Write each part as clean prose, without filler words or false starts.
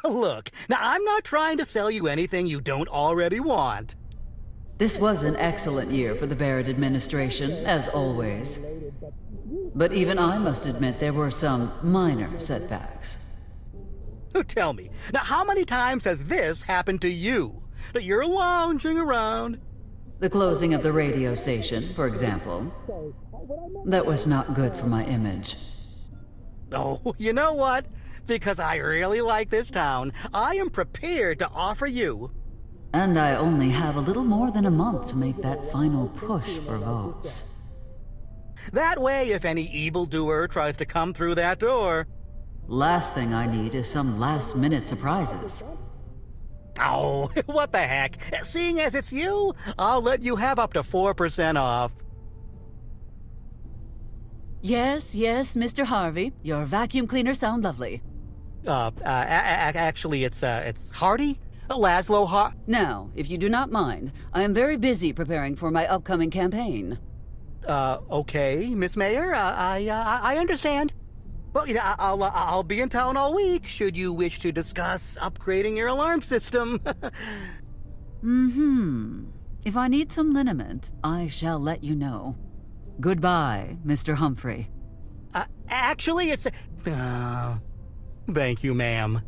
Look, now I'm not trying to sell you anything you don't already want. This was an excellent year for the Barrett administration, as always. But even I must admit there were some minor setbacks. Tell me, now how many times has this happened to you? That you're lounging around? The closing of the radio station, for example. That was not good for my image. Oh, you know what? Because I really like this town, I am prepared to offer you... And I only have a little more than a month to make that final push for votes. That way, if any evildoer tries to come through that door... Last thing I need is some last-minute surprises. Oh, what the heck? Seeing as it's you, I'll let you have up to 4% off. Yes, Mr. Harvey. Your vacuum cleaners sound lovely. Actually, it's Hardy? Lazlo Hardy. Now, if you do not mind, I am very busy preparing for my upcoming campaign. Okay, Miss Mayor, I understand. Well, you know, I'll be in town all week, should you wish to discuss upgrading your alarm system. If I need some liniment, I shall let you know. Goodbye, Mr. Humphrey. Actually, it's... thank you, ma'am.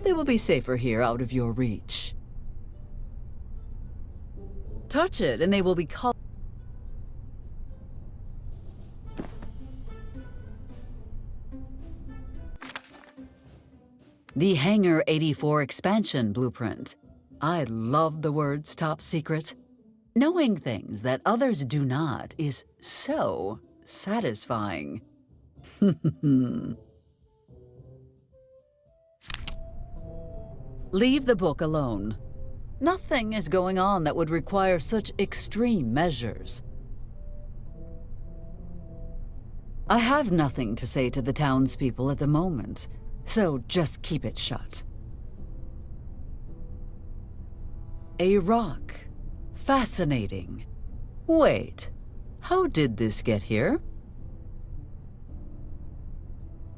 They will be safer here, out of your reach. Touch it, and they will be called... The Hangar 84 expansion blueprint. I love the words top secret. Knowing things that others do not is so satisfying. Leave the book alone. Nothing is going on that would require such extreme measures. I have nothing to say to the townspeople at the moment, so just keep it shut. A rock. Fascinating. Wait, how did this get here?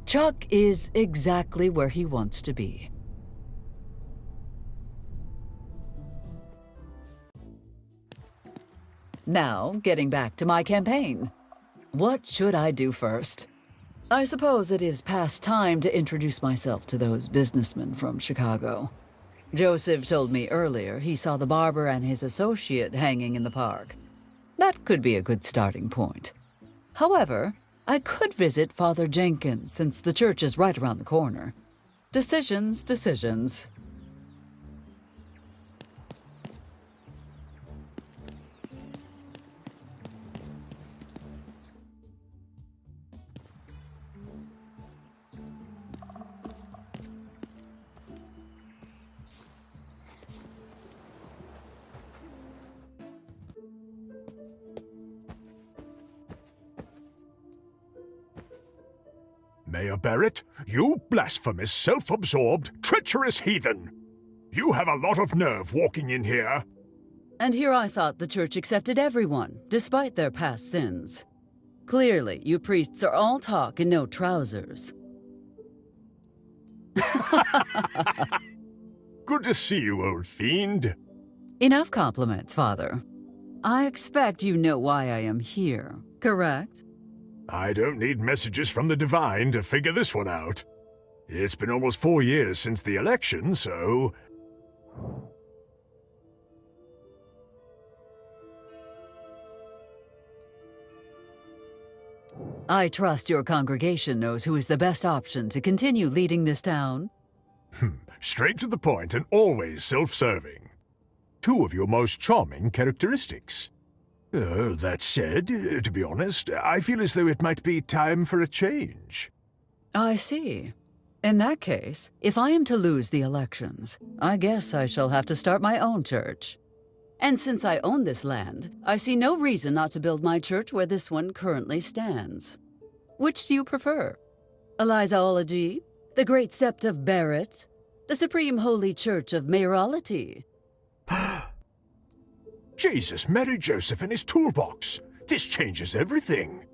Chuck is exactly where he wants to be. Now, getting back to my campaign. What should I do first? I suppose it is past time to introduce myself to those businessmen from Chicago. Joseph told me earlier he saw the barber and his associate hanging in the park. That could be a good starting point. However, I could visit Father Jenkins since the church is right around the corner. Decisions. Mayor Barrett, you blasphemous, self-absorbed, treacherous heathen! You have a lot of nerve walking in here. And here I thought the church accepted everyone, despite their past sins. Clearly, you priests are all talk and no trousers. Good to see you, old fiend. Enough compliments, Father. I expect you know why I am here, correct? I don't need messages from the divine to figure this one out. It's been almost 4 years since the election, so... I trust your congregation knows who is the best option to continue leading this town. Straight to the point and always self-serving. 2 of your most charming characteristics. That said, to be honest, I feel as though it might be time for a change. I see. In that case, if I am to lose the elections, I guess I shall have to start my own church. And since I own this land, I see no reason not to build my church where this one currently stands. Which do you prefer? Elizology? The Great Sept of Barrett? The Supreme Holy Church of Mayoralty. Jesus, Mary Joseph and his toolbox. This changes everything.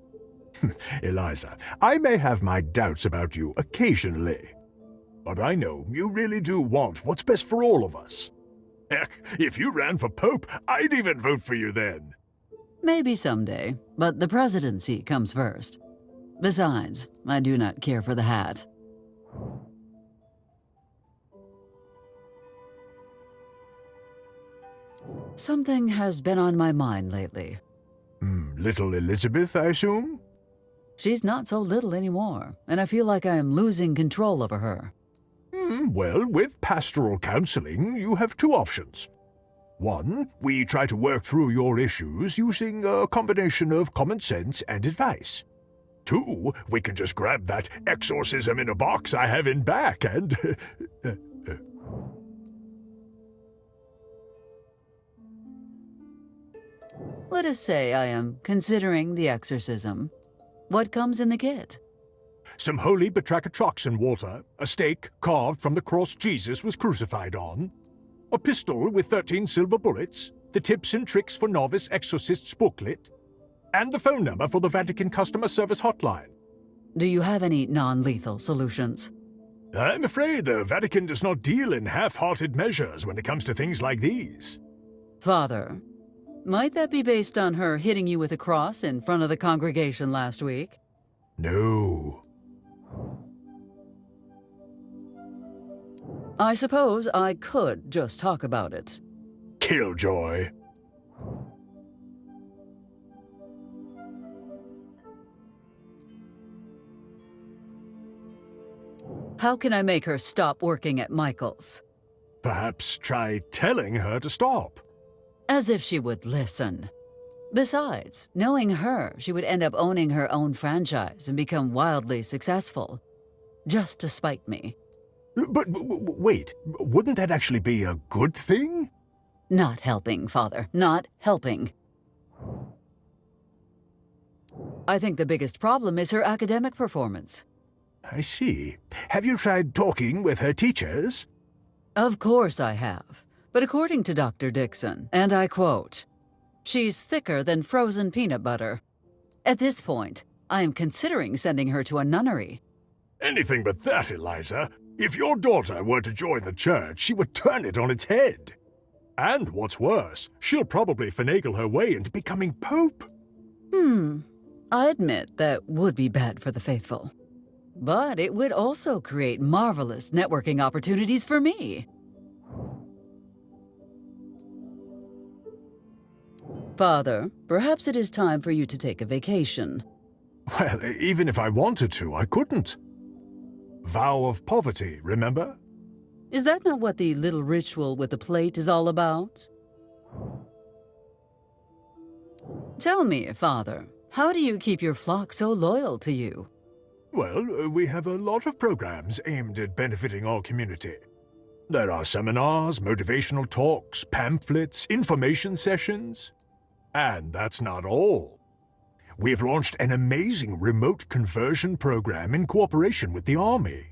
Eliza, I may have my doubts about you occasionally, but I know you really do want what's best for all of us. Heck, if you ran for Pope, I'd even vote for you then. Maybe someday, but the presidency comes first. Besides, I do not care for the hat. Something has been on my mind lately. Little Elizabeth, I assume? She's not so little anymore, and I feel like I am losing control over her. Well, with pastoral counseling, you have two options. One, we try to work through your issues using a combination of common sense and advice. Two, we can just grab that exorcism in a box I have in back and... Let us say I am considering the exorcism. What comes in the kit? Some holy batrachotroxin water, a stake carved from the cross Jesus was crucified on, a pistol with 13 silver bullets, the tips and tricks for novice exorcists booklet, and the phone number for the Vatican customer service hotline. Do you have any non-lethal solutions? I'm afraid the Vatican does not deal in half-hearted measures when it comes to things like these. Father, might that be based on her hitting you with a cross in front of the congregation last week? No. I suppose I could just talk about it. Killjoy. How can I make her stop working at Michael's? Perhaps try telling her to stop. As if she would listen. Besides, knowing her, she would end up owning her own franchise and become wildly successful. Just to spite me. But wait, wouldn't that actually be a good thing? Not helping, Father. Not helping. I think the biggest problem is her academic performance. I see. Have you tried talking with her teachers? Of course I have. But according to Dr. Dixon, and I quote, "She's thicker than frozen peanut butter." At this point, I am considering sending her to a nunnery. Anything but that, Eliza. If your daughter were to join the church, she would turn it on its head. And what's worse, she'll probably finagle her way into becoming Pope. I admit that would be bad for the faithful. But it would also create marvelous networking opportunities for me. Father, perhaps it is time for you to take a vacation. Well, even if I wanted to, I couldn't. Vow of poverty, remember? Is that not what the little ritual with the plate is all about? Tell me, Father, how do you keep your flock so loyal to you? Well, we have a lot of programs aimed at benefiting our community. There are seminars, motivational talks, pamphlets, information sessions. And that's not all. We've launched an amazing remote conversion program in cooperation with the Army.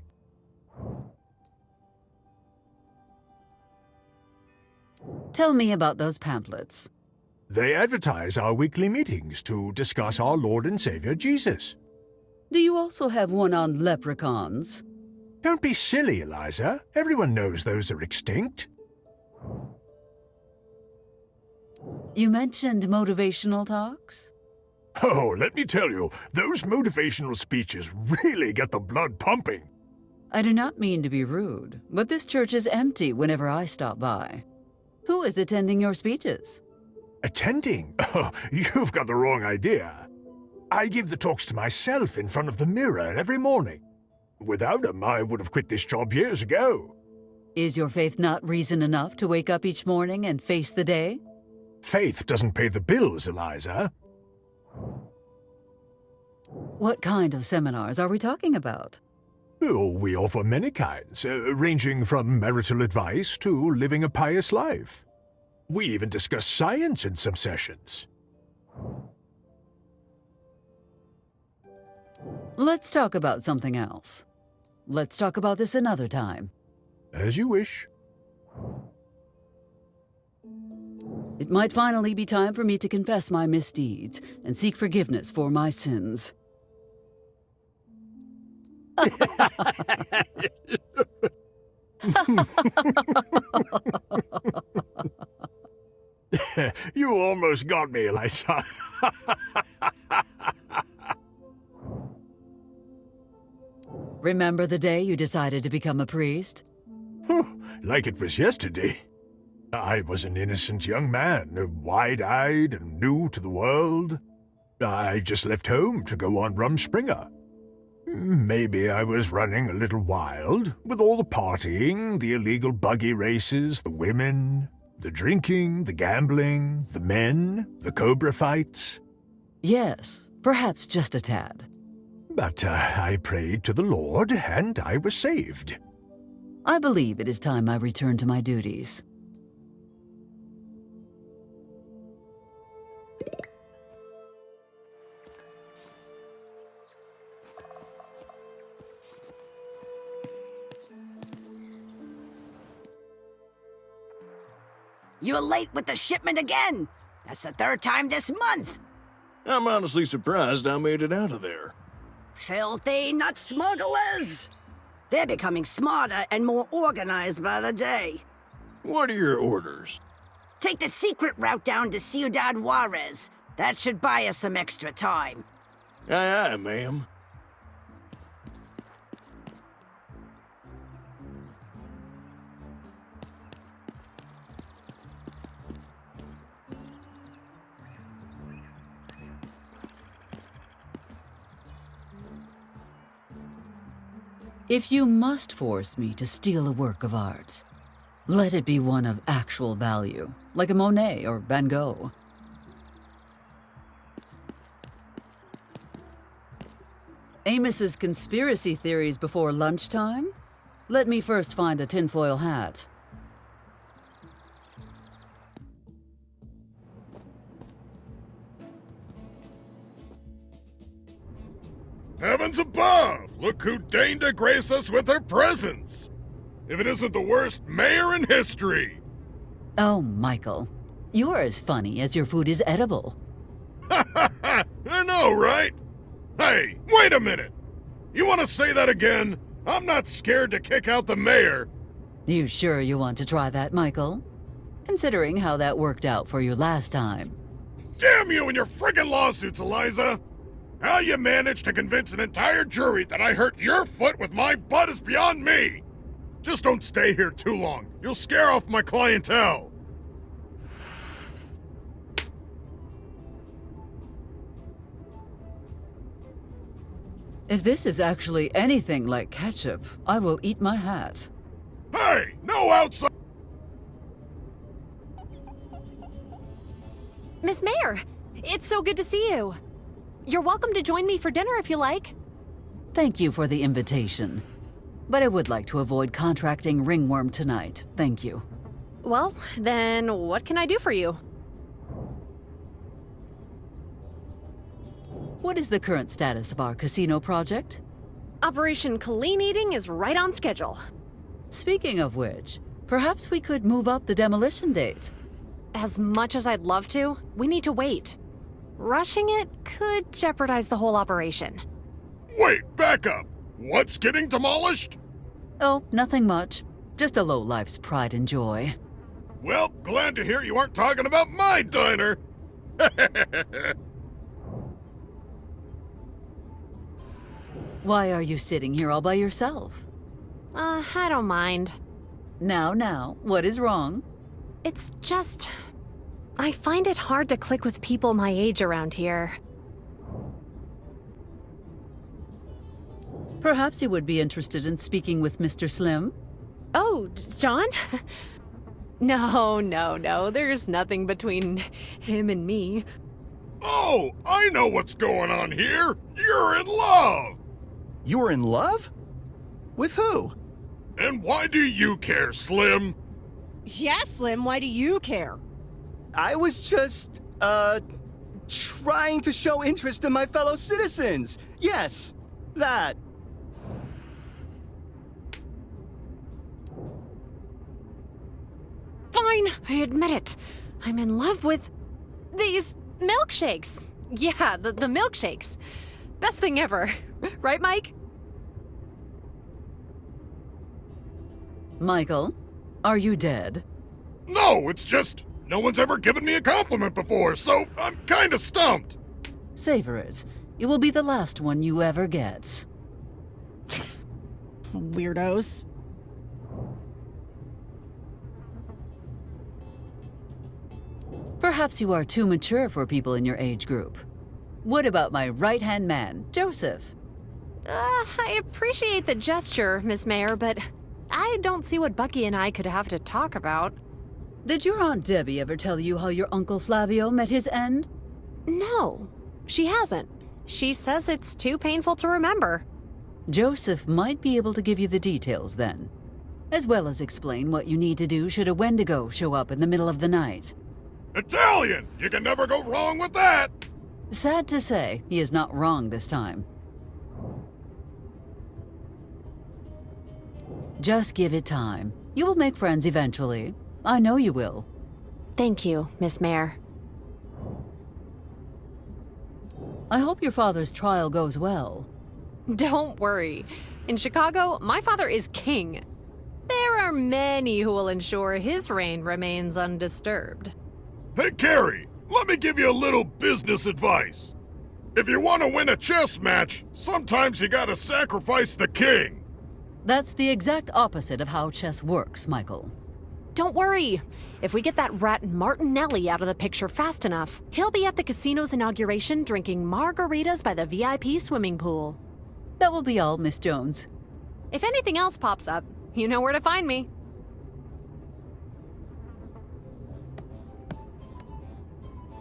Tell me about those pamphlets. They advertise our weekly meetings to discuss our Lord and Savior Jesus. Do you also have one on leprechauns? Don't be silly, Eliza. Everyone knows those are extinct. You mentioned motivational talks? Oh, let me tell you, those motivational speeches really get the blood pumping. I do not mean to be rude, but this church is empty whenever I stop by. Who is attending your speeches? Attending? Oh, you've got the wrong idea. I give the talks to myself in front of the mirror every morning. Without them, I would have quit this job years ago. Is your faith not reason enough to wake up each morning and face the day? Faith doesn't pay the bills, Eliza. What kind of seminars are we talking about? Oh, we offer many kinds, ranging from marital advice to living a pious life. We even discuss science in some sessions. Let's talk about something else. Let's talk about this another time. As you wish. It might finally be time for me to confess my misdeeds and seek forgiveness for my sins. You almost got me, Eliza. Remember the day you decided to become a priest? Like it was yesterday. I was an innocent young man, wide-eyed and new to the world. I just left home to go on Rumspringa. Maybe I was running a little wild, with all the partying, the illegal buggy races, the women, the drinking, the gambling, the men, the cobra fights. Yes, perhaps just a tad. But I prayed to the Lord, and I was saved. I believe it is time I return to my duties. You're late with the shipment again. That's the third time this month. I'm honestly surprised I made it out of there. Filthy nut smugglers. They're becoming smarter and more organized by the day. What are your orders? Take the secret route down to Ciudad Juarez. That should buy us some extra time. Aye, aye, ma'am. If you must force me to steal a work of art, let it be one of actual value, like a Monet or Van Gogh. Amos's conspiracy theories before lunchtime? Let me first find a tinfoil hat. Heavens above! Look who deigned to grace us with her presence! If it isn't the worst mayor in history! Oh, Michael, you're as funny as your food is edible. I know, right? Hey, wait a minute! You want to say that again? I'm not scared to kick out the mayor! You sure you want to try that, Michael? Considering how that worked out for you last time. Damn you and your friggin' lawsuits, Eliza! How you managed to convince an entire jury that I hurt your foot with my butt is beyond me! Just don't stay here too long. You'll scare off my clientele. If this is actually anything like ketchup, I will eat my hat. Hey, no outside... Miss Mayor, it's so good to see you. You're welcome to join me for dinner if you like. Thank you for the invitation. But I would like to avoid contracting ringworm tonight. Thank you. Well, then what can I do for you? What is the current status of our casino project? Operation Clean Eating is right on schedule. Speaking of which, perhaps we could move up the demolition date. As much as I'd love to, we need to wait. Rushing it could jeopardize the whole operation. Wait, back up! What's getting demolished? Oh, nothing much. Just a lowlife's pride and joy. Well, glad to hear you aren't talking about my diner! Why are you sitting here all by yourself? I don't mind. Now, what is wrong? It's just... I find it hard to click with people my age around here. Perhaps you would be interested in speaking with Mr. Slim? Oh, John? No, there's nothing between him and me. Oh, I know what's going on here! You're in love! You were in love? With who? And why do you care, Slim? Yeah, Slim, why do you care? I was just, trying to show interest in my fellow citizens. Yes, that. fine. I admit it. I'm in love with these milkshakes. Yeah, the milkshakes. Best thing ever. Right, Mike? Michael, are you dead? No, it's just no one's ever given me a compliment before, so I'm kinda stumped. Savor it. It will be the last one you ever get. Weirdos. Perhaps you are too mature for people in your age group. What about my right-hand man, Joseph? I appreciate the gesture, Miss Mayor, but I don't see what Bucky and I could have to talk about. Did your Aunt Debbie ever tell you how your Uncle Flavio met his end? No, she hasn't. She says it's too painful to remember. Joseph might be able to give you the details then, as well as explain what you need to do should a Wendigo show up in the middle of the night. Italian! You can never go wrong with that! Sad to say, he is not wrong this time. Just give it time. You will make friends eventually. I know you will. Thank you, Miss Mayor. I hope your father's trial goes well. Don't worry. In Chicago, my father is king. There are many who will ensure his reign remains undisturbed. Hey, Carrie, let me give you a little business advice. If you want to win a chess match, sometimes you gotta sacrifice the king. That's the exact opposite of how chess works, Michael. Don't worry. If we get that rat Martinelli out of the picture fast enough, he'll be at the casino's inauguration drinking margaritas by the VIP swimming pool. That will be all, Miss Jones. If anything else pops up, you know where to find me.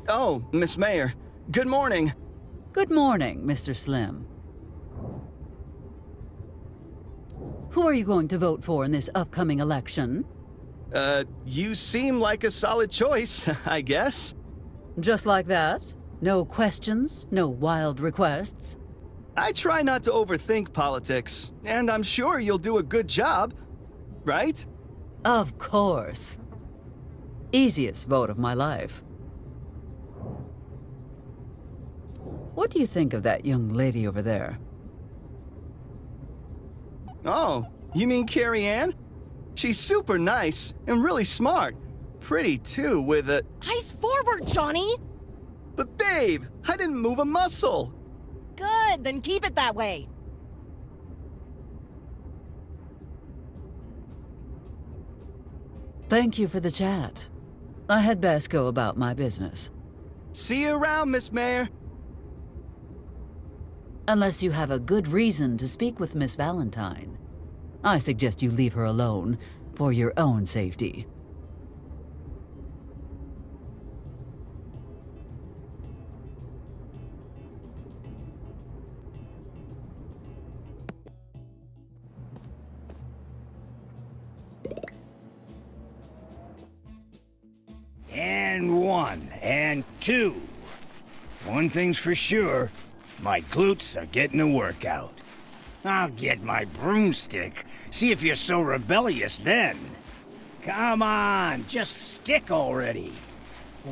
Oh, Miss Mayor. Good morning. Good morning, Mr. Slim. Who are you going to vote for in this upcoming election? You seem like a solid choice, I guess. Just like that? No questions? No wild requests? I try not to overthink politics, and I'm sure you'll do a good job, right? Of course. Easiest vote of my life. What do you think of that young lady over there? Oh, you mean Carrie Ann? She's super nice and really smart. Pretty, too, with a... Eyes forward, Johnny! But babe, I didn't move a muscle. Good, then keep it that way. Thank you for the chat. I had best go about my business. See you around, Miss Mayor. Unless you have a good reason to speak with Miss Valentine. I suggest you leave her alone, for your own safety. And 1, and 2. One thing's for sure, my glutes are getting a workout. I'll get my broomstick, see if you're so rebellious then. Come on, just stick already.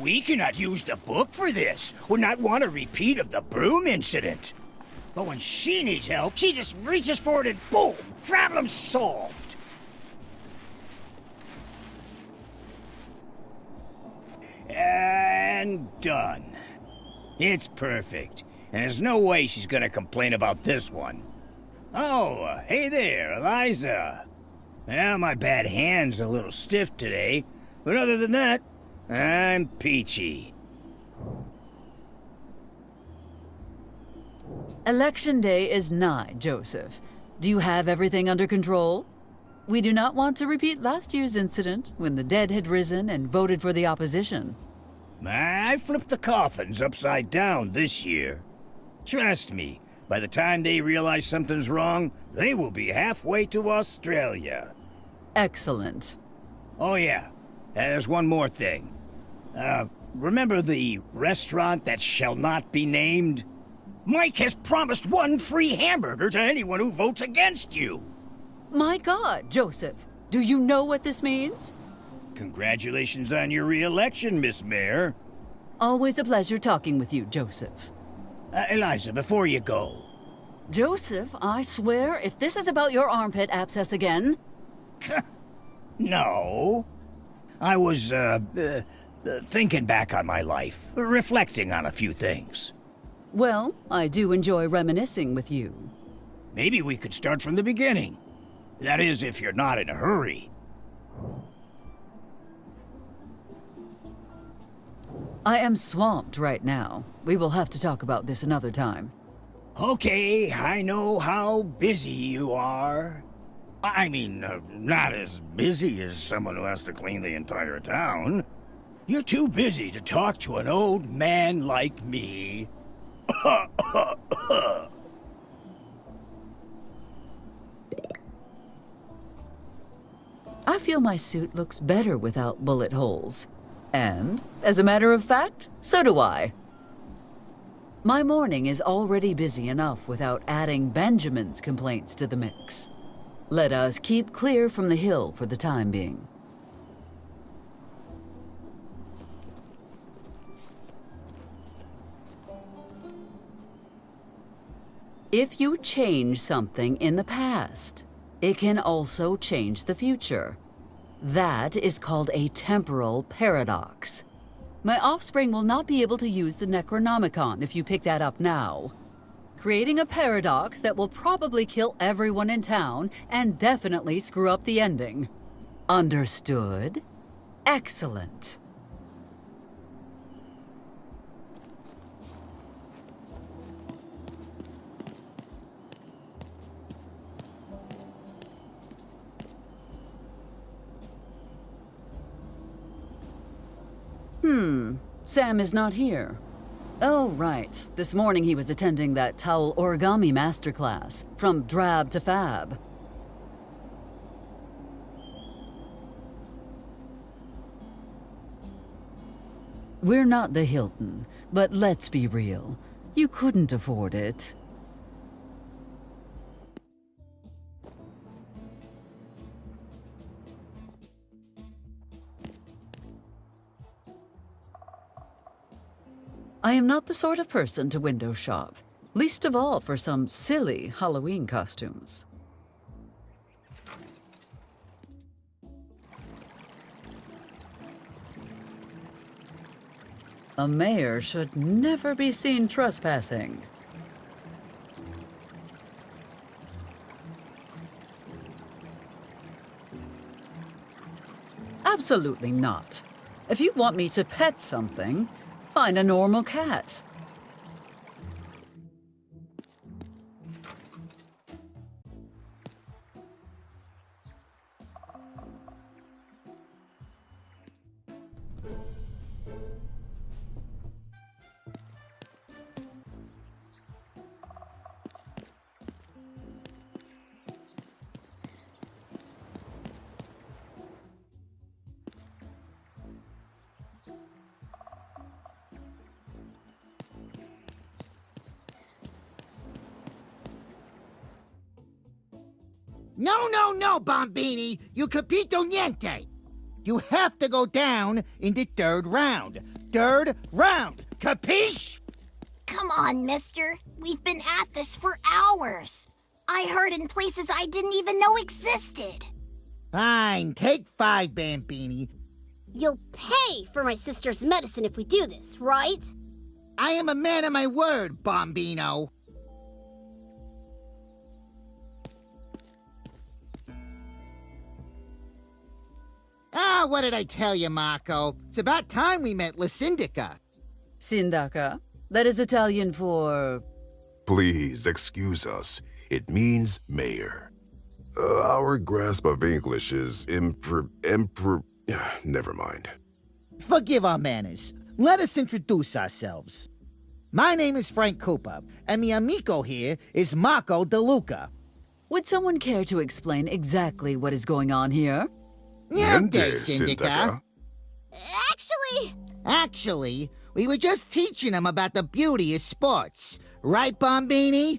We cannot use the book for this. Would not want a repeat of the broom incident. But when she needs help, she just reaches for it and boom, problem solved. And done. It's perfect, and there's no way she's gonna complain about this one. Oh, hey there, Eliza. Well, my bad hand's a little stiff today, but other than that, I'm peachy. Election day is nigh, Joseph. Do you have everything under control? We do not want to repeat last year's incident when the dead had risen and voted for the opposition. I flipped the coffins upside down this year. Trust me, by the time they realize something's wrong, they will be halfway to Australia. Excellent. Oh yeah, there's one more thing. Remember the restaurant that shall not be named? Mike has promised 1 free hamburger to anyone who votes against you. My God, Joseph, do you know what this means? Congratulations on your re-election, Miss Mayor. Always a pleasure talking with you, Joseph. Eliza, before you go. Joseph, I swear, if this is about your armpit abscess again... No. I was, thinking back on my life, reflecting on a few things. Well, I do enjoy reminiscing with you. Maybe we could start from the beginning. That is, if you're not in a hurry. I am swamped right now. We will have to talk about this another time. Okay, I know how busy you are. I mean, not as busy as someone who has to clean the entire town. You're too busy to talk to an old man like me. I feel my suit looks better without bullet holes. And, as a matter of fact, so do I. My morning is already busy enough without adding Benjamin's complaints to the mix. Let us keep clear from the hill for the time being. If you change something in the past, it can also change the future. That is called a temporal paradox. My offspring will not be able to use the Necronomicon if you pick that up now. Creating a paradox that will probably kill everyone in town and definitely screw up the ending. Understood? Excellent. Sam is not here. Oh, right. This morning he was attending that towel origami masterclass, from drab to fab. We're not the Hilton, but let's be real. You couldn't afford it. I am not the sort of person to window shop, least of all for some silly Halloween costumes. A mayor should never be seen trespassing. Absolutely not. If you want me to pet something, find a normal cat. No, Bombini! You capito niente! You have to go down in the third round. Third round! Capiche? Come on, mister. We've been at this for hours. I heard in places I didn't even know existed. Fine, take 5, Bambini. You'll pay for my sister's medicine if we do this, right? I am a man of my word, Bombino. Ah, what did I tell you, Marco? It's about time we met La Syndica. Sindaca? That is Italian for... Please excuse us. It means mayor. Our grasp of English is never mind. Forgive our manners. Let us introduce ourselves. My name is Frank Cooper, and mi amico here is Marco De Luca. Would someone care to explain exactly what is going on here? Niente, Syndica. Actually, we were just teaching him about the beauty of sports. Right, Bombini?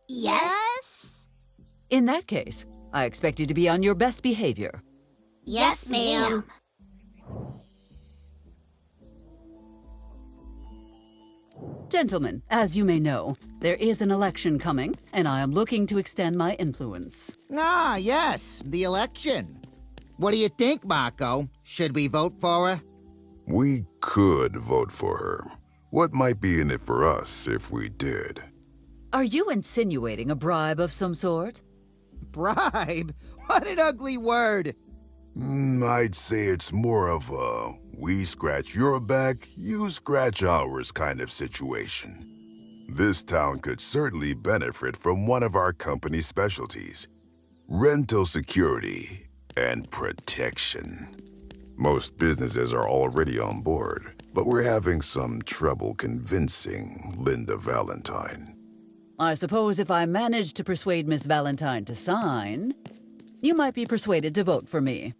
yes? In that case, I expect you to be on your best behavior. Yes, ma'am. Gentlemen, as you may know, there is an election coming, and I am looking to extend my influence. Ah, yes, the election. What do you think, Marco? Should we vote for her? We could vote for her. What might be in it for us if we did? Are you insinuating a bribe of some sort? Bribe? What an ugly word. I'd say it's more of a we scratch your back, you scratch ours kind of situation. This town could certainly benefit from one of our company's specialties: rental security and protection. Most businesses are already on board, but we're having some trouble convincing Linda Valentine. I suppose if I manage to persuade Miss Valentine to sign, you might be persuaded to vote for me.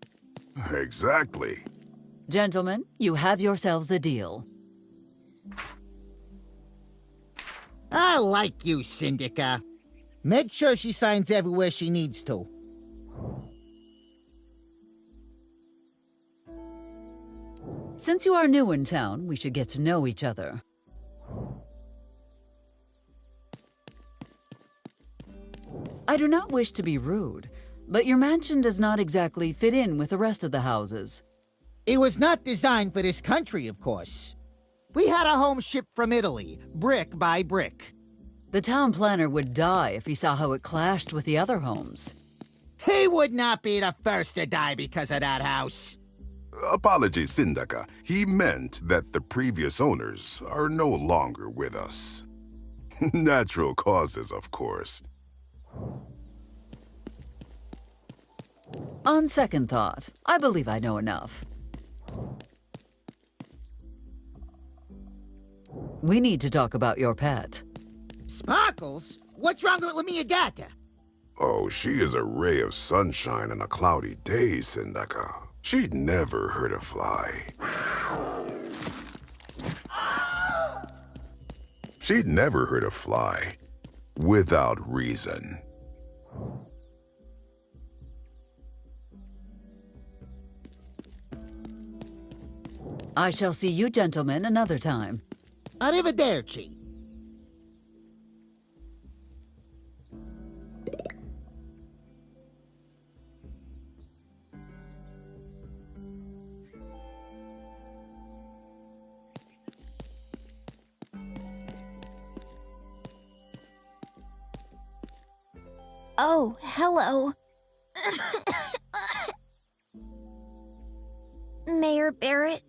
Exactly. Gentlemen, you have yourselves a deal. I like you, Syndica. Make sure she signs everywhere she needs to. Since you are new in town, we should get to know each other. I do not wish to be rude, but your mansion does not exactly fit in with the rest of the houses. It was not designed for this country, of course. We had a home shipped from Italy, brick by brick. The town planner would die if he saw how it clashed with the other homes. He would not be the first to die because of that house. Apologies, Syndica. He meant that the previous owners are no longer with us. Natural causes, of course. On second thought, I believe I know enough. We need to talk about your pet. Sparkles? What's wrong with Lamia Gata? Oh, she is a ray of sunshine on a cloudy day, Syndica. She'd never hurt a fly. She'd never hurt a fly without reason. I shall see you gentlemen another time. Arrivederci. Oh, hello. Mayor Barrett?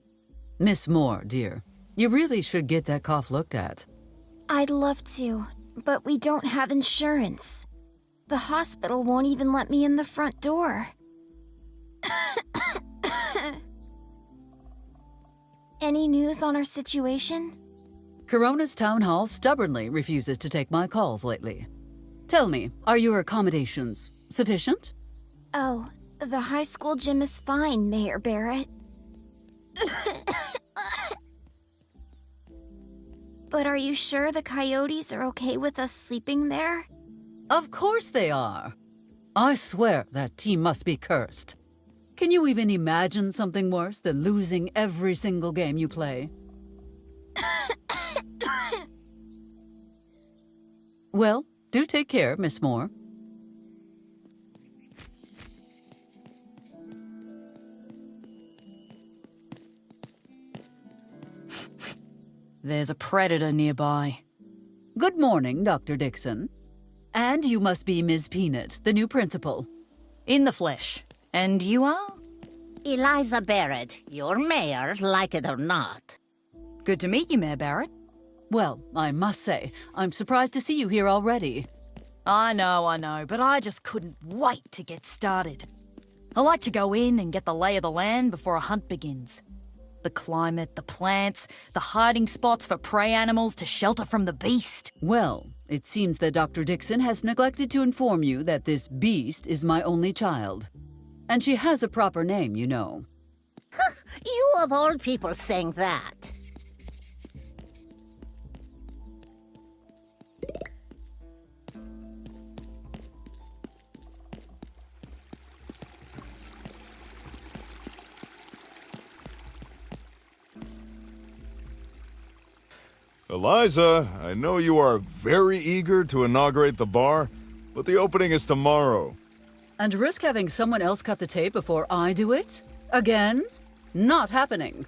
Miss Moore, dear, you really should get that cough looked at. I'd love to, but we don't have insurance. The hospital won't even let me in the front door. Any news on our situation? Corona's town hall stubbornly refuses to take my calls lately. Tell me, are your accommodations sufficient? Oh, the high school gym is fine, Mayor Barrett. But are you sure the coyotes are okay with us sleeping there? Of course they are. I swear that team must be cursed. Can you even imagine something worse than losing every single game you play? Well, do take care, Miss Moore. There's a predator nearby. Good morning, Dr. Dixon. And you must be Ms. Peanut, the new principal. In the flesh. And you are? Eliza Barrett, your mayor, like it or not. Good to meet you, Mayor Barrett. Well, I must say, I'm surprised to see you here already. I know, but I just couldn't wait to get started. I like to go in and get the lay of the land before a hunt begins. The climate, the plants, the hiding spots for prey animals to shelter from the beast. Well, it seems that Dr. Dixon has neglected to inform you that this beast is my only child. And she has a proper name, you know. You of all people saying that. Eliza, I know you are very eager to inaugurate the bar, but the opening is tomorrow. And risk having someone else cut the tape before I do it? Again? Not happening.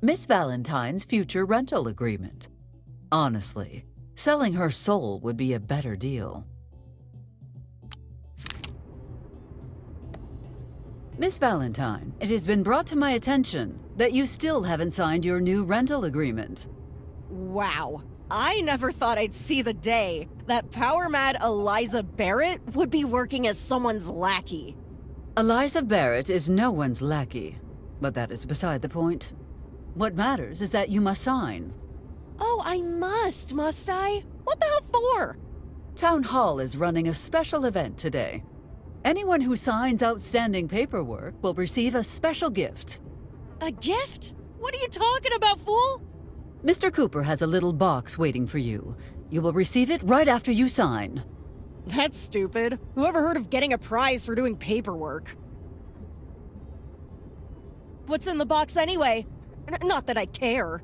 Miss Valentine's future rental agreement. Honestly, selling her soul would be a better deal. Miss Valentine, it has been brought to my attention that you still haven't signed your new rental agreement. Wow. I never thought I'd see the day that power-mad Eliza Barrett would be working as someone's lackey. Eliza Barrett is no one's lackey, but that is beside the point. What matters is that you must sign. Oh, I must I? What the hell for? Town Hall is running a special event today. Anyone who signs outstanding paperwork will receive a special gift. A gift? What are you talking about, fool? Mr. Cooper has a little box waiting for you. You will receive it right after you sign. That's stupid. Whoever heard of getting a prize for doing paperwork? What's in the box anyway? Not that I care.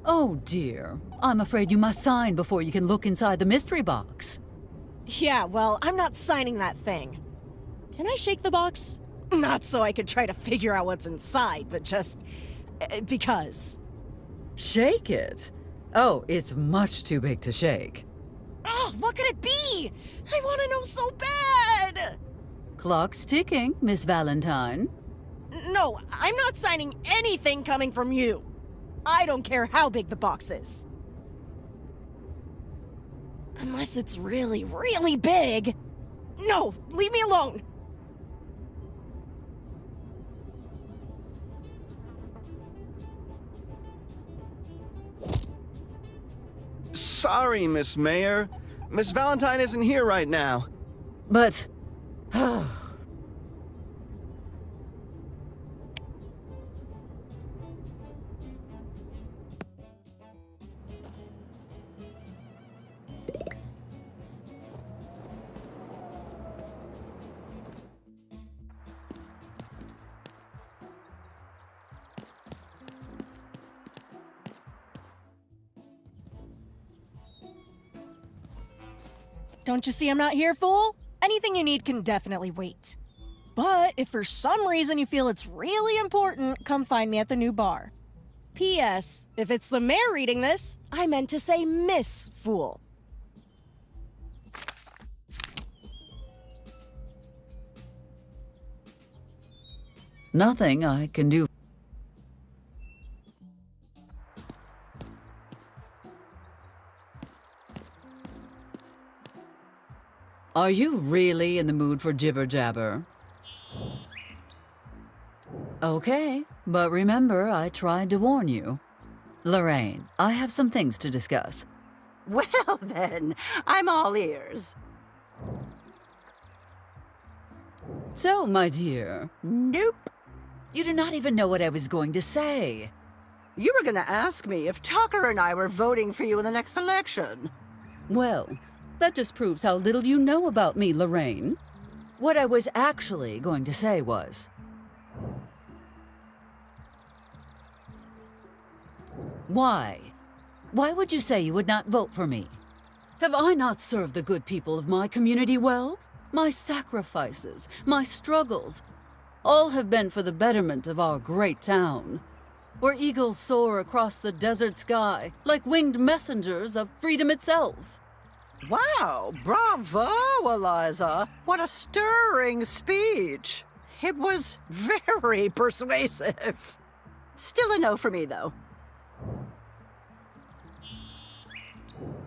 Oh dear. I'm afraid you must sign before you can look inside the mystery box. Yeah, well, I'm not signing that thing. Can I shake the box? Not so I could try to figure out what's inside, but just because. Shake it? Oh, it's much too big to shake. Oh, what could it be? I want to know so bad! Clock's ticking, Miss Valentine. No, I'm not signing anything coming from you. I don't care how big the box is. Unless it's really, really big. No, leave me alone. Sorry, Miss Mayor. Miss Valentine isn't here right now. But... Don't you see I'm not here, fool? Anything you need can definitely wait. But if for some reason you feel it's really important, come find me at the new bar. P.S. If it's the mayor reading this, I meant to say Miss Fool. Nothing I can do. Are you really in the mood for jibber-jabber? Okay, but remember, I tried to warn you. Lorraine, I have some things to discuss. Well then, I'm all ears. So, my dear. Nope. You do not even know what I was going to say. You were gonna ask me if Tucker and I were voting for you in the next election. Well, that just proves how little you know about me, Lorraine. What I was actually going to say was... Why? Why would you say you would not vote for me? Have I not served the good people of my community well? My sacrifices, my struggles, all have been for the betterment of our great town, where eagles soar across the desert sky like winged messengers of freedom itself. Wow, bravo, Eliza. What a stirring speech. It was very persuasive. Still a no for me, though.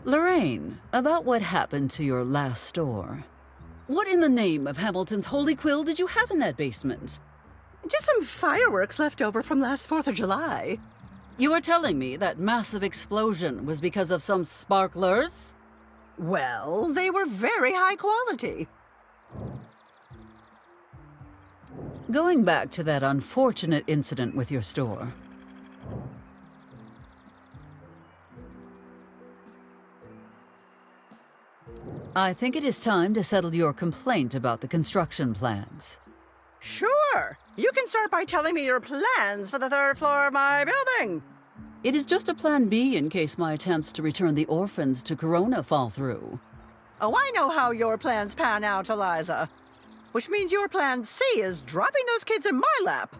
Lorraine, about what happened to your last store. What in the name of Hamilton's Holy Quill did you have in that basement? Just some fireworks left over from last 4th of July. You are telling me that massive explosion was because of some sparklers? Well, they were very high quality. Going back to that unfortunate incident with your store. I think it is time to settle your complaint about the construction plans. Sure. You can start by telling me your plans for the 3rd floor of my building. It is just a plan B in case my attempts to return the orphans to Corona fall through. Oh, I know how your plans pan out, Eliza. Which means your plan C is dropping those kids in my lap.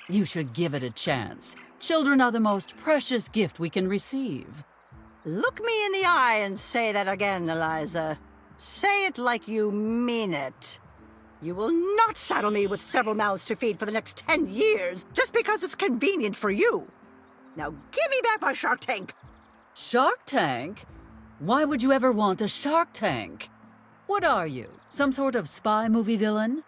You should give it a chance. Children are the most precious gift we can receive. Look me in the eye and say that again, Eliza. Say it like you mean it. You will not saddle me with several mouths to feed for the next 10 years just because it's convenient for you. Now give me back my Shark Tank. Shark Tank? Why would you ever want a Shark Tank? What are you, some sort of spy movie villain?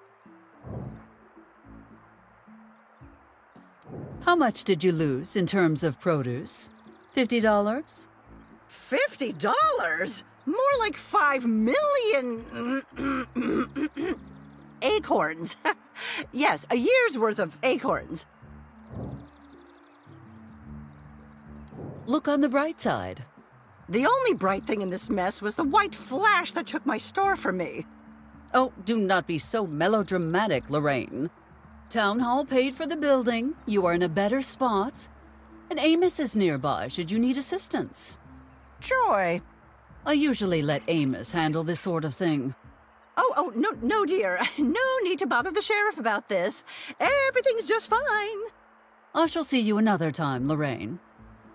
How much did you lose in terms of produce? $50? $50? More like 5 million acorns. Yes, a year's worth of acorns. Look on the bright side. The only bright thing in this mess was the white flash that took my store from me. Oh, do not be so melodramatic, Lorraine. Town Hall paid for the building. You are in a better spot. And Amos is nearby should you need assistance. Joy. I usually let Amos handle this sort of thing. Oh, no, dear. No need to bother the sheriff about this. Everything's just fine. I shall see you another time, Lorraine.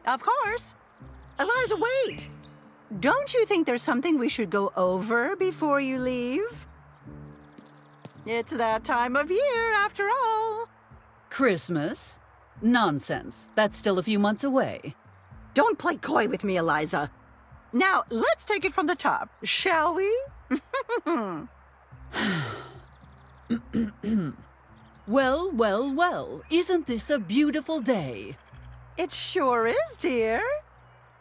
Of course. Eliza, wait. Don't you think there's something we should go over before you leave? It's that time of year, after all. Christmas? Nonsense. That's still a few months away. Don't play coy with me, Eliza. Now, let's take it from the top, shall we? Well, isn't this a beautiful day? It sure is, dear.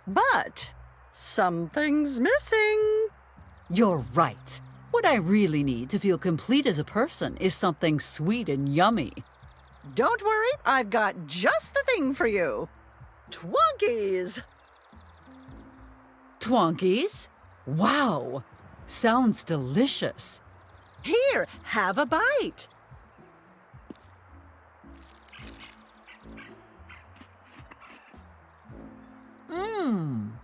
But something's missing. You're right. What I really need to feel complete as a person is something sweet and yummy. Don't worry, I've got just the thing for you. Twonkies! Twonkies? Wow! Sounds delicious. Here, have a bite.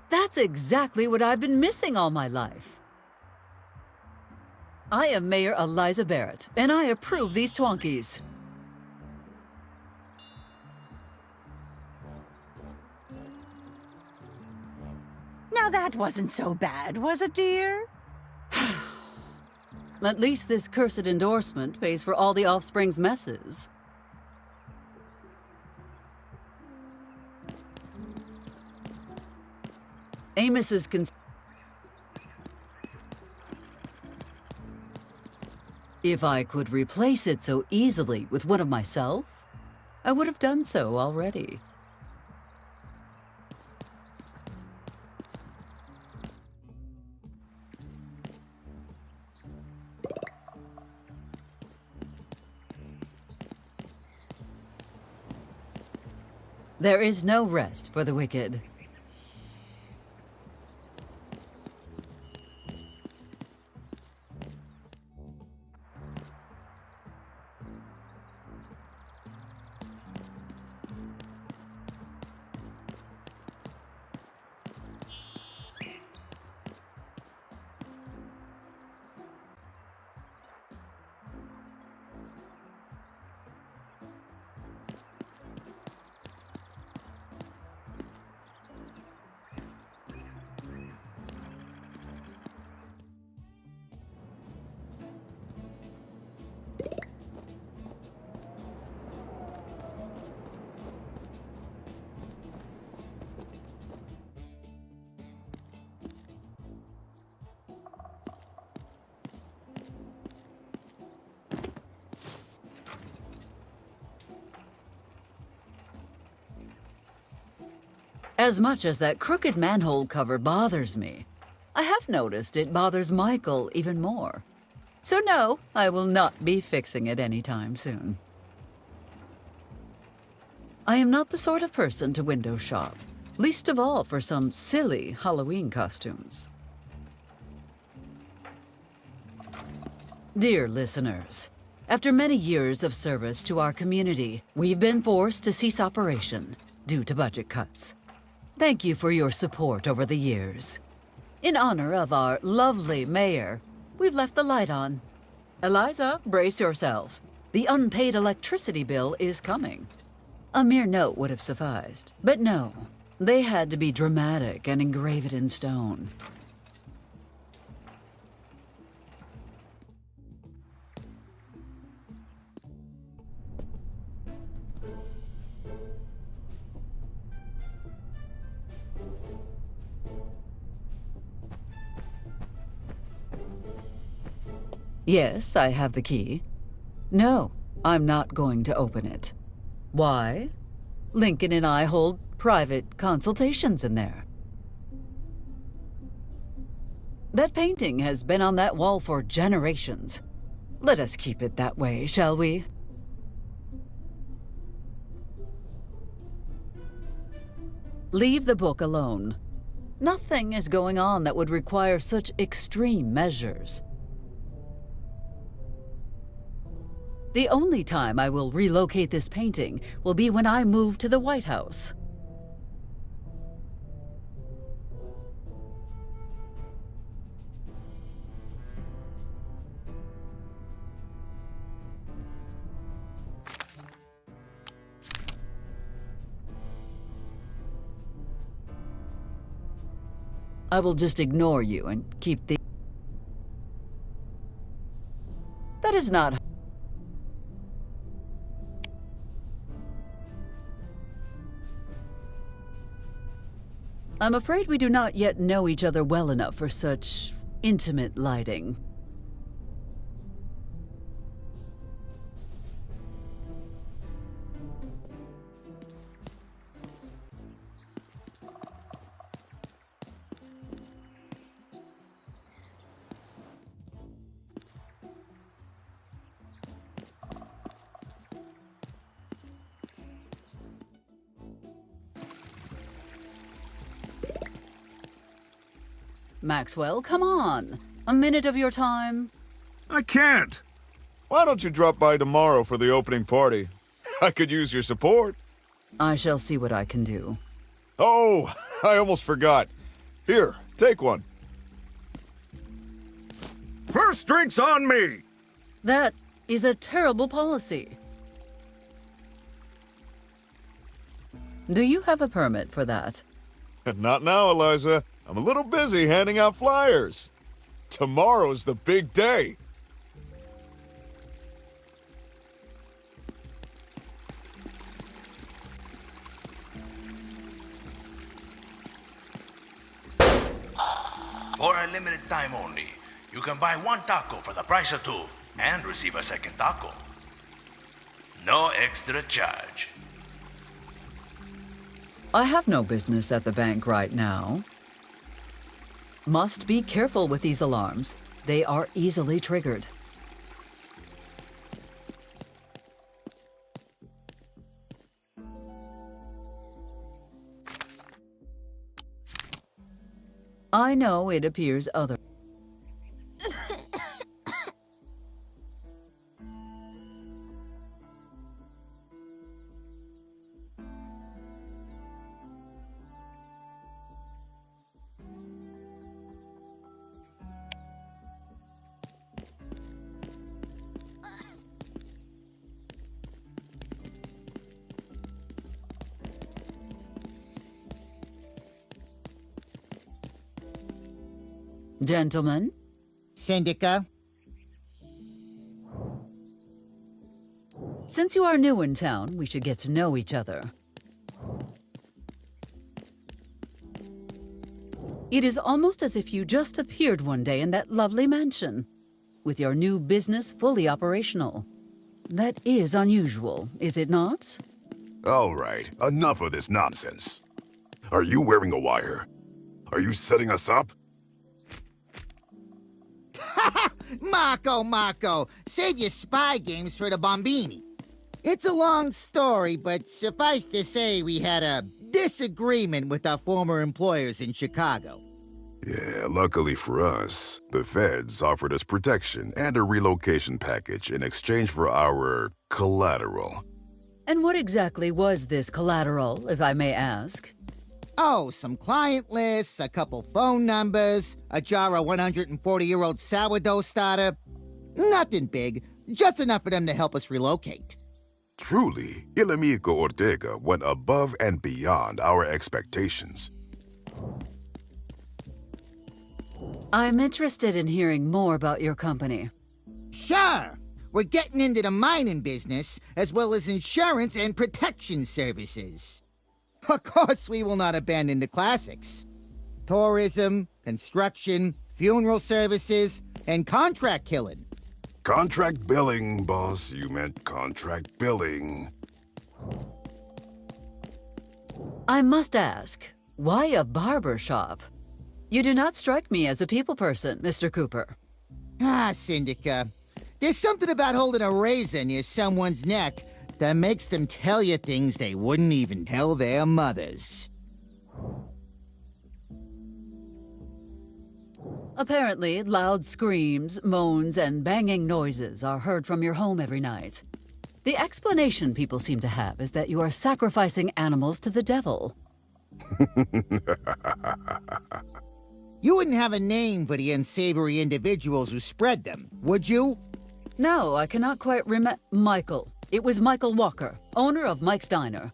That's exactly what I've been missing all my life. I am Mayor Eliza Barrett, and I approve these Twonkies. Now that wasn't so bad, was it, dear? At least this cursed endorsement pays for all the offspring's messes. Amos's If I could replace it so easily with one of myself, I would have done so already. There is no rest for the wicked. As much as that crooked manhole cover bothers me, I have noticed it bothers Michael even more. So no, I will not be fixing it anytime soon. I am not the sort of person to window shop, least of all for some silly Halloween costumes. Dear listeners, after many years of service to our community, we've been forced to cease operation due to budget cuts. Thank you for your support over the years. In honor of our lovely mayor, we've left the light on. Eliza, brace yourself. The unpaid electricity bill is coming. A mere note would have sufficed, but no. They had to be dramatic and engrave it in stone. Yes, I have the key. No, I'm not going to open it. Why? Lincoln and I hold private consultations in there. That painting has been on that wall for generations. Let us keep it that way, shall we? Leave the book alone. Nothing is going on that would require such extreme measures. The only time I will relocate this painting will be when I move to the White House. I will just ignore you and keep the... That is not... I'm afraid we do not yet know each other well enough for such intimate lighting. Maxwell, come on. A minute of your time. I can't. Why don't you drop by tomorrow for the opening party? I could use your support. I shall see what I can do. Oh, I almost forgot. Here, take one. First drink's on me! That is a terrible policy. Do you have a permit for that? Not now, Eliza. I'm a little busy handing out flyers. Tomorrow's the big day. For a limited time only, you can buy one taco for the price of two and receive a second taco. No extra charge. I have no business at the bank right now. Must be careful with these alarms. They are easily triggered. I know it appears other. Gentlemen? Syndica? Since you are new in town, we should get to know each other. It is almost as if you just appeared one day in that lovely mansion, with your new business fully operational. That is unusual, is it not? All right, enough of this nonsense. Are you wearing a wire? Are you setting us up? Marco, save your spy games for the Bombini. It's a long story, but suffice to say we had a disagreement with our former employers in Chicago. Yeah, luckily for us, the feds offered us protection and a relocation package in exchange for our collateral. And what exactly was this collateral, if I may ask? Oh, some client lists, a couple phone numbers, a jar of 140-year-old sourdough starter. Nothing big, just enough for them to help us relocate. Truly, El Amigo Ortega went above and beyond our expectations. I'm interested in hearing more about your company. Sure. We're getting into the mining business, as well as insurance and protection services. Of course, we will not abandon the classics. Tourism, construction, funeral services, and contract killing. Contract billing, boss. You meant contract billing. I must ask, why a barber shop? You do not strike me as a people person, Mr. Cooper. Ah, Syndica. There's something about holding a razor near someone's neck that makes them tell you things they wouldn't even tell their mothers. Apparently, loud screams, moans, and banging noises are heard from your home every night. The explanation people seem to have is that you are sacrificing animals to the devil. You wouldn't have a name for the unsavory individuals who spread them, would you? No, I cannot quite remember. Michael. It was Michael Walker, owner of Mike's Diner.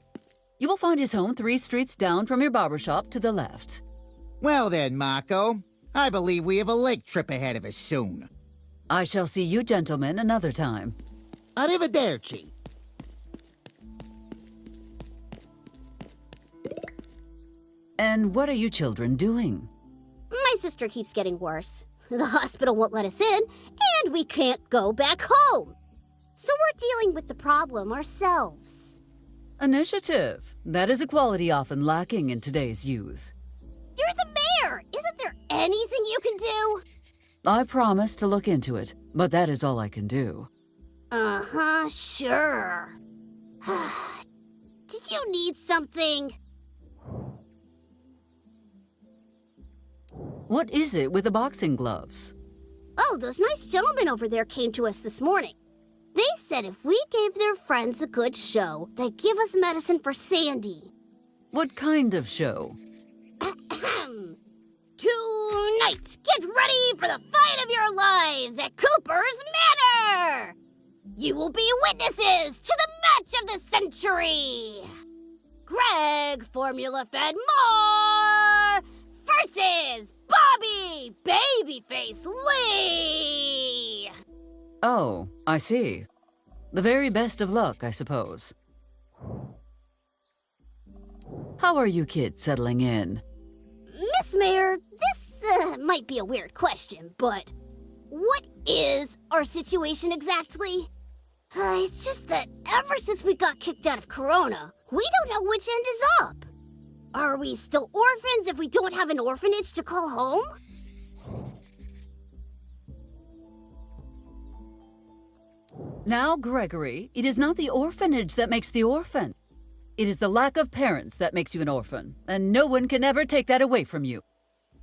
You will find his home 3 streets down from your barbershop to the left. Well then, Marco. I believe we have a lake trip ahead of us soon. I shall see you gentlemen another time. Arrivederci. And what are you children doing? My sister keeps getting worse. The hospital won't let us in, and we can't go back home. So we're dealing with the problem ourselves. Initiative. That is a quality often lacking in today's youth. You're the mayor! Isn't there anything you can do? I promise to look into it, but that is all I can do. Uh-huh, sure. Did you need something? What is it with the boxing gloves? Oh, those nice gentlemen over there came to us this morning. They said if we gave their friends a good show, they'd give us medicine for Sandy. What kind of show? Tonight, get ready for the fight of your lives at Cooper's Manor! You will be witnesses to the match of the century! Greg Formula-Fed Moore versus Bobby Babyface Lee! Oh, I see. The very best of luck, I suppose. How are you kids settling in? Miss Mayor, this might be a weird question, but what is our situation exactly? It's just that ever since we got kicked out of Corona, we don't know which end is up. Are we still orphans if we don't have an orphanage to call home? Now, Gregory, it is not the orphanage that makes the orphan. It is the lack of parents that makes you an orphan, and no one can ever take that away from you.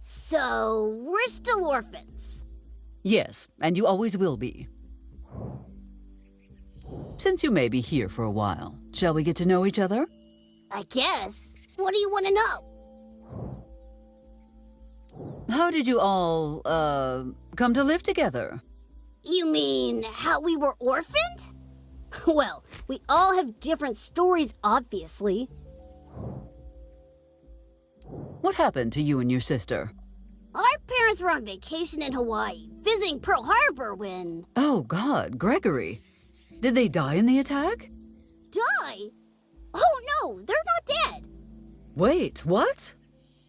So, we're still orphans? Yes, and you always will be. Since you may be here for a while, shall we get to know each other? I guess. What do you want to know? How did you all, come to live together? You mean how we were orphaned? Well, we all have different stories, obviously. What happened to you and your sister? Our parents were on vacation in Hawaii, visiting Pearl Harbor when... Oh, God, Gregory. Did they die in the attack? Die? Oh, no, they're not dead. Wait, what?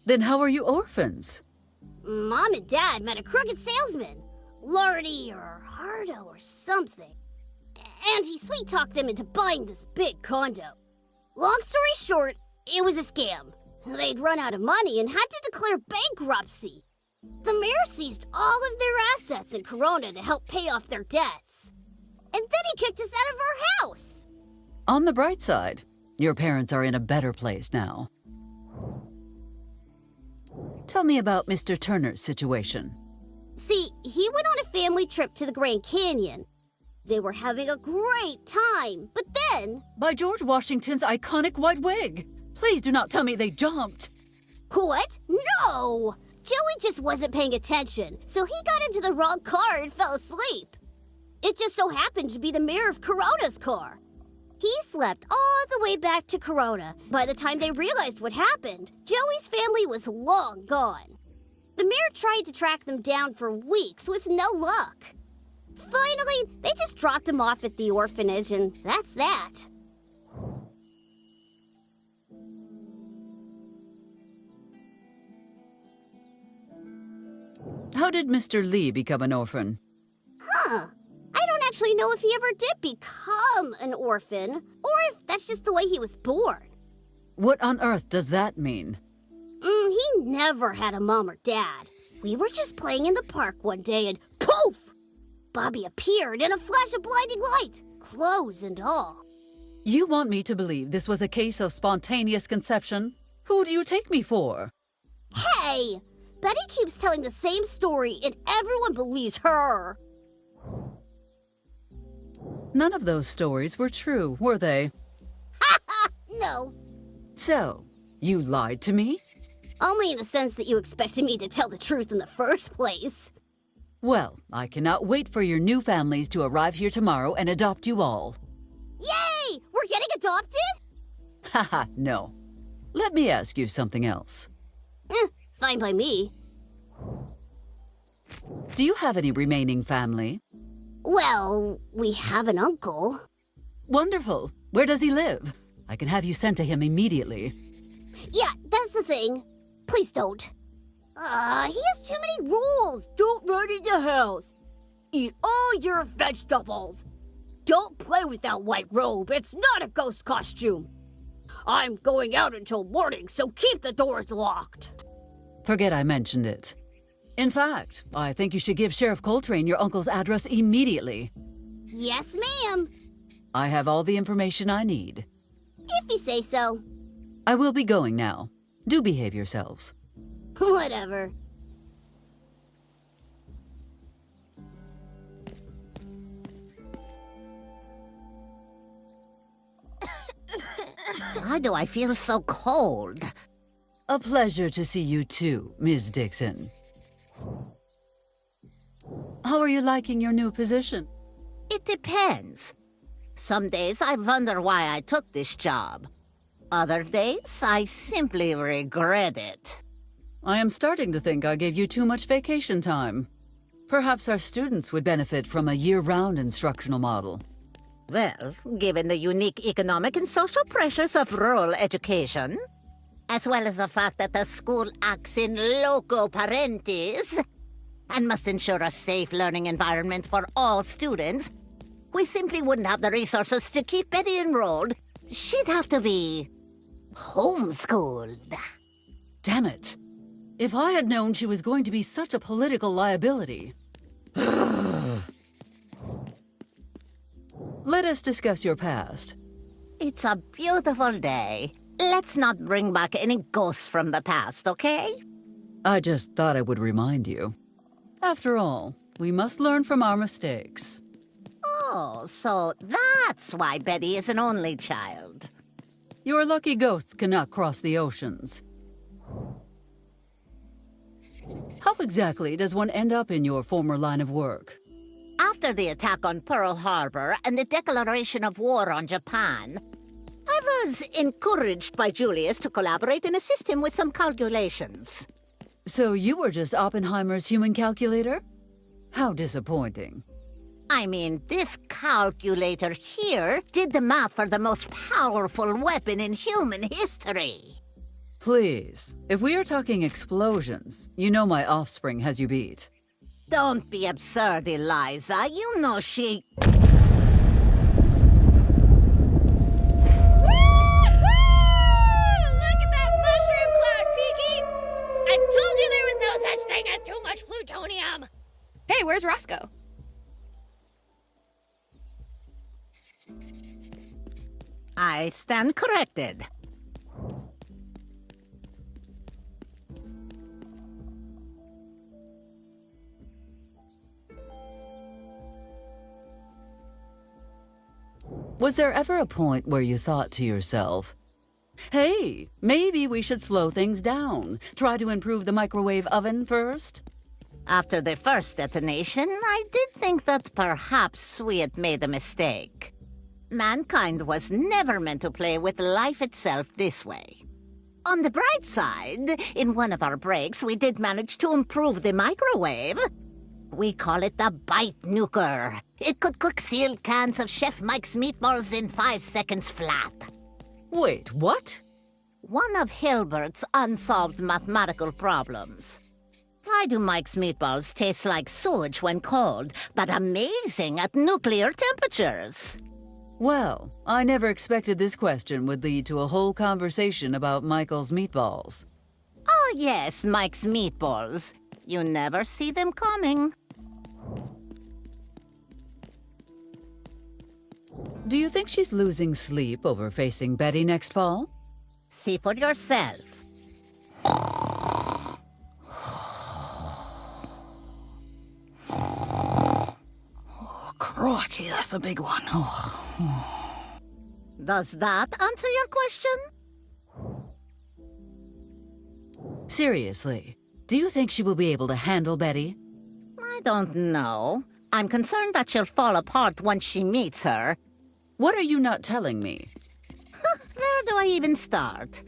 Then how are you orphans? Mom and Dad met a crooked salesman. Lardy or Hardo or something. And he sweet-talked them into buying this big condo. Long story short, it was a scam. They'd run out of money and had to declare bankruptcy. The mayor seized all of their assets in Corona to help pay off their debts. And then he kicked us out of our house. On the bright side, your parents are in a better place now. Tell me about Mr. Turner's situation. See, he went on a family trip to the Grand Canyon. They were having a great time, but then... By George Washington's iconic white wig! Please do not tell me they jumped! What? No! Joey just wasn't paying attention, so he got into the wrong car and fell asleep. It just so happened to be the mayor of Corona's car. He slept all the way back to Corona. By the time they realized what happened, Joey's family was long gone. The mayor tried to track them down for weeks with no luck. Finally, they just dropped him off at the orphanage, and that's that. How did Mr. Lee become an orphan? Huh. I don't actually know if he ever did become an orphan, or if that's just the way he was born. What on earth does that mean? He never had a mom or dad. We were just playing in the park one day and poof! Bobby appeared in a flash of blinding light, clothes and all. You want me to believe this was a case of spontaneous conception? Who do you take me for? Hey! Betty keeps telling the same story and everyone believes her. None of those stories were true, were they? No. So, you lied to me? Only in the sense that you expected me to tell the truth in the first place. Well, I cannot wait for your new families to arrive here tomorrow and adopt you all. Yay! We're getting adopted? Haha, no. Let me ask you something else. Fine by me. Do you have any remaining family? Well, we have an uncle. Wonderful. Where does he live? I can have you sent to him immediately. Yeah, that's the thing. Please don't. He has too many rules. Don't run in the house. Eat all your vegetables. Don't play with that white robe. It's not a ghost costume. I'm going out until morning, so keep the doors locked. Forget I mentioned it. In fact, I think you should give Sheriff Coltrane your uncle's address immediately. Yes, ma'am. I have all the information I need. If you say so. I will be going now. Do behave yourselves. Whatever. Why do I feel so cold? A pleasure to see you too, Ms. Dixon. How are you liking your new position? It depends. Some days I wonder why I took this job. Other days, I simply regret it. I am starting to think I gave you too much vacation time. Perhaps our students would benefit from a year-round instructional model. Well, given the unique economic and social pressures of rural education, as well as the fact that the school acts in loco parentis and must ensure a safe learning environment for all students, we simply wouldn't have the resources to keep Betty enrolled. She'd have to be homeschooled. Damn it. If I had known she was going to be such a political liability. Let us discuss your past. It's a beautiful day. Let's not bring back any ghosts from the past, okay? I just thought I would remind you. After all, we must learn from our mistakes. Oh, so that's why Betty is an only child. Your lucky ghosts cannot cross the oceans. How exactly does one end up in your former line of work? After the attack on Pearl Harbor and the declaration of war on Japan, I was encouraged by Julius to collaborate and assist him with some calculations. So you were just Oppenheimer's human calculator? How disappointing. I mean, this calculator here did the math for the most powerful weapon in human history. Please, if we are talking explosions, you know my offspring has you beat. Don't be absurd, Eliza. You know she... Look at that mushroom I stand corrected. Was there ever a point where you thought to yourself, hey, maybe we should slow things down, try to improve the microwave oven first? After the first detonation, I did think that perhaps we had made a mistake. Mankind was never meant to play with life itself this way. On the bright side, in one of our breaks, we did manage to improve the microwave. We call it the Bite Nuker. It could cook sealed cans of Chef Mike's meatballs in 5 seconds flat. Wait, what? One of Hilbert's unsolved mathematical problems. Why do Mike's meatballs taste like sewage when cold, but amazing at nuclear temperatures? Well, I never expected this question would lead to a whole conversation about Michael's meatballs. Oh yes, Mike's meatballs. You never see them coming. Do you think she's losing sleep over facing Betty next fall? See for yourself. Oh, crikey, that's a big one. Does that answer your question? Seriously, do you think she will be able to handle Betty? I don't know. I'm concerned that she'll fall apart once she meets her. What are you not telling me? Where do I even start?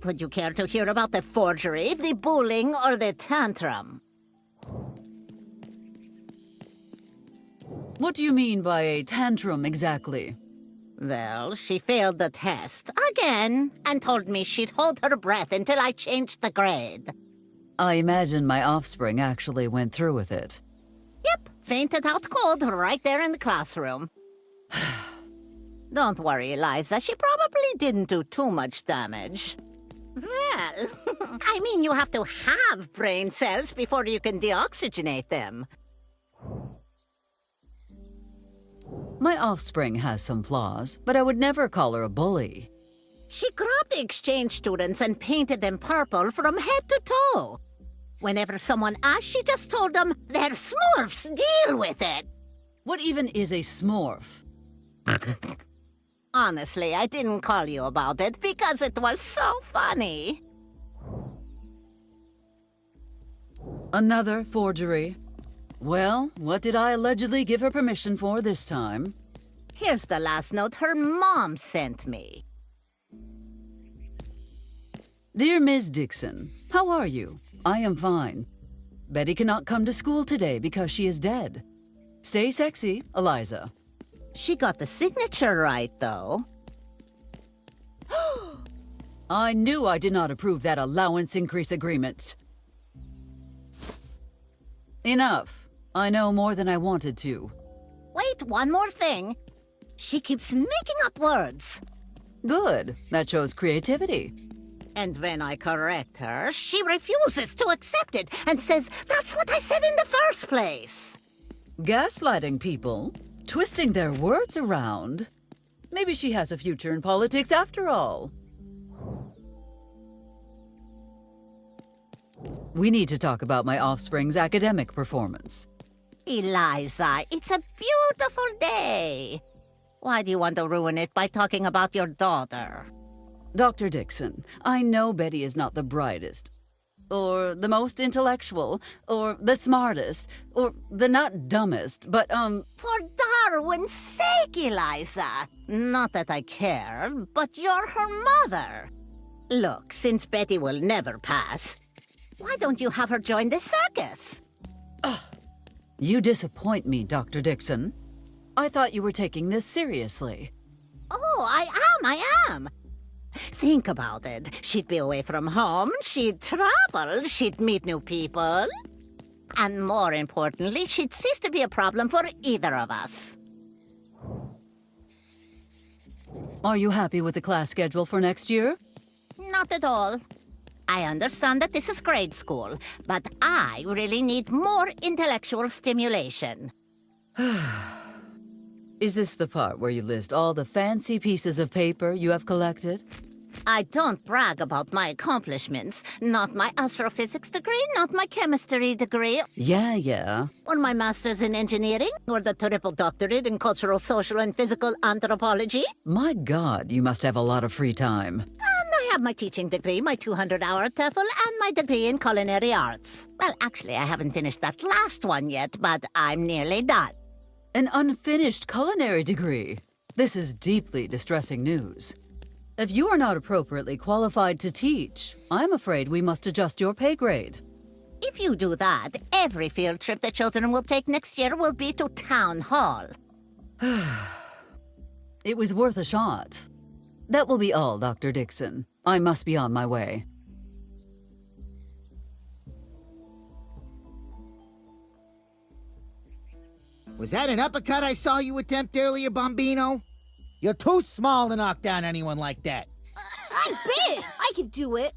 Would you care to hear about the forgery, the bullying, or the tantrum? What do you mean by a tantrum exactly? Well, she failed the test again and told me she'd hold her breath until I changed the grade. I imagine my offspring actually went through with it. Yep, fainted out cold right there in the classroom. Don't worry, Eliza, she probably didn't do too much damage. Well, I mean, you have to have brain cells before you can deoxygenate them. My offspring has some flaws, but I would never call her a bully. She grabbed the exchange students and painted them purple from head to toe. Whenever someone asked, she just told them, they're Smurfs, deal with it. What even is a Smurf? Honestly, I didn't call you about it because it was so funny. Another forgery. Well, what did I allegedly give her permission for this time? Here's the last note her mom sent me. Dear Ms. Dixon, how are you? I am fine. Betty cannot come to school today because she is dead. Stay sexy, Eliza. She got the signature right, though. I knew I did not approve that allowance increase agreement. Enough. I know more than I wanted to. Wait, one more thing. She keeps making up words. Good. That shows creativity. And when I correct her, she refuses to accept it and says, that's what I said in the first place. Gaslighting people? Twisting their words around? Maybe she has a future in politics after all. We need to talk about my offspring's academic performance. Eliza, it's a beautiful day. Why do you want to ruin it by talking about your daughter? Dr. Dixon, I know Betty is not the brightest, or the most intellectual, or the smartest, or the not dumbest, but, For Darwin's sake, Eliza. Not that I care, but you're her mother. Look, since Betty will never pass, why don't you have her join the circus? You disappoint me, Dr. Dixon. I thought you were taking this seriously. Oh, I am. Think about it. She'd be away from home, she'd travel, she'd meet new people. And more importantly, she'd cease to be a problem for either of us. Are you happy with the class schedule for next year? Not at all. I understand that this is grade school, but I really need more intellectual stimulation. Is this the part where you list all the fancy pieces of paper you have collected? I don't brag about my accomplishments. Not my astrophysics degree, not my chemistry degree, Yeah. or my master's in engineering, or the triple doctorate in cultural, social, and physical anthropology. My God, you must have a lot of free time. And I have my teaching degree, my 200-hour TEFL, and my degree in culinary arts. Well, actually, I haven't finished that last one yet, but I'm nearly done. An unfinished culinary degree. This is deeply distressing news. If you are not appropriately qualified to teach, I'm afraid we must adjust your pay grade. If you do that, every field trip the children will take next year will be to town hall. It was worth a shot. That will be all, Dr. Dixon. I must be on my way. Was that an uppercut I saw you attempt earlier, Bombino? You're too small to knock down anyone like that. I'm big! I can do it!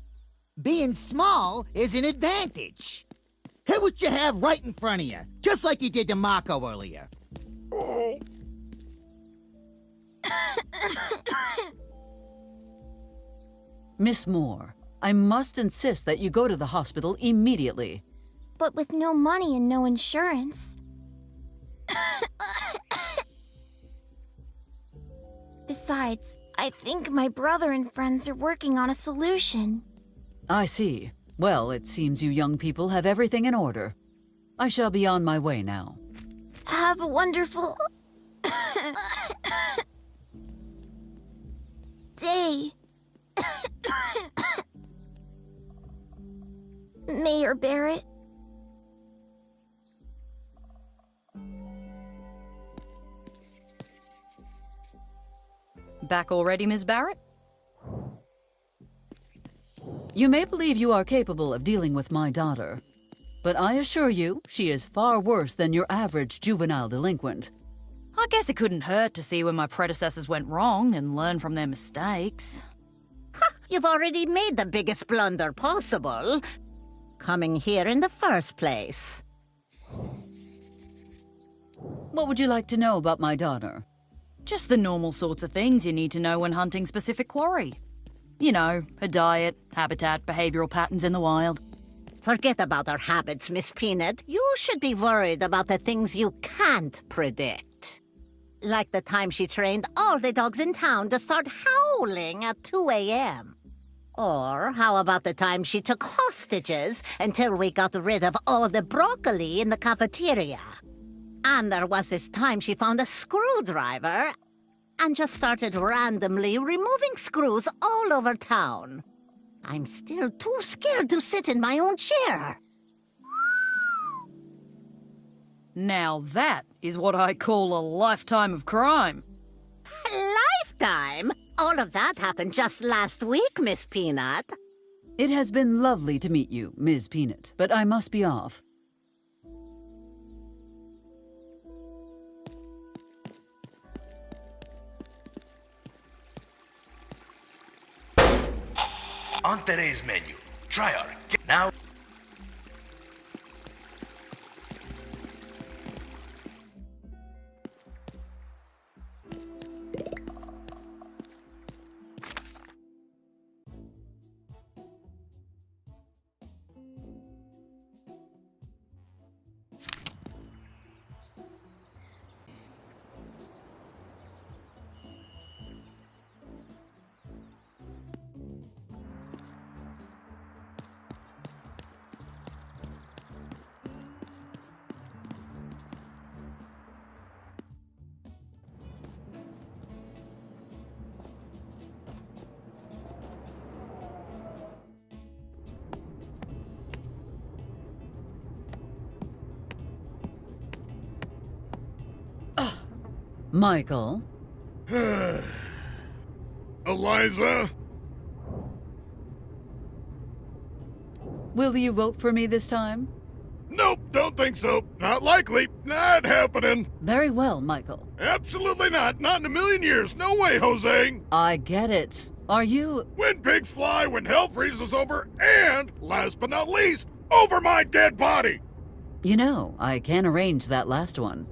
Being small is an advantage. Hit what you have right in front of you, just like you did to Marco earlier. Miss Moore, I must insist that you go to the hospital immediately. But with no money and no insurance. Besides, I think my brother and friends are working on a solution. I see. Well, it seems you young people have everything in order. I shall be on my way now. Have a wonderful... day. Mayor Barrett. Back already, Ms. Barrett? You may believe you are capable of dealing with my daughter, but I assure you, she is far worse than your average juvenile delinquent. I guess it couldn't hurt to see where my predecessors went wrong and learn from their mistakes. You've already made the biggest blunder possible. Coming here in the first place. What would you like to know about my daughter? Just the normal sorts of things you need to know when hunting specific quarry. You know, her diet, habitat, behavioral patterns in the wild. Forget about our habits, Miss Peanut. You should be worried about the things you can't predict. Like the time she trained all the dogs in town to start howling at 2 a.m. Or how about the time she took hostages until we got rid of all the broccoli in the cafeteria? And there was this time she found a screwdriver and just started randomly removing screws all over town. I'm still too scared to sit in my own chair. Now that is what I call a lifetime of crime. Lifetime? All of that happened just last week, Miss Peanut. It has been lovely to meet you, Ms. Peanut, but I must be off. On today's menu, try our now. Michael? Eliza? Will you vote for me this time? Nope, don't think so. Not likely. Not happening. Very well, Michael. Absolutely not. Not in a million years. No way, Jose. I get it. Are you... When pigs fly, when hell freezes over, and, last but not least, over my dead body. You know, I can arrange that last one.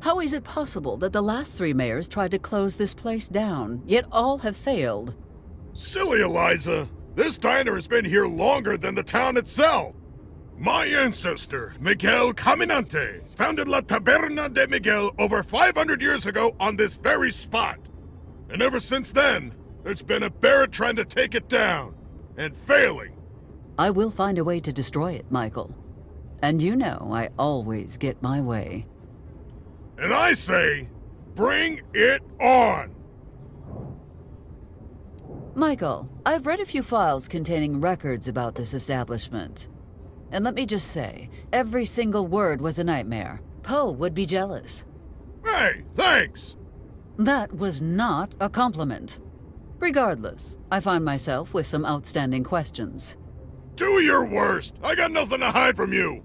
How is it possible that the last 3 mayors tried to close this place down, yet all have failed? Silly Eliza! This diner has been here longer than the town itself! My ancestor, Miguel Caminante, founded La Taberna de Miguel over 500 years ago on this very spot. And ever since then, there's been a Barrett trying to take it down, and failing. I will find a way to destroy it, Michael. And you know I always get my way. And I say, bring it on! Michael, I've read a few files containing records about this establishment. And let me just say, every single word was a nightmare. Poe would be jealous. Hey, thanks! That was not a compliment. Regardless, I find myself with some outstanding questions. Do your worst! I got nothing to hide from you!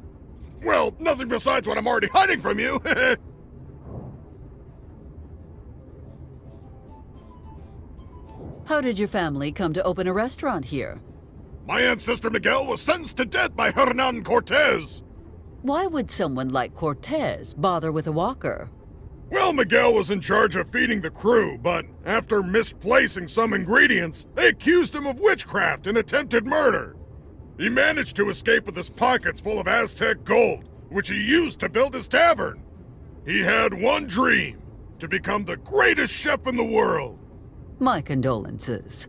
Well, nothing besides what I'm already hiding from you! How did your family come to open a restaurant here? My ancestor Miguel was sentenced to death by Hernan Cortez! Why would someone like Cortez bother with a walker? Well, Miguel was in charge of feeding the crew, but after misplacing some ingredients, they accused him of witchcraft and attempted murder. He managed to escape with his pockets full of Aztec gold, which he used to build his tavern. He had one dream, to become the greatest chef in the world. My condolences.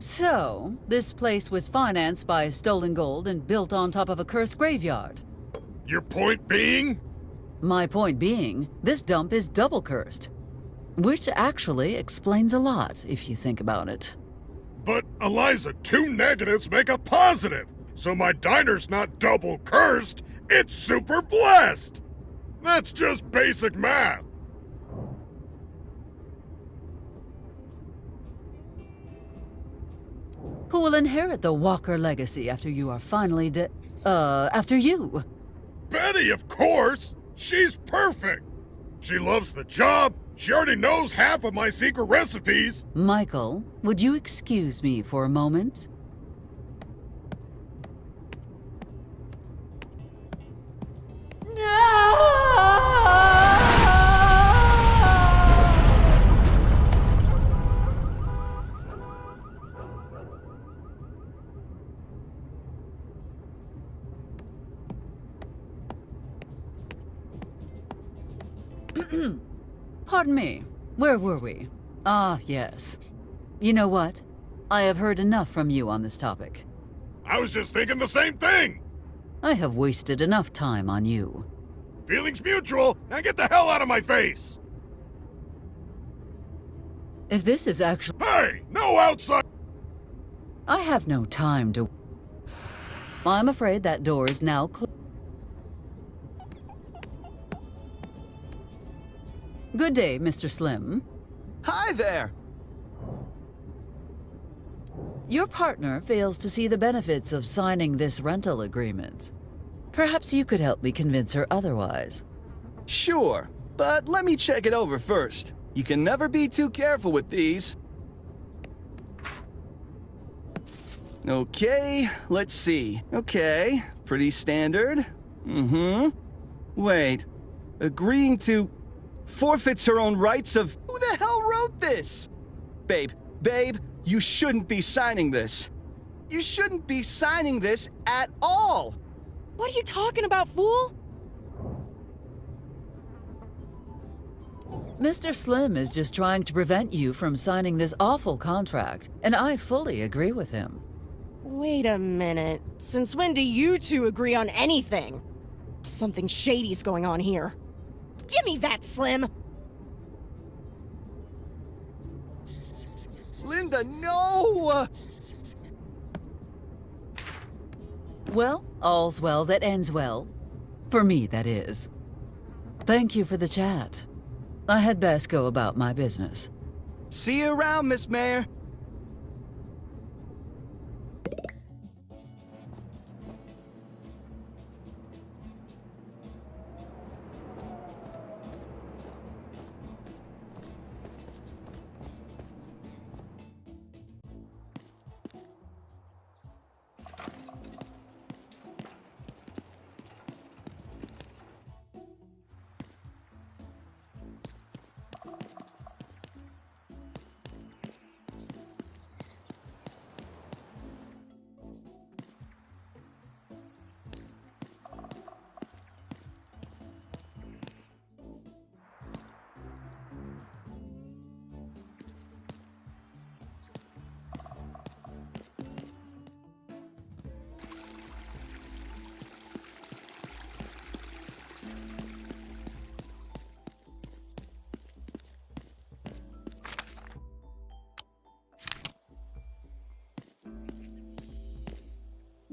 So, this place was financed by stolen gold and built on top of a cursed graveyard. Your point being? My point being, this dump is double cursed. Which actually explains a lot, if you think about it. But, Eliza, 2 negatives make a positive, so my diner's not double cursed, it's super blessed! That's just basic math. Who will inherit the Walker legacy after you are finally after you? Betty, of course! She's perfect! She loves the job, she already knows half of my secret recipes! Michael, would you excuse me for a moment? Pardon me, where were we? Ah, yes. You know what? I have heard enough from you on this topic. I was just thinking the same thing! I have wasted enough time on you. Feelings mutual, now get the hell out of my face! If this is actually— Hey! No outside— I have no time to— I'm afraid that door is now closed. Good day, Mr. Slim. Hi there! Your partner fails to see the benefits of signing this rental agreement. Perhaps you could help me convince her otherwise. Sure, but let me check it over first. You can never be too careful with these. Okay, let's see. Okay, pretty standard. Wait, agreeing to forfeits her own rights of— Who the hell wrote this? Babe, you shouldn't be signing this. You shouldn't be signing this at all. What are you talking about, fool? Mr. Slim is just trying to prevent you from signing this awful contract, and I fully agree with him. Wait a minute. Since when do you two agree on anything? Something shady's going on here. Give me that, Slim! Linda, no! Well, all's well that ends well. For me, that is. Thank you for the chat. I had best go about my business. See you around, Miss Mayor.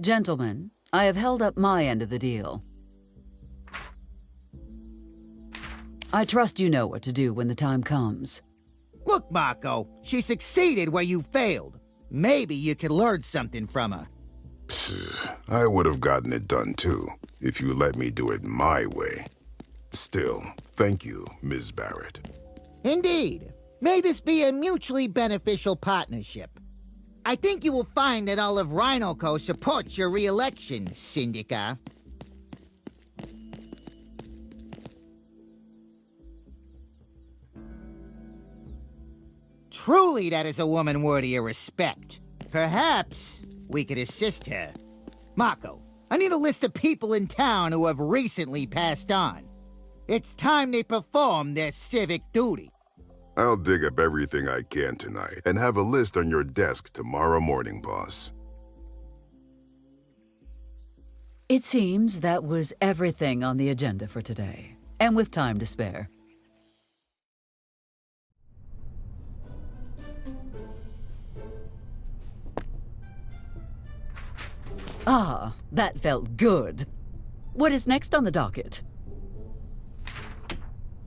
Gentlemen, I have held up my end of the deal. I trust you know what to do when the time comes. Look, Mako, she succeeded where you failed. Maybe you could learn something from her. I would have gotten it done too, if you let me do it my way. Still, thank you, Ms. Barrett. Indeed. May this be a mutually beneficial partnership. I think you will find that all of Rhinoco supports your re-election, Syndica. Truly, that is a woman worthy of respect. Perhaps we could assist her. Mako, I need a list of people in town who have recently passed on. It's time they perform their civic duty. I'll dig up everything I can tonight and have a list on your desk tomorrow morning, boss. It seems that was everything on the agenda for today, and with time to spare. Ah, that felt good. What is next on the docket?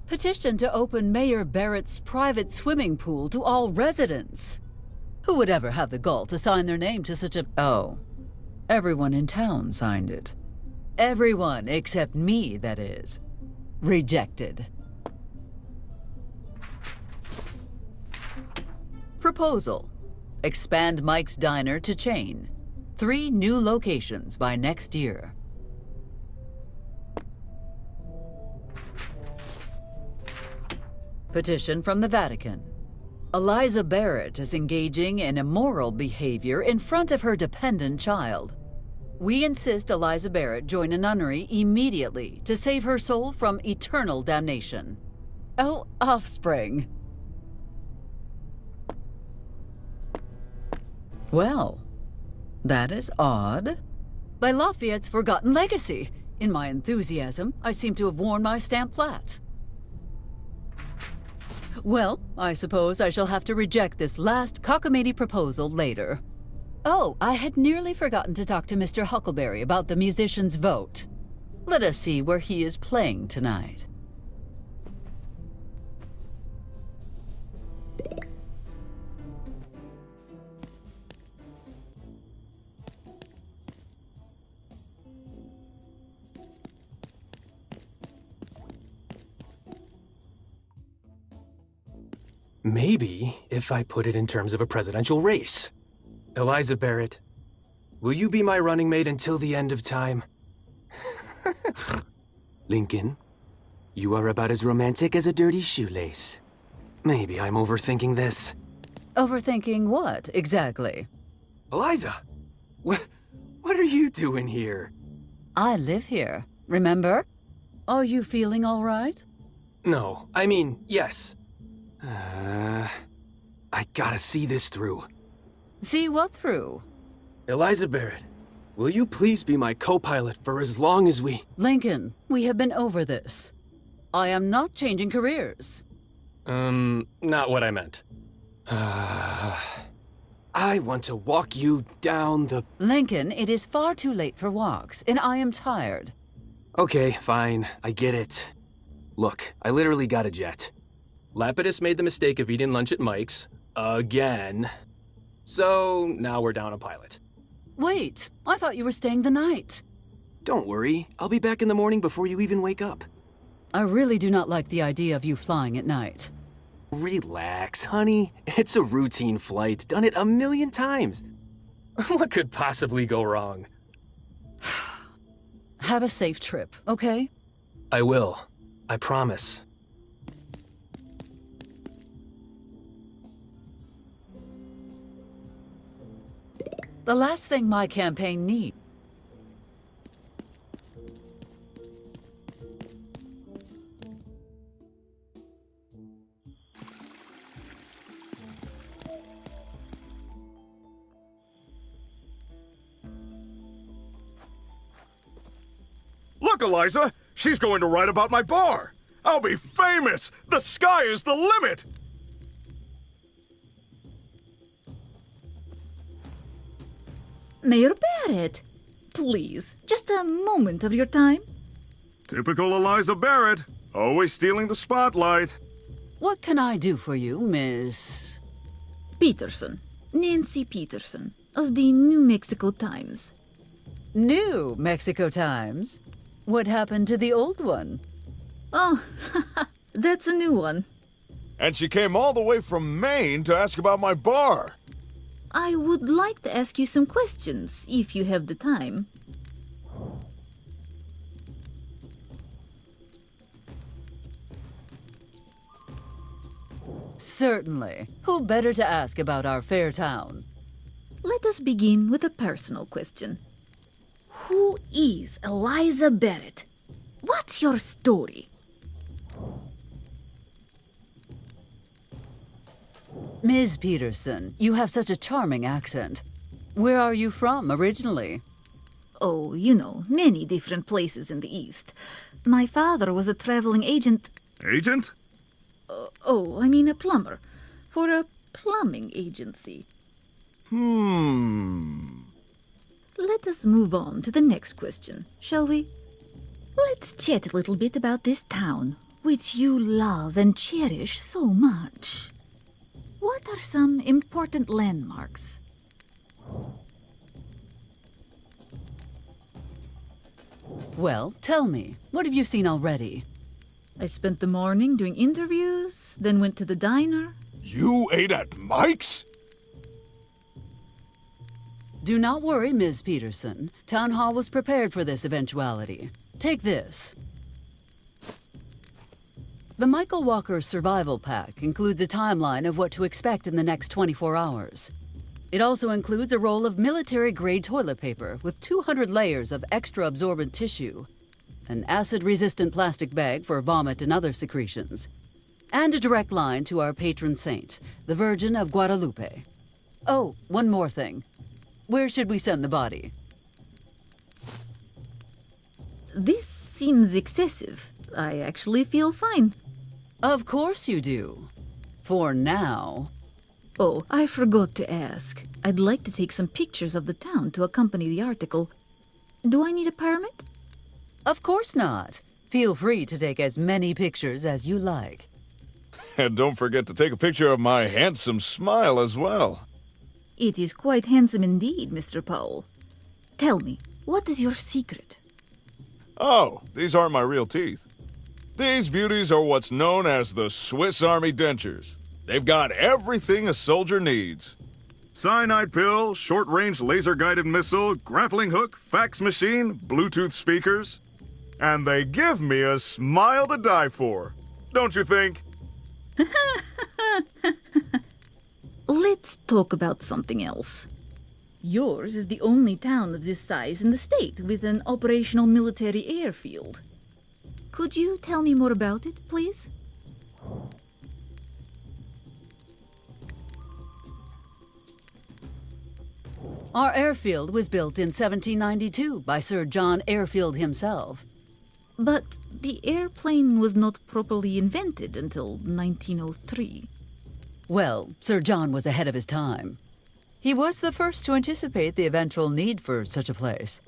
Petition to open Mayor Barrett's private swimming pool to all residents. Who would ever have the gall to sign their name to such a... Oh, everyone in town signed it. Everyone except me, that is. Rejected. Proposal. Expand Mike's Diner to chain. 3 new locations by next year. Petition from the Vatican. Eliza Barrett is engaging in immoral behavior in front of her dependent child. We insist Eliza Barrett join a nunnery immediately to save her soul from eternal damnation. Oh, offspring. Well, that is odd. By Lafayette's forgotten legacy. In my enthusiasm, I seem to have worn my stamp flat. Well, I suppose I shall have to reject this last cockamamie proposal later. Oh, I had nearly forgotten to talk to Mr. Huckleberry about the musician's vote. Let us see where he is playing tonight. Maybe if I put it in terms of a presidential race. Eliza Barrett, will you be my running mate until the end of time? Lincoln, you are about as romantic as a dirty shoelace. Maybe I'm overthinking this. Overthinking what, exactly? Eliza, what are you doing here? I live here, remember? Are you feeling all right? No, I mean, yes. I gotta see this through. See what through? Eliza Barrett, will you please be my co-pilot for as long as we... Lincoln, we have been over this. I am not changing careers. Not what I meant. I want to walk you down the... Lincoln, it is far too late for walks, and I am tired. Okay, fine, I get it. Look, I literally got a jet. Lapidus made the mistake of eating lunch at Mike's, again. So, now we're down a pilot. Wait, I thought you were staying the night. Don't worry, I'll be back in the morning before you even wake up. I really do not like the idea of you flying at night. Relax, honey. It's a routine flight, done it 1,000,000 times. What could possibly go wrong? Have a safe trip, okay? I will. I promise. The last thing my campaign needs. Look, Eliza! She's going to write about my bar! I'll be famous! The sky is the limit! Mayor Barrett, Please, just a moment of your time. Typical Eliza Barrett, always stealing the spotlight. What can I do for you, Miss... Peterson. Nancy Peterson, of the New Mexico Times. New Mexico Times? What happened to the old one? Oh, that's a new one. And she came all the way from Maine to ask about my bar. I would like to ask you some questions, if you have the time. Certainly. Who better to ask about our fair town? Let us begin with a personal question. Who is Eliza Barrett? What's your story? Ms. Peterson, you have such a charming accent. Where are you from originally? Oh, you know, many different places in the East. My father was a traveling agent. Agent? I mean a plumber. For a plumbing agency. Let us move on to the next question, shall we? Let's chat a little bit about this town, which you love and cherish so much. What are some important landmarks? Well, tell me, what have you seen already? I spent the morning doing interviews, then went to the diner. You ate at Mike's? Do not worry, Ms. Peterson. Town Hall was prepared for this eventuality. Take this. The Michael Walker Survival Pack includes a timeline of what to expect in the next 24 hours. It also includes a roll of military-grade toilet paper with 200 layers of extra-absorbent tissue, an acid-resistant plastic bag for vomit and other secretions, and a direct line to our patron saint, the Virgin of Guadalupe. Oh, one more thing. Where should we send the body? This seems excessive. I actually feel fine. Of course you do. For now. Oh, I forgot to ask. I'd like to take some pictures of the town to accompany the article. Do I need a permit? Of course not. Feel free to take as many pictures as you like. And don't forget to take a picture of my handsome smile as well. It is quite handsome indeed, Mr. Powell. Tell me, what is your secret? Oh, these aren't my real teeth. These beauties are what's known as the Swiss Army dentures. They've got everything a soldier needs. Cyanide pill, short-range laser-guided missile, grappling hook, fax machine, Bluetooth speakers. And they give me a smile to die for. Don't you think? Let's talk about something else. Yours is the only town of this size in the state with an operational military airfield. Could you tell me more about it, please? Our airfield was built in 1792 by Sir John Airfield himself. But the airplane was not properly invented until 1903. Well, Sir John was ahead of his time. He was the first to anticipate the eventual need for such a place.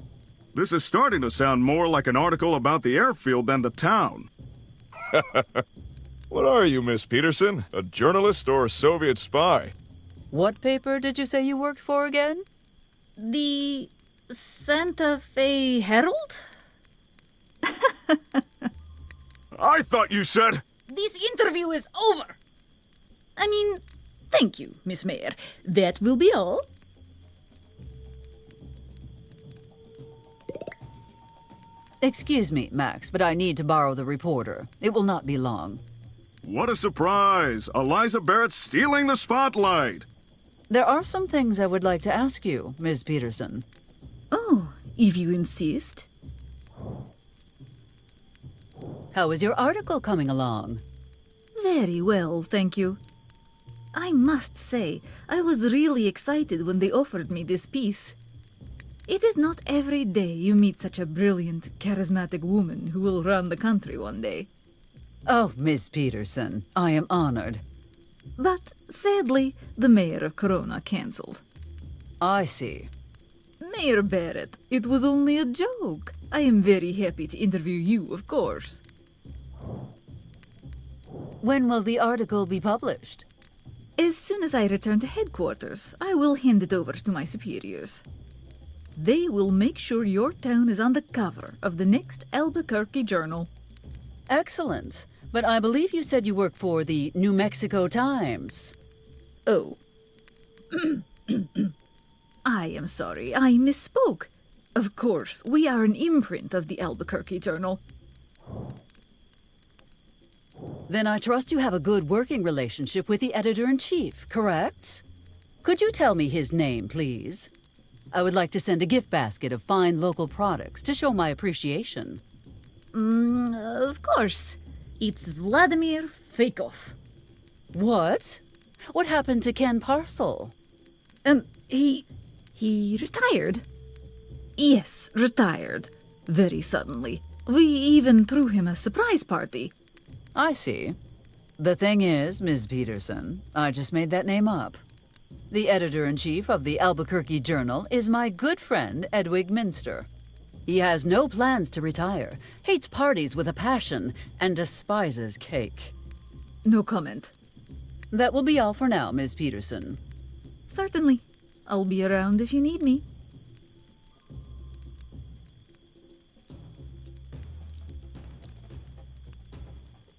This is starting to sound more like an article about the airfield than the town. What are you, Miss Peterson? A journalist or a Soviet spy? What paper did you say you worked for again? The Santa Fe Herald? I thought you said... This interview is over! I mean, thank you, Miss Mayor. That will be all. Excuse me, Max, but I need to borrow the reporter. It will not be long. What a surprise! Eliza Barrett stealing the spotlight! There are some things I would like to ask you, Ms. Peterson. Oh, if you insist. How is your article coming along? Very well, thank you. I must say, I was really excited when they offered me this piece. It is not every day you meet such a brilliant, charismatic woman who will run the country one day. Oh, Miss Peterson, I am honored. But sadly, the mayor of Corona canceled. I see. Mayor Barrett, it was only a joke. I am very happy to interview you, of course. When will the article be published? As soon as I return to headquarters, I will hand it over to my superiors. They will make sure your town is on the cover of the next Albuquerque Journal. Excellent. But I believe you said you work for the New Mexico Times. Oh. I am sorry, I misspoke. Of course, we are an imprint of the Albuquerque Journal. Then I trust you have a good working relationship with the editor-in-chief, correct? Could you tell me his name, please? I would like to send a gift basket of fine local products to show my appreciation. Of course. It's Vladimir Feikov. What? What happened to Ken Parcel? He retired. Yes, retired. Very suddenly. We even threw him a surprise party. I see. The thing is, Ms. Peterson, I just made that name up. The editor-in-chief of the Albuquerque Journal is my good friend, Edwig Minster. He has no plans to retire, hates parties with a passion, and despises cake. No comment. That will be all for now, Ms. Peterson. Certainly. I'll be around if you need me.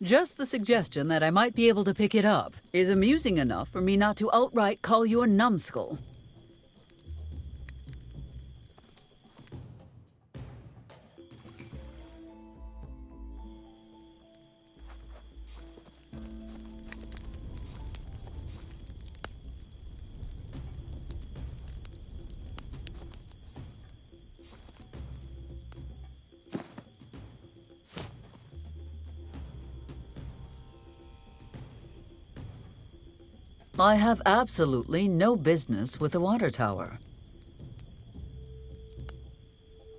Just the suggestion that I might be able to pick it up is amusing enough for me not to outright call you a numbskull. I have absolutely no business with the water tower.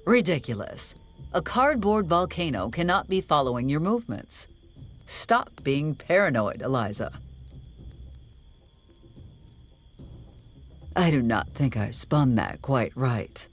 Ridiculous. A cardboard volcano cannot be following your movements. Stop being paranoid, Eliza. I do not think I spun that quite right.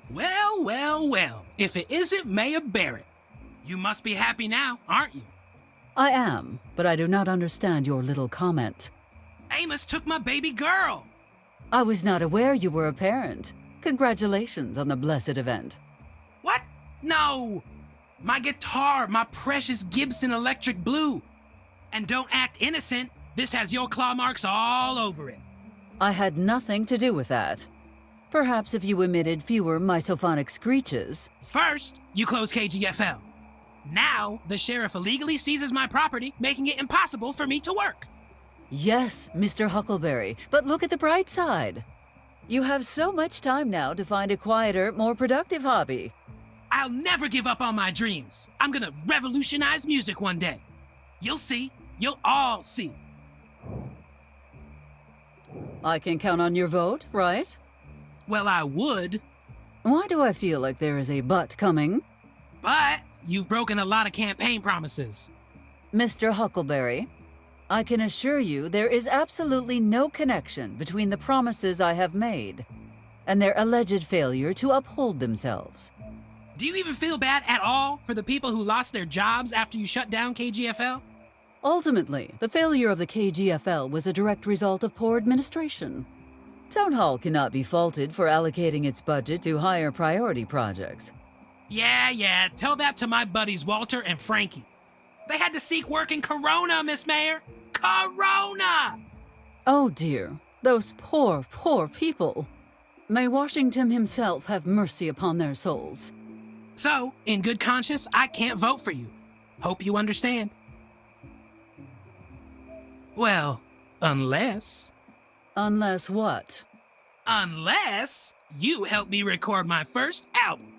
Well, well, well. If it isn't Mayor Barrett. You must be happy now, aren't you? I am, but I do not understand your little comment. Amos took my baby girl. I was not aware you were a parent. Congratulations on the blessed event. What? No! My guitar, my precious Gibson Electric Blue. And don't act innocent. This has your claw marks all over it. I had nothing to do with that. Perhaps if you emitted fewer misophonic screeches. First, you close KGFL. Now, the sheriff illegally seizes my property, making it impossible for me to work. Yes, Mr. Huckleberry, but look at the bright side. You have so much time now to find a quieter, more productive hobby. I'll never give up on my dreams. I'm gonna revolutionize music one day. You'll see. You'll all see. I can count on your vote, right? Well, I would. Why do I feel like there is a but coming? But you've broken a lot of campaign promises. Mr. Huckleberry, I can assure you there is absolutely no connection between the promises I have made and their alleged failure to uphold themselves. Do you even feel bad at all for the people who lost their jobs after you shut down KGFL? Ultimately, the failure of the KGFL was a direct result of poor administration. Town Hall cannot be faulted for allocating its budget to higher priority projects. Yeah, tell that to my buddies Walter and Frankie. They had to seek work in Corona, Miss Mayor. Corona! Oh dear, those poor, poor people. May Washington himself have mercy upon their souls. So, in good conscience, I can't vote for you. Hope you understand. Well, unless... Unless what? Unless you help me record my first album.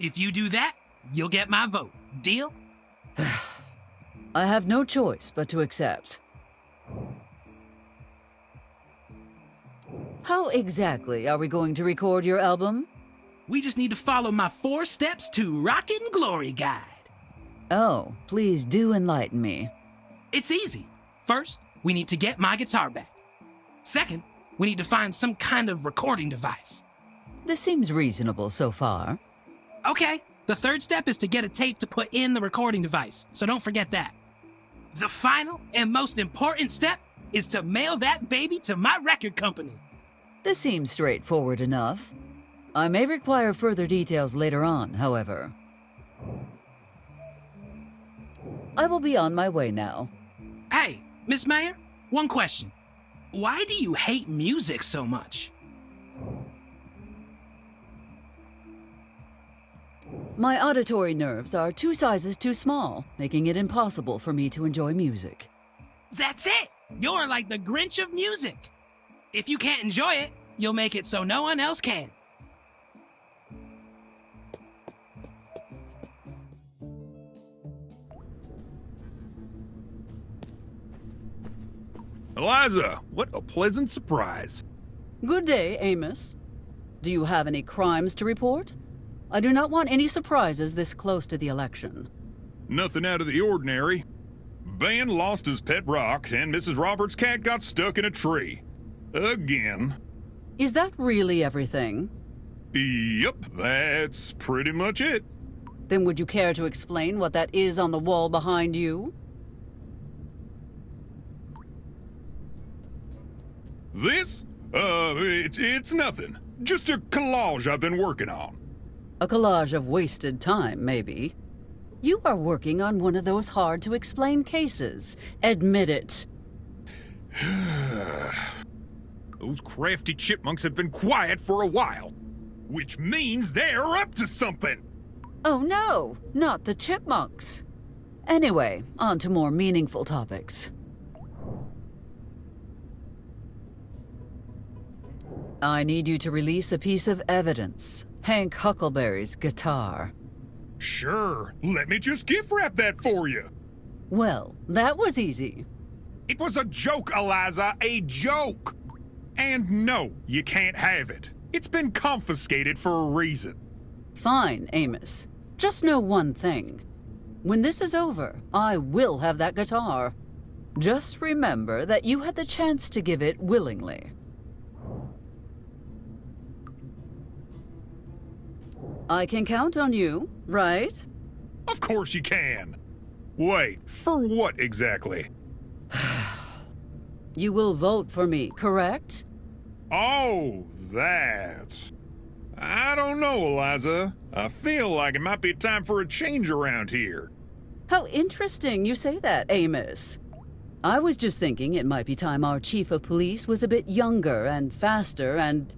If you do that, you'll get my vote. Deal? I have no choice but to accept. How exactly are we going to record your album? We just need to follow my 4 steps to Rockin' Glory Guide. Oh, please do enlighten me. It's easy. First, we need to get my guitar back. Second, we need to find some kind of recording device. This seems reasonable so far. Okay, the third step is to get a tape to put in the recording device, so don't forget that. The final and most important step is to mail that baby to my record company. This seems straightforward enough. I may require further details later on, however. I will be on my way now. Hey, Miss Mayor, one question. Why do you hate music so much? My auditory nerves are 2 sizes too small, making it impossible for me to enjoy music. That's it! You're like the Grinch of music. If you can't enjoy it, you'll make it so no one else can. Eliza, what a pleasant surprise. Good day, Amos. Do you have any crimes to report? I do not want any surprises this close to the election. Nothing out of the ordinary. Ben lost his pet rock, and Mrs. Roberts' cat got stuck in a tree. Again. Is that really everything? Yep, that's pretty much it. Then would you care to explain what that is on the wall behind you? This? It's nothing. Just a collage I've been working on. A collage of wasted time, maybe. You are working on one of those hard-to-explain cases. Admit it. Those crafty chipmunks have been quiet for a while, which means they're up to something. Oh no, not the chipmunks. Anyway, on to more meaningful topics. I need you to release a piece of evidence. Hank Huckleberry's guitar. Sure, let me just gift wrap that for you. Well, that was easy. It was a joke, Eliza, a joke. And no, you can't have it. It's been confiscated for a reason. Fine, Amos. Just know one thing. When this is over, I will have that guitar. Just remember that you had the chance to give it willingly. I can count on you, right? Of course you can. Wait, for what exactly? You will vote for me, correct? Oh, that. I don't know, Eliza. I feel like it might be time for a change around here. How interesting you say that, Amos. I was just thinking it might be time our chief of police was a bit younger and faster and...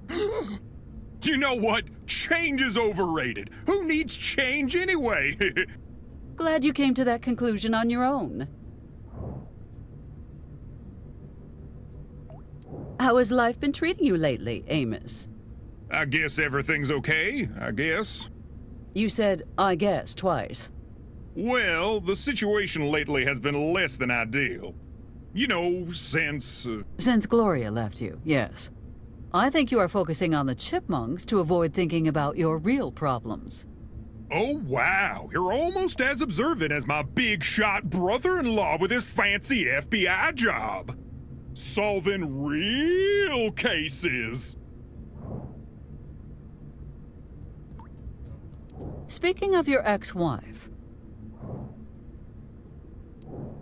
You know what? Change is overrated. Who needs change anyway? Glad you came to that conclusion on your own. How has life been treating you lately, Amos? I guess everything's okay, I guess. You said, I guess, twice. Well, the situation lately has been less than ideal. You know, since... Since Gloria left you, yes. I think you are focusing on the chipmunks to avoid thinking about your real problems. Oh, wow. You're almost as observant as my big-shot brother-in-law with his fancy FBI job. Solving real cases. Speaking of your ex-wife,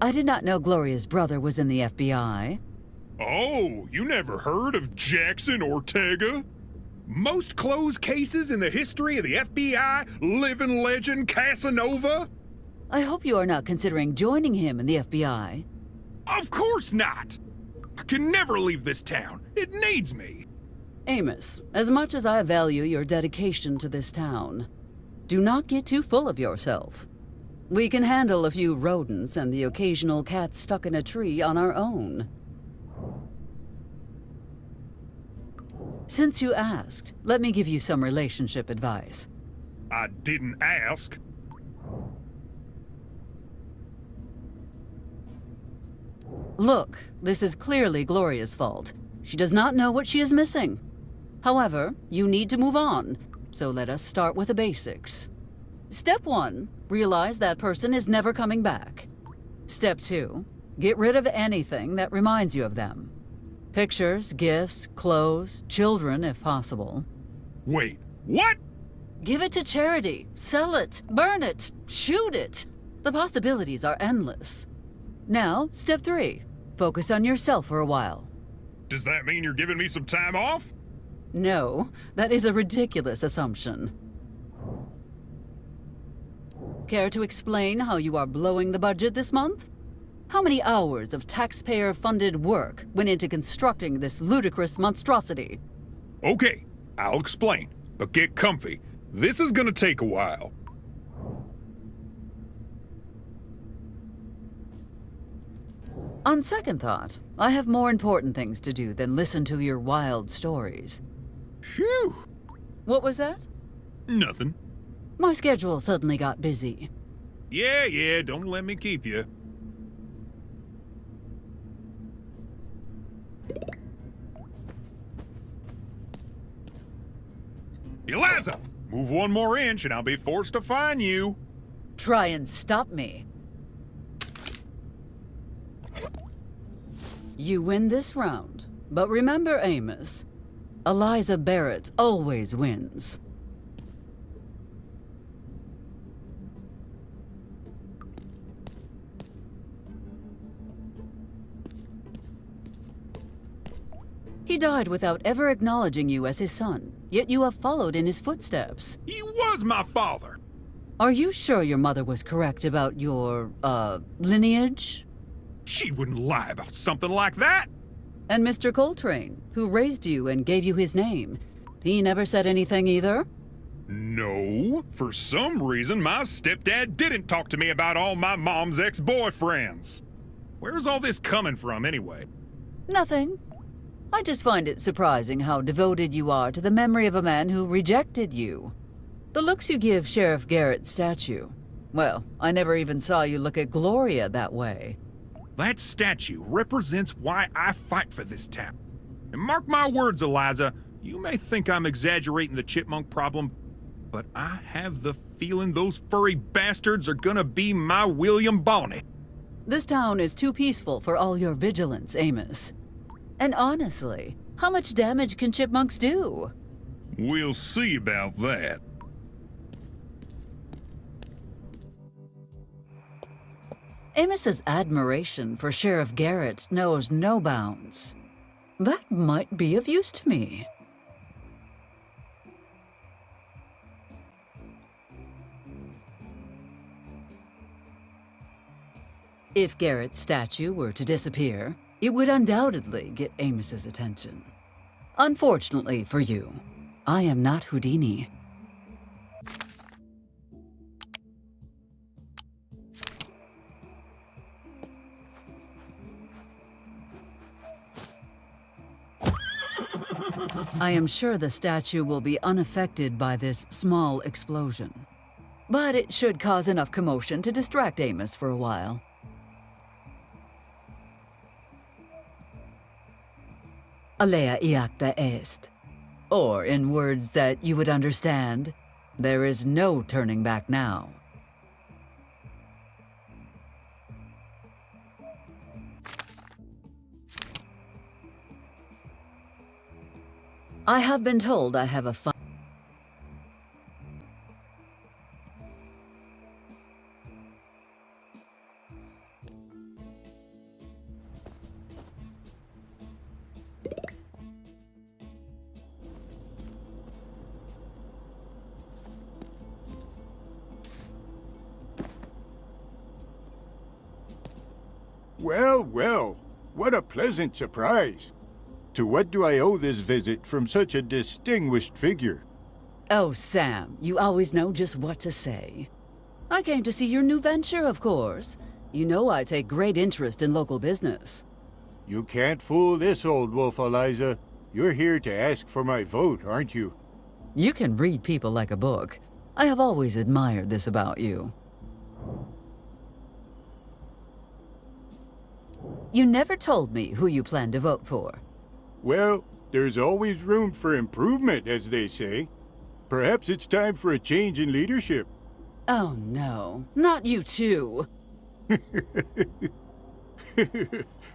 I did not know Gloria's brother was in the FBI. Oh, you never heard of Jackson Ortega? Most closed cases in the history of the FBI, living legend Casanova? I hope you are not considering joining him in the FBI. Of course not! I can never leave this town. It needs me. Amos, as much as I value your dedication to this town, do not get too full of yourself. We can handle a few rodents and the occasional cat stuck in a tree on our own. Since you asked, let me give you some relationship advice. I didn't ask. Look, this is clearly Gloria's fault. She does not know what she is missing. However, you need to move on, so let us start with the basics. Step 1, realize that person is never coming back. Step 2, get rid of anything that reminds you of them. Pictures, gifts, clothes, children if possible. Wait, what? Give it to charity, sell it, burn it, shoot it. The possibilities are endless. Now, step 3, focus on yourself for a while. Does that mean you're giving me some time off? No, that is a ridiculous assumption. Care to explain how you are blowing the budget this month? How many hours of taxpayer-funded work went into constructing this ludicrous monstrosity? Okay, I'll explain, but get comfy. This is gonna take a while. On second thought, I have more important things to do than listen to your wild stories. Phew! What was that? Nothing. My schedule suddenly got busy. Yeah, don't let me keep you. Eliza! Move one more inch and I'll be forced to fine you. Try and stop me. You win this round, but remember, Amos, Eliza Barrett always wins. He died without ever acknowledging you as his son, yet you have followed in his footsteps. He was my father! Are you sure your mother was correct about your, lineage? She wouldn't lie about something like that! And Mr. Coltrane, who raised you and gave you his name, he never said anything either? No. For some reason, my stepdad didn't talk to me about all my mom's ex-boyfriends. Where's all this coming from, anyway? Nothing. I just find it surprising how devoted you are to the memory of a man who rejected you. The looks you give Sheriff Garrett's statue. Well, I never even saw you look at Gloria that way. That statue represents why I fight for this town. And mark my words, Eliza, you may think I'm exaggerating the chipmunk problem, but I have the feeling those furry bastards are gonna be my William Bonney. This town is too peaceful for all your vigilance, Amos. And honestly, how much damage can chipmunks do? We'll see about that. Amos's admiration for Sheriff Garrett knows no bounds. That might be of use to me. If Garrett's statue were to disappear, it would undoubtedly get Amos's attention. Unfortunately for you, I am not Houdini. I am sure the statue will be unaffected by this small explosion. But it should cause enough commotion to distract Amos for a while. Alea iacta est. Or, in words that you would understand, there is no turning back now. I have been told I have a fun. Well, well. What a pleasant surprise. To what do I owe this visit from such a distinguished figure? Oh, Sam, you always know just what to say. I came to see your new venture, of course. You know I take great interest in local business. You can't fool this old wolf, Eliza. You're here to ask for my vote, aren't you? You can read people like a book. I have always admired this about you. You never told me who you plan to vote for. Well, there's always room for improvement, as they say. Perhaps it's time for a change in leadership. Oh no, not you too.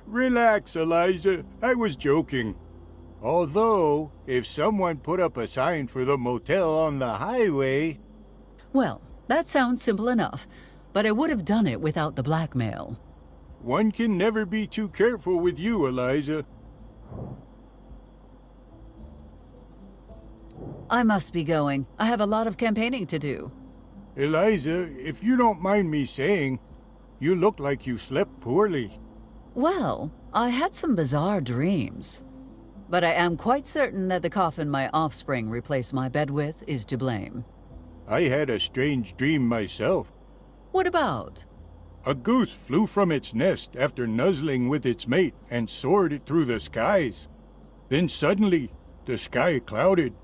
Relax, Eliza. I was joking. Although, if someone put up a sign for the motel on the highway... Well, that sounds simple enough, but I would have done it without the blackmail. One can never be too careful with you, Eliza. I must be going. I have a lot of campaigning to do. Eliza, if you don't mind me saying, you look like you slept poorly. Well, I had some bizarre dreams. But I am quite certain that the coffin my offspring replaced my bed with is to blame. I had a strange dream myself. What about? A goose flew from its nest after nuzzling with its mate and soared through the skies. Then suddenly, the sky clouded.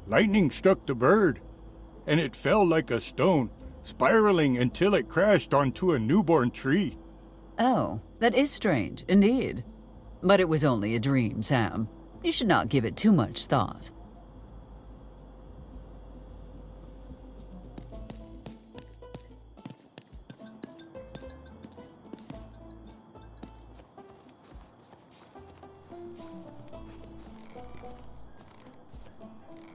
Lightning struck the bird, and it fell like a stone, spiraling until it crashed onto a newborn tree. Oh, that is strange, indeed. But it was only a dream, Sam. You should not give it too much thought.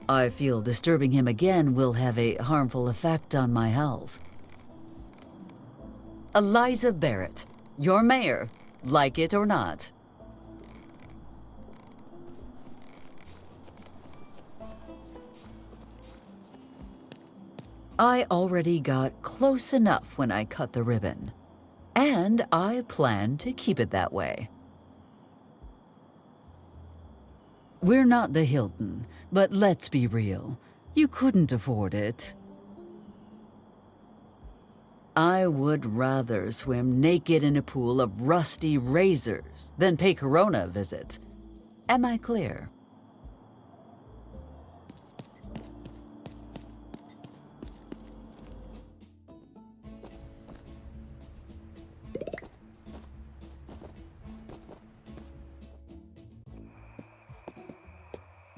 I feel disturbing him again will have a harmful effect on my health. Eliza Barrett, your mayor, like it or not. I already got close enough when I cut the ribbon, and I plan to keep it that way. We're not the Hilton, but let's be real. You couldn't afford it. I would rather swim naked in a pool of rusty razors than pay Corona a visit. Am I clear?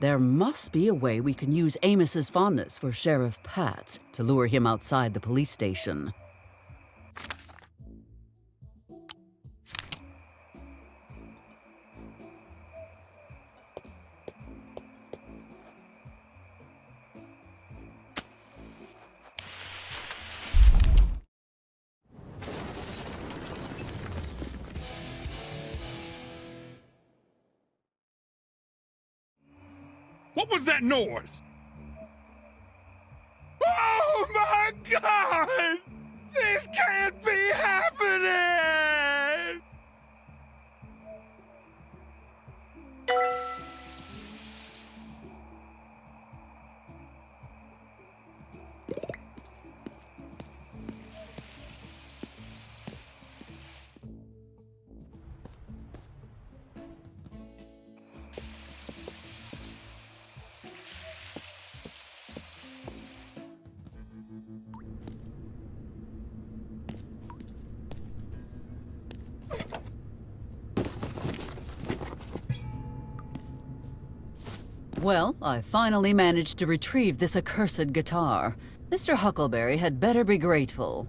There must be a way we can use Amos's fondness for Sheriff Pat to lure him outside the police station. What was that noise? Oh my God! This can't be happening! Well, I finally managed to retrieve this accursed guitar. Mr. Huckleberry had better be grateful.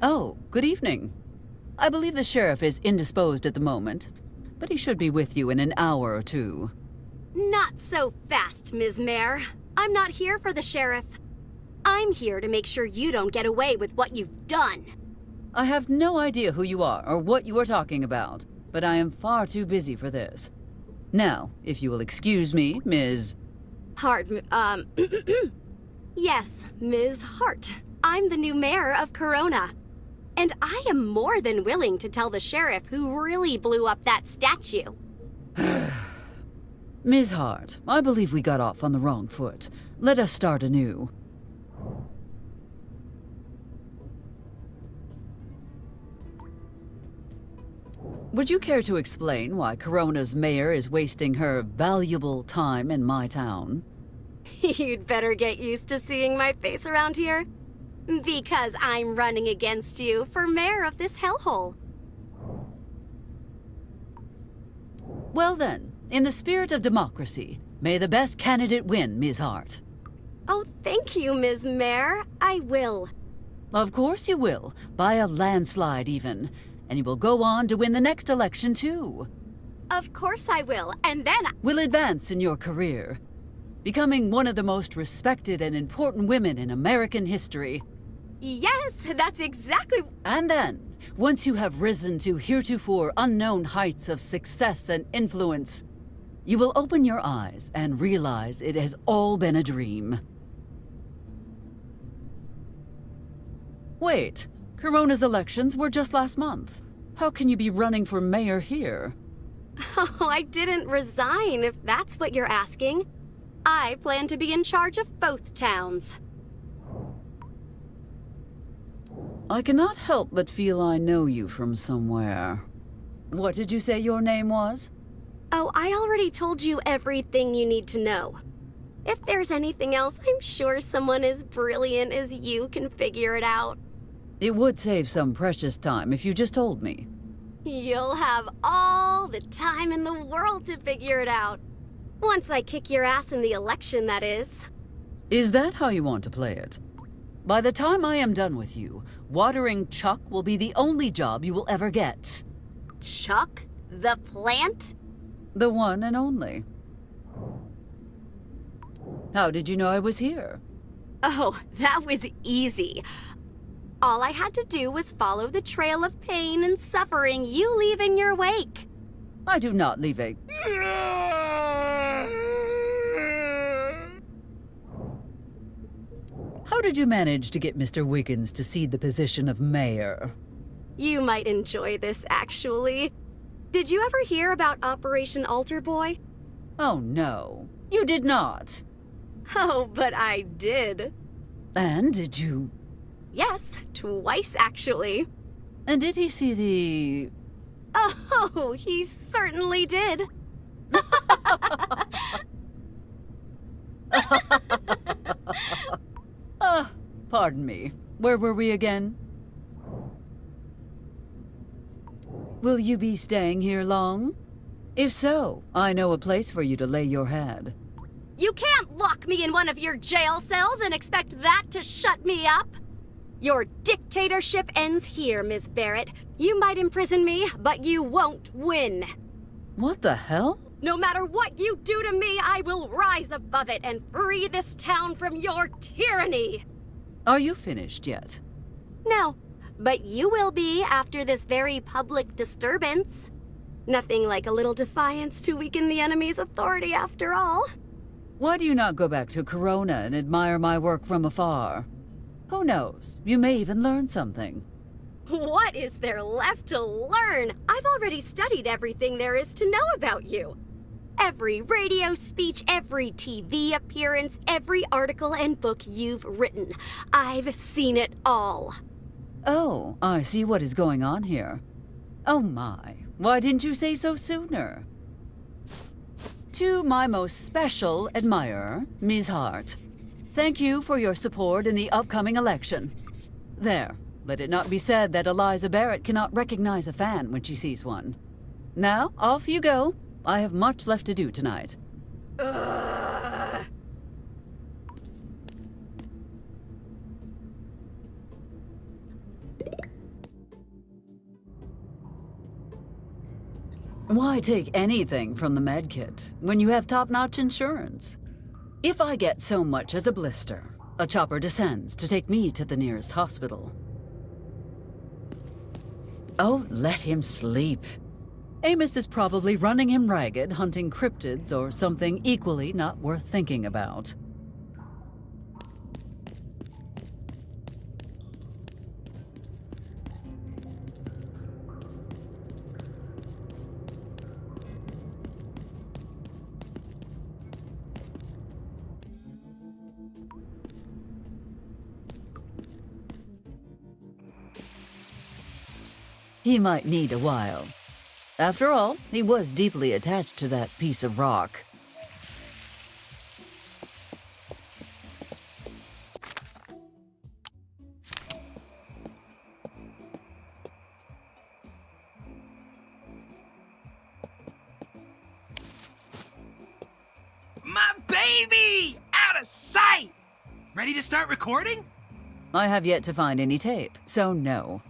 Oh, good evening. I believe the sheriff is indisposed at the moment, but he should be with you in an hour or two. Not so fast, Ms. Mayor. I'm not here for the sheriff. I'm here to make sure you don't get away with what you've done. I have no idea who you are or what you are talking about, but I am far too busy for this. Now, if you will excuse me, Ms. Hart, yes, Ms. Hart. I'm the new mayor of Corona. And I am more than willing to tell the sheriff who really blew up that statue. Ms. Hart, I believe we got off on the wrong foot. Let us start anew. Would you care to explain why Corona's mayor is wasting her valuable time in my town? You'd better get used to seeing my face around here. Because I'm running against you for mayor of this hellhole. Well then, in the spirit of democracy, may the best candidate win, Ms. Hart. Oh, thank you, Ms. Mayor. I will. Of course you will, by a landslide even. And you will go on to win the next election too. Of course I will, and then will advance in your career, becoming one of the most respected and important women in American history. Yes, that's exactly. And then, once you have risen to heretofore unknown heights of success and influence, you will open your eyes and realize it has all been a dream. Wait, Corona's elections were just last month. How can you be running for mayor here? Oh, I didn't resign, if that's what you're asking. I plan to be in charge of both towns. I cannot help but feel I know you from somewhere. What did you say your name was? Oh, I already told you everything you need to know. If there's anything else, I'm sure someone as brilliant as you can figure it out. It would save some precious time if you just told me. You'll have all the time in the world to figure it out. Once I kick your ass in the election, that is. Is that how you want to play it? By the time I am done with you, watering Chuck will be the only job you will ever get. Chuck? The plant? The one and only. How did you know I was here? Oh, that was easy. All I had to do was follow the trail of pain and suffering you leave in your wake. I do not leave a... How did you manage to get Mr. Wiggins to cede the position of mayor? You might enjoy this, actually. Did you ever hear about Operation Altar Boy? Oh, no. You did not. Oh, but I did. And did you... Yes, twice, actually. And did he see the... Oh, he certainly did. Pardon me. Where were we again? Will you be staying here long? If so, I know a place for you to lay your head. You can't lock me in one of your jail cells and expect that to shut me up. Your dictatorship ends here, Miss Barrett. You might imprison me, but you won't win. What the hell? No matter what you do to me, I will rise above it and free this town from your tyranny. Are you finished yet? No, but you will be after this very public disturbance. Nothing like a little defiance to weaken the enemy's authority after all. Why do you not go back to Corona and admire my work from afar? Who knows? You may even learn something. What is there left to learn? I've already studied everything there is to know about you. Every radio speech, every TV appearance, every article and book you've written. I've seen it all. Oh, I see what is going on here. Oh my, why didn't you say so sooner? To my most special admirer, Ms. Hart, thank you for your support in the upcoming election. There, let it not be said that Eliza Barrett cannot recognize a fan when she sees one. Now, off you go. I have much left to do tonight. Why take anything from the medkit when you have top-notch insurance? If I get so much as a blister, a chopper descends to take me to the nearest hospital. Oh, let him sleep. Amos is probably running him ragged, hunting cryptids or something equally not worth thinking about. He might need a while. After all, he was deeply attached to that piece of rock. My baby! Out of sight! Ready to start recording? I have yet to find any tape, so no.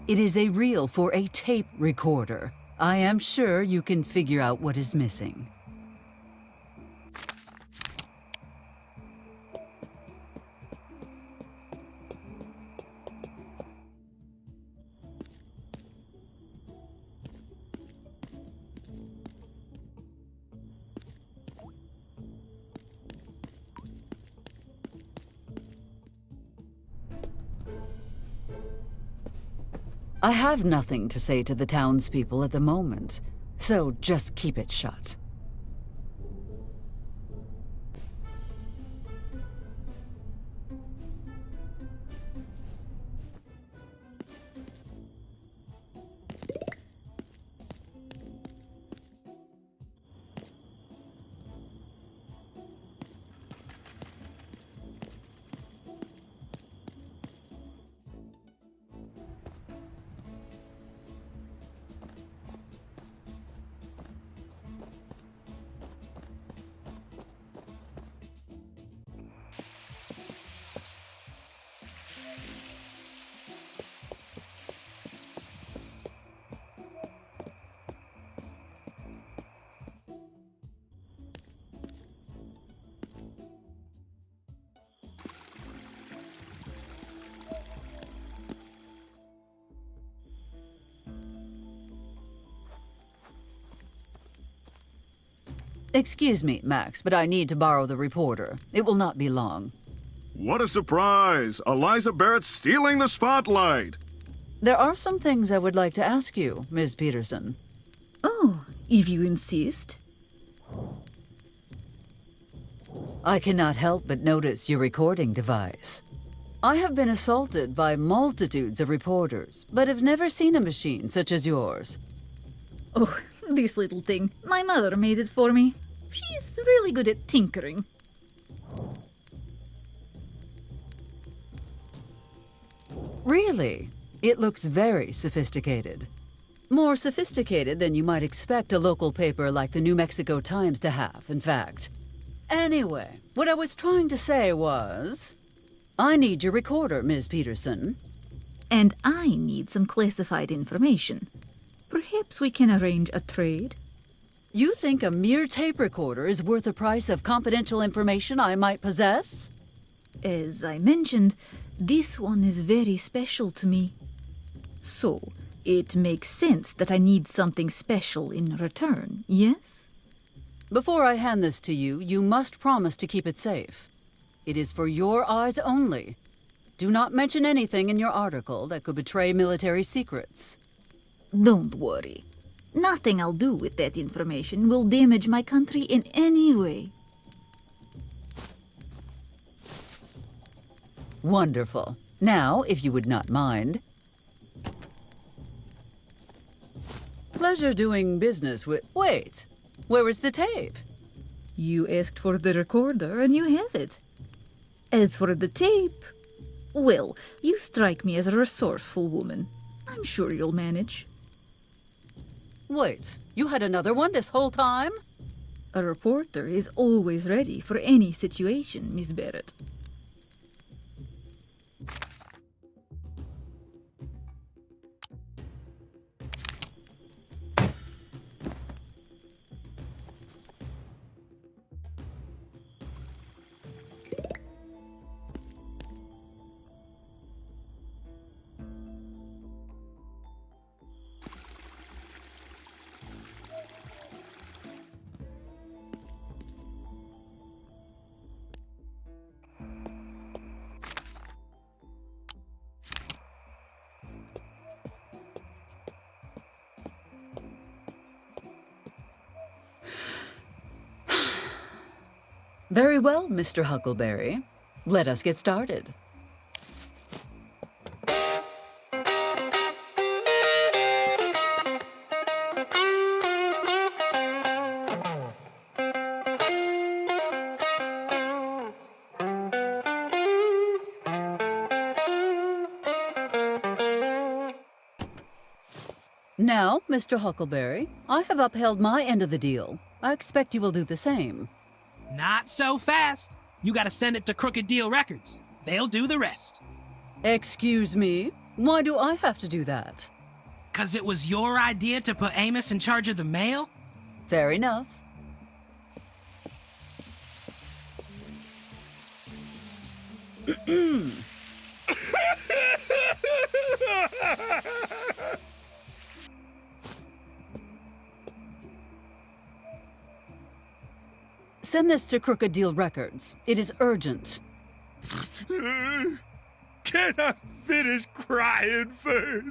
It is a reel for a tape recorder. I am sure you can figure out what is missing. I have nothing to say to the townspeople at the moment, so just keep it shut. Excuse me, Max, but I need to borrow the reporter. It will not be long. What a surprise! Eliza Barrett's stealing the spotlight! There are some things I would like to ask you, Ms. Peterson. Oh, if you insist. I cannot help but notice your recording device. I have been assaulted by multitudes of reporters, but have never seen a machine such as yours. Oh, this little thing. My mother made it for me. She's really good at tinkering. Really? It looks very sophisticated. More sophisticated than you might expect a local paper like the New Mexico Times to have, in fact. Anyway, what I was trying to say was, I need your recorder, Ms. Peterson. And I need some classified information. Perhaps we can arrange a trade? You think a mere tape recorder is worth the price of confidential information I might possess? As I mentioned, this one is very special to me. So, it makes sense that I need something special in return, yes? Before I hand this to you, you must promise to keep it safe. It is for your eyes only. Do not mention anything in your article that could betray military secrets. Don't worry. Nothing I'll do with that information will damage my country in any way. Wonderful. Now, if you would not mind. Pleasure doing business with... Wait, where is the tape? You asked for the recorder and you have it. As for the tape, well, you strike me as a resourceful woman. I'm sure you'll manage. Wait, you had another one this whole time? A reporter is always ready for any situation, Miss Barrett. Very well, Mr. Huckleberry. Let us get started. Now, Mr. Huckleberry, I have upheld my end of the deal. I expect you will do the same. Not so fast. You gotta send it to Crooked Deal Records. They'll do the rest. Excuse me? Why do I have to do that? 'Cause it was your idea to put Amos in charge of the mail? Fair enough. Send this to Crooked Deal Records. It is urgent. Can I finish crying first?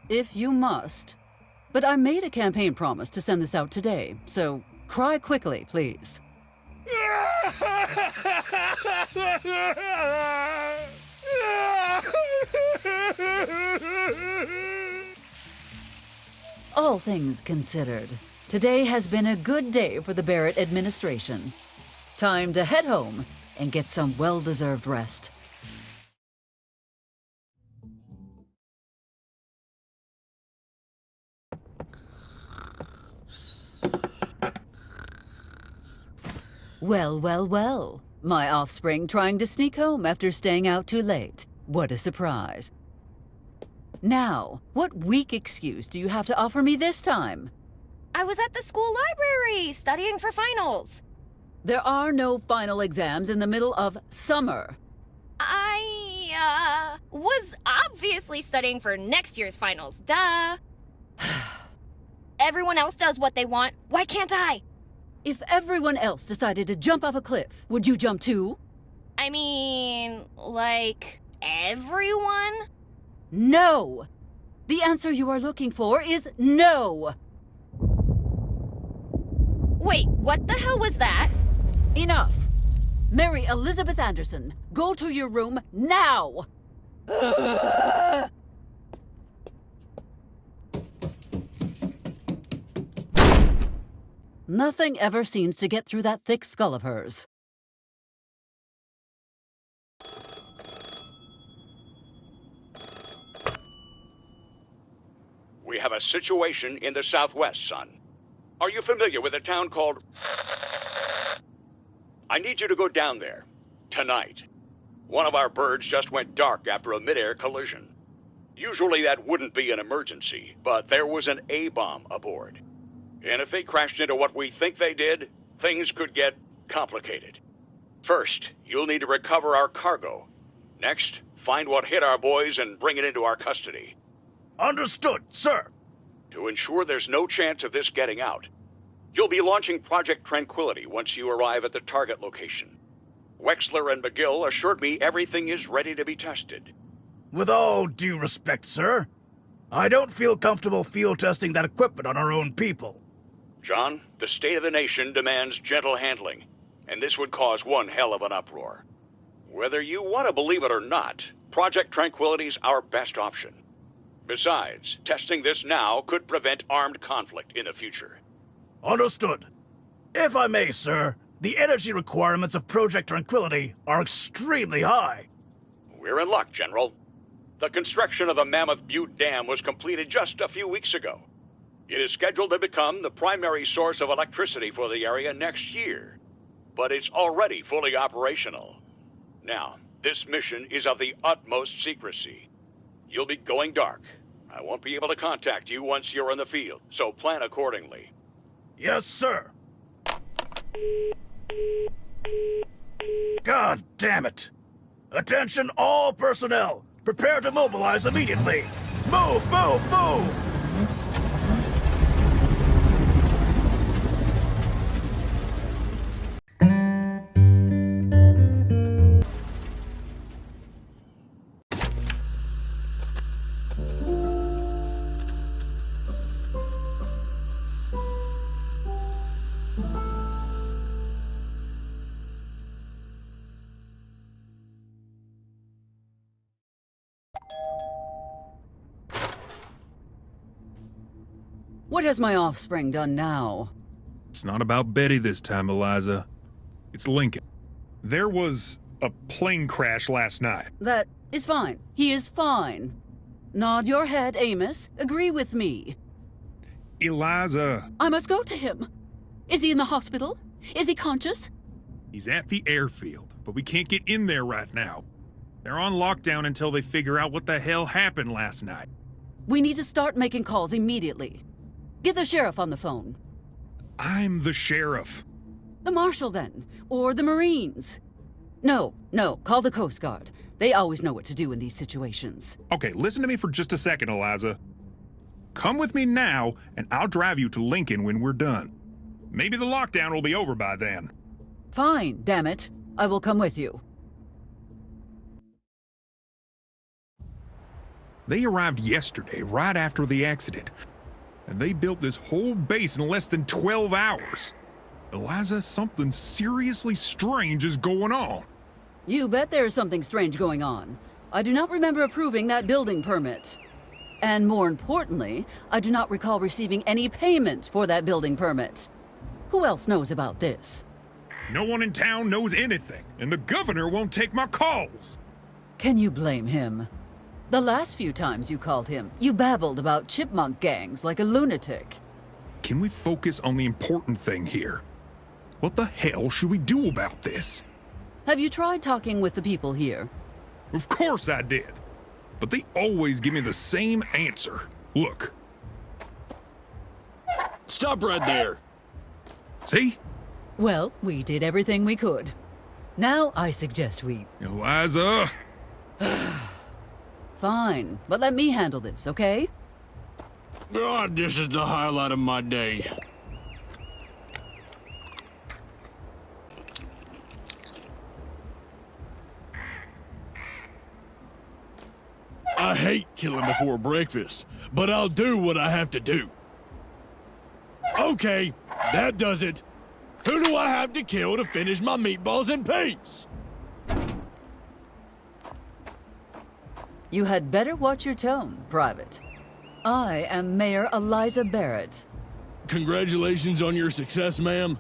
If you must. But I made a campaign promise to send this out today, so cry quickly, please. All things considered, today has been a good day for the Barrett administration. Time to head home and get some well-deserved rest. Well, well, well. My offspring trying to sneak home after staying out too late. What a surprise. Now, what weak excuse do you have to offer me this time? I was at the school library studying for finals. There are no final exams in the middle of summer. I was obviously studying for next year's finals, duh. Everyone else does what they want. Why can't I? If everyone else decided to jump off a cliff, would you jump too? I mean, like, everyone? No! The answer you are looking for is no! Wait, what the hell was that? Enough! Mary Elizabeth Anderson, go to your room now! Nothing ever seems to get through that thick skull of hers. We have a situation in the southwest, son. Are you familiar with a town called... I need you to go down there. Tonight. One of our birds just went dark after a mid-air collision. Usually that wouldn't be an emergency, but there was an A-bomb aboard. And if they crashed into what we think they did, things could get complicated. First, you'll need to recover our cargo. Next, find what hit our boys and bring it into our custody. Understood, sir. To ensure there's no chance of this getting out, you'll be launching Project Tranquility once you arrive at the target location. Wexler and McGill assured me everything is ready to be tested. With all due respect, sir, I don't feel comfortable field testing that equipment on our own people. John, the state of the nation demands gentle handling, and this would cause one hell of an uproar. Whether you want to believe it or not, Project Tranquility's our best option. Besides, testing this now could prevent armed conflict in the future. Understood. If I may, sir, the energy requirements of Project Tranquility are extremely high. We're in luck, General. The construction of the Mammoth Butte Dam was completed just a few weeks ago. It is scheduled to become the primary source of electricity for the area next year. But it's already fully operational. Now, this mission is of the utmost secrecy. You'll be going dark. I won't be able to contact you once you're in the field, so plan accordingly. Yes, sir. God damn it! Attention all personnel! Prepare to mobilize immediately! Move, move, move! What has my offspring done now? It's not about Betty this time, Eliza. It's Lincoln. There was a plane crash last night. That is fine. He is fine. Nod your head, Amos. Agree with me. Eliza. I must go to him. Is he in the hospital? Is he conscious? He's at the airfield, but we can't get in there right now. They're on lockdown until they figure out what the hell happened last night. We need to start making calls immediately. Get the sheriff on the phone. I'm the sheriff. The marshal, then. Or the Marines. No, call the Coast Guard. They always know what to do in these situations. Okay, listen to me for just a second, Eliza. Come with me now, and I'll drive you to Lincoln when we're done. Maybe the lockdown will be over by then. Fine, damn it. I will come with you. They arrived yesterday, right after the accident, and they built this whole base in less than 12 hours. Eliza, something seriously strange is going on. You bet there's something strange going on. I do not remember approving that building permit. And more importantly, I do not recall receiving any payment for that building permit. Who else knows about this? No one in town knows anything, and the governor won't take my calls. Can you blame him? The last few times you called him, you babbled about chipmunk gangs like a lunatic. Can we focus on the important thing here? What the hell should we do about this? Have you tried talking with the people here? Of course I did. But they always give me the same answer. Look. Stop right there. See? Well, we did everything we could. Now I suggest we... Eliza! Fine, but let me handle this, okay? God, this is the highlight of my day. I hate killing before breakfast, but I'll do what I have to do. Okay, that does it. Who do I have to kill to finish my meatballs in peace? You had better watch your tone, Private. I am Mayor Eliza Barrett. Congratulations on your success, ma'am.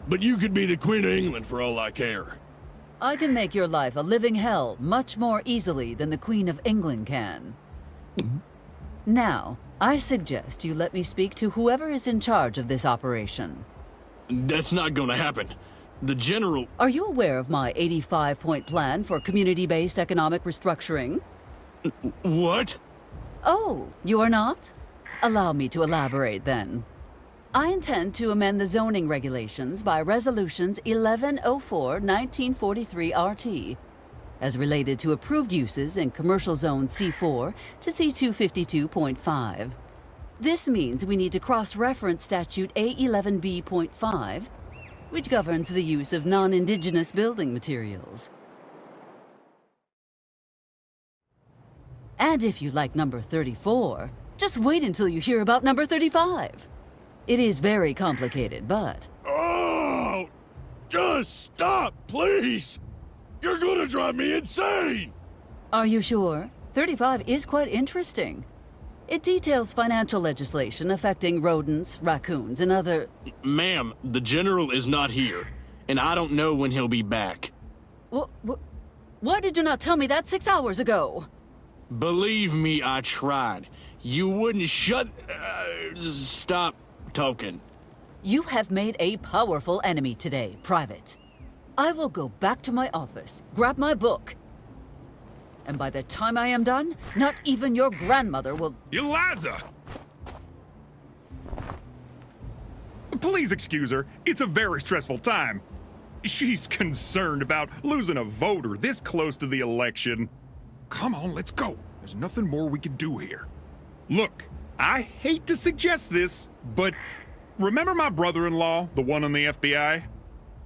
But you could be the Queen of England for all I care. I can make your life a living hell much more easily than the Queen of England can. Now, I suggest you let me speak to whoever is in charge of this operation. That's not gonna happen. The General... Are you aware of my 85-point plan for community-based economic restructuring? What? Oh, you are not? Allow me to elaborate then. I intend to amend the zoning regulations by Resolutions 1104-1943 RT, as related to approved uses in Commercial Zone C4 to C252.5. This means we need to cross-reference Statute A11B.5, which governs the use of non-indigenous building materials. And if you like number 34, just wait until you hear about number 35. It is very complicated, but... Oh! Just stop, please! You're gonna drive me insane! Are you sure? 35 is quite interesting. It details financial legislation affecting rodents, raccoons, and other... Ma'am, the General is not here, and I don't know when he'll be back. Why did you not tell me that 6 hours ago? Believe me, I tried. You wouldn't stop talking. You have made a powerful enemy today, Private. I will go back to my office, grab my book, and by the time I am done, not even your grandmother will... Eliza! Please excuse her. It's a very stressful time. She's concerned about losing a voter this close to the election. Come on, let's go. There's nothing more we can do here. Look, I hate to suggest this, but remember my brother-in-law, the one in the FBI?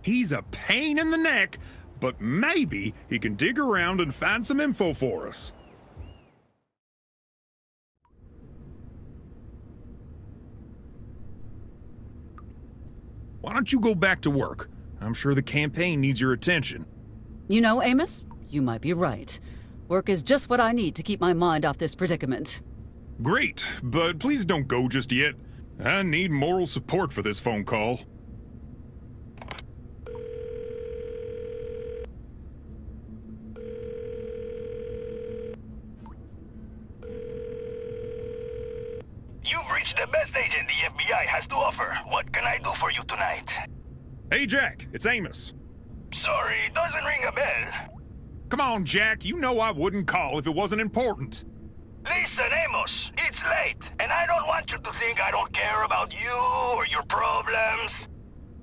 He's a pain in the neck, but maybe he can dig around and find some info for us. Why don't you go back to work? I'm sure the campaign needs your attention. You know, Amos, you might be right. Work is just what I need to keep my mind off this predicament. Great, but please don't go just yet. I need moral support for this phone call. it? Hey, Jack, it's Amos. Sorry, doesn't ring a bell. Come on, Jack, you know I wouldn't call if it wasn't important. Listen, Amos, it's late, and I don't want you to think I don't care about you or your problems.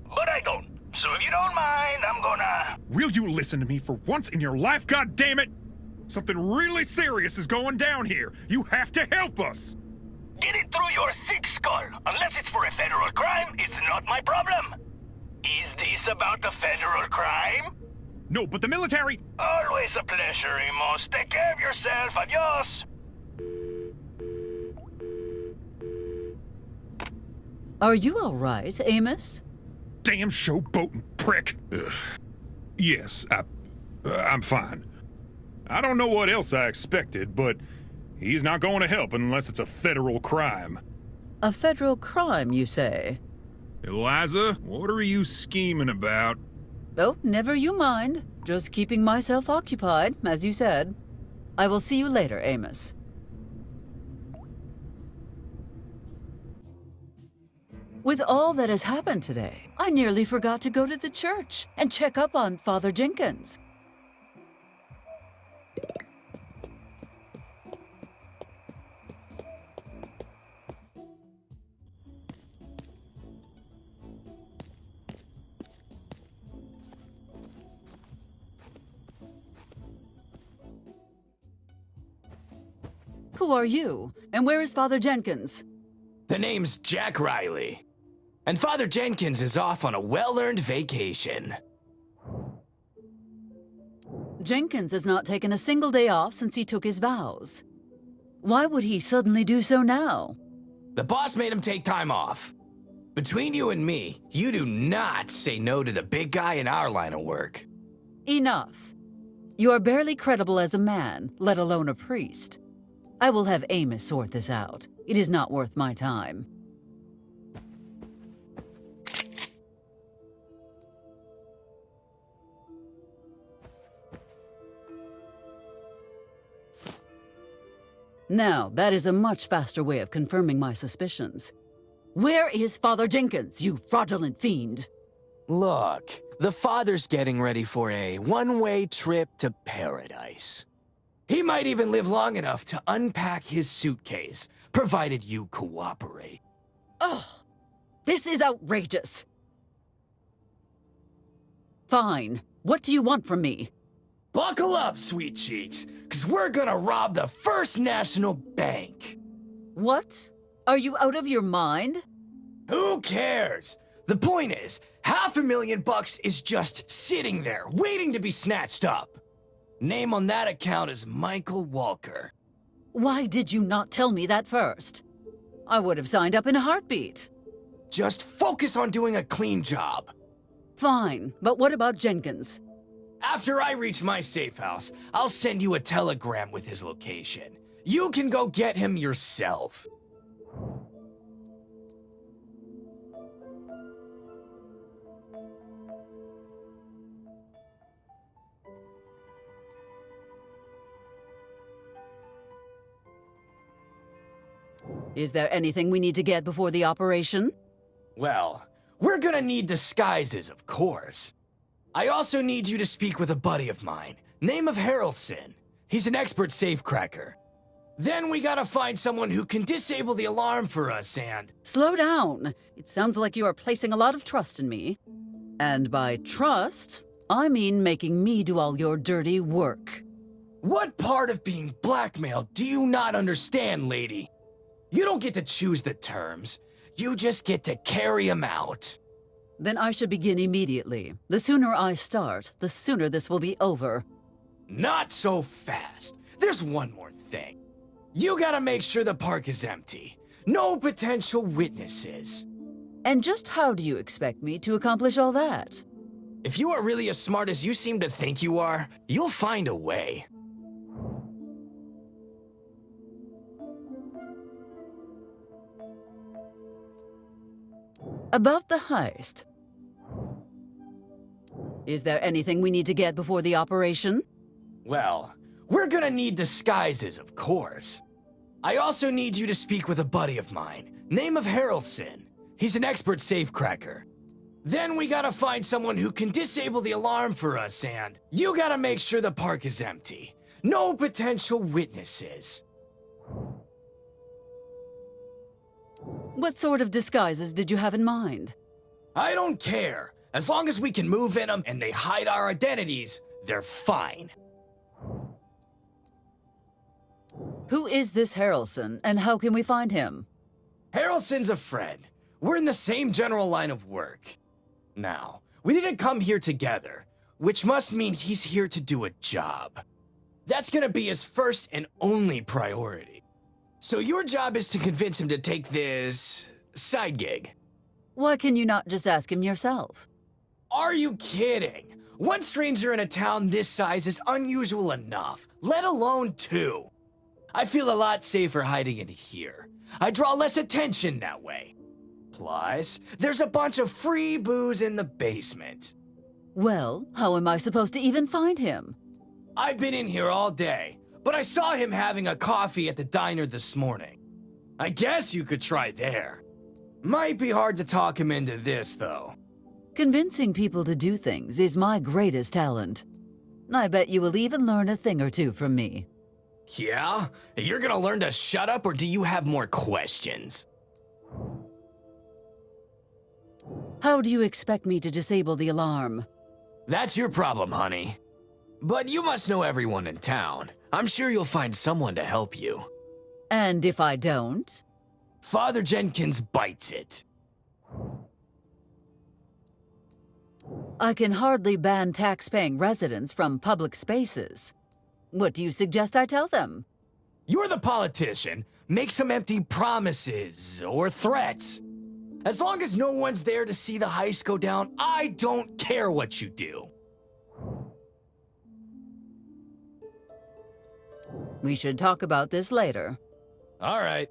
But I don't. So if you don't mind, I'm gonna... Will you listen to me for once in your life, goddammit? Something really serious is going down here. You have to help us. Get it through your thick skull. Unless it's for a federal crime, it's not my problem. Is this about the federal crime? No, but the military... Always a pleasure, Amos. Take care of yourself. Adios. Are you all right, Amos? Damn showboating prick. Ugh. Yes, I'm fine. I don't know what else I expected, but he's not going to help unless it's a federal crime. A federal crime, you say? Eliza, what are you scheming about? Oh, never you mind. Just keeping myself occupied, as you said. I will see you later, Amos. With all that has happened today, I nearly forgot to go to the church and check up on Father Jenkins. Who are you? And where is Father Jenkins? The name's Jack Riley. And Father Jenkins is off on a well-earned vacation. Jenkins has not taken a single day off since he took his vows. Why would he suddenly do so now? The boss made him take time off. Between you and me, you do not say no to the big guy in our line of work. Enough. You are barely credible as a man, let alone a priest. I will have Amos sort this out. It is not worth my time. Now, that is a much faster way of confirming my suspicions. Where is Father Jenkins, you fraudulent fiend? Look, the father's getting ready for a one-way trip to paradise. He might even live long enough to unpack his suitcase, provided you cooperate. Ugh, this is outrageous. Fine. What do you want from me? Buckle up, sweet cheeks, because we're gonna rob the First National Bank. What? Are you out of your mind? Who cares? The point is, $500,000 is just sitting there, waiting to be snatched up. Name on that account is Michael Walker. Why did you not tell me that first? I would have signed up in a heartbeat. Just focus on doing a clean job. Fine, but what about Jenkins? After I reach my safe house, I'll send you a telegram with his location. You can go get him yourself. Is there anything we need to get before the operation? Well, we're gonna need disguises, of course. I also need you to speak with a buddy of mine, name of Harrelson. He's an expert safecracker. Then we gotta find someone who can disable the alarm for us and... Slow down. It sounds like you are placing a lot of trust in me. And by trust, I mean making me do all your dirty work. What part of being blackmailed do you not understand, lady? You don't get to choose the terms. You just get to carry them out. Then I should begin immediately. The sooner I start, the sooner this will be over. Not so fast. There's one more thing. You gotta make sure the park is empty. No potential witnesses. And just how do you expect me to accomplish all that? If you are really as smart as you seem to think you are, you'll find a way. About the heist. Is there anything we need to get before the operation? Well, we're gonna need disguises, of course. I also need you to speak with a buddy of mine, name of Harrelson. He's an expert safecracker. Then we gotta find someone who can disable the alarm for us, and you gotta make sure the park is empty. No potential witnesses. What sort of disguises did you have in mind? I don't care. As long as we can move in them and they hide our identities, they're fine. Who is this Harrelson, and how can we find him? Harrelson's a friend. We're in the same general line of work. Now, we didn't come here together, which must mean he's here to do a job. That's gonna be his first and only priority. So your job is to convince him to take this side gig. Why can you not just ask him yourself? Are you kidding? One stranger in a town this size is unusual enough, let alone two. I feel a lot safer hiding in here. I draw less attention that way. Plus, there's a bunch of free booze in the basement. Well, how am I supposed to even find him? I've been in here all day, but I saw him having a coffee at the diner this morning. I guess you could try there. Might be hard to talk him into this, though. Convincing people to do things is my greatest talent. I bet you will even learn a thing or two from me. Yeah? You're gonna learn to shut up, or do you have more questions? How do you expect me to disable the alarm? That's your problem, honey. But you must know everyone in town. I'm sure you'll find someone to help you. And if I don't? Father Jenkins bites it. I can hardly ban tax-paying residents from public spaces. What do you suggest I tell them? You're the politician. Make some empty promises or threats. As long as no one's there to see the heist go down, I don't care what you do. We should talk about this later. All right.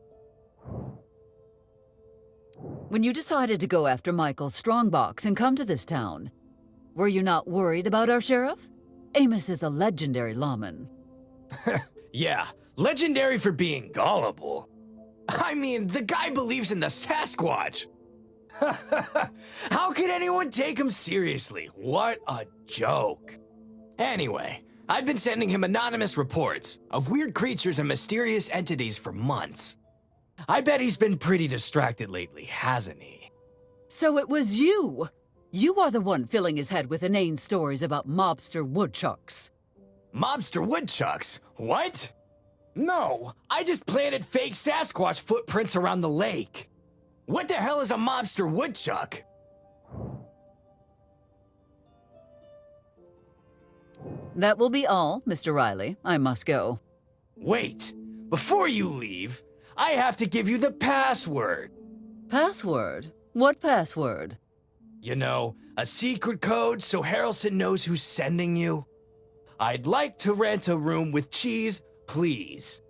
When you decided to go after Michael's strongbox and come to this town, were you not worried about our sheriff? Amos is a legendary lawman. Yeah, legendary for being gullible. I mean, the guy believes in the Sasquatch. How could anyone take him seriously? What a joke. Anyway, I've been sending him anonymous reports of weird creatures and mysterious entities for months. I bet he's been pretty distracted lately, hasn't he? So it was you! You are the one filling his head with inane stories about mobster woodchucks. Mobster woodchucks? What? No, I just planted fake Sasquatch footprints around the lake. What the hell is a mobster woodchuck? That will be all, Mr. Riley. I must go. Wait, before you leave, I have to give you the password. Password? What password? You know, a secret code so Harrelson knows who's sending you. I'd like to rent a room with cheese, please.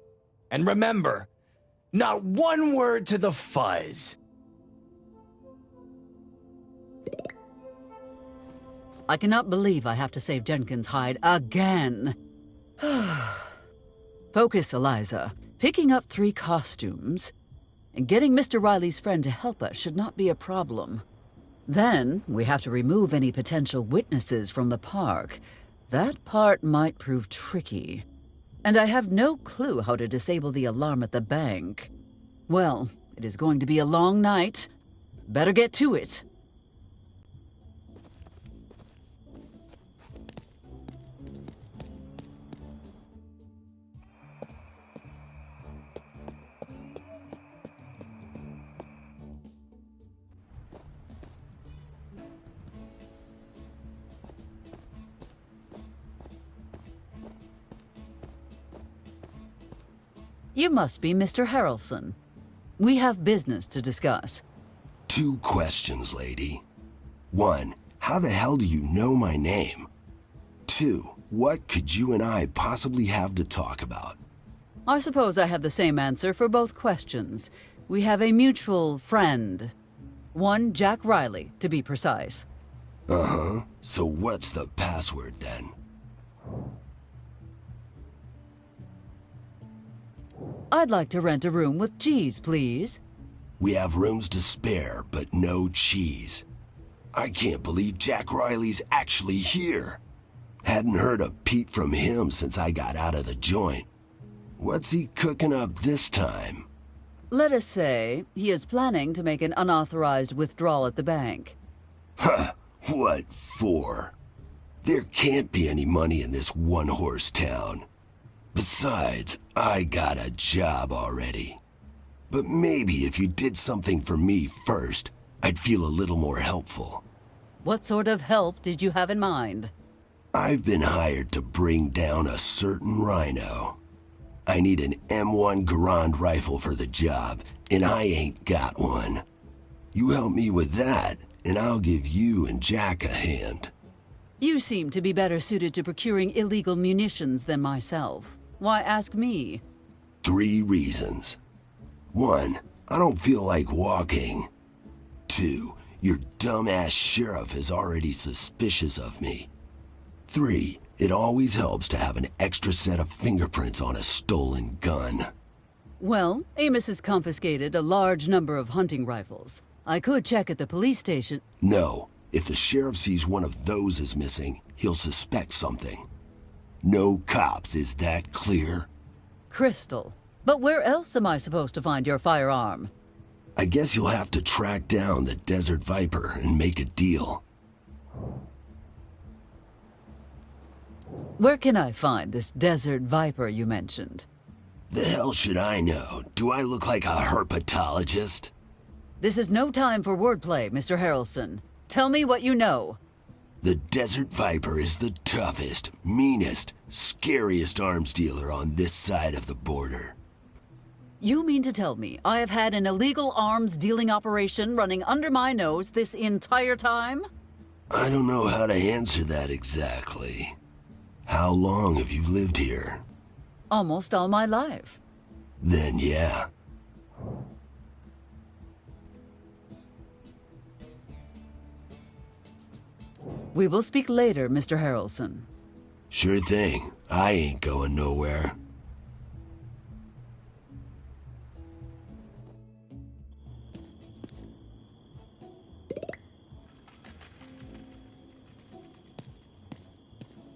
And remember, not one word to the fuzz. I cannot believe I have to save Jenkins' hide again. Focus, Eliza. Picking up 3 costumes and getting Mr. Riley's friend to help us should not be a problem. Then we have to remove any potential witnesses from the park. That part might prove tricky. And I have no clue how to disable the alarm at the bank. Well, it is going to be a long night. Better get to it. You must be Mr. Harrelson. We have business to discuss. 2 questions, lady. 1, how the hell do you know my name? 2, what could you and I possibly have to talk about? I suppose I have the same answer for both questions. We have a mutual friend. One Jack Riley, to be precise. Uh-huh. So what's the password then? I'd like to rent a room with cheese, please. We have rooms to spare, but no cheese. I can't believe Jack Riley's actually here. Hadn't heard a peep from him since I got out of the joint. What's he cooking up this time? Let us say he is planning to make an unauthorized withdrawal at the bank. Huh, what for? There can't be any money in this one-horse town. Besides, I got a job already. But maybe if you did something for me first, I'd feel a little more helpful. What sort of help did you have in mind? I've been hired to bring down a certain rhino. I need an M1 Garand rifle for the job, and I ain't got one. You help me with that, and I'll give you and Jack a hand. You seem to be better suited to procuring illegal munitions than myself. Why ask me? 3 reasons. 1, I don't feel like walking. 2, your dumbass sheriff is already suspicious of me. 3, it always helps to have an extra set of fingerprints on a stolen gun. Well, Amos has confiscated a large number of hunting rifles. I could check at the police station. No, if the sheriff sees one of those is missing, he'll suspect something. No cops, is that clear? Crystal. But where else am I supposed to find your firearm? I guess you'll have to track down the Desert Viper and make a deal. Where can I find this Desert Viper you mentioned? The hell should I know? Do I look like a herpetologist? This is no time for wordplay, Mr. Harrelson. Tell me what you know. The Desert Viper is the toughest, meanest, scariest arms dealer on this side of the border. You mean to tell me I have had an illegal arms dealing operation running under my nose this entire time? I don't know how to answer that exactly. How long have you lived here? Almost all my life. Then yeah. We will speak later, Mr. Harrelson. Sure thing. I ain't going nowhere.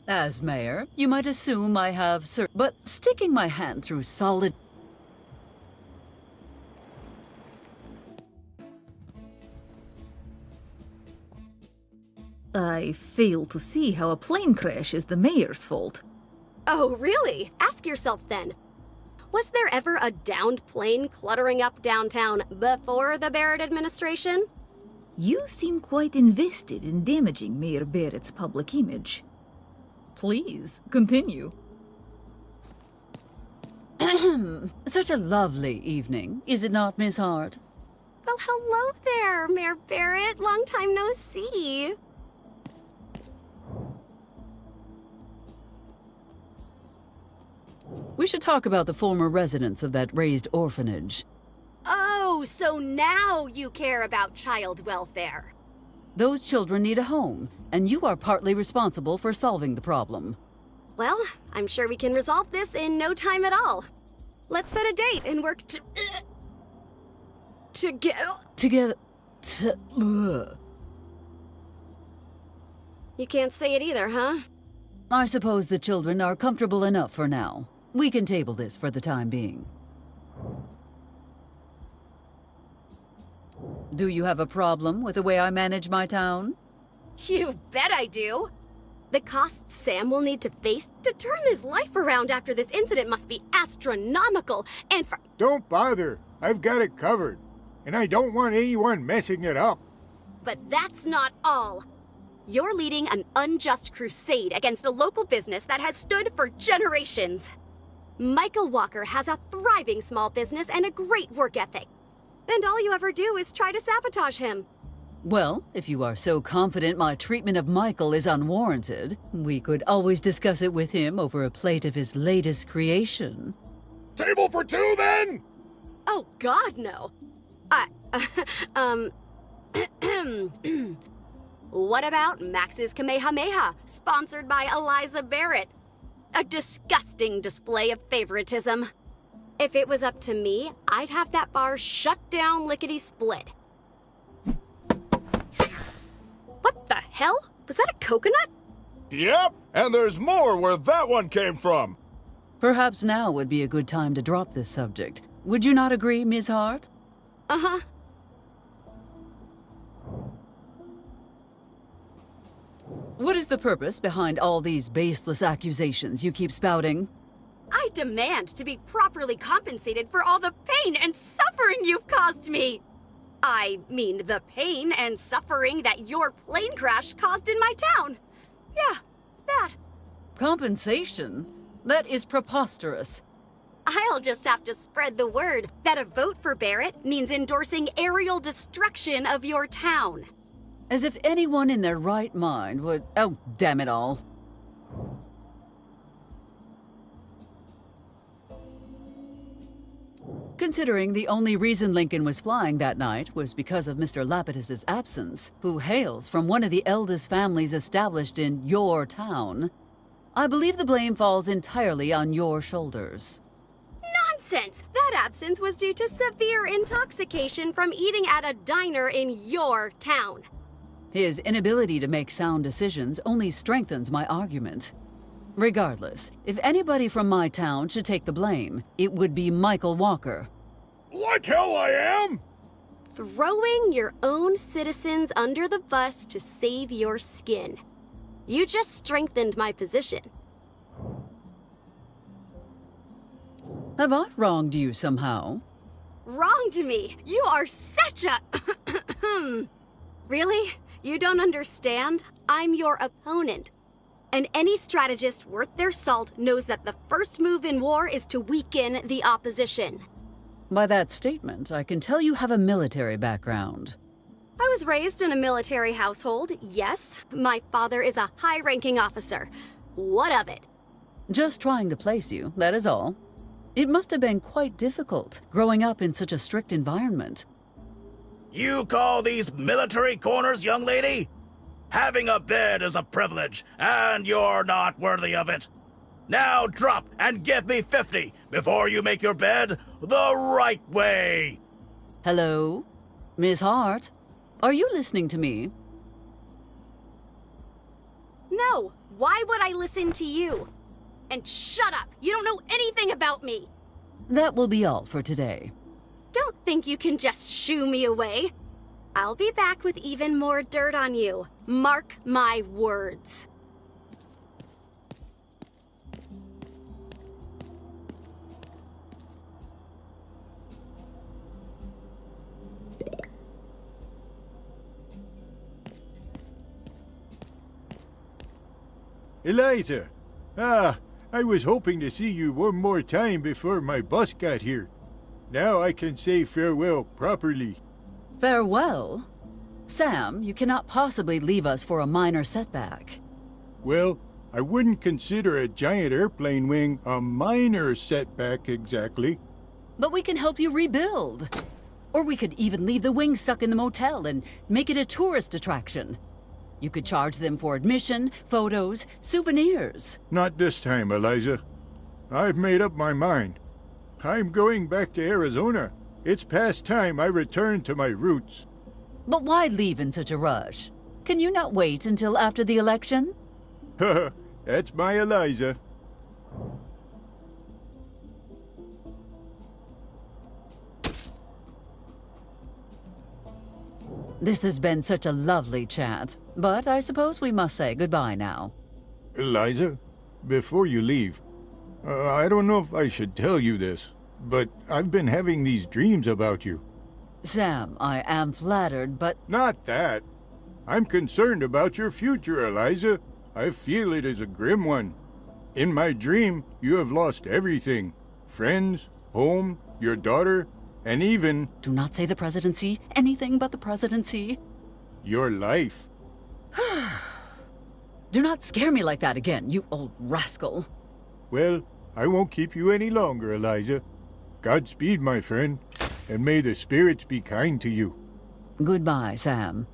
As mayor, you might assume I have but sticking my hand through solid... I fail to see how a plane crash is the mayor's fault. Oh, really? Ask yourself then. Was there ever a downed plane cluttering up downtown before the Barrett administration? You seem quite invested in damaging Mayor Barrett's public image. Please, continue. Such a lovely evening, is it not, Miss Hart? Well, hello there, Mayor Barrett. Long time no see. We should talk about the former residents of that raised orphanage. Oh, so now you care about child welfare. Those children need a home, and you are partly responsible for solving the problem. Well, I'm sure we can resolve this in no time at all. Let's set a date and work Together. You can't say it either, huh? I suppose the children are comfortable enough for now. We can table this for the time being. Do you have a problem with the way I manage my town? You bet I do. The costs Sam will need to face to turn his life around after this incident must be astronomical, and for— Don't bother. I've got it covered. And I don't want anyone messing it up. But that's not all. You're leading an unjust crusade against a local business that has stood for generations. Michael Walker has a thriving small business and a great work ethic. And all you ever do is try to sabotage him. Well, if you are so confident my treatment of Michael is unwarranted, we could always discuss it with him over a plate of his latest creation. Table for 2, then? Oh, God, no. What about Max's Kamehameha, sponsored by Eliza Barrett? A disgusting display of favoritism. If it was up to me, I'd have that bar shut down lickety-split. What the hell? Was that a coconut? Yep, and there's more where that one came from. Perhaps now would be a good time to drop this subject. Would you not agree, Ms. Hart? Uh-huh. What is the purpose behind all these baseless accusations you keep spouting? I demand to be properly compensated for all the pain and suffering you've caused me. I mean the pain and suffering that your plane crash caused in my town. Yeah, that. Compensation? That is preposterous. I'll just have to spread the word that a vote for Barrett means endorsing aerial destruction of your town. As if anyone in their right mind would... Oh, damn it all. Considering the only reason Lincoln was flying that night was because of Mr. Lapidus's absence, who hails from one of the eldest families established in your town, I believe the blame falls entirely on your shoulders. Nonsense! That absence was due to severe intoxication from eating at a diner in your town. His inability to make sound decisions only strengthens my argument. Regardless, if anybody from my town should take the blame, it would be Michael Walker. Like hell I am! Throwing your own citizens under the bus to save your skin. You just strengthened my position. Have I wronged you somehow? Wronged me? You are such a... Really? You don't understand? I'm your opponent. And any strategist worth their salt knows that the first move in war is to weaken the opposition. By that statement, I can tell you have a military background. I was raised in a military household, yes. My father is a high-ranking officer. What of it? Just trying to place you, that is all. It must have been quite difficult, growing up in such a strict environment. You call these military corners, young lady? Having a bed is a privilege, and you're not worthy of it. Now drop and give me 50 before you make your bed the right way. Hello? Miss Hart? Are you listening to me? No, why would I listen to you? And shut up, you don't know anything about me. That will be all for today. Don't think you can just shoo me away. I'll be back with even more dirt on you. Mark my words. Eliza! I was hoping to see you one more time before my bus got here. Now I can say farewell properly. Farewell? Sam, you cannot possibly leave us for a minor setback. Well, I wouldn't consider a giant airplane wing a minor setback exactly. But we can help you rebuild. Or we could even leave the wing stuck in the motel and make it a tourist attraction. You could charge them for admission, photos, souvenirs. Not this time, Eliza. I've made up my mind. I'm going back to Arizona. It's past time I return to my roots. But why leave in such a rush? Can you not wait until after the election? That's my Eliza. This has been such a lovely chat, but I suppose we must say goodbye now. Eliza, before you leave, I don't know if I should tell you this, but I've been having these dreams about you. Sam, I am flattered, but... Not that. I'm concerned about your future, Eliza. I feel it is a grim one. In my dream, you have lost everything. Friends, home, your daughter, and even... Do not say the presidency. Anything but the presidency. Your life. Do not scare me like that again, you old rascal. Well, I won't keep you any longer, Eliza. Godspeed, my friend, and may the spirits be kind to you. Goodbye, Sam.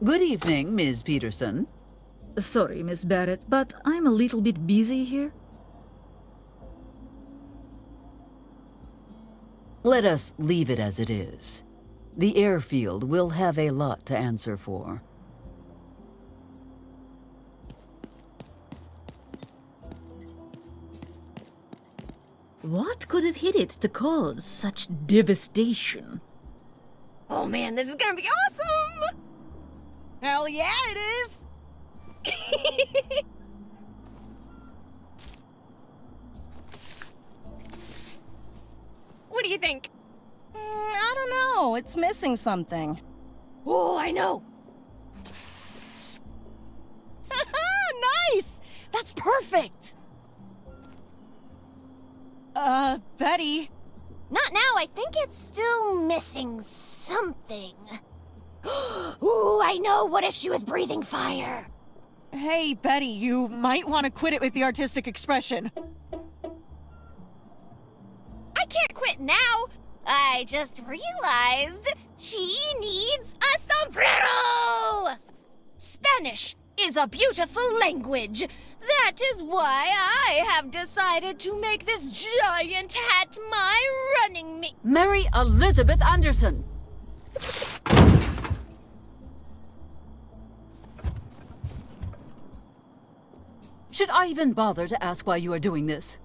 Good evening, Ms. Peterson. Sorry, Miss Barrett, but I'm a little bit busy here. Let us leave it as it is. The airfield will have a lot to answer for. What could have hit it to cause such devastation? Oh man, this is gonna be awesome! Hell yeah, it is! What do you think? I don't know. It's missing something. Oh, I know! Nice! That's perfect! Betty. Not now. I think it's still missing something. Ooh, I know. What if she was breathing fire? Hey, Betty, you might want to quit it with the artistic expression. I can't quit now! I just realized she needs a sombrero! Spanish is a beautiful language. That is why I have decided to make this giant hat my running mate. Mary Elizabeth Anderson! Should I even bother to ask why you are doing this?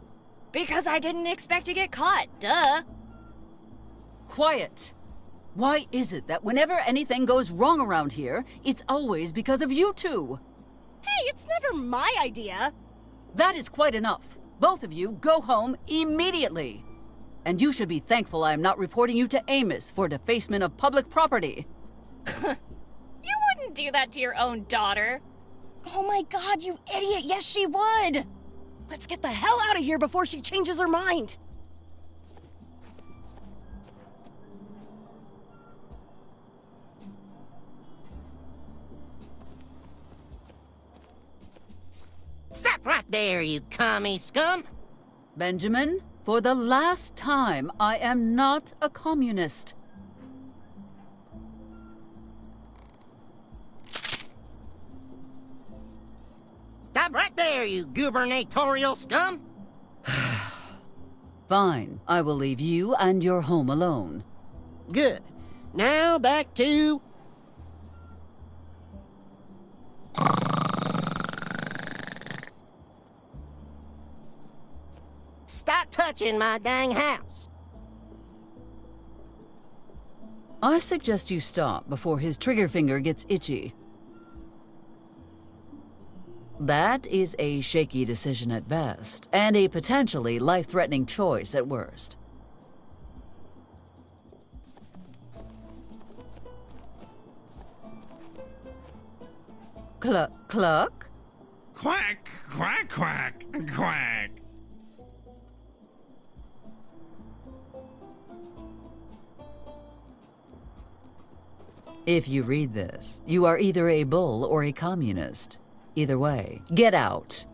Because I didn't expect to get caught, duh. Quiet! Why is it that whenever anything goes wrong around here, it's always because of you two? Hey, it's never my idea. That is quite enough. Both of you go home immediately. And you should be thankful I am not reporting you to Amos for defacement of public property. You wouldn't do that to your own daughter. Oh my god, you idiot! Yes, she would! Let's get the hell out of here before she changes her mind! Stop right there, you commie scum! Benjamin, for the last time, I am not a communist. Stop right there, you gubernatorial scum! Fine, I will leave you and your home alone. Good. Now back to... Stop touching my dang house! I suggest you stop before his trigger finger gets itchy. That is a shaky decision at best, and a potentially life-threatening choice at worst. Cluck, cluck? Quack, quack, quack, quack. If you read this, you are either a bull or a communist. Either way, get out.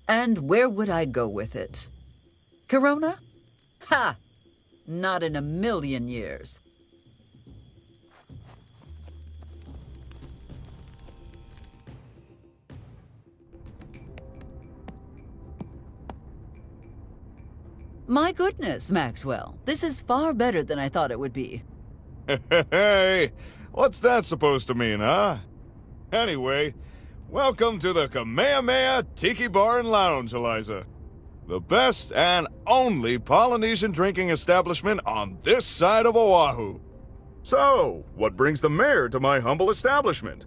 And where would I go with it? Corona? Ha! Not in a million years. My goodness, Maxwell. This is far better than I thought it would be. Hey, what's that supposed to mean, huh? Anyway, welcome to the Kamehameha Tiki Bar and Lounge, Eliza. The best and only Polynesian drinking establishment on this side of Oahu. So, what brings the mayor to my humble establishment?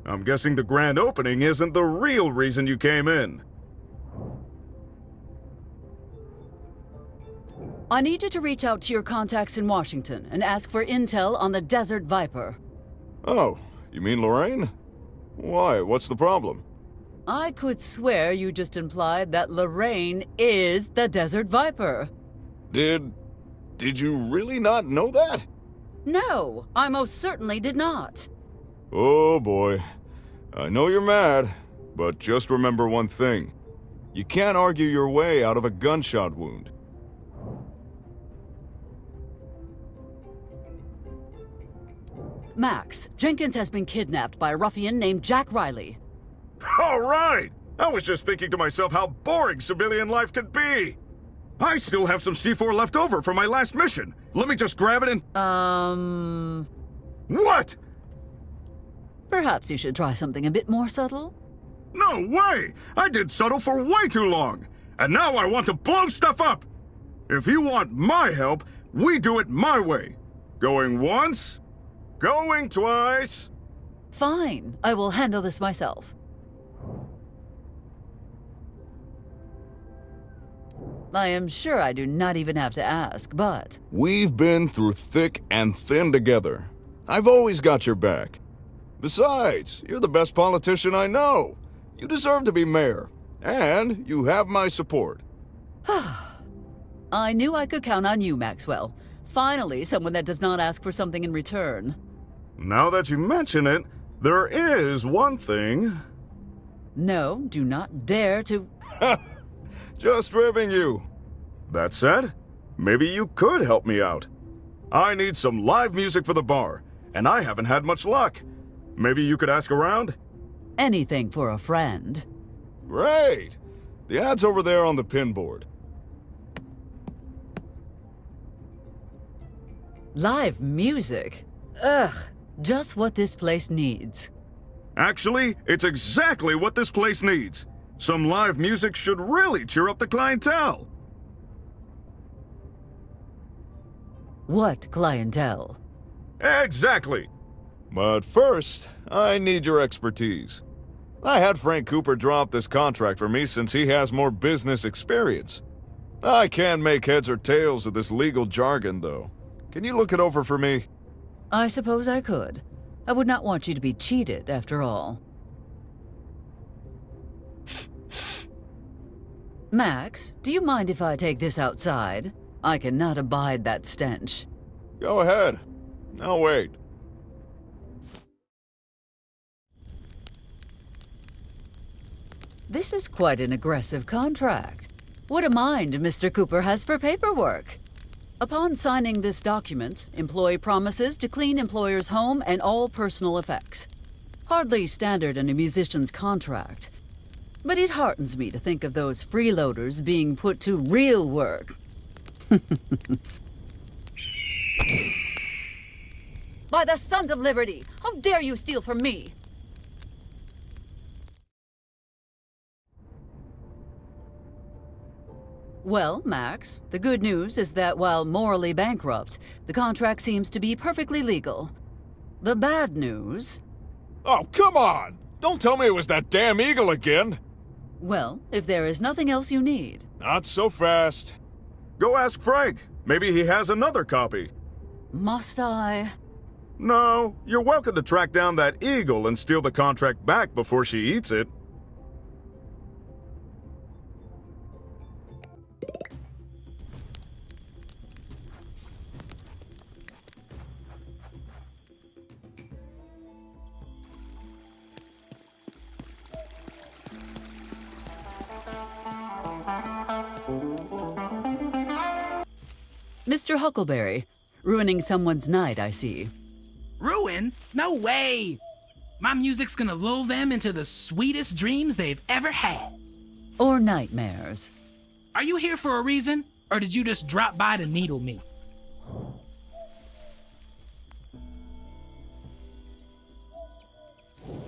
I'm guessing the grand opening isn't the real reason you came in. I need you to reach out to your contacts in Washington and ask for intel on the Desert Viper. Oh, you mean Lorraine? Why, what's the problem? I could swear you just implied that Lorraine is the Desert Viper. Did you really not know that? No, I most certainly did not. Oh boy. I know you're mad, but just remember one thing. You can't argue your way out of a gunshot wound. Max, Jenkins has been kidnapped by a ruffian named Jack Riley. All right! I was just thinking to myself how boring civilian life could be. I still have some C4 left over from my last mission. Let me just grab it and... What? Perhaps you should try something a bit more subtle? No way! I did subtle for way too long. And now I want to blow stuff up. If you want my help, we do it my way. Going once, going twice. Fine, I will handle this myself. I am sure I do not even have to ask, but... We've been through thick and thin together. I've always got your back. Besides, you're the best politician I know. You deserve to be mayor. And you have my support. I knew I could count on you, Maxwell. Finally, someone that does not ask for something in return. Now that you mention it, there is one thing. No, do not dare to... Just ribbing you. That said, maybe you could help me out. I need some live music for the bar, and I haven't had much luck. Maybe you could ask around? Anything for a friend. Great! The ad's over there on the pinboard. Live music? Ugh, just what this place needs. Actually, it's exactly what this place needs. Some live music should really cheer up the clientele. What clientele? Exactly. But first, I need your expertise. I had Frank Cooper draw up this contract for me since he has more business experience. I can't make heads or tails of this legal jargon, though. Can you look it over for me? I suppose I could. I would not want you to be cheated, after all. Max, do you mind if I take this outside? I cannot abide that stench. Go ahead. Now wait. This is quite an aggressive contract. What a mind Mr. Cooper has for paperwork. Upon signing this document, employee promises to clean employer's home and all personal effects. Hardly standard in a musician's contract. But it heartens me to think of those freeloaders being put to real work. By the Sons of Liberty! How dare you steal from me? Well, Max, the good news is that while morally bankrupt, the contract seems to be perfectly legal. The bad news... Oh, come on! Don't tell me it was that damn eagle again! Well, if there is nothing else you need... Not so fast. Go ask Frank. Maybe he has another copy. Must I? No, you're welcome to track down that eagle and steal the contract back before she eats it. Mr. Huckleberry, ruining someone's night, I see. Ruin? No way! My music's gonna lull them into the sweetest dreams they've ever had. Or nightmares. Are you here for a reason, or did you just drop by to needle me?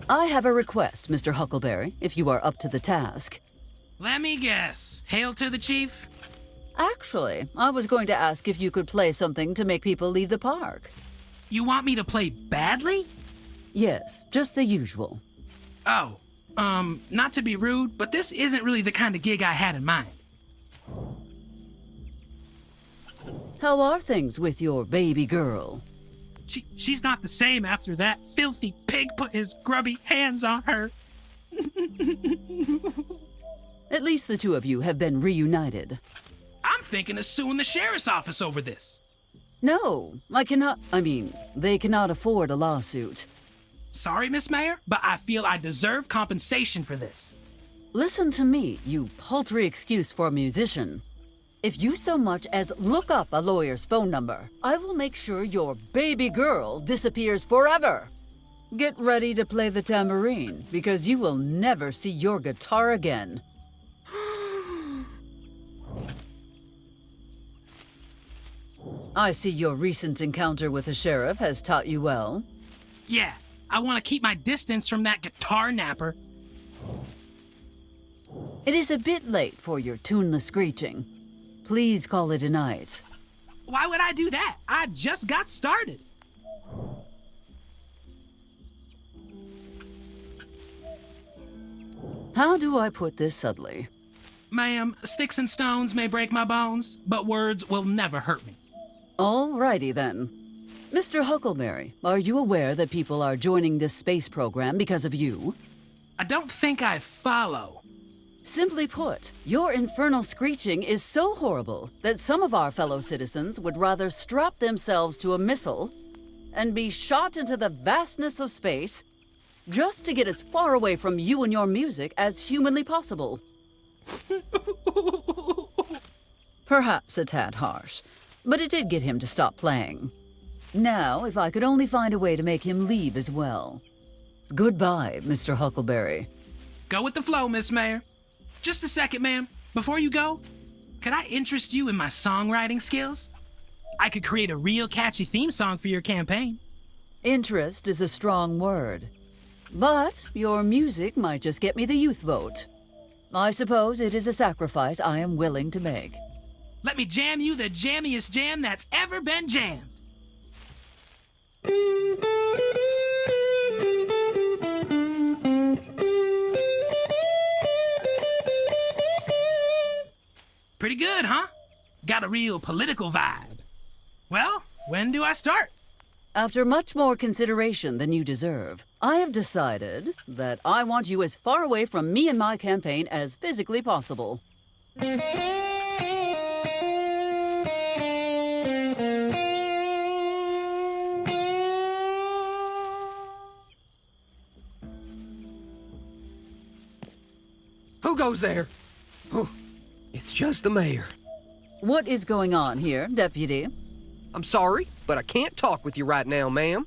I have a request, Mr. Huckleberry, if you are up to the task. Let me guess. Hail to the chief? Actually, I was going to ask if you could play something to make people leave the park. You want me to play badly? Yes, just the usual. Oh, not to be rude, but this isn't really the kind of gig I had in mind. How are things with your baby girl? She's not the same after that filthy pig put his grubby hands on her. At least the two of you have been reunited. I'm thinking of suing the sheriff's office over this. No, they cannot afford a lawsuit. Sorry, Miss Mayor, but I feel I deserve compensation for this. Listen to me, you paltry excuse for a musician. If you so much as look up a lawyer's phone number, I will make sure your baby girl disappears forever. Get ready to play the tambourine, because you will never see your guitar again. I see your recent encounter with the sheriff has taught you well. Yeah, I want to keep my distance from that guitar napper. It is a bit late for your tuneless screeching. Please call it a night. Why would I do that? I just got started. How do I put this subtly? Ma'am, sticks and stones may break my bones, but words will never hurt me. Alrighty then. Mr. Huckleberry, are you aware that people are joining this space program because of you? I don't think I follow. Simply put, your infernal screeching is so horrible that some of our fellow citizens would rather strap themselves to a missile and be shot into the vastness of space just to get as far away from you and your music as humanly possible. Perhaps a tad harsh, but it did get him to stop playing. Now, if I could only find a way to make him leave as well. Goodbye, Mr. Huckleberry. Go with the flow, Miss Mayor. Just a second, ma'am. Before you go, could I interest you in my songwriting skills? I could create a real catchy theme song for your campaign. Interest is a strong word. But your music might just get me the youth vote. I suppose it is a sacrifice I am willing to make. Let me jam you the jammiest jam that's ever been jammed. Pretty good, huh? Got a real political vibe. Well, when do I start? After much more consideration than you deserve, I have decided that I want you as far away from me and my campaign as physically possible. Who goes there? Oh, it's just the mayor. What is going on here, Deputy? I'm sorry, but I can't talk with you right now, ma'am.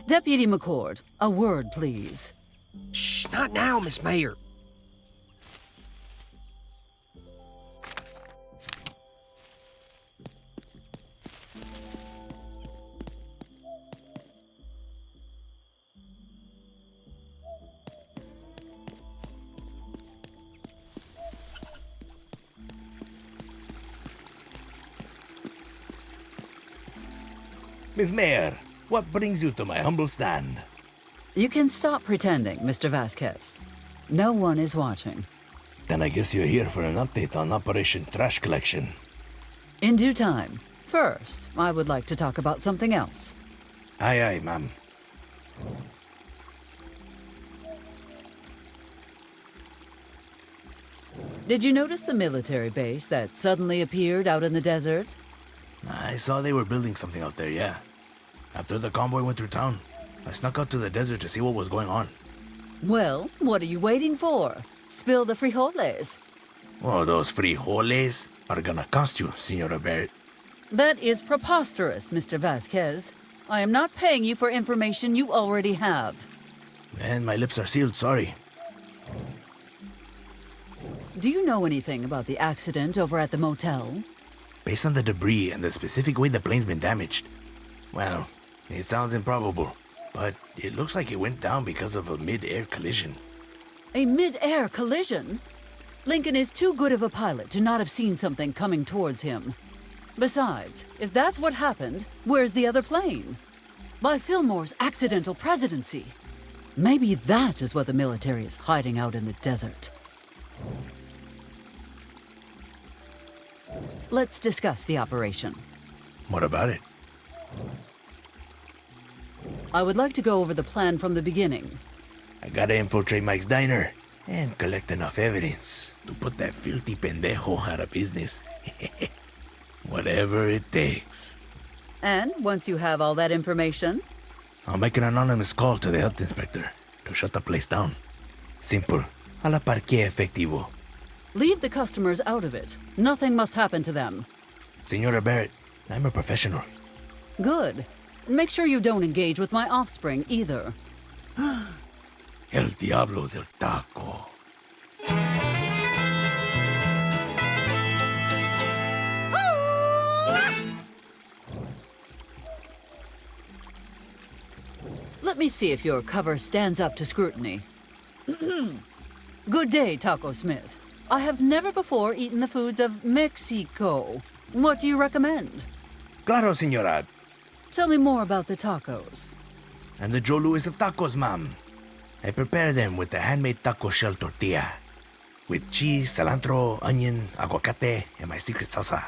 Deputy McCord, a word, please. Shh, not now, Miss Mayor. Miss Mayor, what brings you to my humble stand? You can stop pretending, Mr. Vasquez. No one is watching. Then I guess you're here for an update on Operation Trash Collection. In due time. First, I would like to talk about something else. Aye, aye, ma'am. Did you notice the military base that suddenly appeared out in the desert? I saw they were building something out there, yeah. After the convoy went through town, I snuck out to the desert to see what was going on. Well, what are you waiting for? Spill the frijoles. Oh, those frijoles are gonna cost you, Senora Barrett. That is preposterous, Mr. Vasquez. I am not paying you for information you already have. Then my lips are sealed, sorry. Do you know anything about the accident over at the motel? Based on the debris and the specific way the plane's been damaged, well, it sounds improbable, but it looks like it went down because of a mid-air collision. A mid-air collision? Lincoln is too good of a pilot to not have seen something coming towards him. Besides, if that's what happened, where's the other plane? By Fillmore's accidental presidency. Maybe that is what the military is hiding out in the desert. Let's discuss the operation. What about it? I would like to go over the plan from the beginning. I gotta infiltrate Mike's diner and collect enough evidence to put that filthy pendejo out of business. Whatever it takes. And once you have all that information, I'll make an anonymous call to the health inspector to shut the place down. Simple. A la parque efectivo. leave the customers out of it. Nothing must happen to them. Senora Barrett, I'm a professional. Good. Make sure you don't engage with my offspring either. El diablo del taco. Let me see if your cover stands up to scrutiny. Good day, Taco Smith. I have never before eaten the foods of Mexico. What do you recommend? Claro, senora. Tell me more about the tacos. I'm the Joe Louis of tacos, ma'am. I prepare them with the handmade taco shell tortilla, with cheese, cilantro, onion, aguacate, and my secret salsa.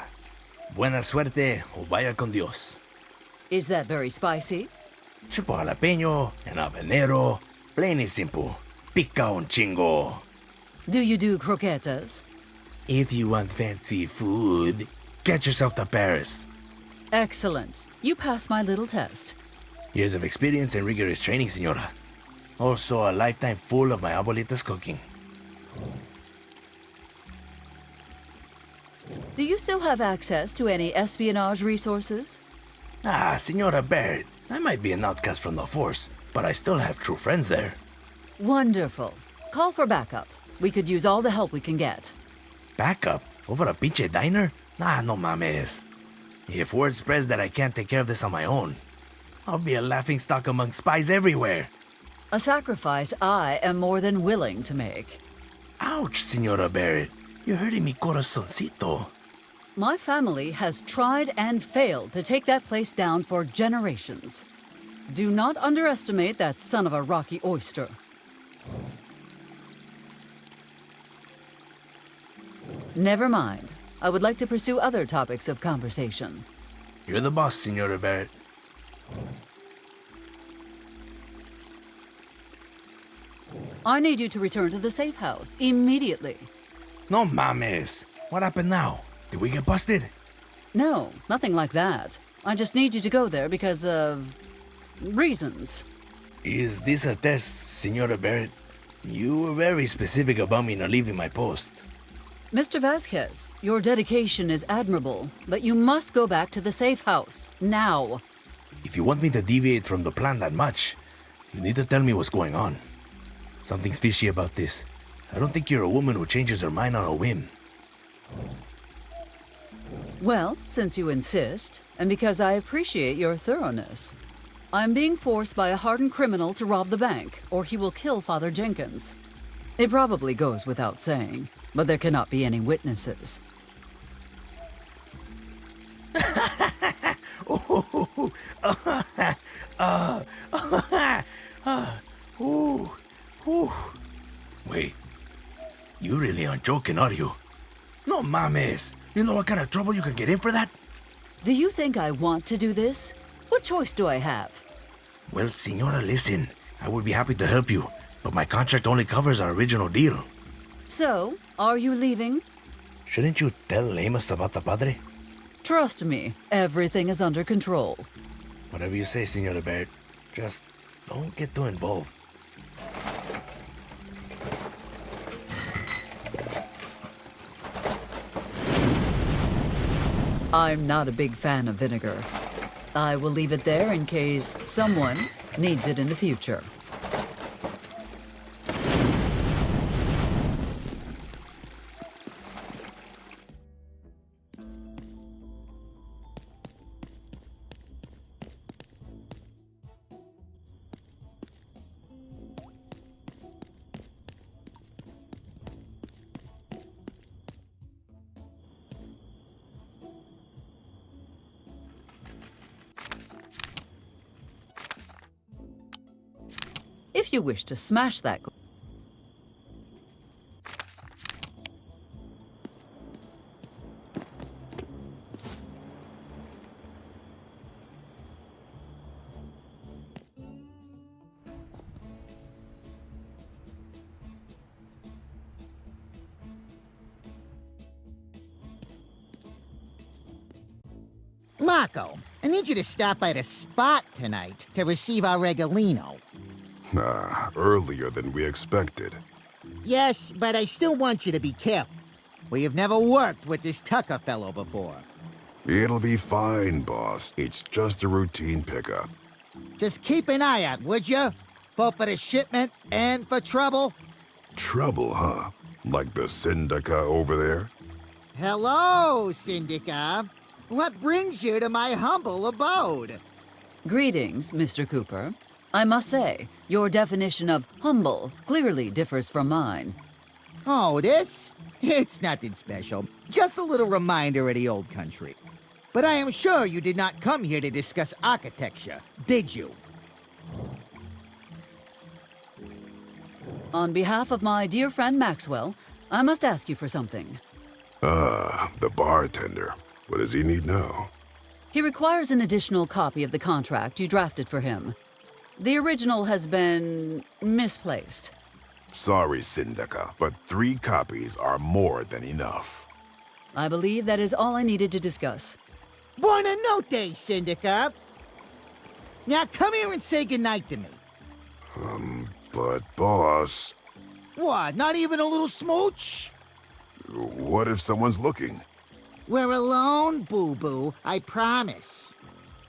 Buena suerte o vaya con Dios. Is that very spicy? Triple jalapeño and habanero, plain and simple. Pica un chingo. Do you do croquetas? If you want fancy food, get yourself to Paris. Excellent. You passed my little test. Years of experience and rigorous training, senora. Also a lifetime full of my abuelita's cooking. Do you still have access to any espionage resources? Ah, Senora Barrett, I might be an outcast from the force, but I still have true friends there. Wonderful. Call for backup. We could use all the help we can get. Backup? Over a pinche diner? Nah, no mames. If word spreads that I can't take care of this on my own, I'll be a laughingstock among spies everywhere. A sacrifice I am more than willing to make. Ouch, Senora Barrett. You're hurting mi corazoncito. My family has tried and failed to take that place down for generations. Do not underestimate that son of a rocky oyster. Never mind. I would like to pursue other topics of conversation. You're the boss, Senora Barrett. I need you to return to the safe house immediately. No mames. What happened now? Did we get busted? No, nothing like that. I just need you to go there because of reasons. Is this a test, Senora Barrett? You were very specific about me not leaving my post. Mr. Vasquez, your dedication is admirable, but you must go back to the safe house, now. If you want me to deviate from the plan that much, you need to tell me what's going on. Something's fishy about this. I don't think you're a woman who changes her mind on a whim. Well, since you insist, and because I appreciate your thoroughness, I'm being forced by a hardened criminal to rob the bank, or he will kill Father Jenkins. It probably goes without saying, but there cannot be any witnesses. Wait, you really aren't joking, are you? No mames. You know what kind of trouble you can get in for that? Do you think I want to do this? What choice do I have? Well, senora, listen. I would be happy to help you, but my contract only covers our original deal. So, are you leaving? Shouldn't you tell Amos about the padre? Trust me, everything is under control. Whatever you say, Senora Barrett. Just don't get too involved. I'm not a big fan of vinegar. I will leave it there in case someone needs it in the future. you wish to smash that Marco, I need you to stop by the spot tonight to receive our regalino. Earlier than we expected. Yes, but I still want you to be careful. We have never worked with this Tucker fellow before. It'll be fine, boss. It's just a routine pickup. Just keep an eye out, would you? Both for the shipment and for trouble? Trouble, huh? Like the Syndica over there? Hello, Syndica. What brings you to my humble abode? Greetings, Mr. Cooper. I must say, your definition of humble clearly differs from mine. Oh, this? It's nothing special. Just a little reminder of the old country. But I am sure you did not come here to discuss architecture, did you? On behalf of my dear friend Maxwell, I must ask you for something. The bartender. What does he need now? He requires an additional copy of the contract you drafted for him. The original has been misplaced. Sorry, Syndica, but 3 copies are more than enough. I believe that is all I needed to discuss. Buona notte, Syndica. Now come here and say goodnight to me. But boss... What, not even a little smooch? What if someone's looking? We're alone, boo-boo, I promise.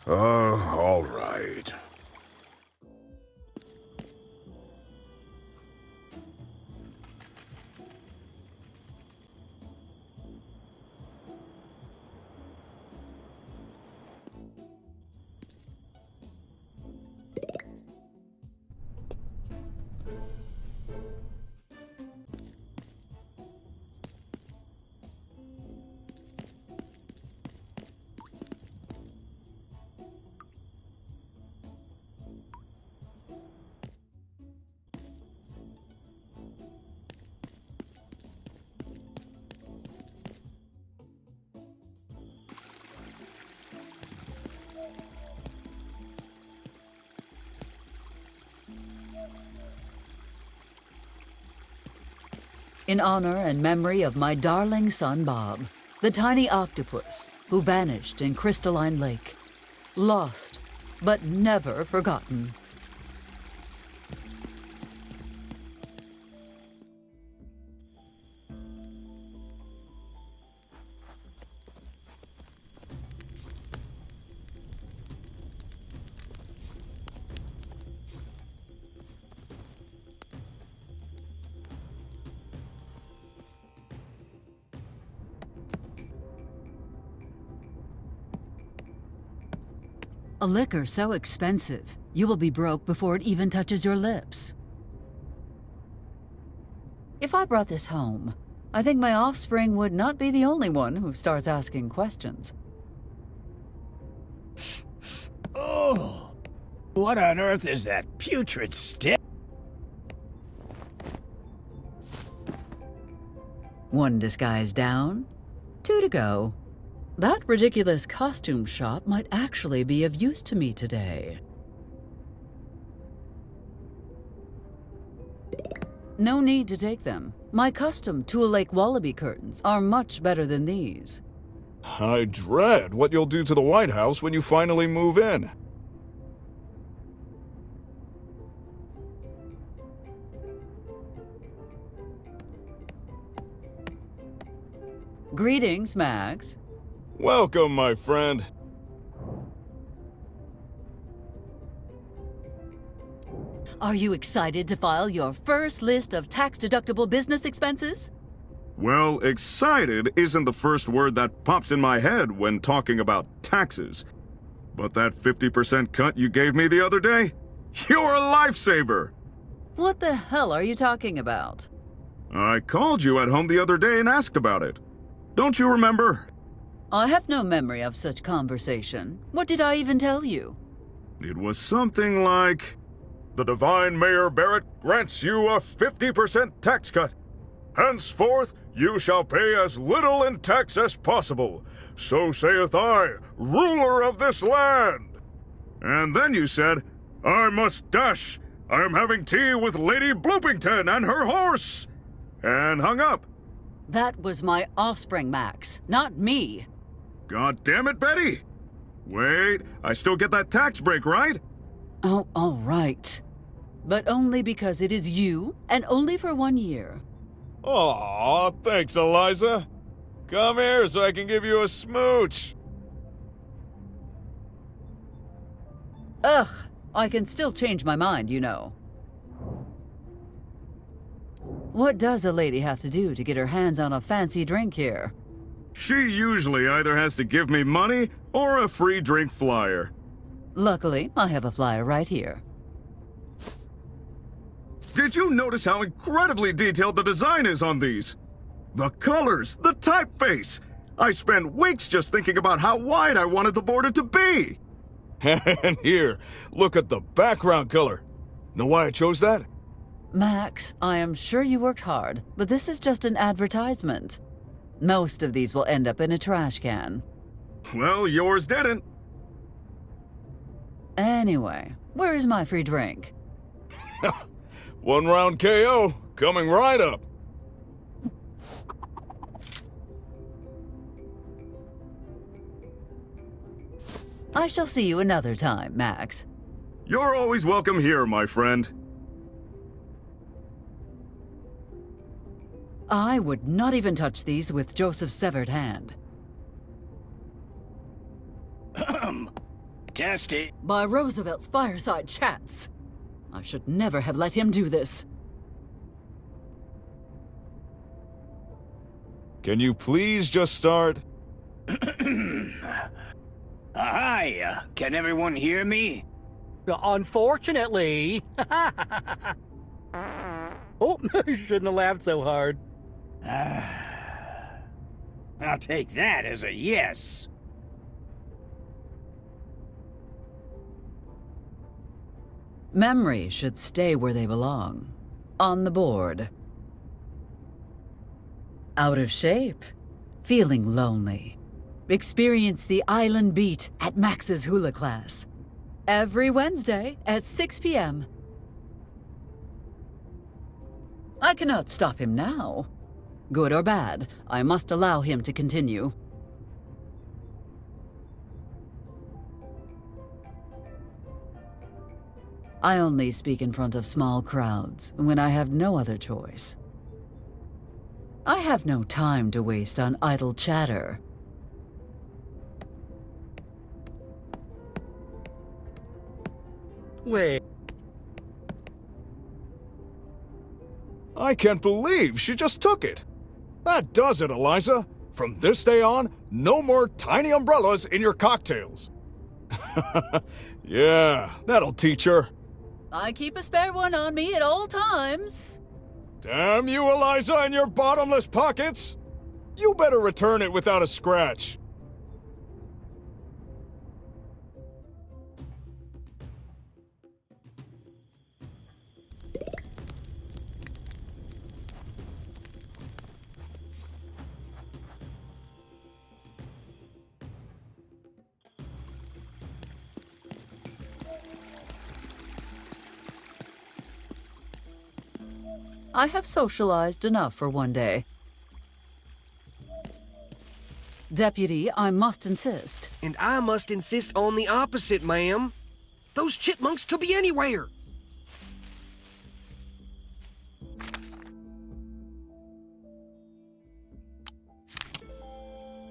All right. In honor and memory of my darling son Bob, the tiny octopus who vanished in Crystalline Lake. Lost, but never forgotten. A liquor so expensive, you will be broke before it even touches your lips. If I brought this home, I think my offspring would not be the only one who starts asking questions. Oh, what on earth is that putrid stink? One disguise down, 2 to go. That ridiculous costume shop might actually be of use to me today. No need to take them. My custom Tool Lake Wallaby curtains are much better than these. I dread what you'll do to the White House when you finally move in. Greetings, Max. Welcome, my friend. Are you excited to file your first list of tax-deductible business expenses? Well, excited isn't the first word that pops in my head when talking about taxes. But that 50% cut you gave me the other day? You're a lifesaver! What the hell are you talking about? I called you at home the other day and asked about it. Don't you remember? I have no memory of such conversation. What did I even tell you? It was something like, the divine Mayor Barrett grants you a 50% tax cut. Henceforth, you shall pay as little in tax as possible. So saith I, ruler of this land. And then you said, I must dash. I am having tea with Lady Bloopington and her horse. And hung up. That was my offspring, Max, not me. God damn it, Betty. Wait, I still get that tax break, right? Oh, all right. But only because it is you, and only for 1 year. Aw, thanks, Eliza. Come here so I can give you a smooch. Ugh, I can still change my mind, you know. What does a lady have to do to get her hands on a fancy drink here? She usually either has to give me money or a free drink flyer. Luckily, I have a flyer right here. Did you notice how incredibly detailed the design is on these? The colors, the typeface. I spent weeks just thinking about how wide I wanted the border to be. And here, look at the background color. Know why I chose that? Max, I am sure you worked hard, but this is just an advertisement. Most of these will end up in a trash can. Well, yours didn't. Anyway, where is my free drink? 1 round KO, coming right up. I shall see you another time, Max. You're always welcome here, my friend. I would not even touch these with Joseph's severed hand. Testy. By Roosevelt's fireside chats. I should never have let him do this. Can you please just start? Hi, can everyone hear me? Unfortunately. Oh, you shouldn't have laughed so hard. I'll take that as a yes. Memories should stay where they belong. On the board. Out of shape. Feeling lonely. Experience the Island Beat at Max's hula class. Every Wednesday at 6 p.m. I cannot stop him now. Good or bad, I must allow him to continue. I only speak in front of small crowds when I have no other choice. I have no time to waste on idle chatter. Wait. I can't believe she just took it. That does it, Eliza. From this day on, no more tiny umbrellas in your cocktails. Yeah, that'll teach her. I keep a spare one on me at all times. Damn you, Eliza, and your bottomless pockets! You better return it without a scratch. I have socialized enough for one day. Deputy, I must insist. And I must insist on the opposite, ma'am. Those chipmunks could be anywhere.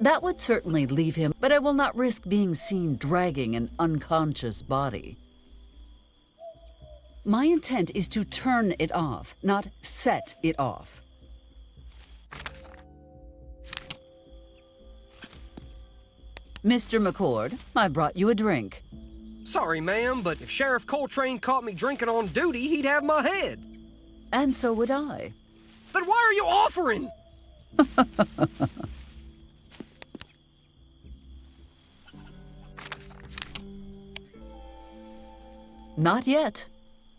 That would certainly leave him, but I will not risk being seen dragging an unconscious body. My intent is to turn it off, not set it off. Mr. McCord, I brought you a drink. Sorry, ma'am, but if Sheriff Coltrane caught me drinking on duty, he'd have my head. And so would I. Then why are you offering? Not yet.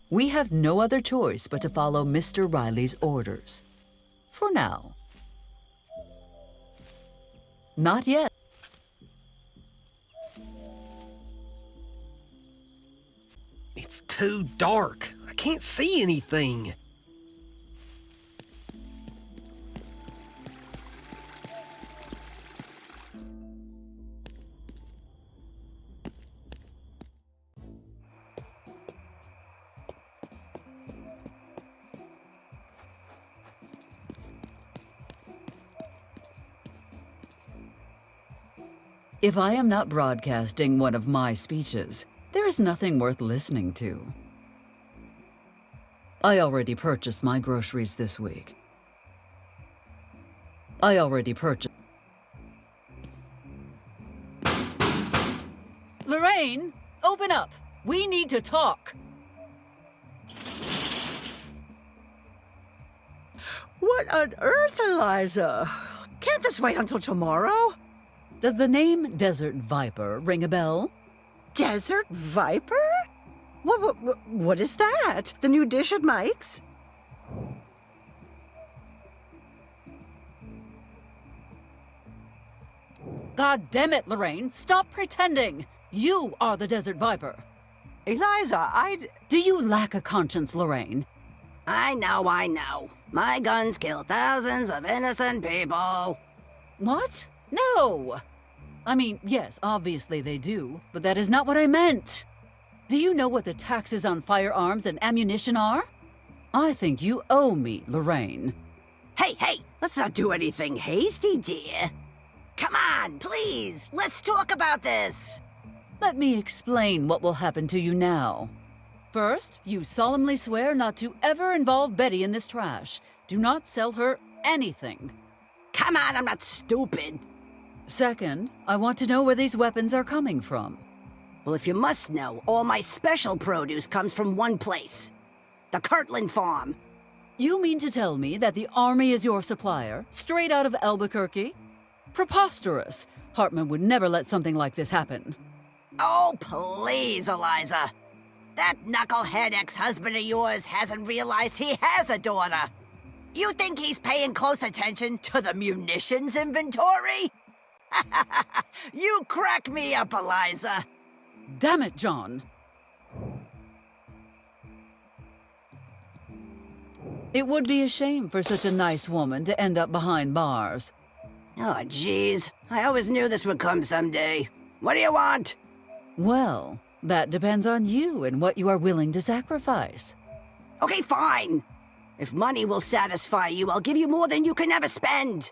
We have no other choice but to follow Mr. Riley's orders. For now. Not yet. It's too dark. I can't see anything. If I am not broadcasting one of my speeches, there is nothing worth listening to. I already purchased my groceries this week. I already purchased... Lorraine, open up! We need to talk! What on earth, Eliza? Can't this wait until tomorrow? Does the name Desert Viper ring a bell? Desert Viper? What is that? The new dish at Mike's? God damn it, Lorraine! Stop pretending! You are the Desert Viper! Eliza, Do you lack a conscience, Lorraine? I know. My guns kill thousands of innocent people. What? No! I mean, yes, obviously they do, but that is not what I meant. Do you know what the taxes on firearms and ammunition are? I think you owe me, Lorraine. Hey, let's not do anything hasty, dear. Come on, please, let's talk about this. Let me explain what will happen to you now. First, you solemnly swear not to ever involve Betty in this trash. Do not sell her anything. Come on, I'm not stupid. Second, I want to know where these weapons are coming from. Well, if you must know, all my special produce comes from one place. The Kirtland farm. You mean to tell me that the army is your supplier, straight out of Albuquerque? Preposterous! Hartman would never let something like this happen. Oh, please, Eliza. That knucklehead ex-husband of yours hasn't realized he has a daughter. You think he's paying close attention to the munitions inventory? You crack me up, Eliza. Damn it, John. It would be a shame for such a nice woman to end up behind bars. Oh, jeez. I always knew this would come someday. What do you want? Well, that depends on you and what you are willing to sacrifice. Okay, fine. If money will satisfy you, I'll give you more than you can ever spend.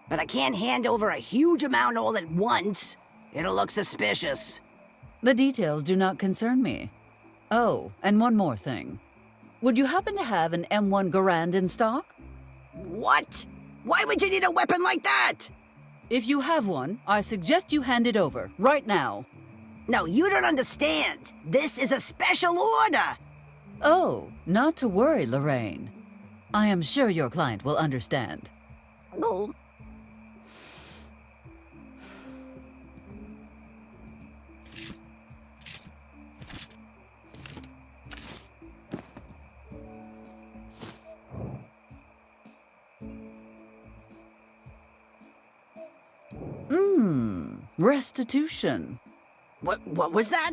But I can't hand over a huge amount all at once. It'll look suspicious. The details do not concern me. Oh, and one more thing. Would you happen to have an M1 Garand in stock? What? Why would you need a weapon like that? If you have one, I suggest you hand it over, right now. No, you don't understand. This is a special order. Oh, not to worry, Lorraine. I am sure your client will understand. Oh. Restitution. What was that?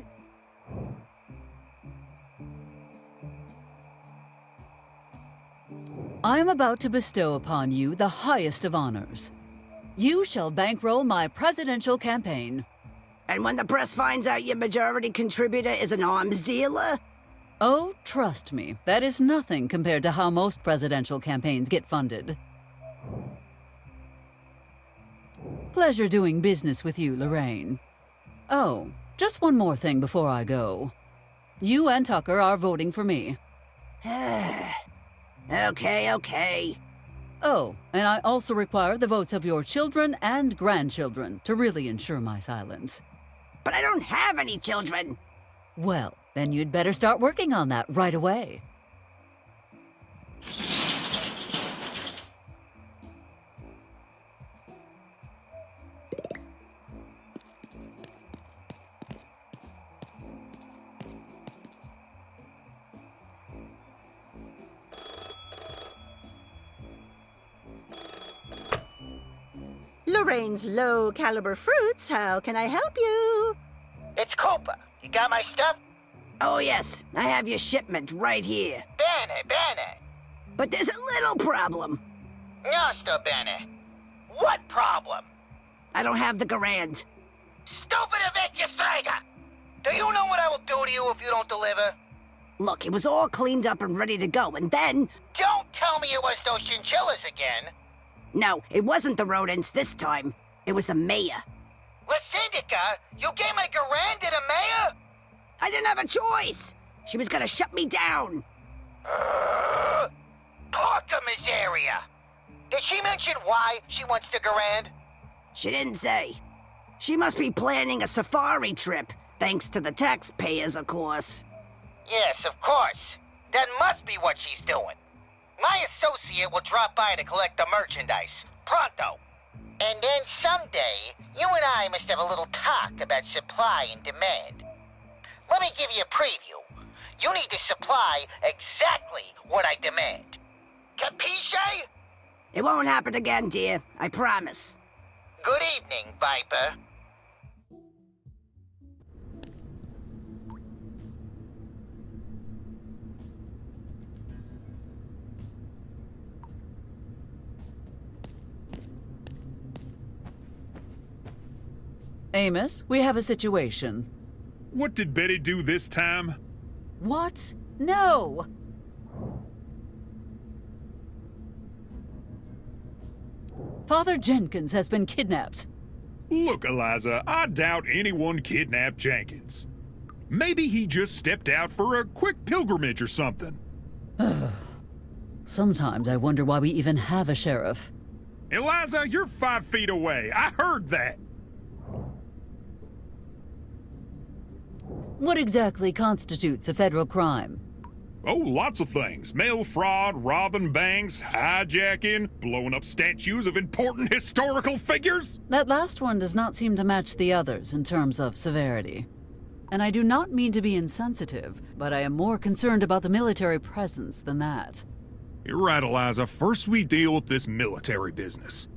I am about to bestow upon you the highest of honors. You shall bankroll my presidential campaign. And when the press finds out your majority contributor is an arms dealer? Oh, trust me, that is nothing compared to how most presidential campaigns get funded. Pleasure doing business with you, Lorraine. Oh, just one more thing before I go. You and Tucker are voting for me. Okay. Oh, and I also require the votes of your children and grandchildren to really ensure my silence. But I don't have any children. Well, then you'd better start working on that right away. Lorraine's low-caliber fruits. How can I help you? It's Cooper. You got my stuff? Oh, yes. I have your shipment right here. Bene. But there's a little problem. No, sto bene. What problem? I don't have the Garand. Stupida vecchia strega! Do you know what I will do to you if you don't deliver? Look, it was all cleaned up and ready to go, and then... Don't tell me it was those chinchillas again! No, it wasn't the rodents this time. It was the mayor. La Syndica? You gave my Garand to the mayor? I didn't have a choice! She was gonna shut me down! Porca miseria! Did she mention why she wants the Garand? She didn't say. She must be planning a safari trip, thanks to the taxpayers, of course. Yes, of course. That must be what she's doing. My associate will drop by to collect the merchandise. Pronto. And then someday, you and I must have a little talk about supply and demand. Let me give you a preview. You need to supply exactly what I demand. Capisce? It won't happen again, dear. I promise. Good evening, Viper. Amos, we have a situation. What did Betty do this time? What? No! Father Jenkins has been kidnapped. Look, Eliza, I doubt anyone kidnapped Jenkins. Maybe he just stepped out for a quick pilgrimage or something. Sometimes I wonder why we even have a sheriff. Eliza, you're 5 feet away. I heard that. What exactly constitutes a federal crime? Oh, lots of things. Mail fraud, robbing banks, hijacking, blowing up statues of important historical figures. That last one does not seem to match the others in terms of severity. And I do not mean to be insensitive, but I am more concerned about the military presence than that. You're right, Eliza. First we deal with this military business.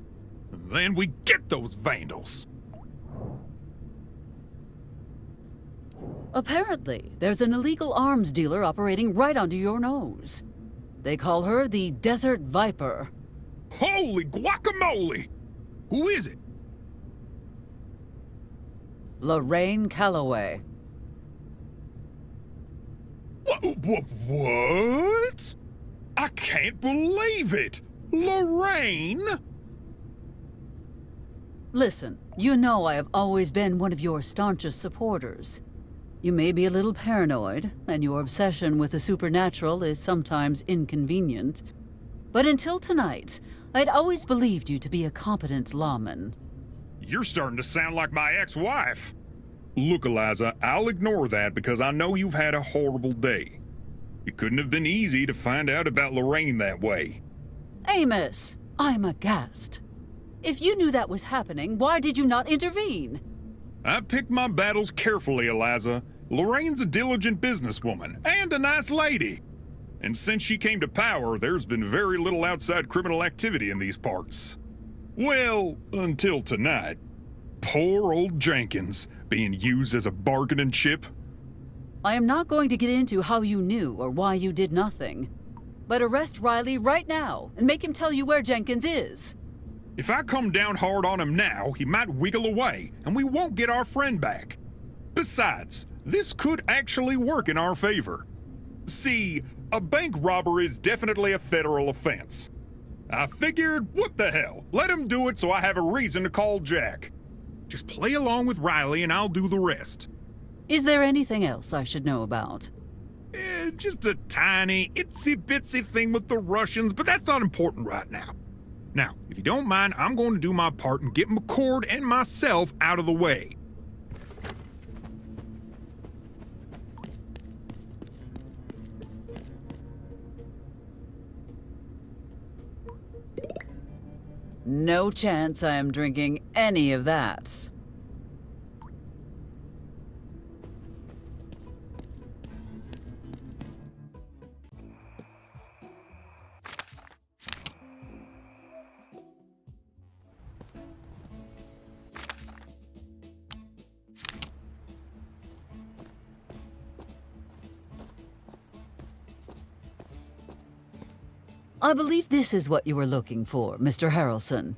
Then we get those vandals. Apparently, there's an illegal arms dealer operating right under your nose. They call her the Desert Viper. Holy guacamole! Who is it? Lorraine Calloway. What? I can't believe it! Lorraine? Listen, you know I have always been one of your staunchest supporters. You may be a little paranoid, and your obsession with the supernatural is sometimes inconvenient. But until tonight, I'd always believed you to be a competent lawman. You're starting to sound like my ex-wife. Look, Eliza, I'll ignore that because I know you've had a horrible day. It couldn't have been easy to find out about Lorraine that way. Amos, I'm aghast. If you knew that was happening, why did you not intervene? I picked my battles carefully, Eliza. Lorraine's a diligent businesswoman and a nice lady. And since she came to power, there's been very little outside criminal activity in these parts. Well, until tonight. Poor old Jenkins, being used as a bargaining chip. I am not going to get into how you knew or why you did nothing. But arrest Riley right now and make him tell you where Jenkins is. If I come down hard on him now, he might wiggle away, and we won't get our friend back. Besides, this could actually work in our favor. See, a bank robbery is definitely a federal offense. I figured, what the hell, let him do it so I have a reason to call Jack. Just play along with Riley and I'll do the rest. Is there anything else I should know about? Just a tiny, itsy-bitsy thing with the Russians, but that's not important right now. Now, if you don't mind, I'm going to do my part and get McCord and myself out of the way. No chance I am drinking any of that. I believe this is what you were looking for, Mr. Harrelson.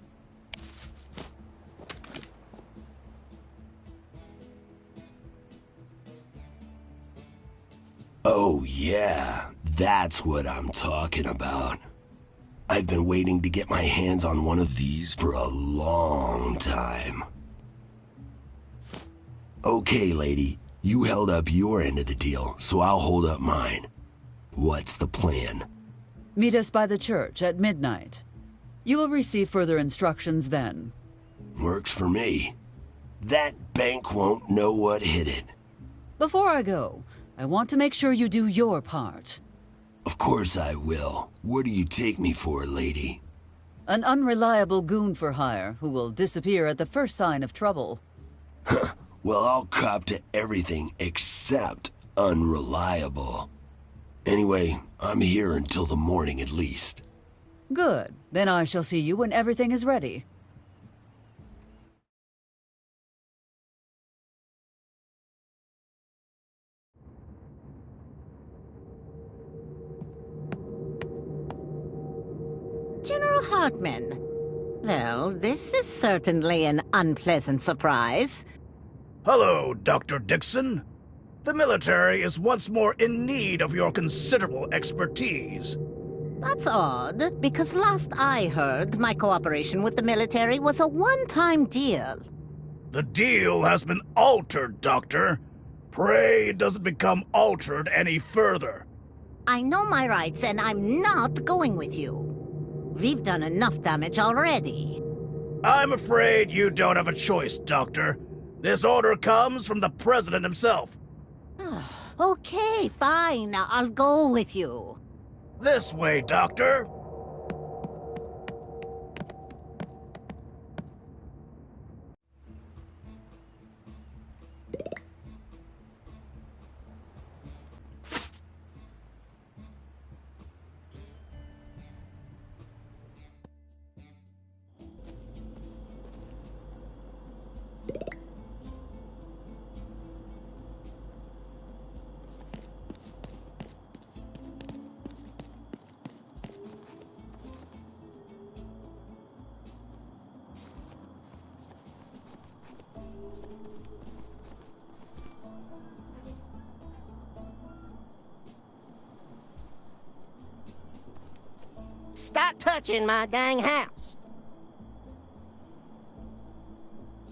Oh yeah, that's what I'm talking about. I've been waiting to get my hands on one of these for a long time. Okay, lady, you held up your end of the deal, so I'll hold up mine. What's the plan? Meet us by the church at midnight. You will receive further instructions then. Works for me. That bank won't know what hit it. Before I go, I want to make sure you do your part. Of course I will. What do you take me for, lady? An unreliable goon for hire who will disappear at the first sign of trouble. Well, I'll cop to everything except unreliable. Anyway, I'm here until the morning at least. Good. Then I shall see you when everything is ready. General Hartman. Well, this is certainly an unpleasant surprise. Hello, Dr. Dixon. The military is once more in need of your considerable expertise. That's odd, because last I heard, my cooperation with the military was a one-time deal. The deal has been altered, Doctor. Pray it doesn't become altered any further. I know my rights, and I'm not going with you. We've done enough damage already. I'm afraid you don't have a choice, Doctor. This order comes from the President himself. Okay, fine. I'll go with you. This way, Doctor. Stop touching my dang house.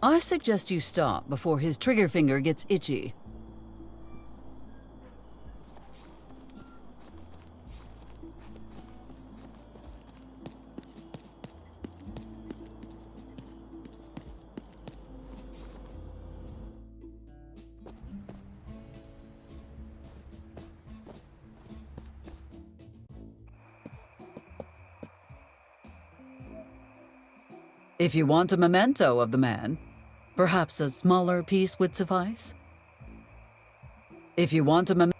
I suggest you stop before his trigger finger gets itchy. If you want a memento of the man, perhaps a smaller piece would suffice? If you want a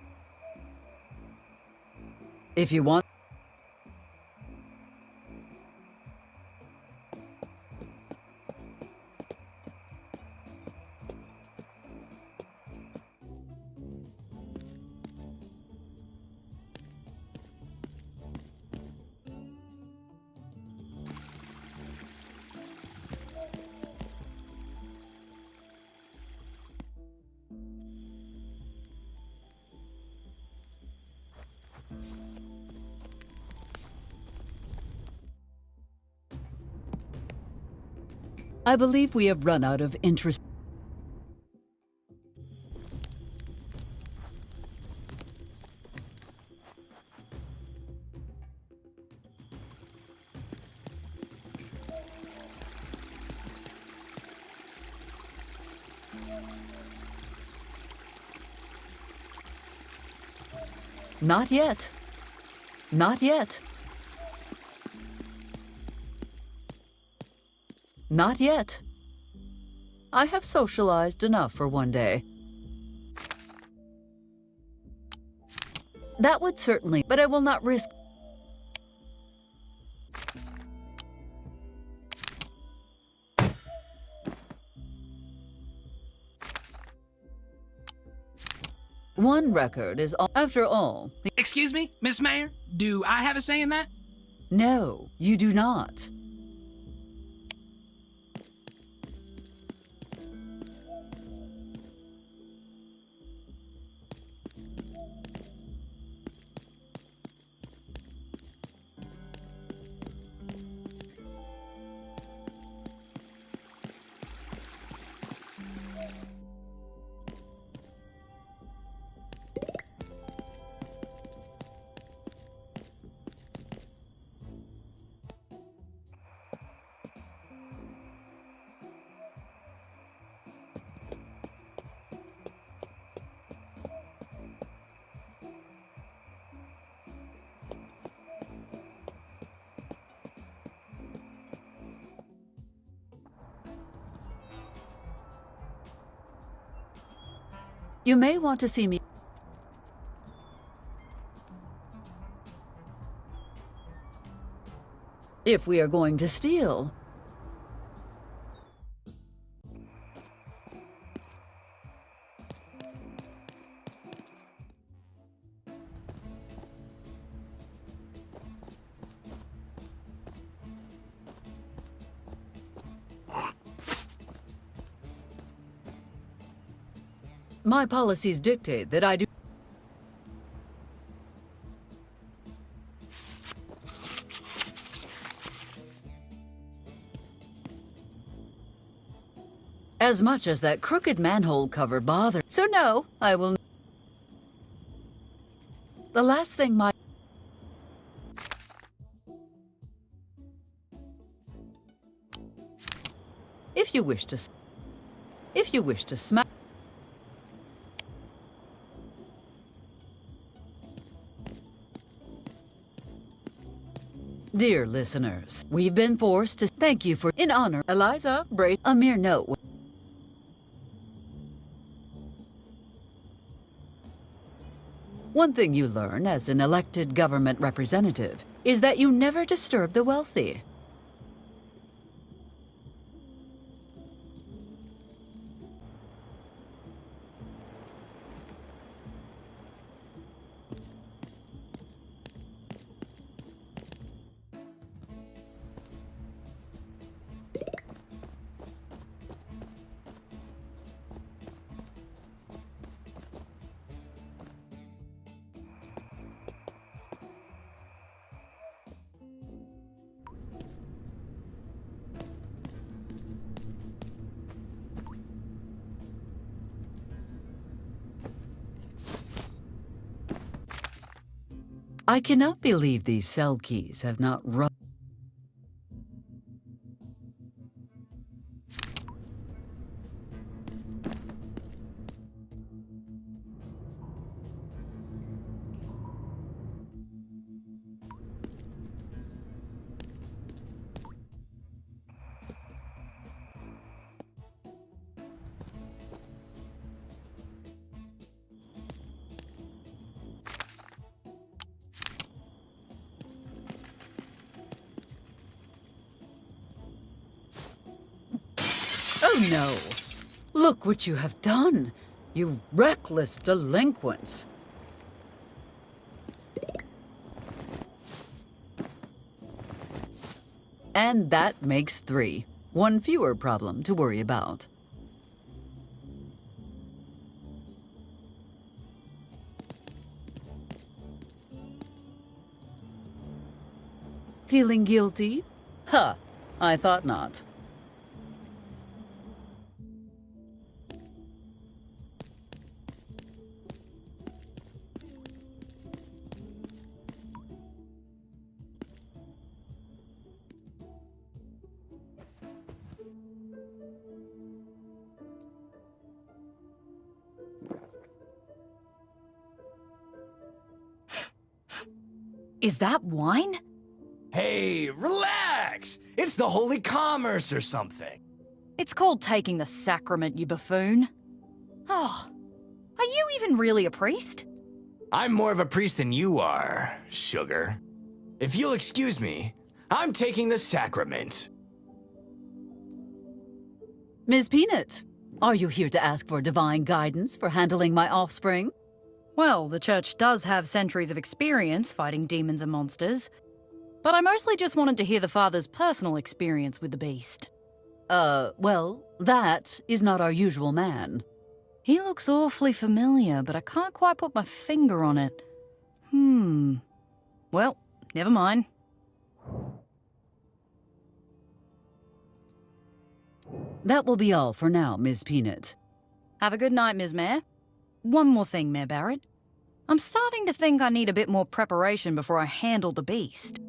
If you want... I believe we have run out of interest. Not yet. Not yet. Not yet. I have socialized enough for one day. That would certainly, but I will not risk. One record is all. After all. Excuse me, Miss Mayor? Do I have a say in that? No, you do not. You may want to see me. If we are going to steal. My policies dictate that I do. As much as that crooked manhole cover bothers. So no, I will. The last thing my. If you wish to smack. Dear listeners, we've been forced to thank you for in honor Eliza Brace. A mere note. One thing you learn as an elected government representative is that you never disturb the wealthy. I cannot believe these cell keys have not run. Oh no! Look what you have done, you reckless delinquents! And that makes 3. One fewer problem to worry about. Feeling guilty? Ha! I thought not. Is that wine? Hey, relax! It's the holy commerce or something. It's called taking the sacrament, you buffoon. Oh, are you even really a priest? I'm more of a priest than you are, sugar. If you'll excuse me, I'm taking the sacrament. Ms. Peanut, are you here to ask for divine guidance for handling my offspring? Well, the church does have centuries of experience fighting demons and monsters. But I mostly just wanted to hear the father's personal experience with the beast. Well, that is not our usual man. He looks awfully familiar, but I can't quite put my finger on it. Well, never mind. That will be all for now, Ms. Peanut. Have a good night, Ms. Mayor. One more thing, Mayor Barrett. I'm starting to think I need a bit more preparation before I handle the beast.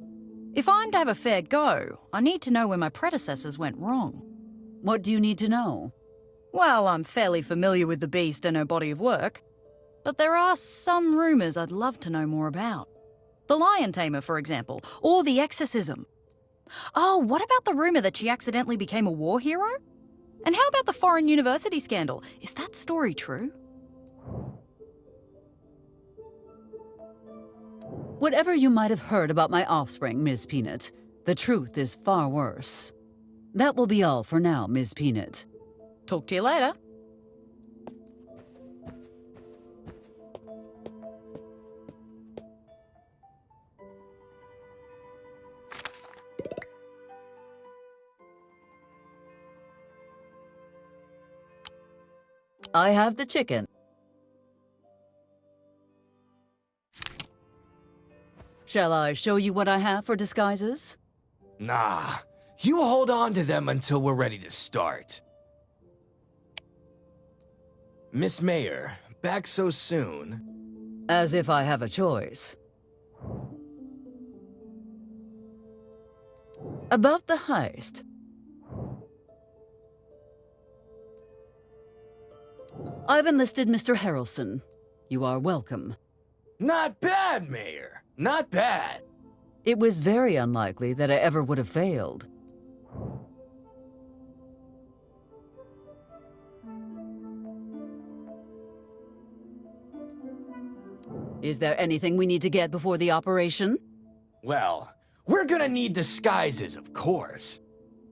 If I'm to have a fair go, I need to know where my predecessors went wrong. What do you need to know? Well, I'm fairly familiar with the beast and her body of work, but there are some rumors I'd love to know more about. The lion tamer, for example, or the exorcism. Oh, what about the rumor that she accidentally became a war hero? And how about the foreign university scandal? Is that story true? Whatever you might have heard about my offspring, Ms. Peanut, the truth is far worse. That will be all for now, Ms. Peanut. Talk to you later. I have the chicken. Shall I show you what I have for disguises? Nah, you hold on to them until we're ready to start. Miss Mayor, back so soon? As if I have a choice. About the heist. I've enlisted Mr. Harrelson. You are welcome. Not bad, Mayor. Not bad. It was very unlikely that I ever would have failed. Is there anything we need to get before the operation? Well, we're gonna need disguises, of course.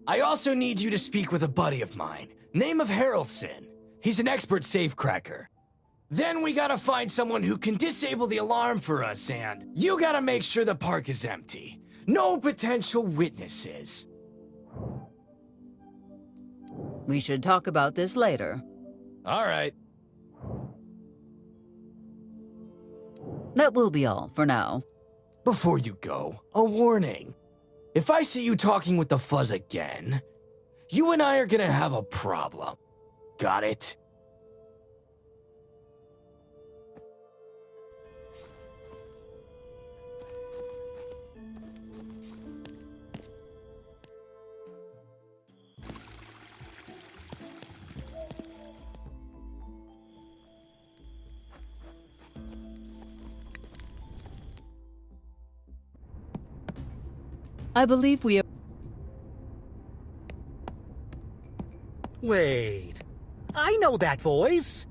I also need you to speak with a buddy of mine, name of Harrelson. He's an expert safecracker. Then we gotta find someone who can disable the alarm for us, and you gotta make sure the park is empty. No potential witnesses. We should talk about this later. All right. That will be all for now. Before you go, a warning. If I see you talking with the fuzz again, you and I are gonna have a problem. Got it? I believe we are... Wait, I know that voice.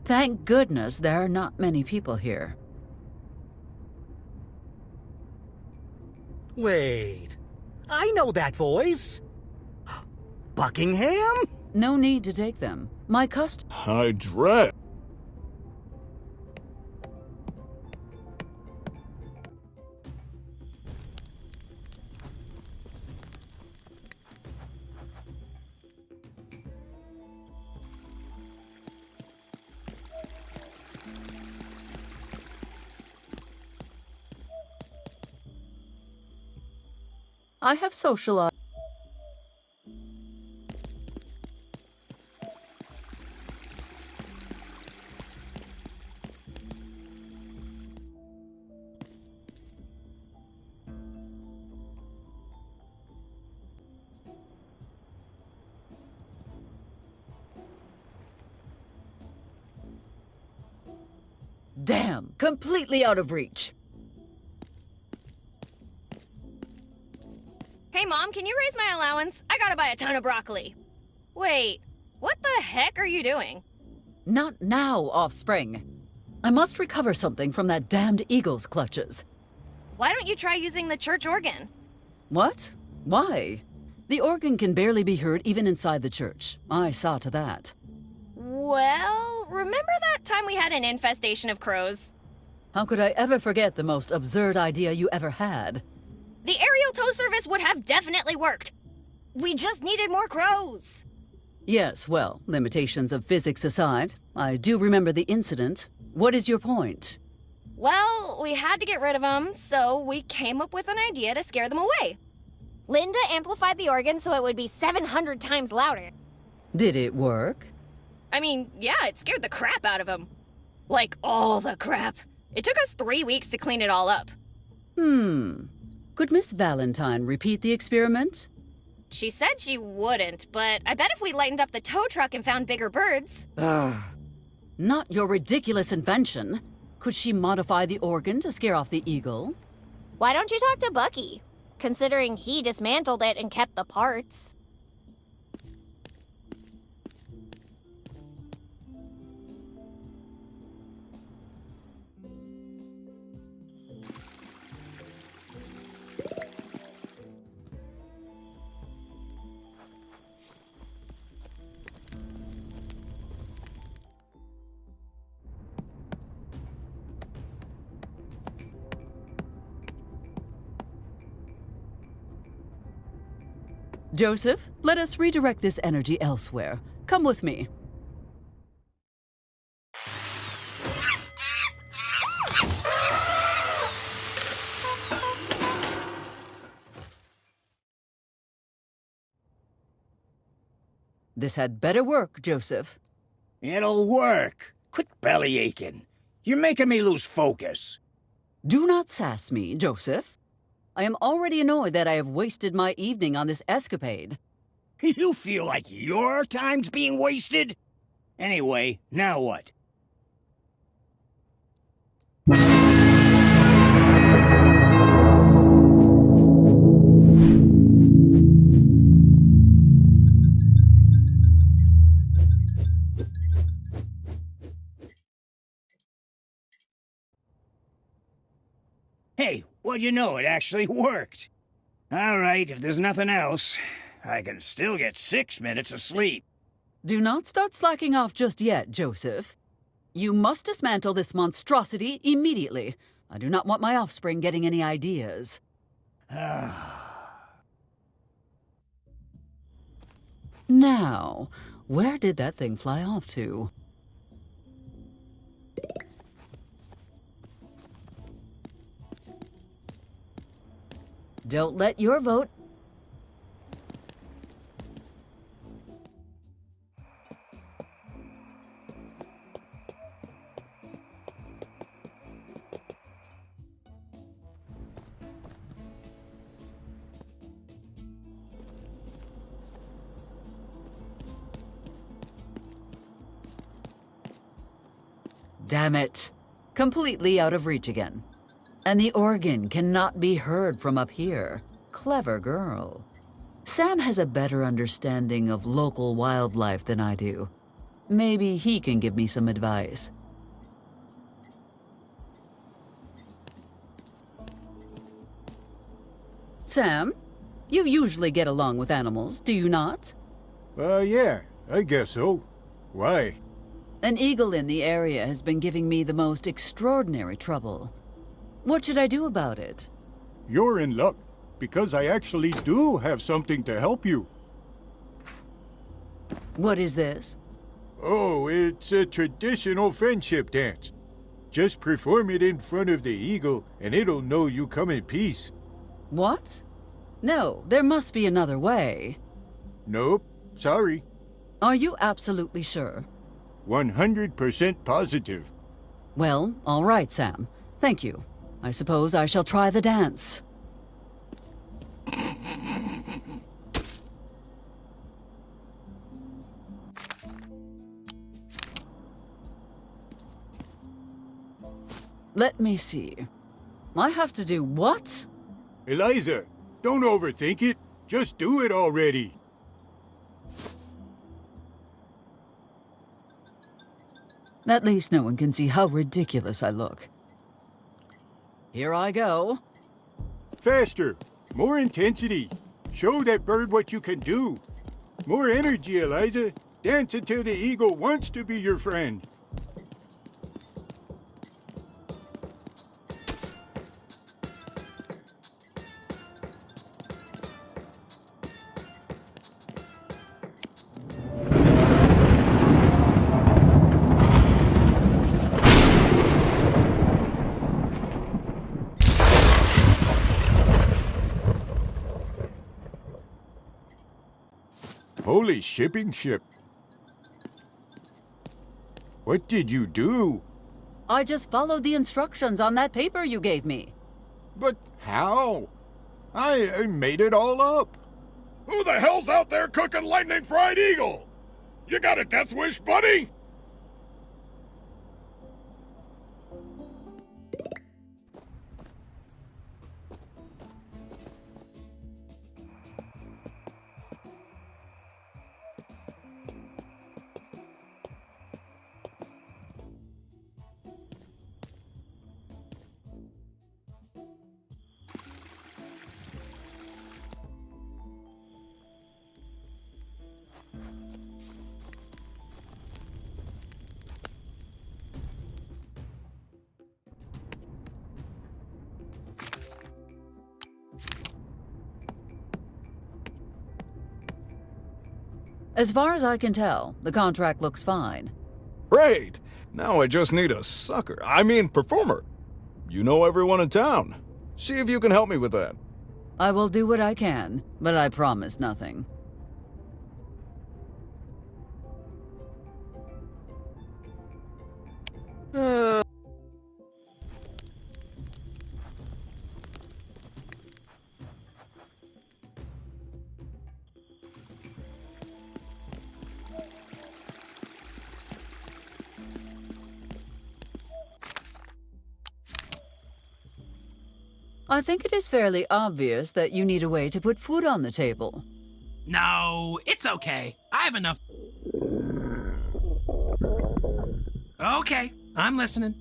Thank goodness there are not many people here. Wait, I know that voice. Buckingham? No need to take them. My I dread. I have socialized. Damn, completely out of reach. Hey, Mom, can you raise my allowance? I gotta buy a ton of broccoli. Wait, what the heck are you doing? Not now, offspring. I must recover something from that damned eagle's clutches. Why don't you try using the church organ? What? Why? The organ can barely be heard even inside the church. I saw to that. Well, remember that time we had an infestation of crows? How could I ever forget the most absurd idea you ever had? The aerial tow service would have definitely worked. We just needed more crows. Yes, well, limitations of physics aside, I do remember the incident. What is your point? Well, we had to get rid of them, so we came up with an idea to scare them away. Linda amplified the organ so it would be 700 times louder. Did it work? I mean, yeah, it scared the crap out of them. Like, all the crap. It took us 3 weeks to clean it all up. Could Miss Valentine repeat the experiment? She said she wouldn't, but I bet if we lightened up the tow truck and found bigger birds... Not your ridiculous invention. Could she modify the organ to scare off the eagle? Why don't you talk to Bucky? Considering he dismantled it and kept the parts. Joseph, let us redirect this energy elsewhere. Come with me. This had better work, Joseph. It'll work. Quit belly aching. You're making me lose focus. Do not sass me, Joseph. I am already annoyed that I have wasted my evening on this escapade. You feel like your time's being wasted? Anyway, now what? Hey, what'd you know? It actually worked. All right, if there's nothing else, I can still get 6 minutes of sleep. Do not start slacking off just yet, Joseph. You must dismantle this monstrosity immediately. I do not want my offspring getting any ideas. Now, where did that thing fly off to? Don't let your vote... Damn it. Completely out of reach again. And the organ cannot be heard from up here. Clever girl. Sam has a better understanding of local wildlife than I do. Maybe he can give me some advice. Sam, you usually get along with animals, do you not? Yeah, I guess so. Why? An eagle in the area has been giving me the most extraordinary trouble. What should I do about it? You're in luck, because I actually do have something to help you. What is this? Oh, it's a traditional friendship dance. Just perform it in front of the eagle, and it'll know you come in peace. What? No, there must be another way. Nope, sorry. Are you absolutely sure? 100% positive. Well, all right, Sam. Thank you. I suppose I shall try the dance. Let me see. I have to do what? Eliza, don't overthink it. Just do it already. At least no one can see how ridiculous I look. Here I go. Faster. More intensity. Show that bird what you can do. More energy, Eliza. Dance until the eagle wants to be your friend. Polish shipping ship. What did you do? I just followed the instructions on that paper you gave me. But how? I made it all up. Who the hell's out there cooking lightning fried eagle? You got a death wish, buddy? As far as I can tell, the contract looks fine. Great! Now I just need a performer. You know everyone in town. See if you can help me with that. I will do what I can, but I promise nothing. I think it is fairly obvious that you need a way to put food on the table. No, it's okay. I have enough. Okay, I'm listening.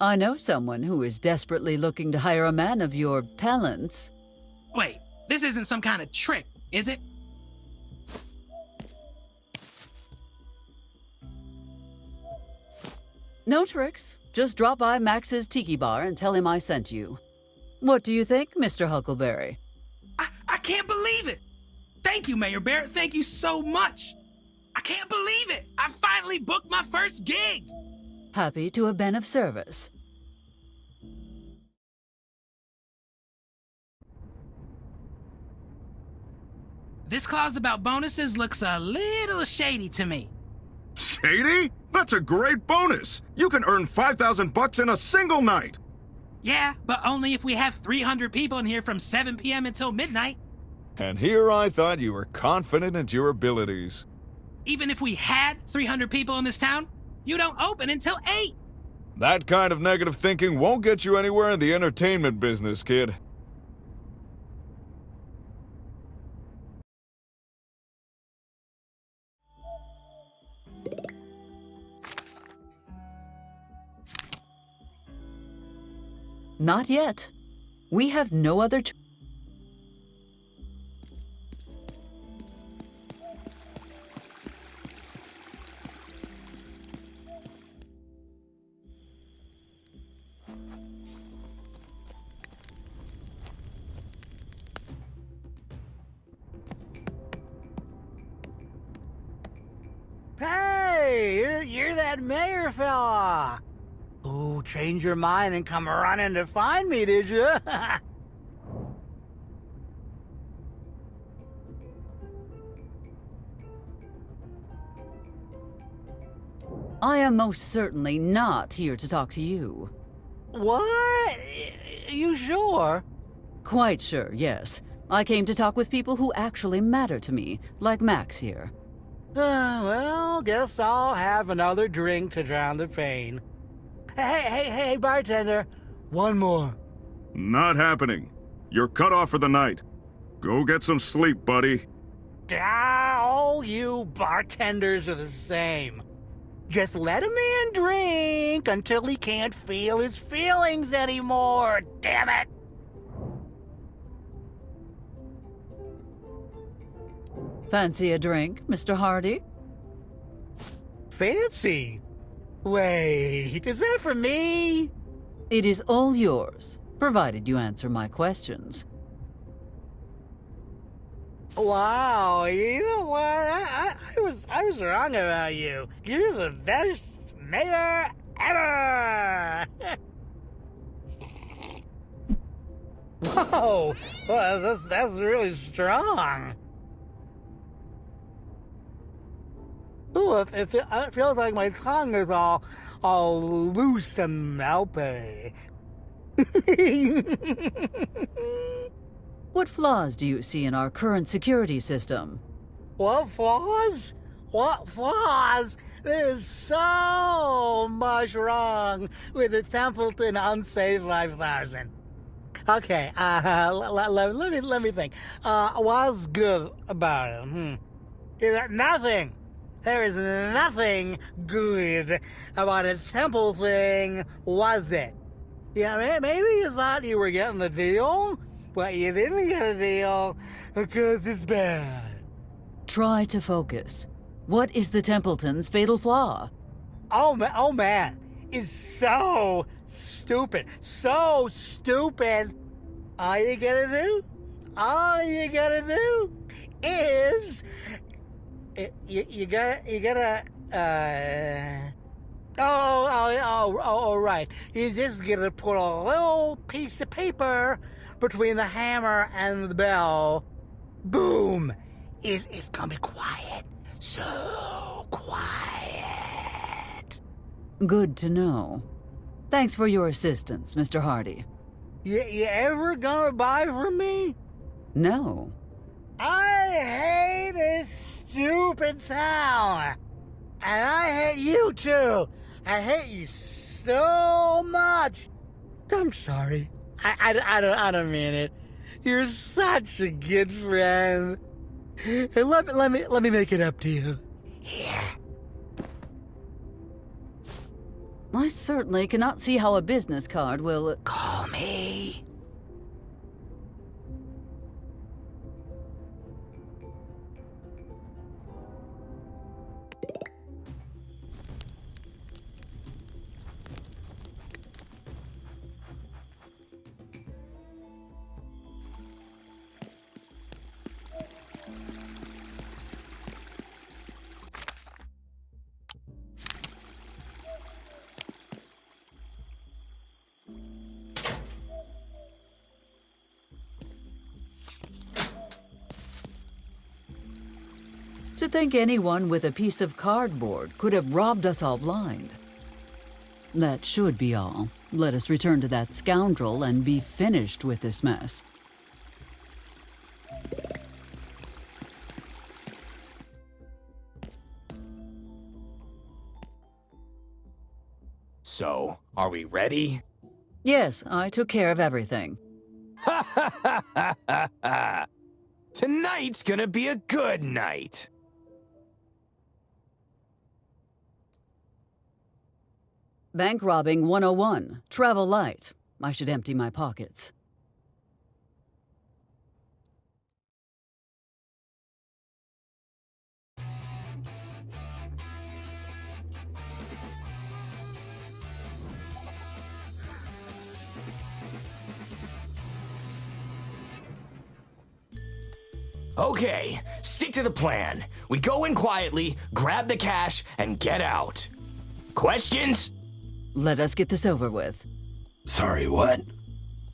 I know someone who is desperately looking to hire a man of your talents. Wait, this isn't some kind of trick, is it? No tricks. Just drop by Max's Tiki Bar and tell him I sent you. What do you think, Mr. Huckleberry? I can't believe it! Thank you, Mayor Barrett. Thank you so much. I can't believe it. I finally booked my first gig. Happy to have been of service. This clause about bonuses looks a little shady to me. Shady? That's a great bonus. You can earn 5,000 bucks in a single night. Yeah, but only if we have 300 people in here from 7 p.m. until midnight. And here I thought you were confident in your abilities. Even if we had 300 people in this town, you don't open until 8. That kind of negative thinking won't get you anywhere in the entertainment business, kid. Not yet. We have no other Hey, you're that mayor fella. Oh, change your mind and come running to find me, did you? I am most certainly not here to talk to you. What? You sure? Quite sure, yes. I came to talk with people who actually matter to me, like Max here. Well, guess I'll have another drink to drown the pain. Hey, bartender. One more. Not happening. You're cut off for the night. Go get some sleep, buddy. All you bartenders are the same. Just let a man drink until he can't feel his feelings anymore, damn it! Fancy a drink, Mr. Hardy? Fancy? Wait, is that for me? It is all yours, provided you answer my questions. Wow, you know what? I was wrong about you. You're the best mayor ever! Whoa, well, that's really strong. Ooh, it feels like my tongue is all loose and melty. What flaws do you see in our current security system? What flaws? What flaws? There's so much wrong with the Templeton Unsafe 5000. Okay, let me think. What's good about it? Nothing. There is nothing good about a temple thing, was it? Yeah, maybe you thought you were getting a deal, but you didn't get a deal because it's bad. Try to focus. What is the Templeton's fatal flaw? Oh man, it's so stupid. So stupid. All you gotta do is you gotta right. You just gotta put a little piece of paper between the hammer and the bell. Boom. It's gonna be quiet. So quiet. Good to know. Thanks for your assistance, Mr. Hardy. You ever gonna buy from me? No. I hate this stupid town. And I hate you too. I hate you so much. I'm sorry. I don't mean it. You're such a good friend. Hey, let me make it up to you. Here. I certainly cannot see how a business card will... Call me. To think anyone with a piece of cardboard could have robbed us all blind. That should be all. Let us return to that scoundrel and be finished with this mess. So, are we ready? Yes, I took care of everything. Ha ha ha ha ha ha! Tonight's gonna be a good night. Bank robbing 101. Travel light. I should empty my pockets. Okay, stick to the plan. We go in quietly, grab the cash, and get out. Questions? Let us get this over with. Sorry, what?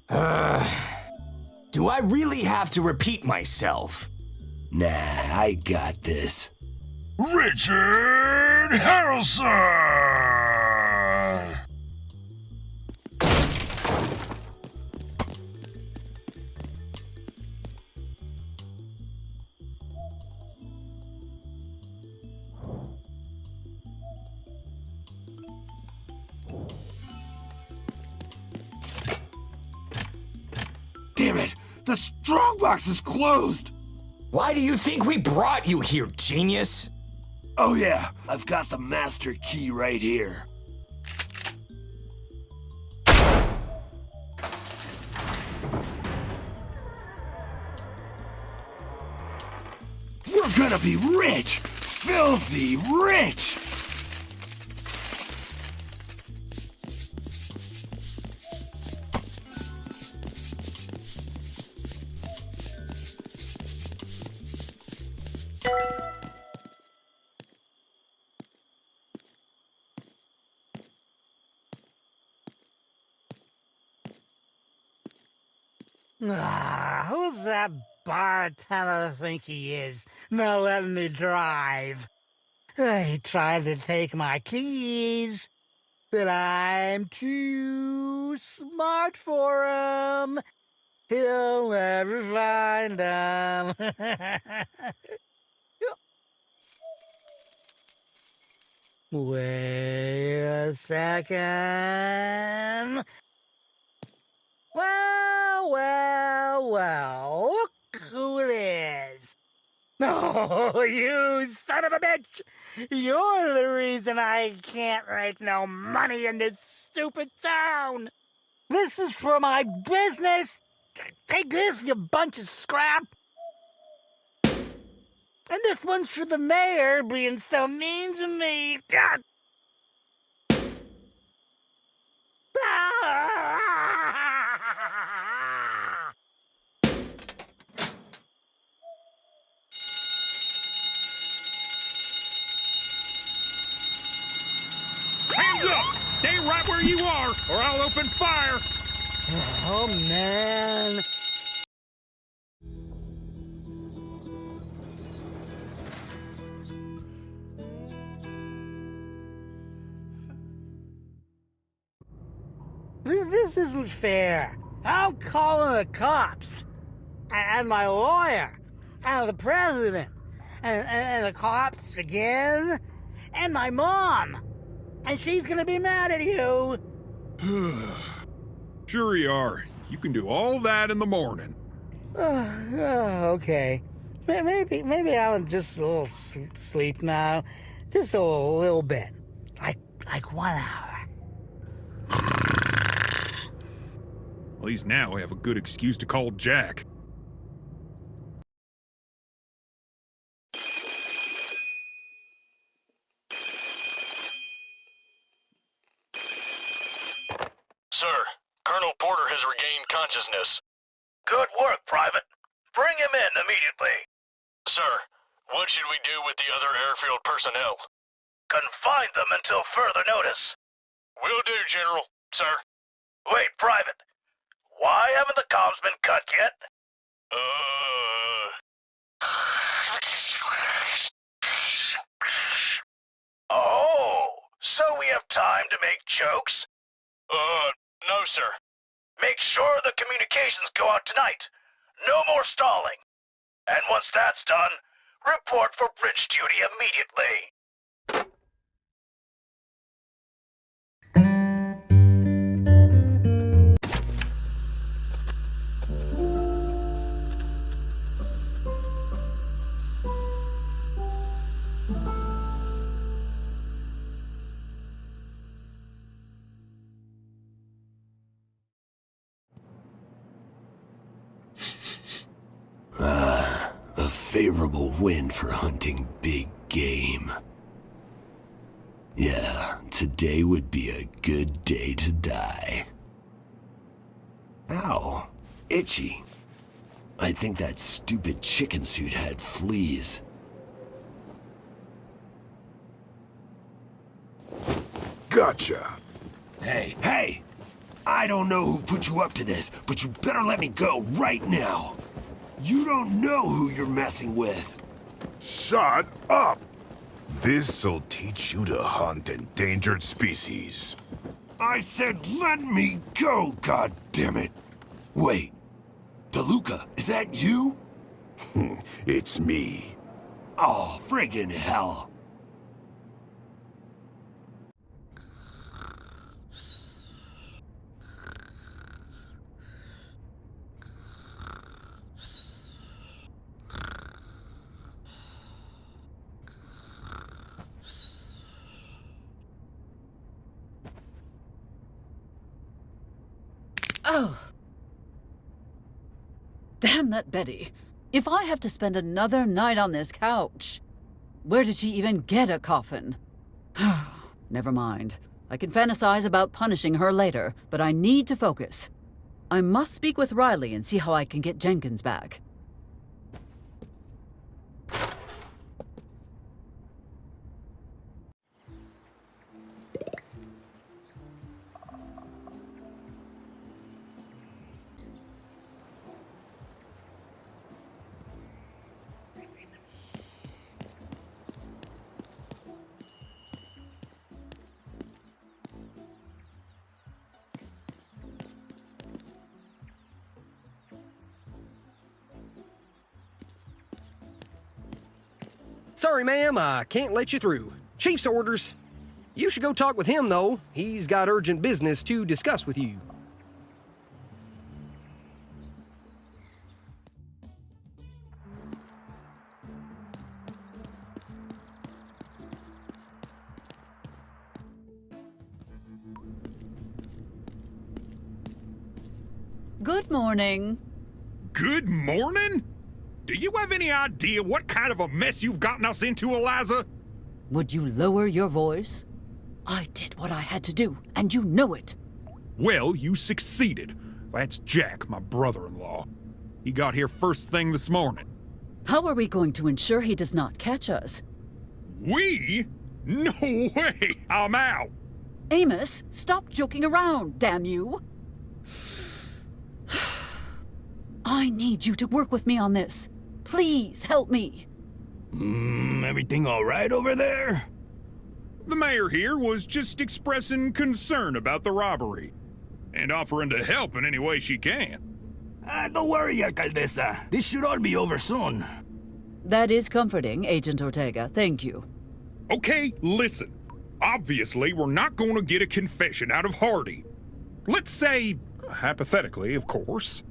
Do I really have to repeat myself? Nah, I got this. Richard Harrelson! Damn it! The strongbox is closed! Why do you think we brought you here, genius? Oh yeah, I've got the master key right here. We're gonna be rich! Filthy rich! Who's that bartender think he is? Not letting me drive. He tried to take my keys, but I'm too smart for him. He'll never find them. Wait a second. Well, look who it is. Oh, you son of a bitch! You're the reason I can't make no money in this stupid town! This is for my business! Take this, you bunch of scrap! And this one's for the mayor being so mean to me! Hands up! Stay right where you are, or I'll open fire! Oh, man. This isn't fair. I'm calling the cops. And my lawyer. And the president. And the cops again. And my mom. And she's gonna be mad at you. Sure you are. You can do all that in the morning. Okay. Maybe I'll just a little sleep now. Just a little bit. Like 1 hour. At least now we have a good excuse to call Jack. Sir, Colonel Porter has regained consciousness. Good work, Private. Bring him in immediately. Sir, what should we do with the other airfield personnel? Confine them until further notice. Will do, General. Sir. Wait, Private. Why haven't the comms been cut yet? Oh, so we have time to make jokes? No, sir. Make sure the communications go out tonight. No more stalling. And once that's done, report for bridge duty immediately. A favorable wind for hunting big game. Yeah, today would be a good day to die. Ow, itchy. I think that stupid chicken suit had fleas. Gotcha. Hey! I don't know who put you up to this, but you better let me go right now. You don't know who you're messing with. Shut up! This'll teach you to hunt endangered species. I said let me go, goddammit! Wait, DeLuca, is that you? It's me. Oh, friggin' hell. Oh. Damn that Betty. If I have to spend another night on this couch, where did she even get a coffin? Never mind. I can fantasize about punishing her later, but I need to focus. I must speak with Riley and see how I can get Jenkins back. Sorry, ma'am, I can't let you through. Chief's orders. You should go talk with him, though. He's got urgent business to discuss with you. Good morning. Good morning? Do you have any idea what kind of a mess you've gotten us into, Eliza? Would you lower your voice? I did what I had to do, and you know it. Well, you succeeded. That's Jack, my brother-in-law. He got here first thing this morning. How are we going to ensure he does not catch us? We? No way! I'm out! Amos, stop joking around, damn you! I need you to work with me on this. Please help me. Everything all right over there? The mayor here was just expressing concern about the robbery and offering to help in any way she can. Don't worry, alcaldesa. This should all be over soon. That is comforting, Agent Ortega. Thank you. Okay, listen. Obviously, we're not going to get a confession out of Hardy. Let's say, hypothetically, of course,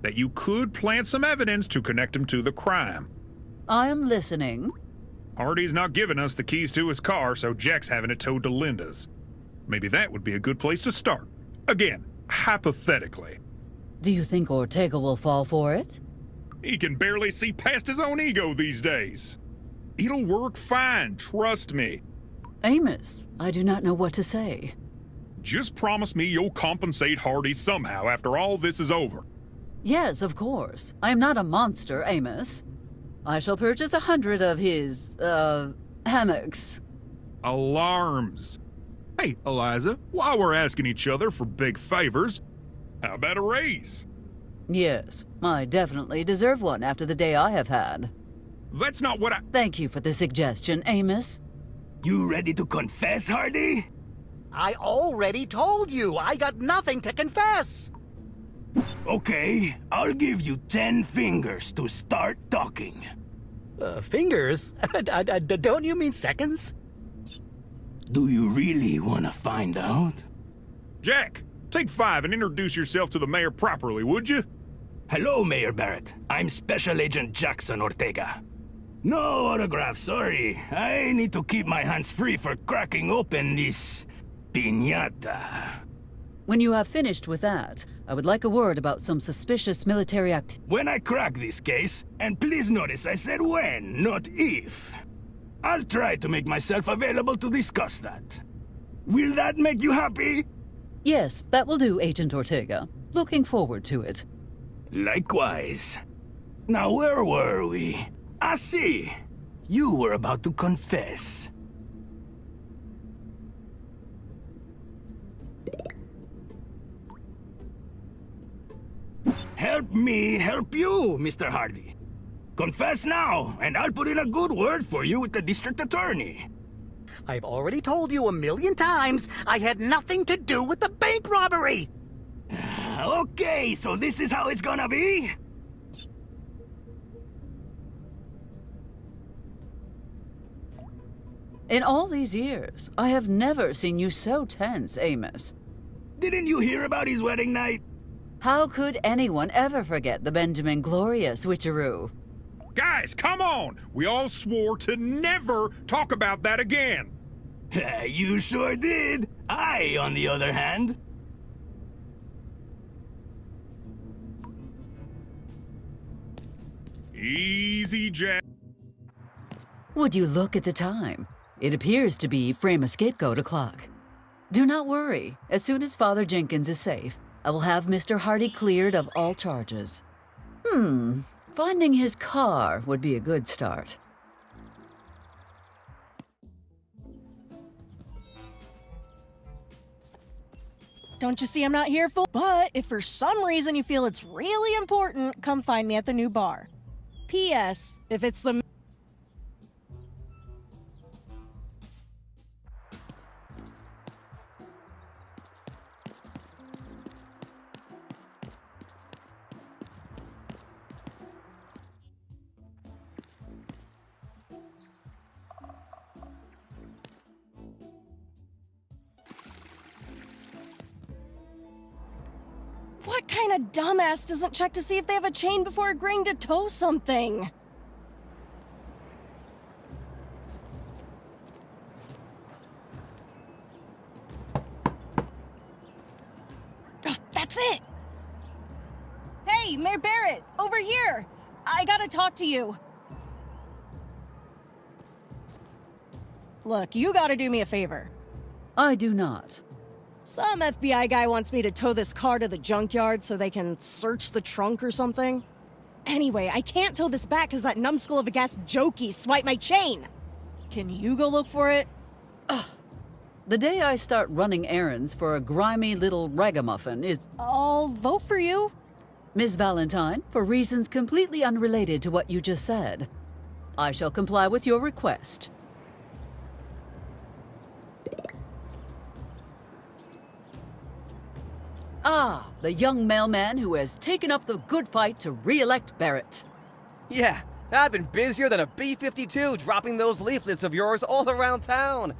that you could plant some evidence to connect him to the crime. I am listening. Hardy's not giving us the keys to his car, so Jack's having it towed to Linda's. Maybe that would be a good place to start. Again, hypothetically. Do you think Ortega will fall for it? He can barely see past his own ego these days. It'll work fine, trust me. Amos, I do not know what to say. Just promise me you'll compensate Hardy somehow after all this is over. Yes, of course. I am not a monster, Amos. I shall purchase 100 of his, hammocks. Alarms. Hey, Eliza, while we're asking each other for big favors, how about a raise? Yes, I definitely deserve one after the day I have had. That's not what I— Thank you for the suggestion, Amos. You ready to confess, Hardy? I already told you I got nothing to confess. Okay, I'll give you 10 fingers to start talking. Fingers? Don't you mean seconds? Do you really want to find out? Jack, take 5 and introduce yourself to the mayor properly, would you? Hello, Mayor Barrett. I'm Special Agent Jackson Ortega. No autograph, sorry. I need to keep my hands free for cracking open this piñata. When you have finished with that, I would like a word about some suspicious military activity. When I crack this case, and please notice I said when, not if, I'll try to make myself available to discuss that. Will that make you happy? Yes, that will do, Agent Ortega. Looking forward to it. Likewise. Now where were we? I see. You were about to confess. Help me help you, Mr. Hardy. Confess now, and I'll put in a good word for you with the district attorney. I've already told you 1,000,000 times I had nothing to do with the bank robbery. Okay, so this is how it's gonna be? In all these years, I have never seen you so tense, Amos. Didn't you hear about his wedding night? How could anyone ever forget the Benjamin Gloria switcheroo? Guys, come on! We all swore to never talk about that again! You sure did. I, on the other hand. Easy, Jack. Would you look at the time? It appears to be frame a scapegoat o'clock. Do not worry. As soon as Father Jenkins is safe, I will have Mr. Hardy cleared of all charges. Finding his car would be a good start. Don't you see I'm not here for? But if for some reason you feel it's really important, come find me at the new bar. P.S. If it's the... kind of dumbass doesn't check to see if they have a chain before agreeing to tow something? Oh, that's it! Hey, Mayor Barrett, over here! I gotta talk to you. Look, you gotta do me a favor. I do not. Some FBI guy wants me to tow this car to the junkyard so they can search the trunk or something. Anyway, I can't tow this back because that numbskull of a gas jokey swiped my chain. Can you go look for it? Ugh. The day I start running errands for a grimy little ragamuffin is... I'll vote for you. Miss Valentine, for reasons completely unrelated to what you just said. I shall comply with your request. Ah, the young mailman who has taken up the good fight to re-elect Barrett. Yeah, I've been busier than a B-52 dropping those leaflets of yours all around town.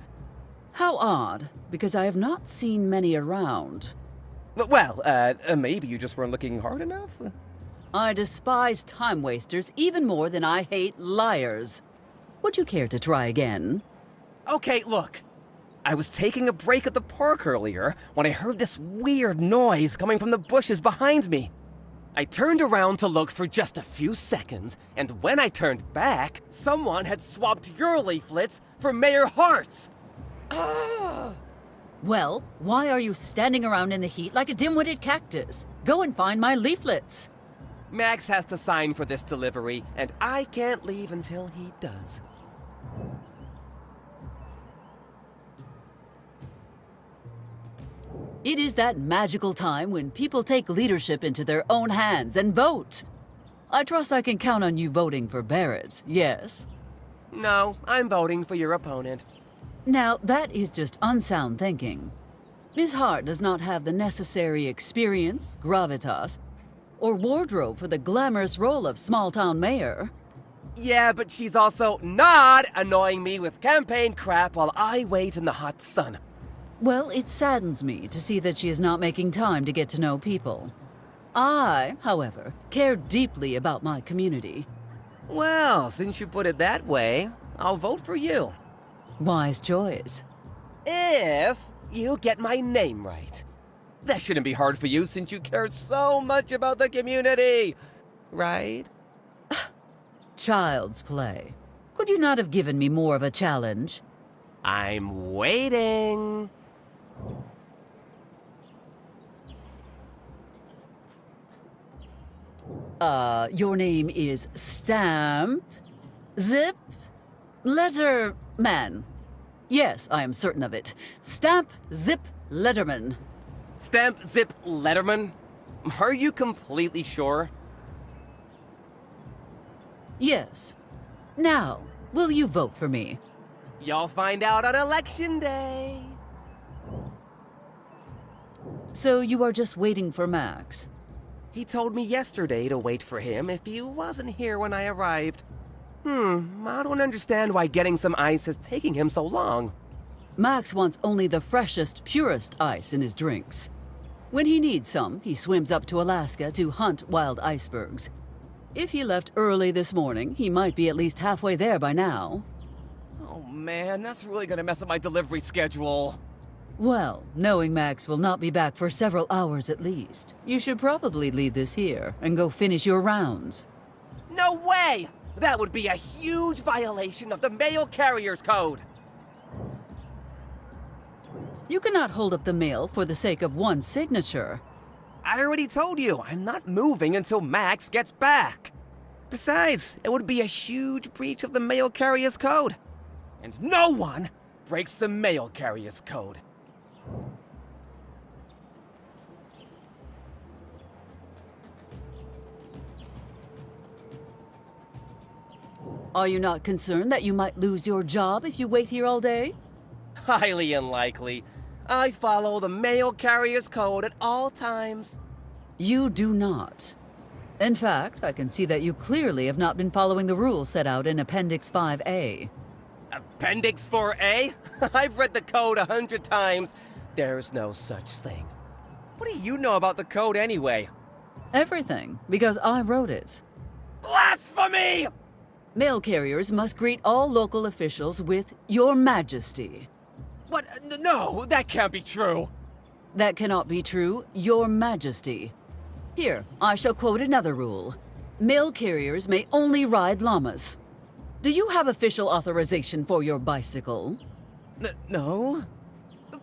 How odd, because I have not seen many around. Well, maybe you just weren't looking hard enough? I despise time wasters even more than I hate liars. Would you care to try again? Okay, look. I was taking a break at the park earlier when I heard this weird noise coming from the bushes behind me. I turned around to look for just a few seconds, and when I turned back, someone had swapped your leaflets for Mayor Hart's. Ah! Well, why are you standing around in the heat like a dim-witted cactus? Go and find my leaflets. Max has to sign for this delivery, and I can't leave until he does. It is that magical time when people take leadership into their own hands and vote. I trust I can count on you voting for Barrett, yes? No, I'm voting for your opponent. Now, that is just unsound thinking. Ms. Hart does not have the necessary experience, gravitas, or wardrobe for the glamorous role of small-town mayor. Yeah, but she's also not annoying me with campaign crap while I wait in the hot sun. Well, it saddens me to see that she is not making time to get to know people. I, however, care deeply about my community. Well, since you put it that way, I'll vote for you. Wise choice. If you get my name right. That shouldn't be hard for you since you care so much about the community, right? Child's play. Could you not have given me more of a challenge? I'm waiting. Your name is Stamp, Zip, Letterman. Yes, I am certain of it. Stamp, Zip, Letterman. Stamp, Zip, Letterman? Are you completely sure? Yes. Now, will you vote for me? You'll find out on Election Day. So you are just waiting for Max? He told me yesterday to wait for him if he wasn't here when I arrived. I don't understand why getting some ice is taking him so long. Max wants only the freshest, purest ice in his drinks. When he needs some, he swims up to Alaska to hunt wild icebergs. If he left early this morning, he might be at least halfway there by now. Oh man, that's really gonna mess up my delivery schedule. Well, knowing Max will not be back for several hours at least, you should probably leave this here and go finish your rounds. No way! That would be a huge violation of the Mail Carrier's Code. You cannot hold up the mail for the sake of one signature. I already told you, I'm not moving until Max gets back. Besides, it would be a huge breach of the Mail Carrier's Code. And no one breaks the Mail Carrier's Code. Are you not concerned that you might lose your job if you wait here all day? Highly unlikely. I follow the Mail Carrier's Code at all times. You do not. In fact, I can see that you clearly have not been following the rules set out in Appendix 5A. Appendix 4A? I've read the code 100 times. There's no such thing. What do you know about the code anyway? Everything, because I wrote it. Blasphemy! Mail carriers must greet all local officials with Your Majesty. But no, that can't be true. That cannot be true, Your Majesty. Here, I shall quote another rule. Mail carriers may only ride llamas. Do you have official authorization for your bicycle? No.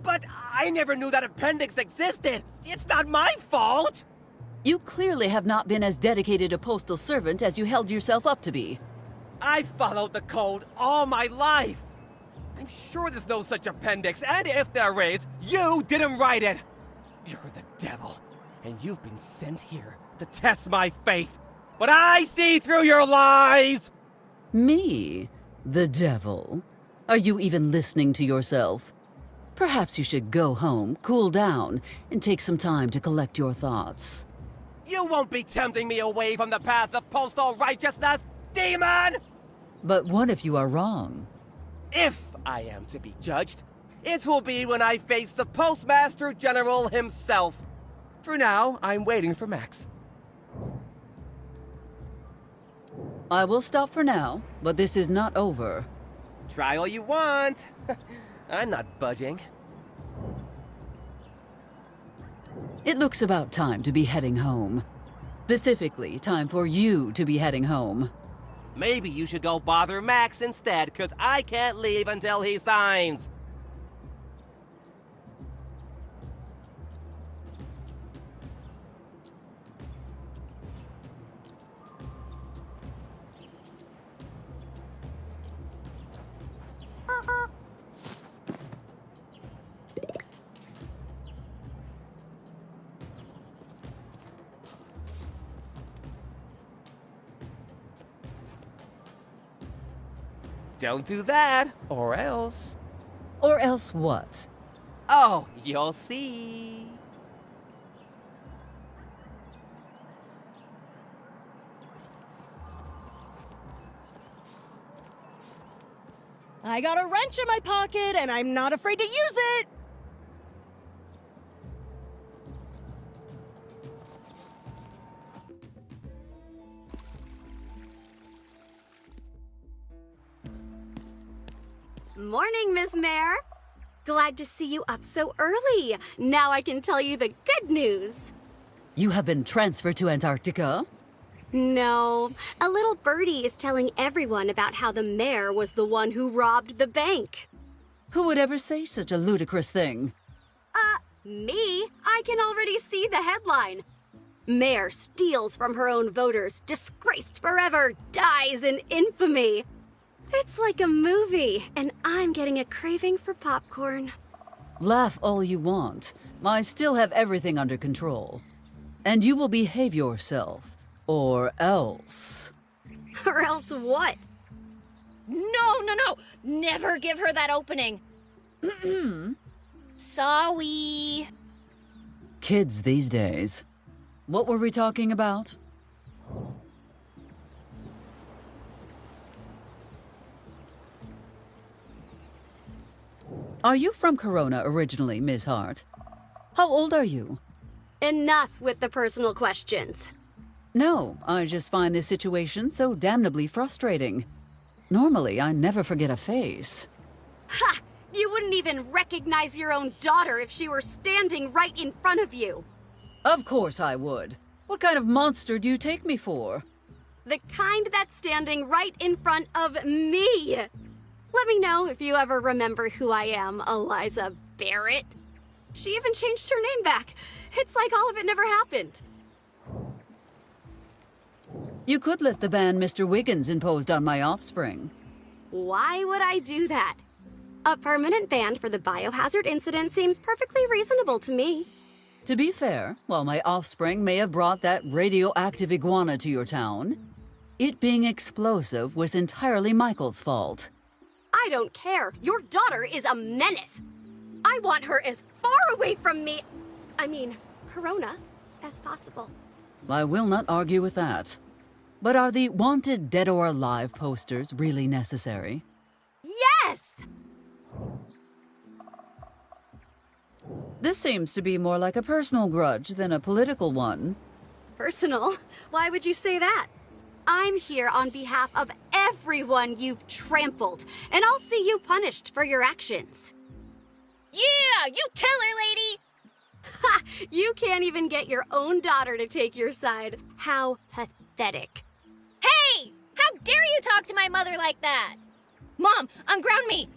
But I never knew that appendix existed. It's not my fault. You clearly have not been as dedicated a postal servant as you held yourself up to be. I followed the code all my life. I'm sure there's no such appendix, and if there is, you didn't write it. You're the devil, and you've been sent here to test my faith. But I see through your lies! Me? The devil? Are you even listening to yourself? Perhaps you should go home, cool down, and take some time to collect your thoughts. You won't be tempting me away from the path of postal righteousness, demon! But what if you are wrong? If I am to be judged, it will be when I face the Postmaster General himself. For now, I'm waiting for Max. I will stop for now, but this is not over. Try all you want. I'm not budging. It looks about time to be heading home. Specifically, time for you to be heading home. Maybe you should go bother Max instead, 'cause I can't leave until he signs. Don't do that, or else... Or else what? Oh, you'll see. I got a wrench in my pocket, and I'm not afraid to use it! Morning, Miss Mare. Glad to see you up so early. Now I can tell you the good news. You have been transferred to Antarctica? No, a little birdie is telling everyone about how the mayor was the one who robbed the bank. Who would ever say such a ludicrous thing? Me? I can already see the headline. Mayor steals from her own voters, disgraced forever, dies in infamy. It's like a movie, and I'm getting a craving for popcorn. Laugh all you want. I still have everything under control. And you will behave yourself, or else. Or else what? No! Never give her that opening. Sorry. Kids these days. What were we talking about? Are you from Corona originally, Miss Hart? How old are you? Enough with the personal questions. No, I just find this situation so damnably frustrating. Normally, I never forget a face. Ha! You wouldn't even recognize your own daughter if she were standing right in front of you. Of course I would. What kind of monster do you take me for? The kind that's standing right in front of me. Let me know if you ever remember who I am, Eliza Barrett. She even changed her name back. It's like all of it never happened. You could lift the ban Mr. Wiggins imposed on my offspring. Why would I do that? A permanent ban for the biohazard incident seems perfectly reasonable to me. To be fair, while my offspring may have brought that radioactive iguana to your town, it being explosive was entirely Michael's fault. I don't care. Your daughter is a menace. I want her as far away from me, Corona, as possible. I will not argue with that. But are the wanted dead or alive posters really necessary? Yes! This seems to be more like a personal grudge than a political one. personal. Why would you say that? I'm here on behalf of everyone you've trampled, and I'll see you punished for your actions. Yeah, you tell her, lady! Ha! You can't even get your own daughter to take your side. How pathetic. Hey! How dare you talk to my mother like that? Mom, unground me!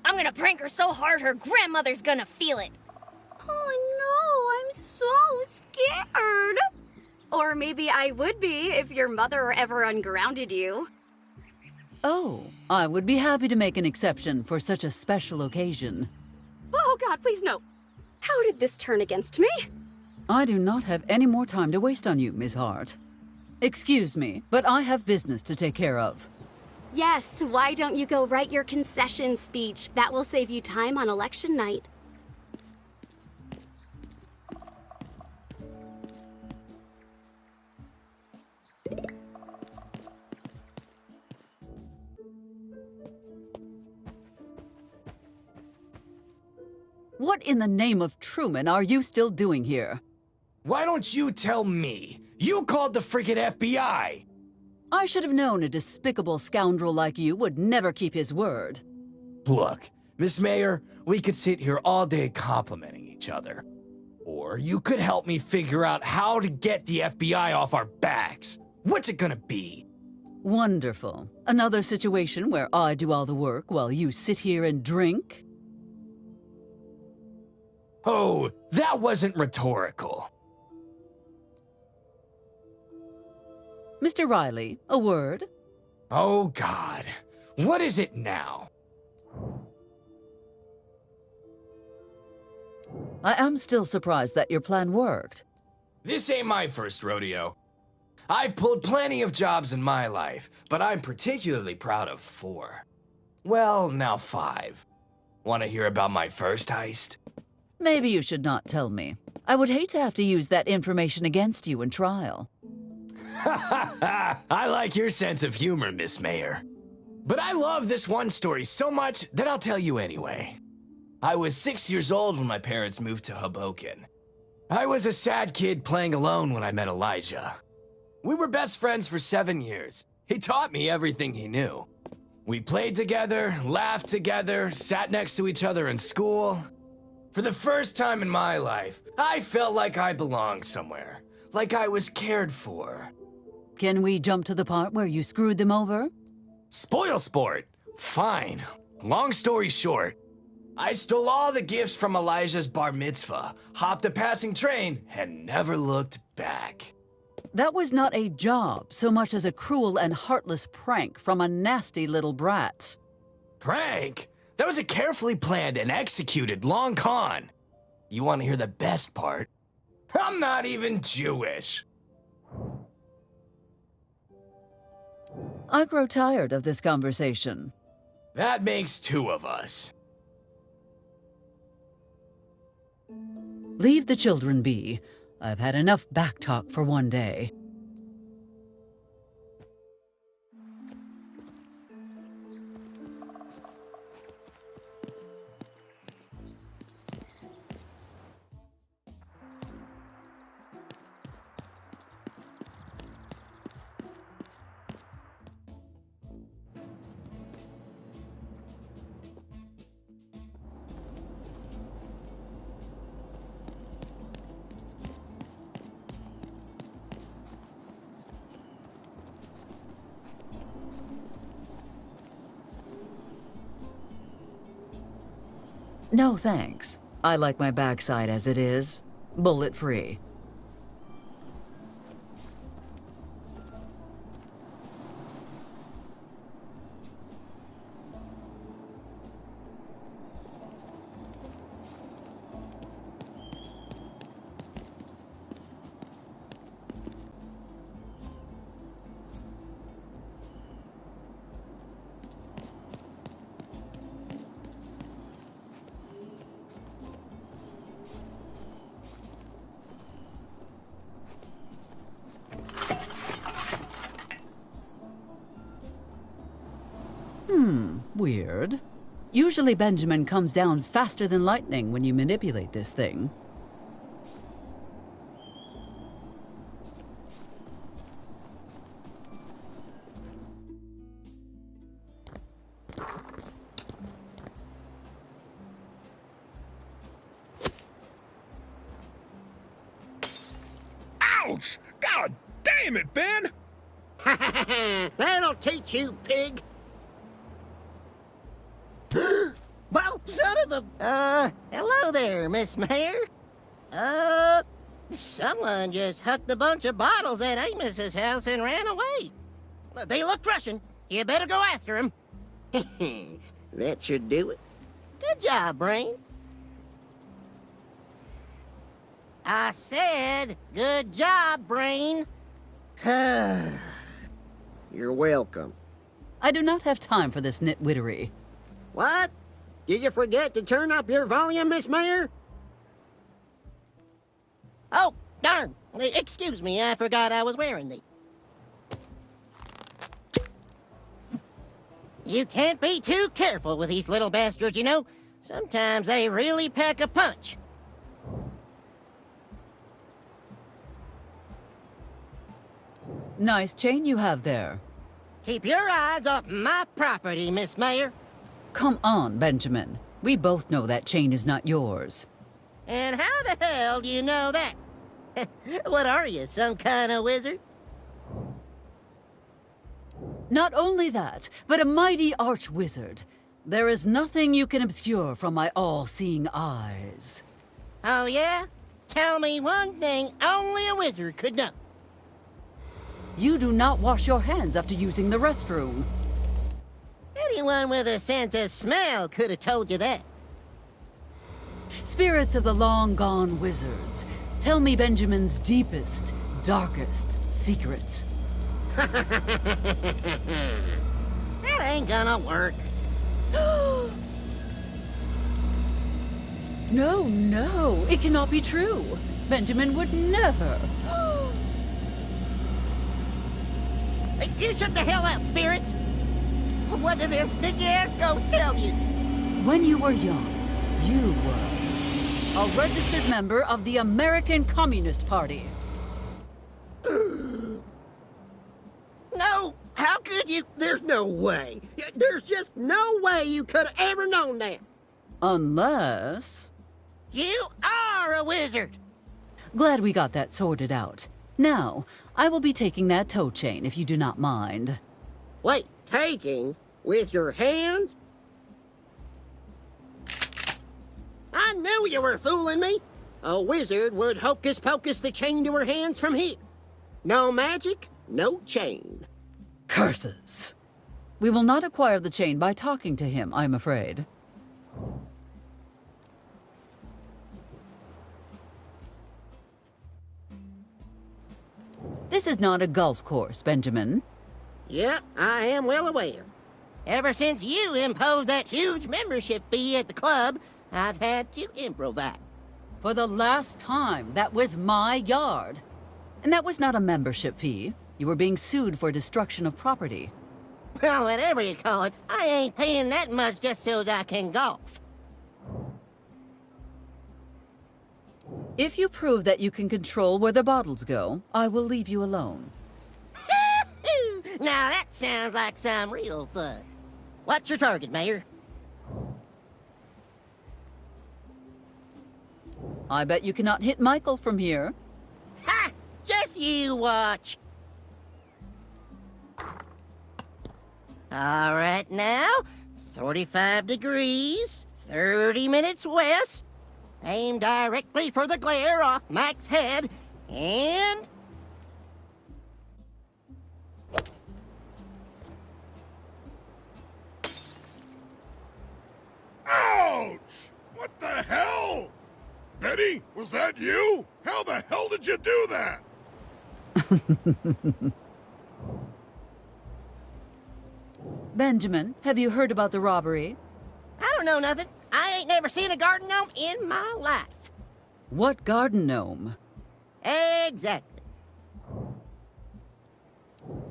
I'm gonna prank her so hard her grandmother's gonna feel it. Oh no, I'm so scared. Or maybe I would be if your mother ever ungrounded you. Oh, I would be happy to make an exception for such a special occasion. Oh God, please no. How did this turn against me? I do not have any more time to waste on you, Miss Hart. Excuse me, but I have business to take care of. Yes, why don't you go write your concession speech? That will save you time on election night. What in the name of Truman are you still doing here? Why don't you tell me? You called the friggin' FBI! I should have known a despicable scoundrel like you would never keep his word. Look, Miss Mayor, we could sit here all day complimenting each other. Or you could help me figure out how to get the FBI off our backs. What's it gonna be? Wonderful. Another situation where I do all the work while you sit here and drink? Oh, that wasn't rhetorical. Mr. Riley, a word? Oh, God. What is it now? I am still surprised that your plan worked. This ain't my first rodeo. I've pulled plenty of jobs in my life, but I'm particularly proud of 4. Well, now 5. Want to hear about my first heist? Maybe you should not tell me. I would hate to have to use that information against you in trial. I like your sense of humor, Miss Mayor. But I love this one story so much that I'll tell you anyway. I was 6 years old when my parents moved to Hoboken. I was a sad kid playing alone when I met Elijah. We were best friends for 7 years. He taught me everything he knew. We played together, laughed together, sat next to each other in school. For the first time in my life, I felt like I belonged somewhere, like I was cared for. Can we jump to the part where you screwed them over? Spoil sport. Fine. Long story short, I stole all the gifts from Elijah's bar mitzvah, hopped a passing train, and never looked back. That was not a job so much as a cruel and heartless prank from a nasty little brat. Prank? That was a carefully planned and executed long con. You want to hear the best part? I'm not even Jewish. I grow tired of this conversation. That makes 2 of us. Leave the children be. I've had enough backtalk for one day. No, thanks. I like my backside as it is. Bullet-free. Weird. Usually Benjamin comes down faster than lightning when you manipulate this thing. Damn it, Ben! That'll teach you, pig. Well, son of a... hello there, Miss Mayor. Someone just hucked a bunch of bottles at Amos's house and ran away. They looked Russian. You better go after them. That should do it. Good job, Brain. I said, good job, Brain. You're welcome. I do not have time for this nitwittery. What? Did you forget to turn up your volume, Miss Mayor? Oh, darn. Excuse me, I forgot I was wearing these. You can't be too careful with these little bastards, you know. Sometimes they really pack a punch. Nice chain you have there. Keep your eyes off my property, Miss Mayor. Come on, Benjamin. We both know that chain is not yours. And how the hell do you know that? What are you, some kind of wizard? Not only that, but a mighty arch-wizard. There is nothing you can obscure from my all-seeing eyes. Oh, yeah? Tell me one thing only a wizard could know. You do not wash your hands after using the restroom. Anyone with a sense of smell could have told you that. Spirits of the long-gone wizards, tell me Benjamin's deepest, darkest secret. That ain't gonna work. No, it cannot be true. Benjamin would never. You shut the hell up, spirits! What did them sneaky-ass ghosts tell you? When you were young, you were a registered member of the American Communist Party. No, how could you? There's no way. There's just no way you could have ever known that. Unless... You are a wizard! Glad we got that sorted out. Now, I will be taking that toe chain if you do not mind. Wait, taking? With your hands? I knew you were fooling me. A wizard would hocus-pocus the chain to her hands from here. No magic, no chain. Curses! We will not acquire the chain by talking to him, I'm afraid. This is not a golf course, Benjamin. Yep, I am well aware. Ever since you imposed that huge membership fee at the club, I've had to improvise. For the last time, that was my yard. And that was not a membership fee. You were being sued for destruction of property. Well, whatever you call it, I ain't paying that much just so I can golf. If you prove that you can control where the bottles go, I will leave you alone. Now that sounds like some real fun. What's your target, Mayor? I bet you cannot hit Michael from here. Ha! Just you watch. All right now, 45 degrees, 30 minutes west. Aim directly for the glare off Mike's head, and... Ouch! What the hell? Betty, was that you? How the hell did you do that? Benjamin, have you heard about the robbery? I don't know nothing. I ain't never seen a garden gnome in my life. What garden gnome? Exactly.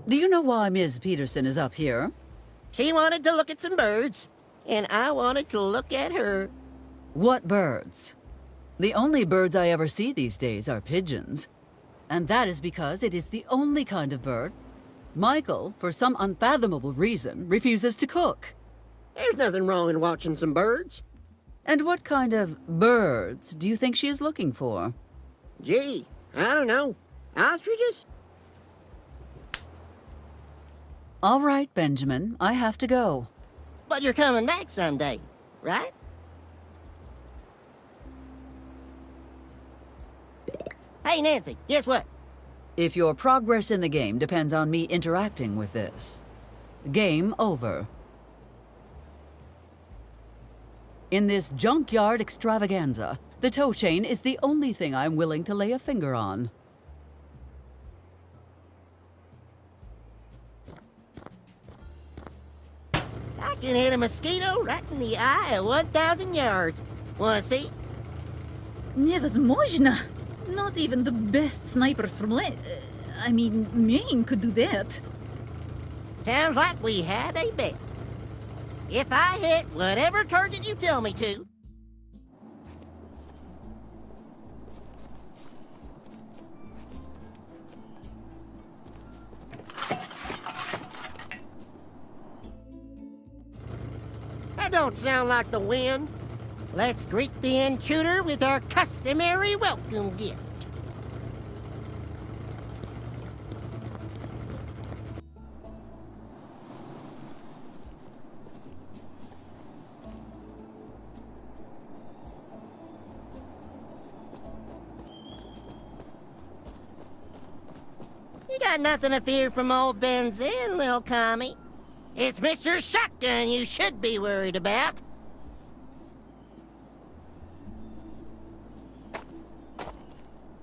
Do you know why Ms. Peterson is up here? She wanted to look at some birds, and I wanted to look at her. What birds? The only birds I ever see these days are pigeons. And that is because it is the only kind of bird Michael, for some unfathomable reason, refuses to cook. There's nothing wrong in watching some birds. And what kind of birds do you think she is looking for? Gee, I don't know. Ostriches? All right, Benjamin, I have to go. But you're coming back someday, right? Hey, Nancy, guess what? If your progress in the game depends on me interacting with this. Game over. In this junkyard extravaganza, the tow chain is the only thing I'm willing to lay a finger on. I can hit a mosquito right in the eye at 1,000 yards. Wanna see? Невозможно. Not even the best snipers from I mean, Maine could do that. Sounds like we have a bet. If I hit whatever target you tell me to, that don't sound like the wind. Let's greet the intruder with our customary welcome gift. You got nothing to fear from old Benzin, little commie. It's Mr. Shotgun you should be worried about.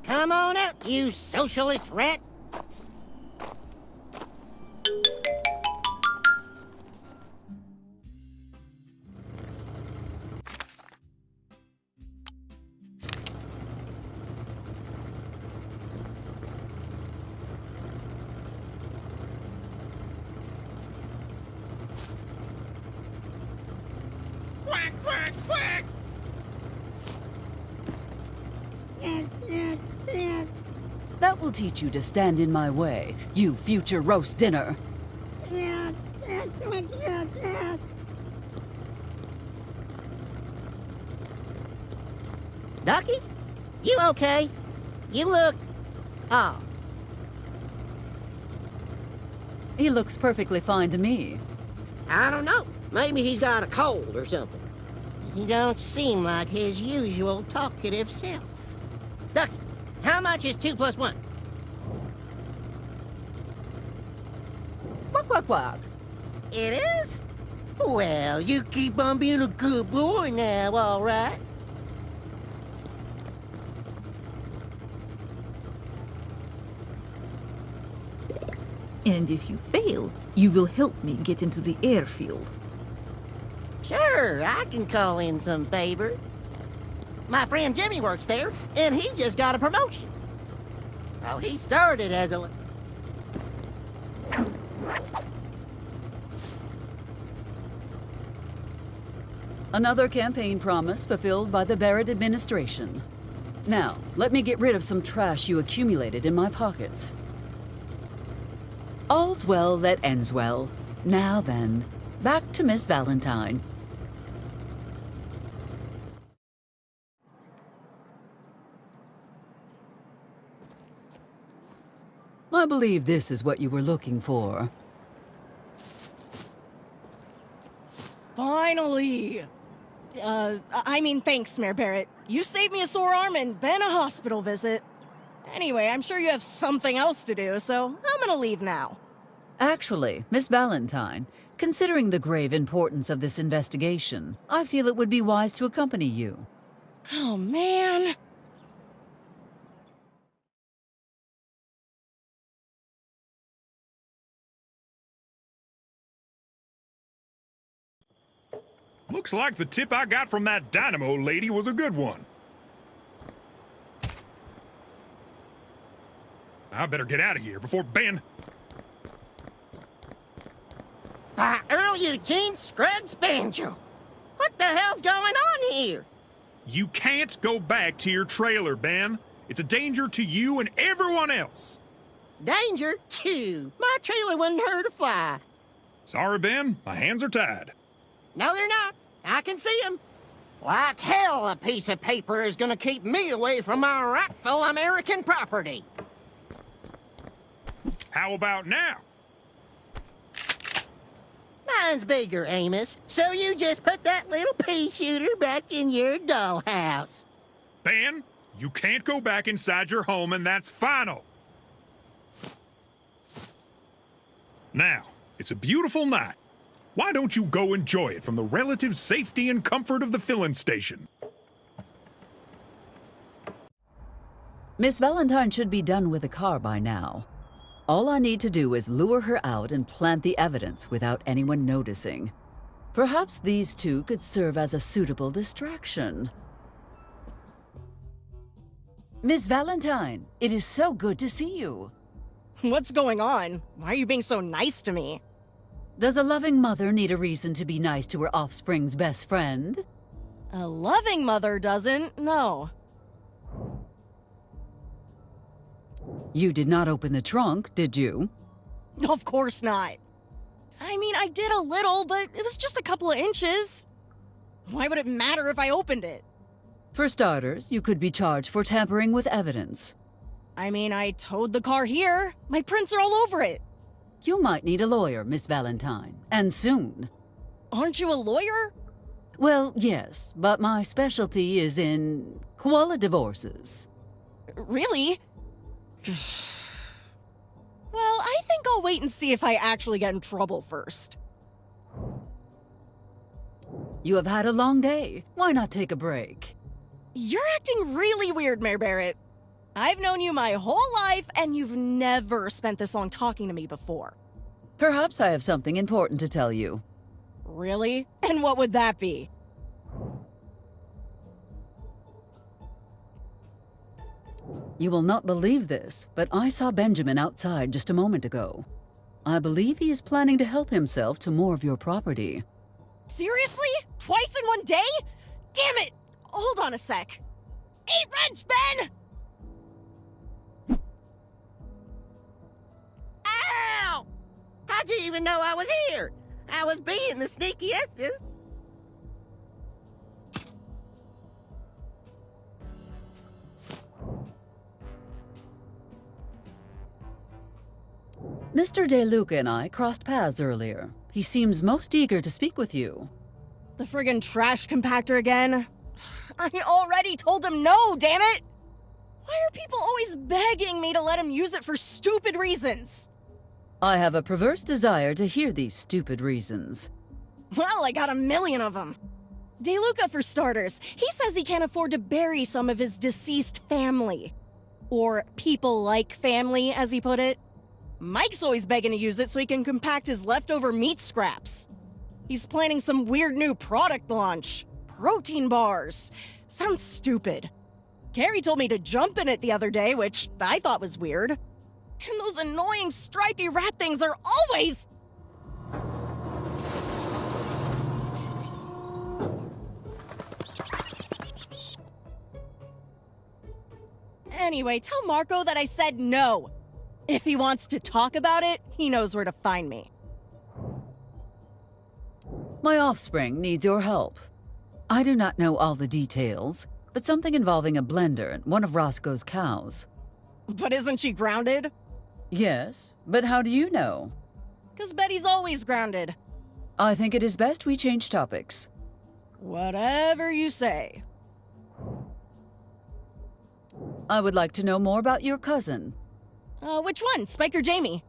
Come on out, you socialist rat. Quack, quack, quack! That will teach you to stand in my way, you future roast dinner. Ducky? You okay? You look... Oh. He looks perfectly fine to me. I don't know. Maybe he's got a cold or something. He don't seem like his usual talkative self. Ducky, how much is 2 plus 1? Quack, quack, quack. It is? Well, you keep on being a good boy now, all right? And if you fail, you will help me get into the airfield. Sure, I can call in some favor. My friend Jimmy works there, and he just got a promotion. Oh, he started as a... Another campaign promise fulfilled by the Barrett administration. Now, let me get rid of some trash you accumulated in my pockets. All's well that ends well. Now then, back to Miss Valentine. I believe this is what you were looking for. Finally! Thanks, Mayor Barrett. You saved me a sore arm and been a hospital visit. Anyway, I'm sure you have something else to do, so I'm gonna leave now. Actually, Miss Valentine, considering the grave importance of this investigation, I feel it would be wise to accompany you. Oh, man. Looks like the tip I got from that dynamo lady was a good one. I better get out of here before Ben... By Earl Eugene Scruggs Banjo. What the hell's going on here? You can't go back to your trailer, Ben. It's a danger to you and everyone else. Danger? Chew. My trailer wouldn't hurt a fly. Sorry, Ben. My hands are tied. No, they're not. I can see them. Like hell, a piece of paper is gonna keep me away from my rightful American property. How about now? Mine's bigger, Amos. So you just put that little pea shooter back in your dollhouse. Ben, you can't go back inside your home, and that's final. Now, it's a beautiful night. Why don't you go enjoy it from the relative safety and comfort of the filling station? Miss Valentine should be done with the car by now. All I need to do is lure her out and plant the evidence without anyone noticing. Perhaps these two could serve as a suitable distraction. Miss Valentine, it is so good to see you. What's going on? Why are you being so nice to me? Does a loving mother need a reason to be nice to her offspring's best friend? A loving mother doesn't, no. You did not open the trunk, did you? Of course not. I mean, I did a little, but it was just a couple of inches. Why would it matter if I opened it? For starters, you could be charged for tampering with evidence. I mean, I towed the car here. My prints are all over it. You might need a lawyer, Miss Valentine, and soon. Aren't you a lawyer? Well, yes, but my specialty is in koala divorces. Really? Well, I think I'll wait and see if I actually get in trouble first. You have had a long day. Why not take a break? You're acting really weird, Mayor Barrett. I've known you my whole life, and you've never spent this long talking to me before. Perhaps I have something important to tell you. Really? And what would that be? You will not believe this, but I saw Benjamin outside just a moment ago. I believe he is planning to help himself to more of your property. Seriously? Twice in one day? Damn it! Hold on a sec. Eat wrench, Ben! Ow! How'd you even know I was here? I was being the sneakiest. Mr. DeLuca and I crossed paths earlier. He seems most eager to speak with you. The friggin' trash compactor again? I already told him no, damn it! Why are people always begging me to let him use it for stupid reasons? I have a perverse desire to hear these stupid reasons. Well, I got a million of them. DeLuca, for starters, he says he can't afford to bury some of his deceased family. Or people like family, as he put it. Mike's always begging to use it so he can compact his leftover meat scraps. He's planning some weird new product launch. Protein bars. Sounds stupid. Carrie told me to jump in it the other day, which I thought was weird. And those annoying stripy rat things are always... Anyway, tell Marco that I said no. If he wants to talk about it, he knows where to find me. My offspring needs your help. I do not know all the details, but something involving a blender and one of Roscoe's cows. But isn't she grounded? Yes, but how do you know? 'Cause Betty's always grounded. I think it is best we change topics. Whatever you say. I would like to know more about your cousin. Which one? Spike or Jamie?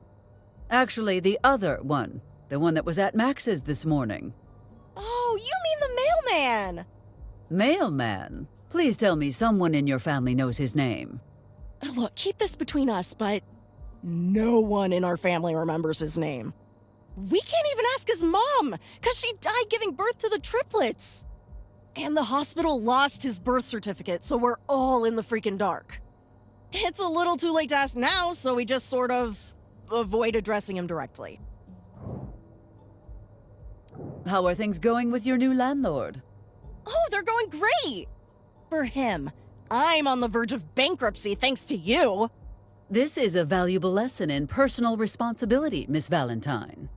Actually, the other one. The one that was at Max's this morning. Oh, you mean the mailman! Mailman? Please tell me someone in your family knows his name. Look, keep this between us, but no one in our family remembers his name. We can't even ask his mom, 'cause she died giving birth to the triplets. And the hospital lost his birth certificate, so we're all in the freaking dark. It's a little too late to ask now, so we just sort of avoid addressing him directly. How are things going with your new landlord? Oh, they're going great! For him. I'm on the verge of bankruptcy thanks to you. This is a valuable lesson in personal responsibility, Miss Valentine.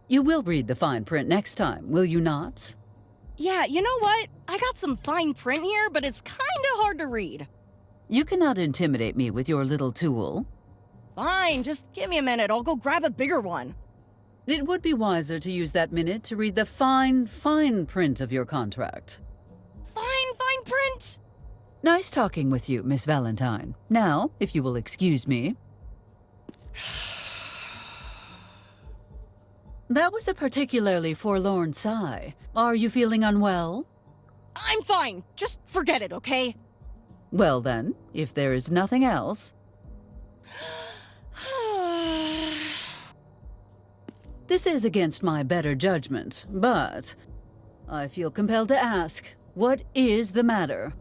You will read the fine print next time, will you not? Yeah, you know what? I got some fine print here, but it's kinda hard to read. You cannot intimidate me with your little tool. Fine, just give me a minute. I'll go grab a bigger one. It would be wiser to use that minute to read the fine print of your contract. Fine print? Nice talking with you, Miss Valentine. Now, if you will excuse me. That was a particularly forlorn sigh. Are you feeling unwell? I'm fine. Just forget it, okay? Well then, if there is nothing else... This is against my better judgment, but I feel compelled to ask, what is the matter?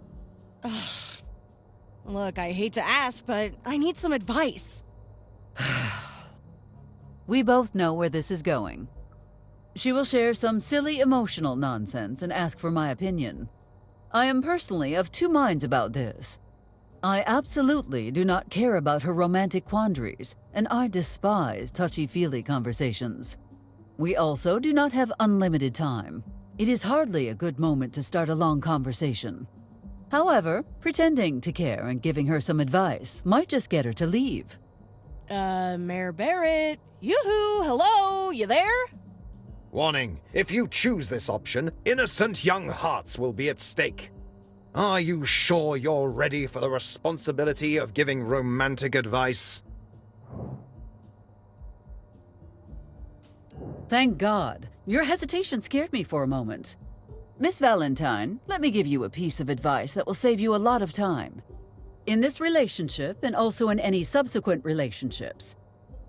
Look, I hate to ask, but I need some advice. We both know where this is going. She will share some silly emotional nonsense and ask for my opinion. I am personally of two minds about this. I absolutely do not care about her romantic quandaries, and I despise touchy-feely conversations. We also do not have unlimited time. It is hardly a good moment to start a long conversation. However, pretending to care and giving her some advice might just get her to leave. Mayor Barrett? Yoo-hoo! Hello? You there? Warning, if you choose this option, innocent young hearts will be at stake. Are you sure you're ready for the responsibility of giving romantic advice? Thank God. Your hesitation scared me for a moment. Miss Valentine, let me give you a piece of advice that will save you a lot of time. In this relationship, and also in any subsequent relationships,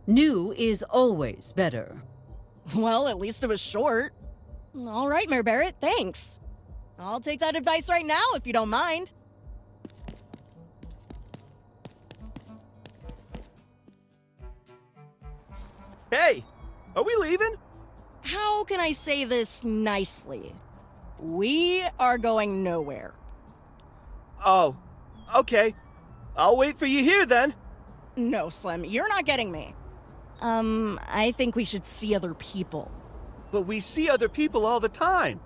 new is always better. Well, at least it was short. All right, Mayor Barrett, thanks. I'll take that advice right now, if you don't mind. Hey, are we leaving? How can I say this nicely? We are going nowhere. Oh, okay. I'll wait for you here then. No, Slim, you're not getting me. I think we should see other people. But we see other people all the time.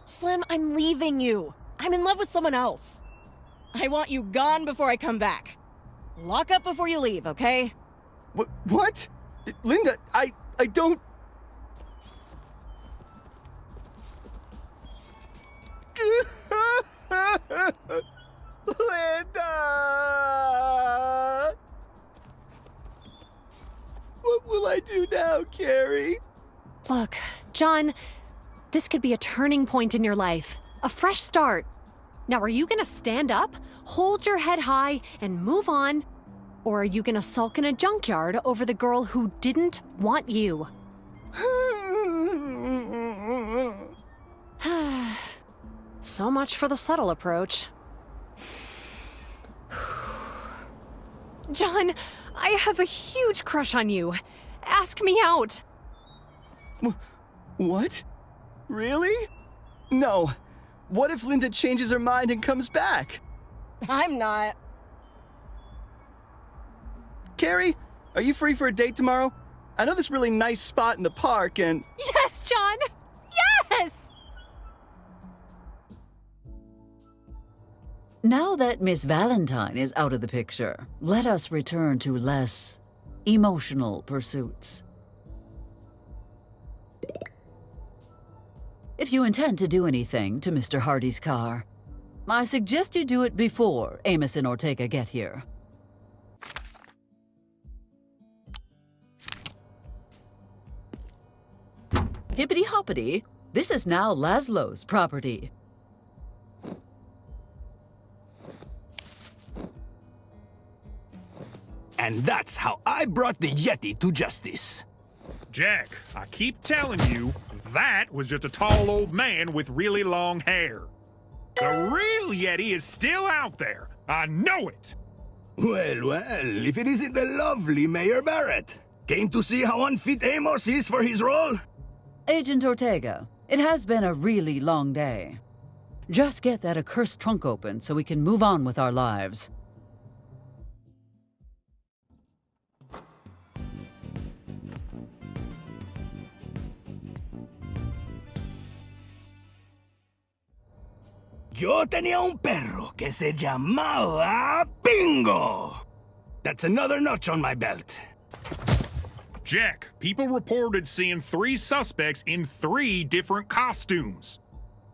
Slim, I'm leaving you. I'm in love with someone else. I want you gone before I come back. Lock up before you leave, okay? What? Linda, I don't... Linda! What will I do now, Carrie? Look, John, this could be a turning point in your life. A fresh start. Now, are you gonna stand up, hold your head high, and move on? Or are you gonna sulk in a junkyard over the girl who didn't want you? So much for the subtle approach. John, I have a huge crush on you. Ask me out. What? Really? No. What if Linda changes her mind and comes back? I'm not. Carrie, are you free for a date tomorrow? I know this really nice spot in the park and... Yes, John! Yes! Now that Miss Valentine is out of the picture, let us return to less emotional pursuits. If you intend to do anything to Mr. Hardy's car, I suggest you do it before Amos and Ortega get here. Hippity-hoppity, this is now Lazlo's property. And that's how I brought the Yeti to justice. Jack, I keep telling you, that was just a tall old man with really long hair. The real Yeti is still out there. I know it. Well, if it isn't the lovely Mayor Barrett. Came to see how unfit Amos is for his role? Agent Ortega, it has been a really long day. Just get that accursed trunk open so we can move on with our lives. Yo tenía un perro que se llamaba Pingo. That's another notch on my belt. Jack, people reported seeing 3 suspects in 3 different costumes.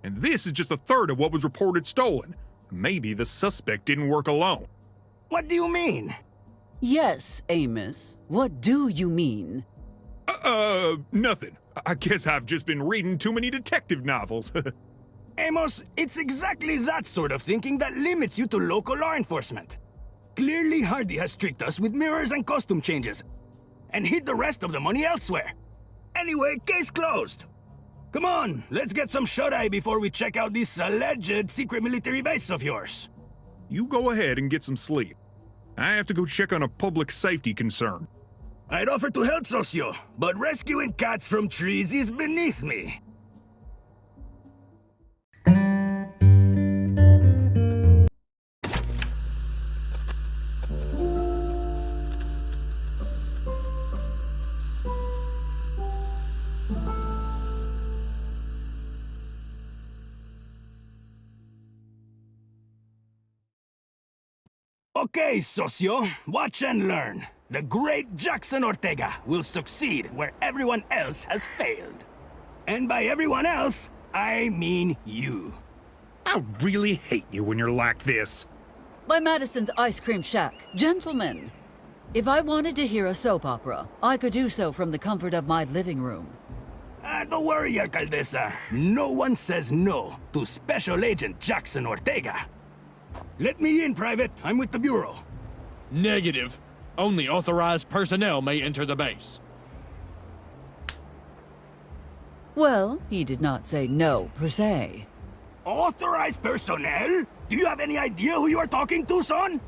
And this is just a third of what was reported stolen. Maybe the suspect didn't work alone. What do you mean? Yes, Amos. What do you mean? Nothing. I guess I've just been reading too many detective novels. Amos, it's exactly that sort of thinking that limits you to local law enforcement. Clearly, Hardy has tricked us with mirrors and costume changes, and hid the rest of the money elsewhere. Anyway, case closed. Come on, let's get some shut-eye before we check out this alleged secret military base of yours. You go ahead and get some sleep. I have to go check on a public safety concern. I'd offer to help, Socio, but rescuing cats from trees is beneath me. Okay, Socio, watch and learn. The great Jackson Ortega will succeed where everyone else has failed. And by everyone else, I mean you. I really hate you when you're like this. By Madison's Ice Cream Shack. Gentlemen, if I wanted to hear a soap opera, I could do so from the comfort of my living room. Don't worry, alcaldesa. No one says no to Special Agent Jackson Ortega. Let me in, Private. I'm with the Bureau. Negative. Only authorized personnel may enter the base. Well, he did not say no, per se. Authorized personnel? Do you have any idea who you are talking to, son?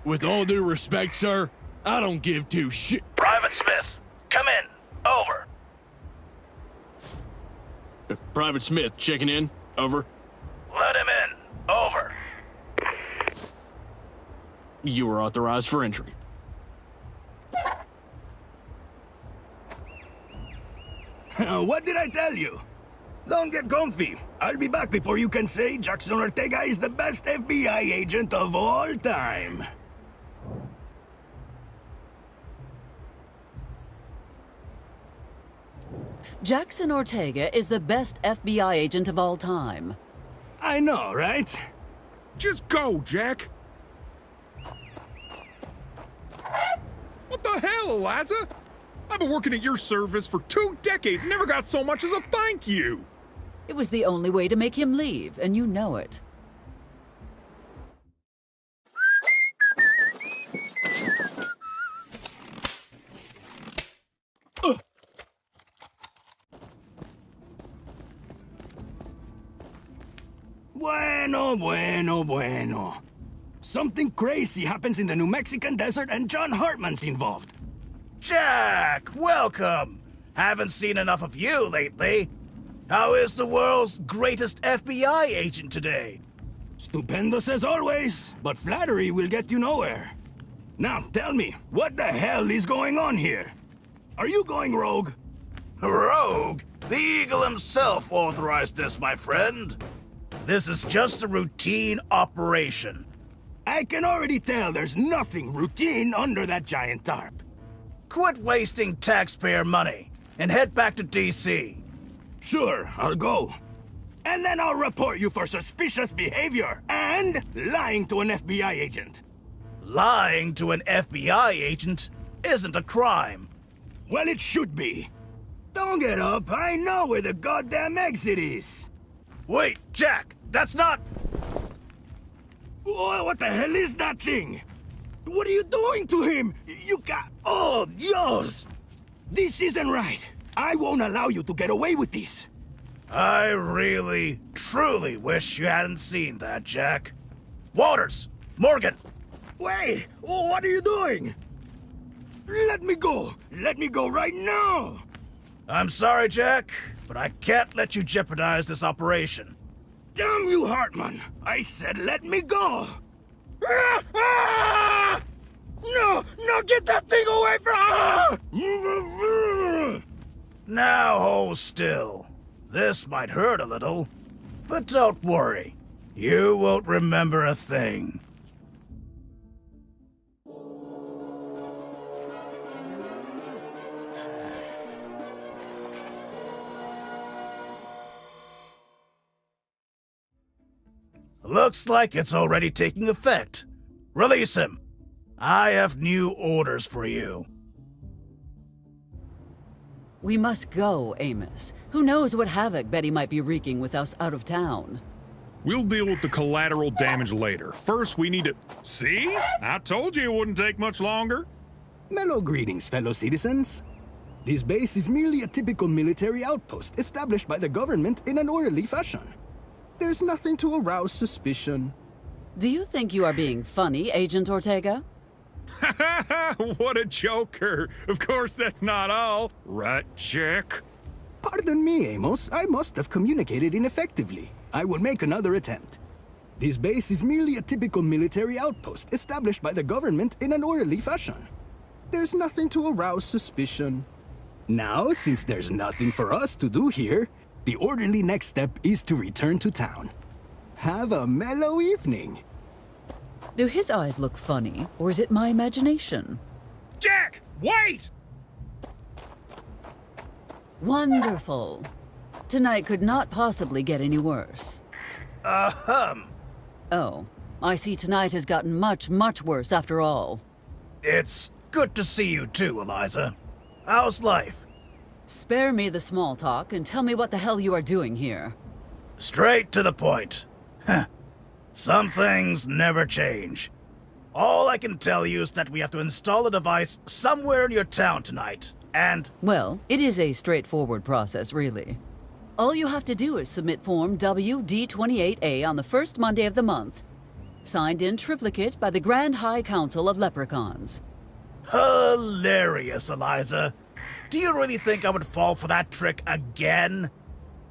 With all due respect, sir, I don't give 2 shit. Private Smith, come in. Over. Private Smith, checking in. Over. Let him in. Over. You are authorized for entry. What did I tell you? Don't get comfy. I'll be back before you can say Jackson Ortega is the best FBI agent of all time. Jackson Ortega is the best FBI agent of all time. I know, right? Just go, Jack. What the hell, Eliza? I've been working at your service for 2 decades and never got so much as a thank you. It was the only way to make him leave, and you know it. Bueno. Something crazy happens in the New Mexican desert and John Hartman's involved. Jack, welcome. Haven't seen enough of you lately. How is the world's greatest FBI agent today? Stupendous as always, but flattery will get you nowhere. Now, tell me, what the hell is going on here? Are you going rogue? Rogue? The Eagle himself authorized this, my friend. This is just a routine operation. I can already tell there's nothing routine under that giant tarp. Quit wasting taxpayer money and head back to D.C. Sure, I'll go. And then I'll report you for suspicious behavior and lying to an FBI agent. Lying to an FBI agent isn't a crime. Well, it should be. Don't get up. I know where the goddamn exit is. Wait, Jack, that's not... What the hell is that thing? What are you doing to him? You got... Oh, Dios! This isn't right. I won't allow you to get away with this. I really, truly wish you hadn't seen that, Jack. Waters! Morgan! Wait! What are you doing? Let me go! Let me go right now! I'm sorry, Jack, but I can't let you jeopardize this operation. Damn you, Hartman! I said let me go! No! No, get that thing away from... Now hold still. This might hurt a little, but don't worry. You won't remember a thing. Looks like it's already taking effect. Release him. I have new orders for you. We must go, Amos. Who knows what havoc Betty might be wreaking with us out of town. We'll deal with the collateral damage later. First, we need to... See? I told you it wouldn't take much longer. Mellow greetings, fellow citizens. This base is merely a typical military outpost established by the government in an orderly fashion. There's nothing to arouse suspicion. Do you think you are being funny, Agent Ortega? What a joker. Of course that's not all. Right, Jack? Pardon me, Amos. I must have communicated ineffectively. I will make another attempt. This base is merely a typical military outpost established by the government in an orderly fashion. There's nothing to arouse suspicion. Now, since there's nothing for us to do here, the orderly next step is to return to town. Have a mellow evening. Do his eyes look funny, or is it my imagination? Jack, wait! Wonderful. Tonight could not possibly get any worse. Oh, I see tonight has gotten much, much worse after all. It's good to see you too, Eliza. How's life? Spare me the small talk and tell me what the hell you are doing here. Straight to the point. Some things never change. All I can tell you is that we have to install a device somewhere in your town tonight, and... Well, it is a straightforward process, really. All you have to do is submit Form WD-28A on the first Monday of the month. Signed in triplicate by the Grand High Council of Leprechauns. Hilarious, Eliza. Do you really think I would fall for that trick again?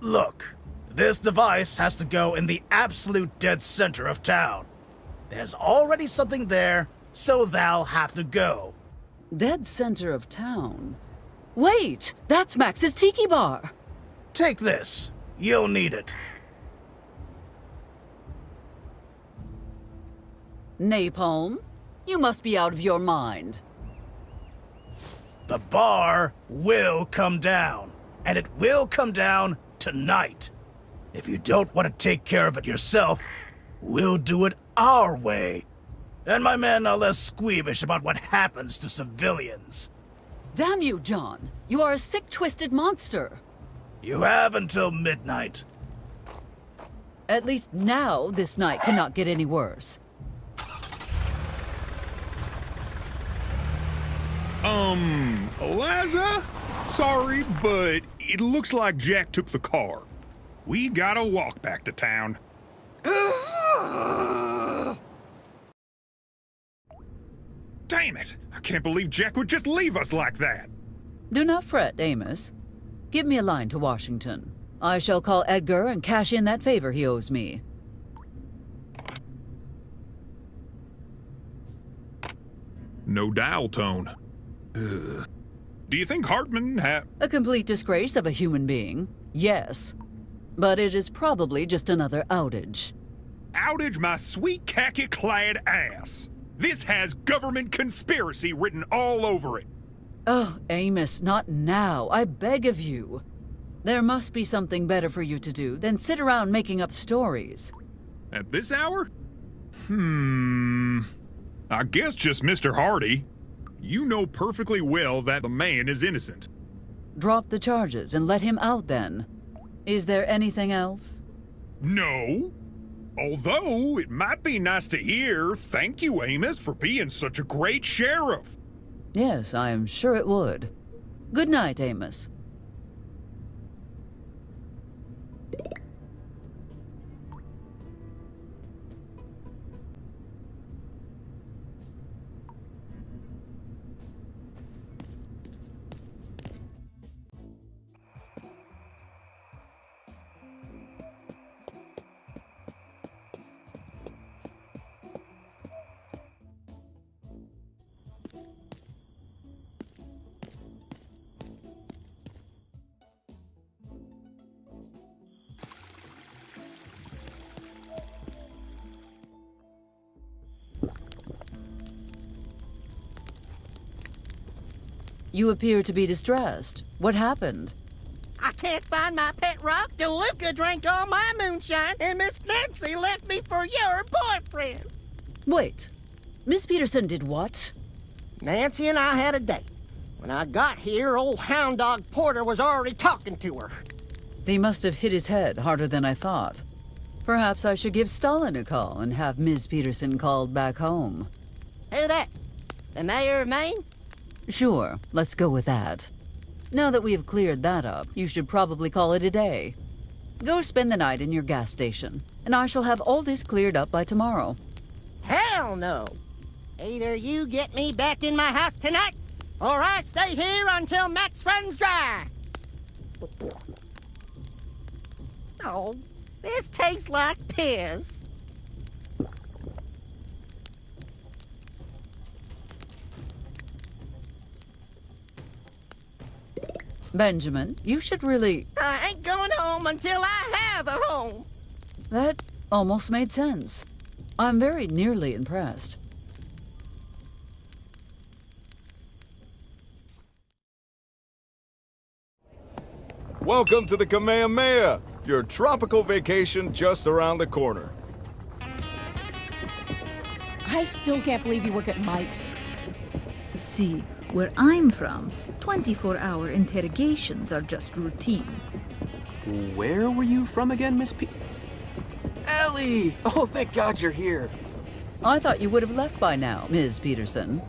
Look, this device has to go in the absolute dead center of town. There's already something there, so they'll have to go. Dead center of town? Wait! That's Max's Tiki Bar! Take this. You'll need it. Napalm? You must be out of your mind. The bar will come down, and it will come down tonight. If you don't want to take care of it yourself, we'll do it our way. And my men are less squeamish about what happens to civilians. Damn you, John. You are a sick, twisted monster. You have until midnight. At least now, this night cannot get any worse. Eliza? Sorry, but it looks like Jack took the car. We gotta walk back to town. Damn it! I can't believe Jack would just leave us like that. Do not fret, Amos. Give me a line to Washington. I shall call Edgar and cash in that favor he owes me. No dial tone. Ugh. Do you think Hartman A complete disgrace of a human being, yes. But it is probably just another outage. Outage my sweet khaki-clad ass! This has government conspiracy written all over it. Oh, Amos, not now. I beg of you. There must be something better for you to do than sit around making up stories. At this hour? I guess just Mr. Hardy. You know perfectly well that the man is innocent. Drop the charges and let him out then. Is there anything else? No. Although, it might be nice to hear, thank you, Amos, for being such a great sheriff. Yes, I am sure it would. Good night, Amos. You appear to be distressed. What happened? I can't find my pet rock, DeLuca drank all my moonshine, and Miss Nancy left me for your boyfriend. Wait. Miss Peterson did what? Nancy and I had a date. When I got here, old hound dog Porter was already talking to her. He must have hit his head harder than I thought. Perhaps I should give Stalin a call and have Ms. Peterson called back home. Who that? The mayor of Maine? Sure, let's go with that. Now that we have cleared that up, you should probably call it a day. Go spend the night in your gas station, and I shall have all this cleared up by tomorrow. Hell no! Either you get me back in my house tonight, or I stay here until Max runs dry. Oh, this tastes like piss. Benjamin, you should really... I ain't going home until I have a home. That almost made sense. I'm very nearly impressed. Welcome to the Kamehameha, your tropical vacation just around the corner. I still can't believe you work at Mike's. See, where I'm from, 24-hour interrogations are just routine. Where were you from again, Miss P? Ellie! Oh, thank God you're here. I thought you would have left by now, Ms. Peterson.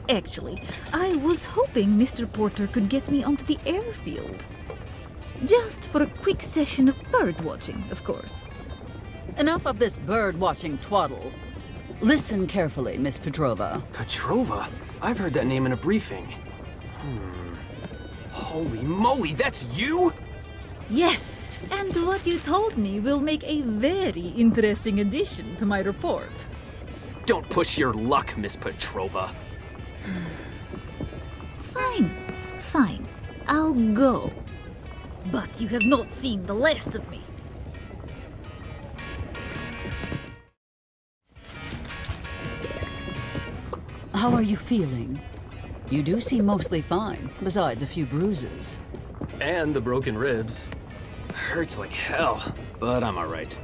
Actually, I was hoping Mr. Porter could get me onto the airfield. Just for a quick session of bird watching, of course. Enough of this bird-watching twaddle. Listen carefully, Miss Petrova. Petrova? I've heard that name in a briefing. Holy moly, that's you? Yes, and what you told me will make a very interesting addition to my report. Don't push your luck, Miss Petrova. Fine, fine. I'll go. But you have not seen the last of me. How are you feeling? You do seem mostly fine, besides a few bruises. And the broken ribs. Hurts like hell, but I'm alright.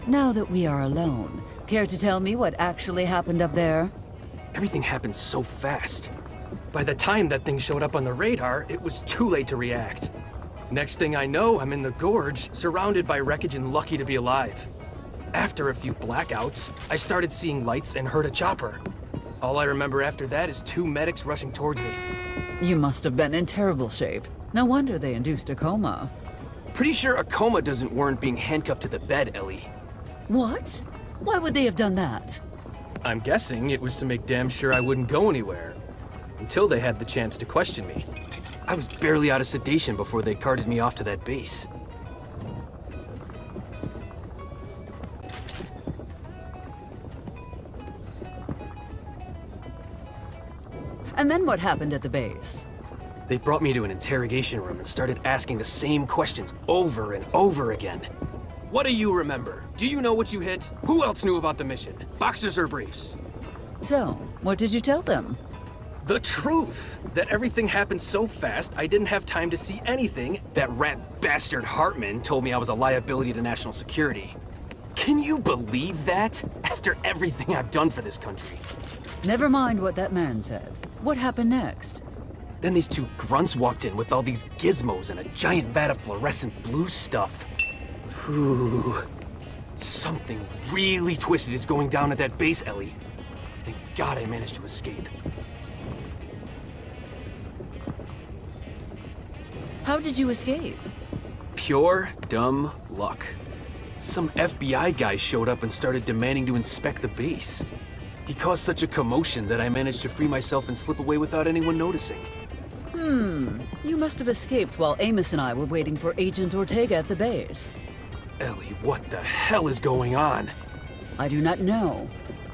Now that we are alone, care to tell me what actually happened up there? Everything happened so fast. By the time that thing showed up on the radar, it was too late to react. Next thing I know, I'm in the gorge, surrounded by wreckage and lucky to be alive. After a few blackouts, I started seeing lights and heard a chopper. All I remember after that is 2 medics rushing towards me. You must have been in terrible shape. No wonder they induced a coma. Pretty sure a coma doesn't warrant being handcuffed to the bed, Ellie. What? Why would they have done that? I'm guessing it was to make damn sure I wouldn't go anywhere. Until they had the chance to question me. I was barely out of sedation before they carted me off to that base. And then what happened at the base? They brought me to an interrogation room and started asking the same questions over and over again. What do you remember? Do you know what you hit? Who else knew about the mission? Boxers or briefs? So, what did you tell them? The truth! That everything happened so fast, I didn't have time to see anything. That rat bastard Hartman told me I was a liability to national security. Can you believe that? After everything I've done for this country. Never mind what that man said. What happened next? Then these 2 grunts walked in with all these gizmos and a giant vat of fluorescent blue stuff. Ooh. Something really twisted is going down at that base, Ellie. Thank God I managed to escape. How did you escape? Pure, dumb luck. Some FBI guy showed up and started demanding to inspect the base. He caused such a commotion that I managed to free myself and slip away without anyone noticing. You must have escaped while Amos and I were waiting for Agent Ortega at the base. Ellie, what the hell is going on? I do not know,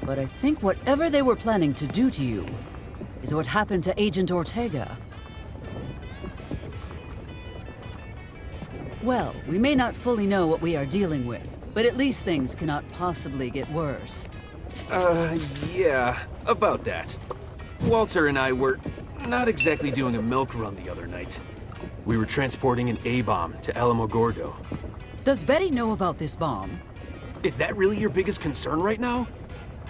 but I think whatever they were planning to do to you is what happened to Agent Ortega. Well, we may not fully know what we are dealing with, but at least things cannot possibly get worse. Yeah, about that. Walter and I were Not exactly doing a milk run the other night. We were transporting an A-bomb to Alamogordo. Does Betty know about this bomb? Is that really your biggest concern right now?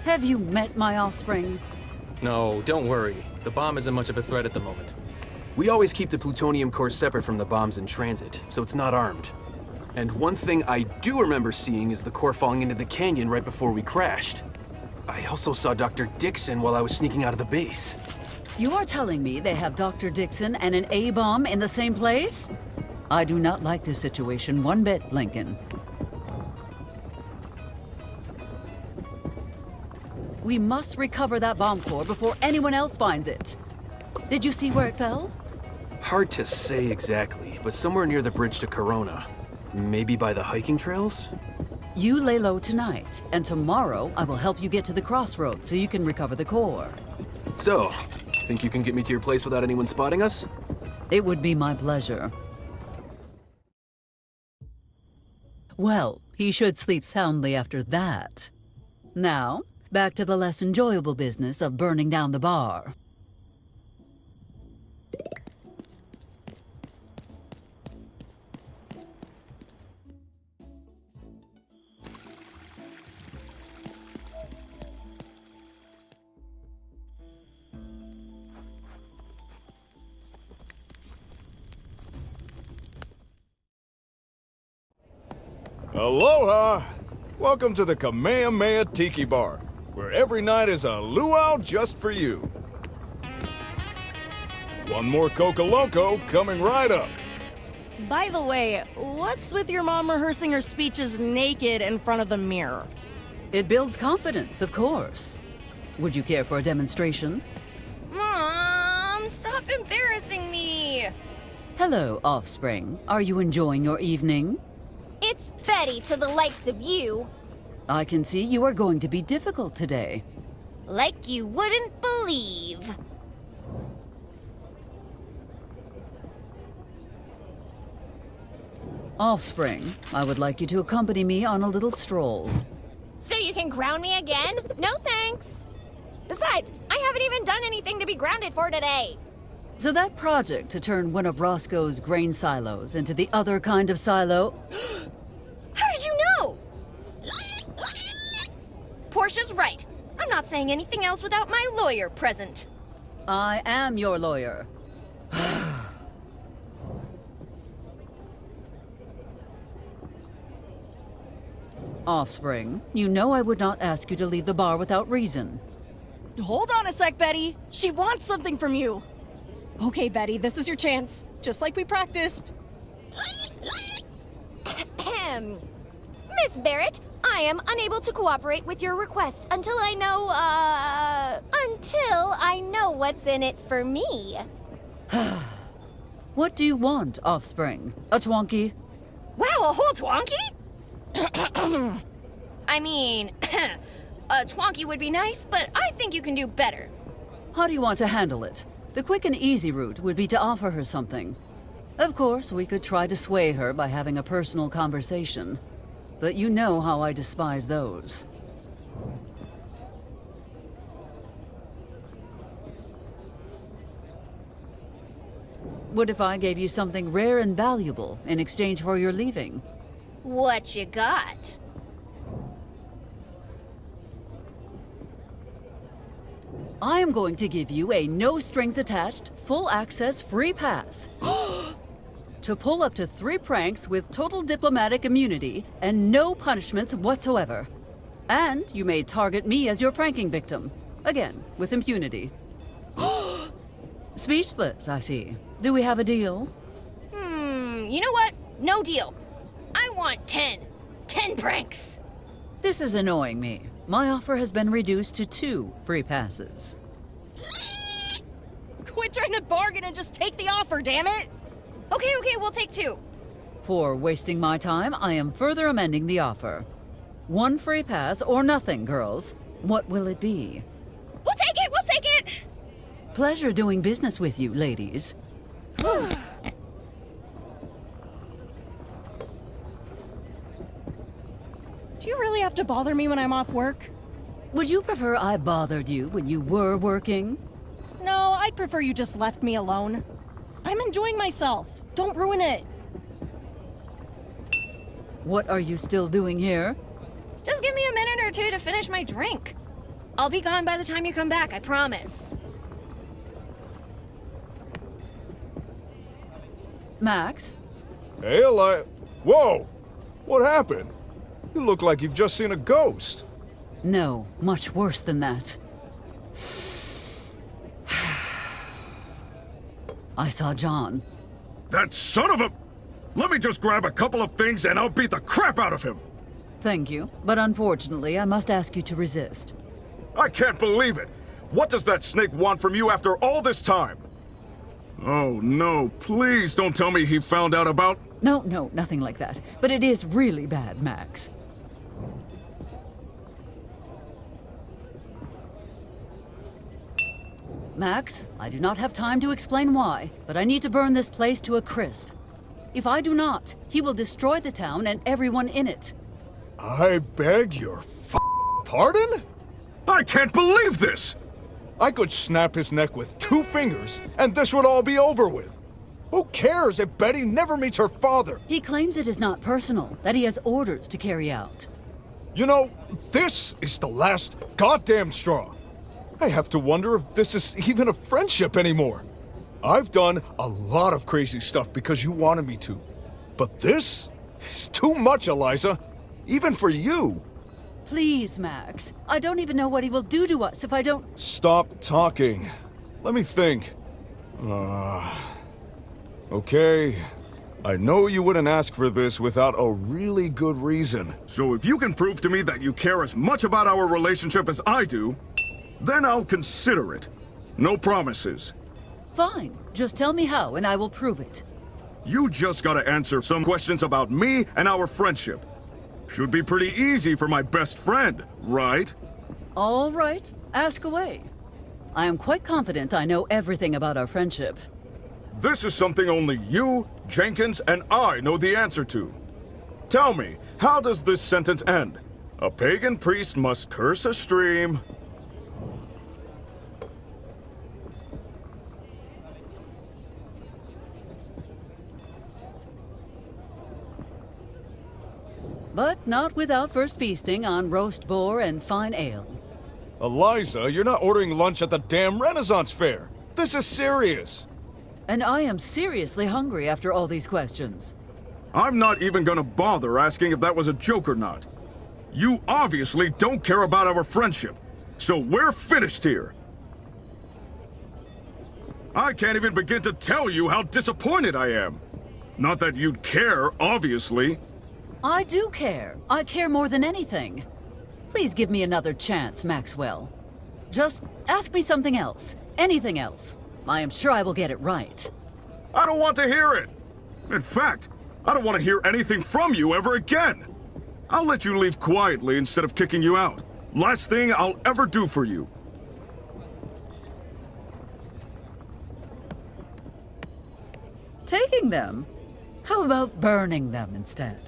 Have you met my offspring? No, don't worry. The bomb isn't much of a threat at the moment. We always keep the plutonium core separate from the bombs in transit, so it's not armed. And one thing I do remember seeing is the core falling into the canyon right before we crashed. I also saw Dr. Dixon while I was sneaking out of the base. You are telling me they have Dr. Dixon and an A-bomb in the same place? I do not like this situation one bit, Lincoln. We must recover that bomb core before anyone else finds it. Did you see where it fell? Hard to say exactly, but somewhere near the bridge to Corona. Maybe by the hiking trails? You lay low tonight, and tomorrow I will help you get to the crossroads so you can recover the core. So, think you can get me to your place without anyone spotting us? It would be my pleasure. Well, he should sleep soundly after that. Now, back to the less enjoyable business of burning down the bar. Aloha! Welcome to the Kamehameha Tiki Bar, where every night is a luau just for you. One more Coca Loco coming right up. By the way, what's with your mom rehearsing her speeches naked in front of the mirror? It builds confidence, of course. Would you care for a demonstration? Mom, stop embarrassing me. Hello, offspring. Are you enjoying your evening? It's Betty to the likes of you. I can see you are going to be difficult today. Like you wouldn't believe. Offspring, I would like you to accompany me on a little stroll. So you can ground me again? No thanks. Besides, I haven't even done anything to be grounded for today. So that project to turn one of Roscoe's grain silos into the other kind of silo... How did you know? Portia's right. I'm not saying anything else without my lawyer present. I am your lawyer. Offspring, you know I would not ask you to leave the bar without reason. Hold on a sec, Betty. She wants something from you. Okay, Betty, this is your chance. Just like we practiced. Miss Barrett, I am unable to cooperate with your request until I know what's in it for me. What do you want, Offspring? A twonky? Wow, a whole twonky? I mean, a twonky would be nice, but I think you can do better. How do you want to handle it? The quick and easy route would be to offer her something. Of course, we could try to sway her by having a personal conversation. But you know how I despise those. What if I gave you something rare and valuable in exchange for your leaving? What you got? I am going to give you a no-strings-attached, full-access free pass to pull up to 3 pranks with total diplomatic immunity and no punishments whatsoever. And you may target me as your pranking victim. Again, with impunity. Speechless, I see. Do we have a deal? You know what? No deal. I want 10. 10 pranks. This is annoying me. My offer has been reduced to 2 free passes. Quit trying to bargain and just take the offer, damn it! Okay, we'll take 2. For wasting my time, I am further amending the offer. 1 free pass or nothing, girls. What will it be? We'll take it! Pleasure doing business with you, ladies. Do you really have to bother me when I'm off work? Would you prefer I bothered you when you were working? No, I I'd prefer you just left me alone. I'm enjoying myself. Don't ruin it. What are you still doing here? Just give me a minute or two to finish my drink. I'll be gone by the time you come back, I promise. Max? Hey, Eli. Whoa! What happened? You look like you've just seen a ghost. No, much worse than that. I saw John. That son of a... Let me just grab a couple of things and I'll beat the crap out of him! Thank you, but unfortunately, I must ask you to resist. I can't believe it! What does that snake want from you after all this time? Oh no, please don't tell me he found out about... No, nothing like that. But it is really bad, Max. Max, I do not have time to explain why, but I need to burn this place to a crisp. If I do not, he will destroy the town and everyone in it. I beg your pardon? I can't believe this! I could snap his neck with 2 fingers, and this would all be over with. Who cares if Betty never meets her father? He claims it is not personal, that he has orders to carry out. You know, this is the last goddamn straw. I have to wonder if this is even a friendship anymore. I've done a lot of crazy stuff because you wanted me to. But this is too much, Eliza. Even for you. Please, Max. I don't even know what he will do to us if I don't... Stop talking. Let me think. Okay. I know you wouldn't ask for this without a really good reason. So if you can prove to me that you care as much about our relationship as I do, then I'll consider it. No promises. Fine. Just tell me how and I will prove it. You just gotta answer some questions about me and our friendship. Should be pretty easy for my best friend, right? All right. Ask away. I am quite confident I know everything about our friendship. This is something only you, Jenkins, and I know the answer to. Tell me, how does this sentence end? A pagan priest must curse a stream. But not without first feasting on roast boar and fine ale. Eliza, you're not ordering lunch at the damn Renaissance Fair. This is serious. And I am seriously hungry after all these questions. I'm not even gonna bother asking if that was a joke or not. You obviously don't care about our friendship, so we're finished here. I can't even begin to tell you how disappointed I am. Not that you'd care, obviously. I do care. I care more than anything. Please give me another chance, Maxwell. Just ask me something else. Anything else. I am sure I will get it right. I don't want to hear it. In fact, I don't want to hear anything from you ever again. I'll let you leave quietly instead of kicking you out. Last thing I'll ever do for you. Taking them? How about burning them instead?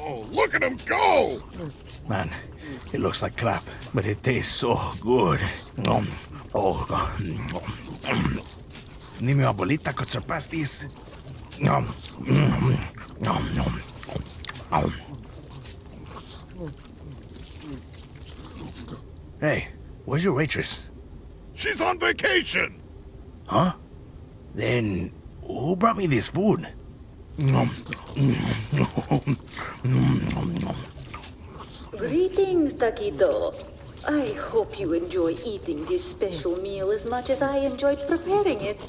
Oh, look at him go! Man, It looks like crap, but it tastes so good. Oh, ni mi abuelita could surpass this. Hey, where's your waitress? She's on vacation! Huh? Then who brought me this food? Greetings, Taquito. I hope you enjoy eating this special meal as much as I enjoyed preparing it.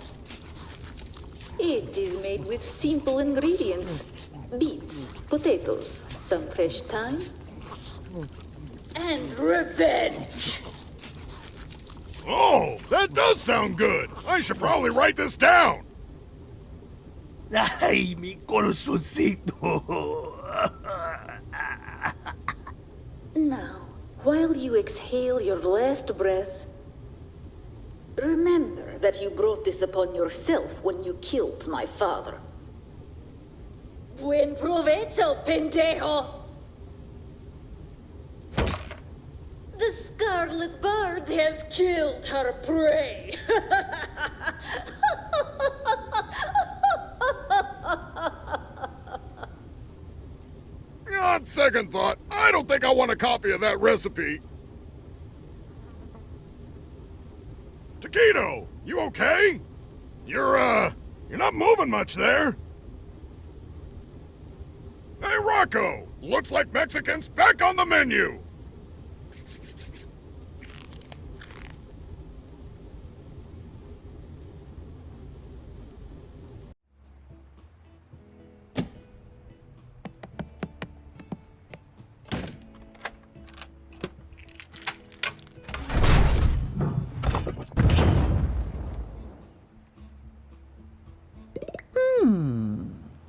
It is made with simple ingredients. Beets, potatoes, some fresh thyme, and revenge! Oh, that does sound good! I should probably write this down! Ay, mi corazoncito! Now, while you exhale your last breath, remember that you brought this upon yourself when you killed my father. Buen provecho, pendejo! The scarlet bird has killed her prey. On second thought, I don't think I want a copy of that recipe. Taquito, you okay? You're not moving much there. Hey, Rocco, looks like Mexican's back on the menu.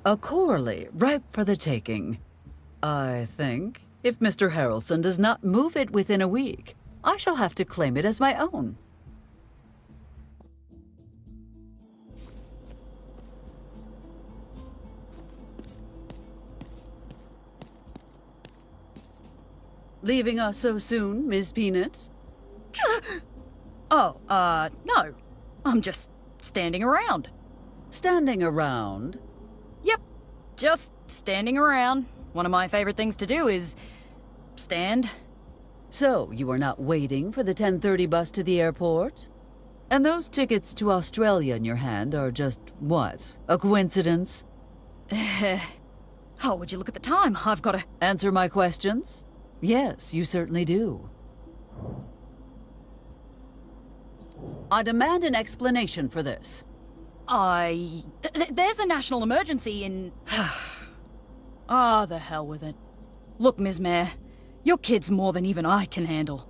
A Corley, ripe for the taking. I think if Mr. Harrelson does not move it within a week, I shall have to claim it as my own. Leaving us so soon, Ms. Peanut? Oh, no. I'm just standing around. Standing around? Yep, just standing around. One of my favorite things to do is stand. So, you are not waiting for the 10:30 bus to the airport? And those tickets to Australia in your hand are just, what, a coincidence? Oh, would you look at the time? I've got to... Answer my questions? Yes, you certainly do. I demand an explanation for this. There's a national emergency in... Ah, the hell with it. Look, Ms. Mayor, your kid's more than even I can handle.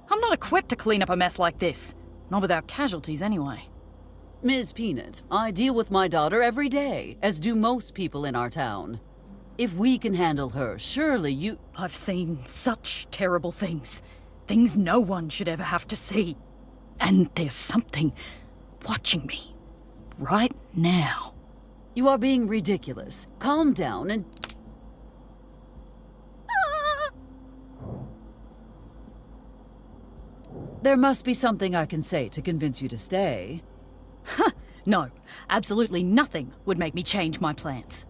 I'm not equipped to clean up a mess like this. Not without casualties, anyway. Ms. Peanut, I deal with my daughter every day, as do most people in our town. If we can handle her, surely you... I've seen such terrible things. Things no one should ever have to see. And there's something watching me. Right now. You are being ridiculous. Calm down and... There must be something I can say to convince you to stay. No, absolutely nothing would make me change my plans.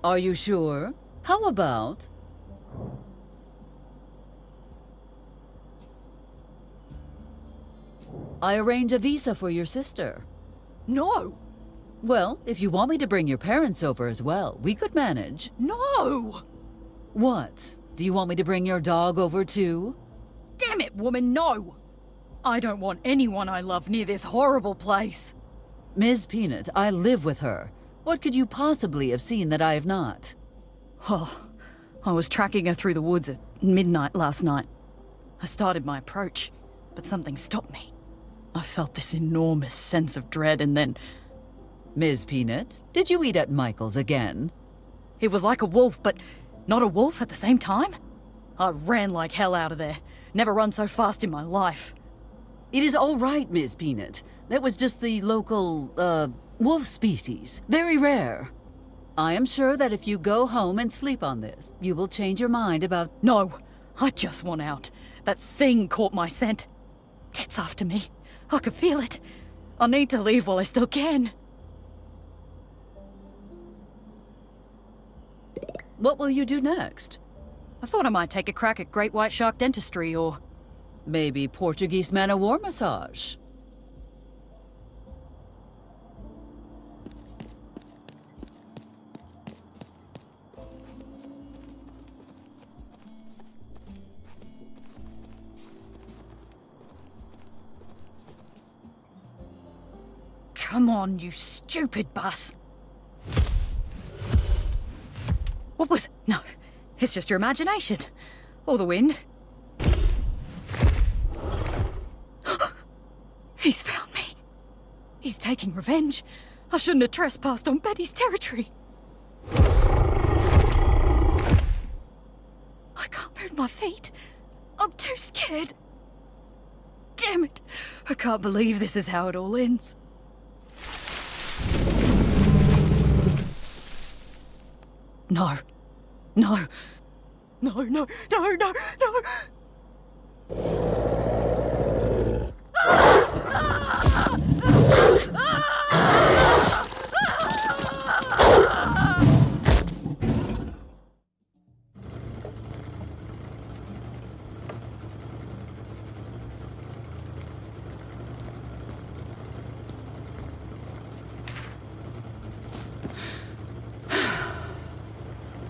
Are you sure? How about... I arrange a visa for your sister. No! Well, if you want me to bring your parents over as well, we could manage. No! What? Do you want me to bring your dog over too? Damn it, woman, no! I don't want anyone I love near this horrible place. Ms. Peanut, I live with her. What could you possibly have seen that I have not? Oh, I was tracking her through the woods at midnight last night. I started my approach, but something stopped me. I felt this enormous sense of dread and then... Ms. Peanut, did you eat at Michael's again? It was like a wolf, but not a wolf at the same time. I ran like hell out of there. Never run so fast in my life. It is all right, Ms. Peanut. That was just the local, wolf species. Very rare. I am sure that if you go home and sleep on this, you will change your mind about... No, I just want out. That thing caught my scent. It's after me. I can feel it. I need to leave while I still can. What will you do next? I thought I might take a crack at Great White Shark Dentistry or... Maybe Portuguese man-o-war massage. Come on, you stupid bus. What was... No, it's just your imagination. Or the wind. He's found me. He's taking revenge. I shouldn't have trespassed on Betty's territory. I can't move my feet. I'm too scared. Damn it. I can't believe this is how it all ends. No. No. No, no, no, no, no.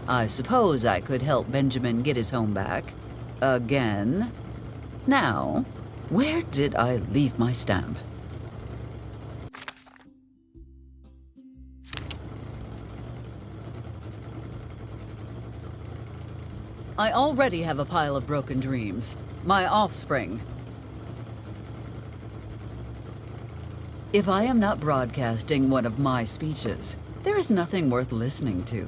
I suppose I could help Benjamin get his home back. Again. Now, where did I leave my stamp? I already have a pile of broken dreams. My offspring. If I am not broadcasting one of my speeches, there is nothing worth listening to.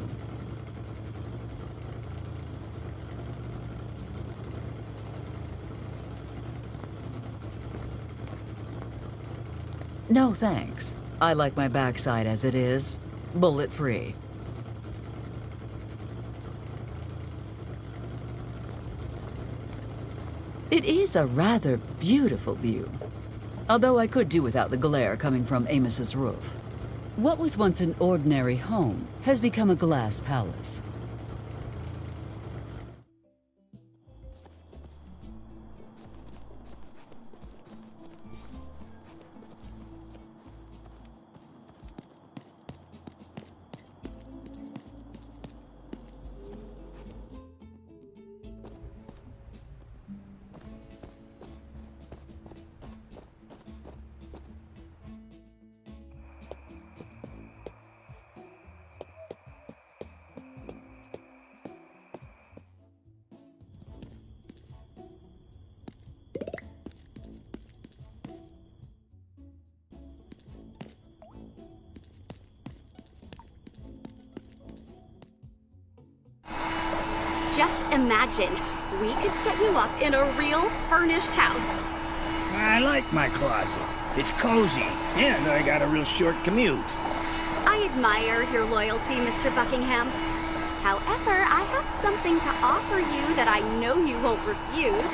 No thanks. I like my backside as it is, bullet-free. It is a rather beautiful view, although I could do without the glare coming from Amos's roof. What was once an ordinary home has become a glass palace. Just imagine, we could set you up in a real furnished house. I like my closet. It's cozy, and I got a real short commute. I admire your loyalty, Mr. Buckingham. However, I have something to offer you that I know you won't refuse.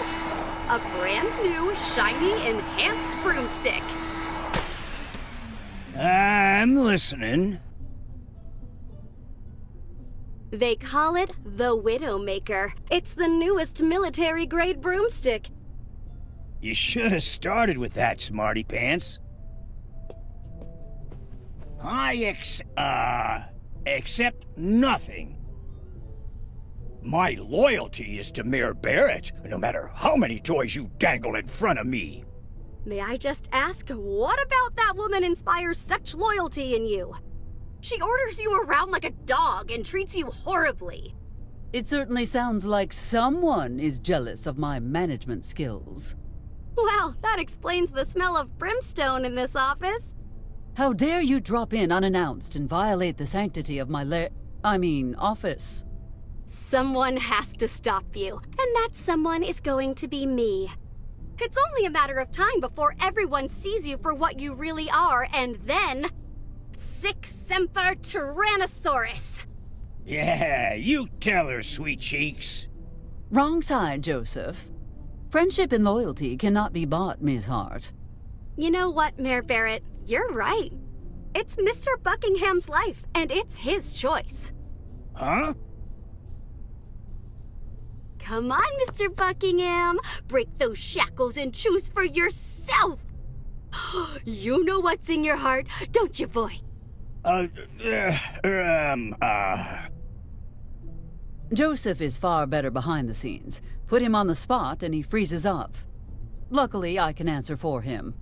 A brand new, shiny, enhanced broomstick. I'm listening. They call it the Widowmaker. It's the newest military-grade broomstick. You should have started with that, smarty pants. I accept nothing. My loyalty is to Mayor Barrett, no matter how many toys you dangle in front of me. May I just ask, what about that woman inspires such loyalty in you? She orders you around like a dog and treats you horribly. It certainly sounds like someone is jealous of my management skills. Well, that explains the smell of brimstone in this office. How dare you drop in unannounced and violate the sanctity of my office? Someone has to stop you, and that someone is going to be me. It's only a matter of time before everyone sees you for what you really are, and then... Sic Semper Tyrannosaurus! Yeah, you tell her, sweet cheeks. Wrong side, Joseph. Friendship and loyalty cannot be bought, Ms. Hart. You know what, Mayor Barrett? You're right. It's Mr. Buckingham's life, and it's his choice. Huh? Come on, Mr. Buckingham. Break those shackles and choose for yourself. You know what's in your heart, don't you, boy? Joseph is far better behind the scenes. Put him on the spot and he freezes up. Luckily, I can answer for him.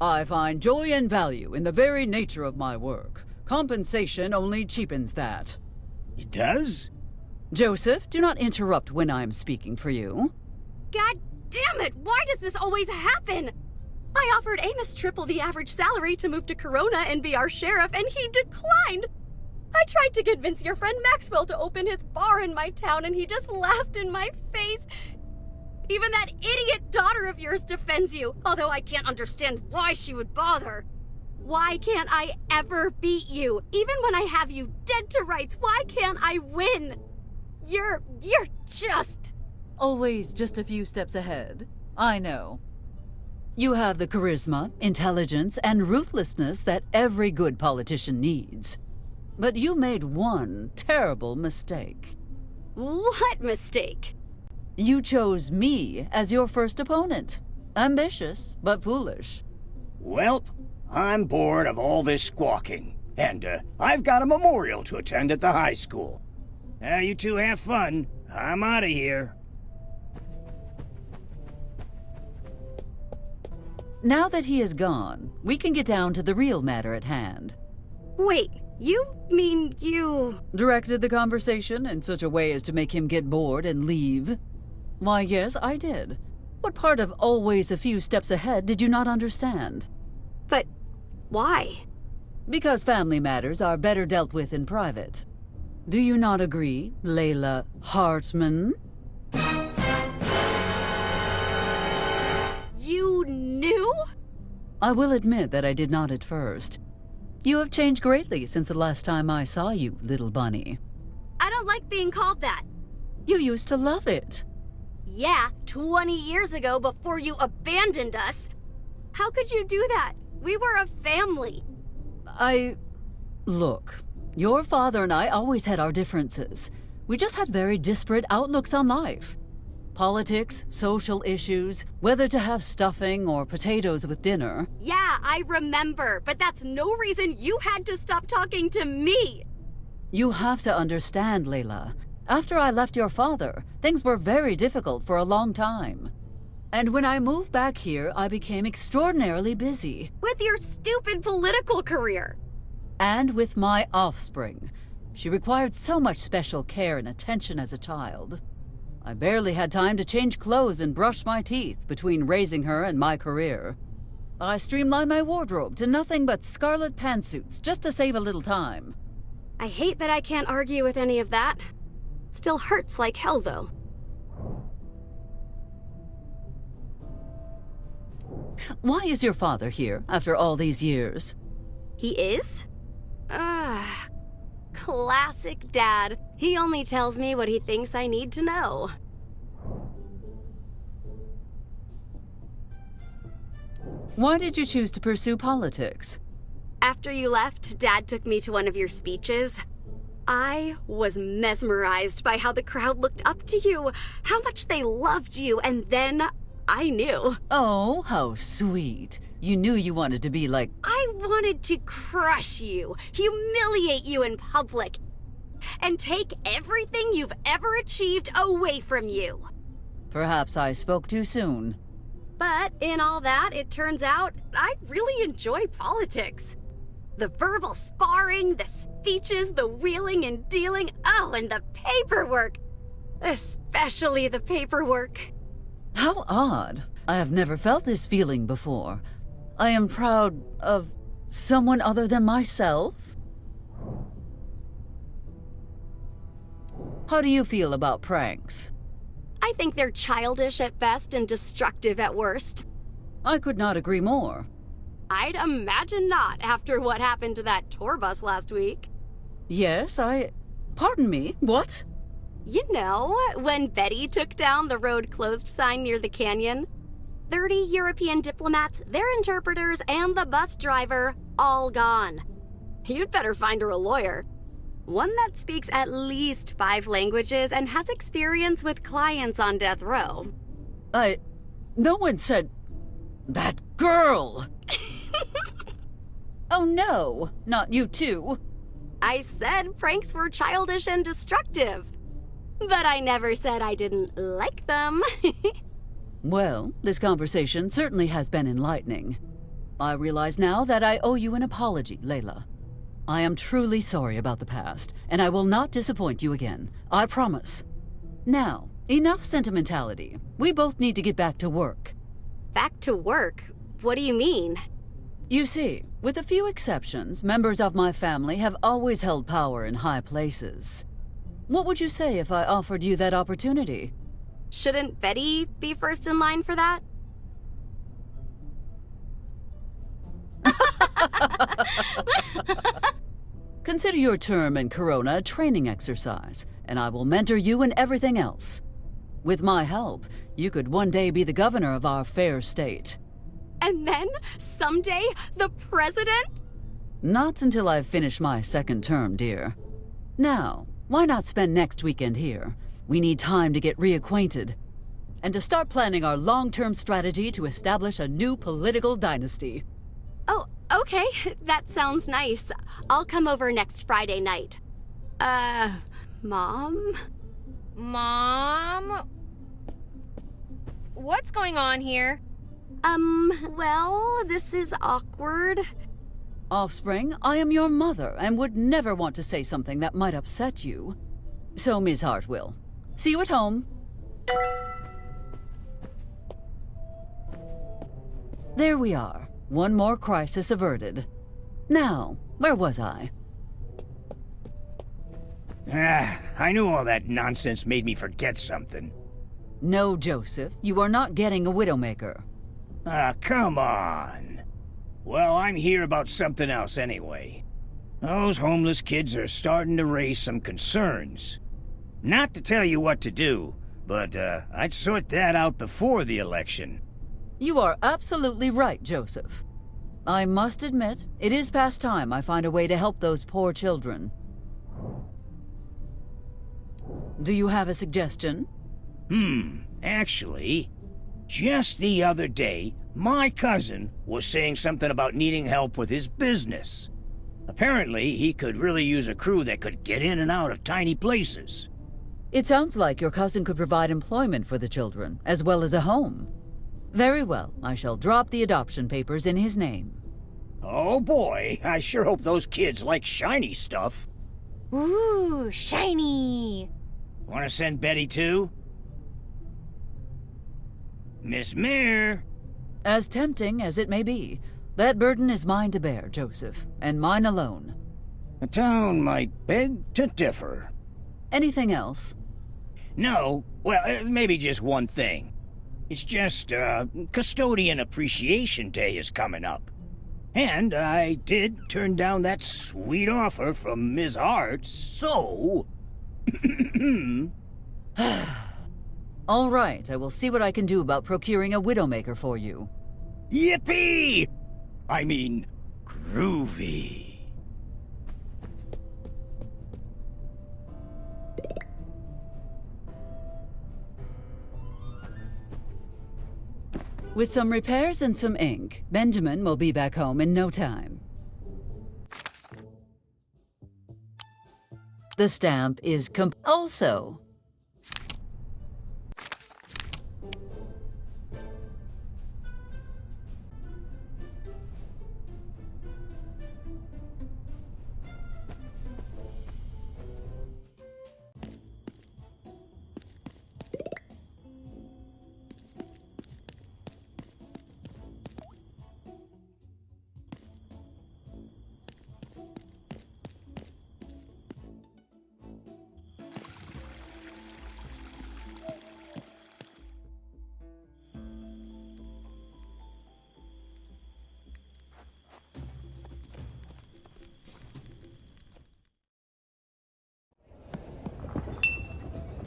I find joy and value in the very nature of my work. Compensation only cheapens that. It does? Joseph, do not interrupt when I'm speaking for you. God damn it! Why does this always happen? I offered Amos triple the average salary to move to Corona and be our sheriff, and he declined! I tried to convince your friend Maxwell to open his bar in my town, and he just laughed in my face. Even that idiot daughter of yours defends you, although I can't understand why she would bother. Why can't I ever beat you? Even when I have you dead to rights, why can't I win? You're just... Always just a few steps ahead. I know. You have the charisma, intelligence, and ruthlessness that every good politician needs. But you made one terrible mistake. What mistake? You chose me as your first opponent. Ambitious, but foolish. Welp, I'm bored of all this squawking. And, I've got a memorial to attend at the high school. You two have fun. I'm out of here. Now that he is gone, we can get down to the real matter at hand. Wait, you mean you... Directed the conversation in such a way as to make him get bored and leave? Why, yes, I did. What part of always a few steps ahead did you not understand? But why? Because family matters are better dealt with in private. Do you not agree, Layla Hartman? You knew? I will admit that I did not at first. You have changed greatly since the last time I saw you, little bunny. I don't like being called that. You used to love it. Yeah, 20 years ago before you abandoned us. How could you do that? We were a family. Look, your father and I always had our differences. We just had very disparate outlooks on life. Politics, social issues, whether to have stuffing or potatoes with dinner. Yeah, I remember, but that's no reason you had to stop talking to me. You have to understand, Layla. After I left your father, things were very difficult for a long time. And when I moved back here, I became extraordinarily busy. With your stupid political career. And with my offspring. She required so much special care and attention as a child. I barely had time to change clothes and brush my teeth between raising her and my career. I streamlined my wardrobe to nothing but scarlet pantsuits just to save a little time. I hate that I can't argue with any of that. Still hurts like hell, though. Why is your father here after all these years? He is? Classic Dad. He only tells me what he thinks I need to know. Why did you choose to pursue politics? After you left, Dad took me to one of your speeches. I was mesmerized by how the crowd looked up to you, how much they loved you, and then I knew. Oh, how sweet. You knew you wanted to be like... I wanted to crush you, humiliate you in public, and take everything you've ever achieved away from you. Perhaps I spoke too soon. But in all that, it turns out I really enjoy politics. The verbal sparring, the speeches, the wheeling and dealing, oh, and the paperwork. Especially the paperwork. How odd. I have never felt this feeling before. I am proud of someone other than myself. How do you feel about pranks? I think they're childish at best and destructive at worst. I could not agree more. I'd imagine not after what happened to that tour bus last week. Yes, Pardon me, what? You know, when Betty took down the road closed sign near the canyon, 30 European diplomats, their interpreters, and the bus driver, all gone. You'd better find her a lawyer. One that speaks at least 5 languages and has experience with clients on death row. No one said... that girl! Oh no, not you too. I said pranks were childish and destructive. But I never said I didn't like them. Well, this conversation certainly has been enlightening. I realize now that I owe you an apology, Layla. I am truly sorry about the past, and I will not disappoint you again. I promise. Now, enough sentimentality. We both need to get back to work. Back to work? What do you mean? You see, with a few exceptions, members of my family have always held power in high places. What would you say if I offered you that opportunity? Shouldn't Betty be first in line for that? Consider your term in Corona a training exercise, and I will mentor you in everything else. With my help, you could one day be the governor of our fair state. And then, someday, the president? Not until I've finished my second term, dear. Now, why not spend next weekend here? We need time to get reacquainted. And to start planning our long-term strategy to establish a new political dynasty. Oh, okay. That sounds nice. I'll come over next Friday night. Mom? Mom? What's going on here? Well, this is awkward. Offspring, I am your mother and would never want to say something that might upset you. So, Ms. Hartwell, see you at home. There we are. One more crisis averted. Now, where was I? I knew all that nonsense made me forget something. No, Joseph, you are not getting a widowmaker. Come on. Well, I'm here about something else anyway. Those homeless kids are starting to raise some concerns. Not to tell you what to do, but I'd sort that out before the election. You are absolutely right, Joseph. I must admit, it is past time I find a way to help those poor children. Do you have a suggestion? Actually, just the other day, my cousin was saying something about needing help with his business. Apparently, he could really use a crew that could get in and out of tiny places. It sounds like your cousin could provide employment for the children, as well as a home. Very well, I shall drop the adoption papers in his name. Oh boy, I sure hope those kids like shiny stuff. Ooh, shiny! Want to send Betty too? Miss Mare? As tempting as it may be, that burden is mine to bear, Joseph, and mine alone. The town might beg to differ. Anything else? No, well, maybe just one thing. It's just, Custodian Appreciation Day is coming up. And I did turn down that sweet offer from Ms. Hart, so... All right, I will see what I can do about procuring a widowmaker for you. Yippee! I mean, groovy. With some repairs and some ink, Benjamin will be back home in no time. The stamp is also.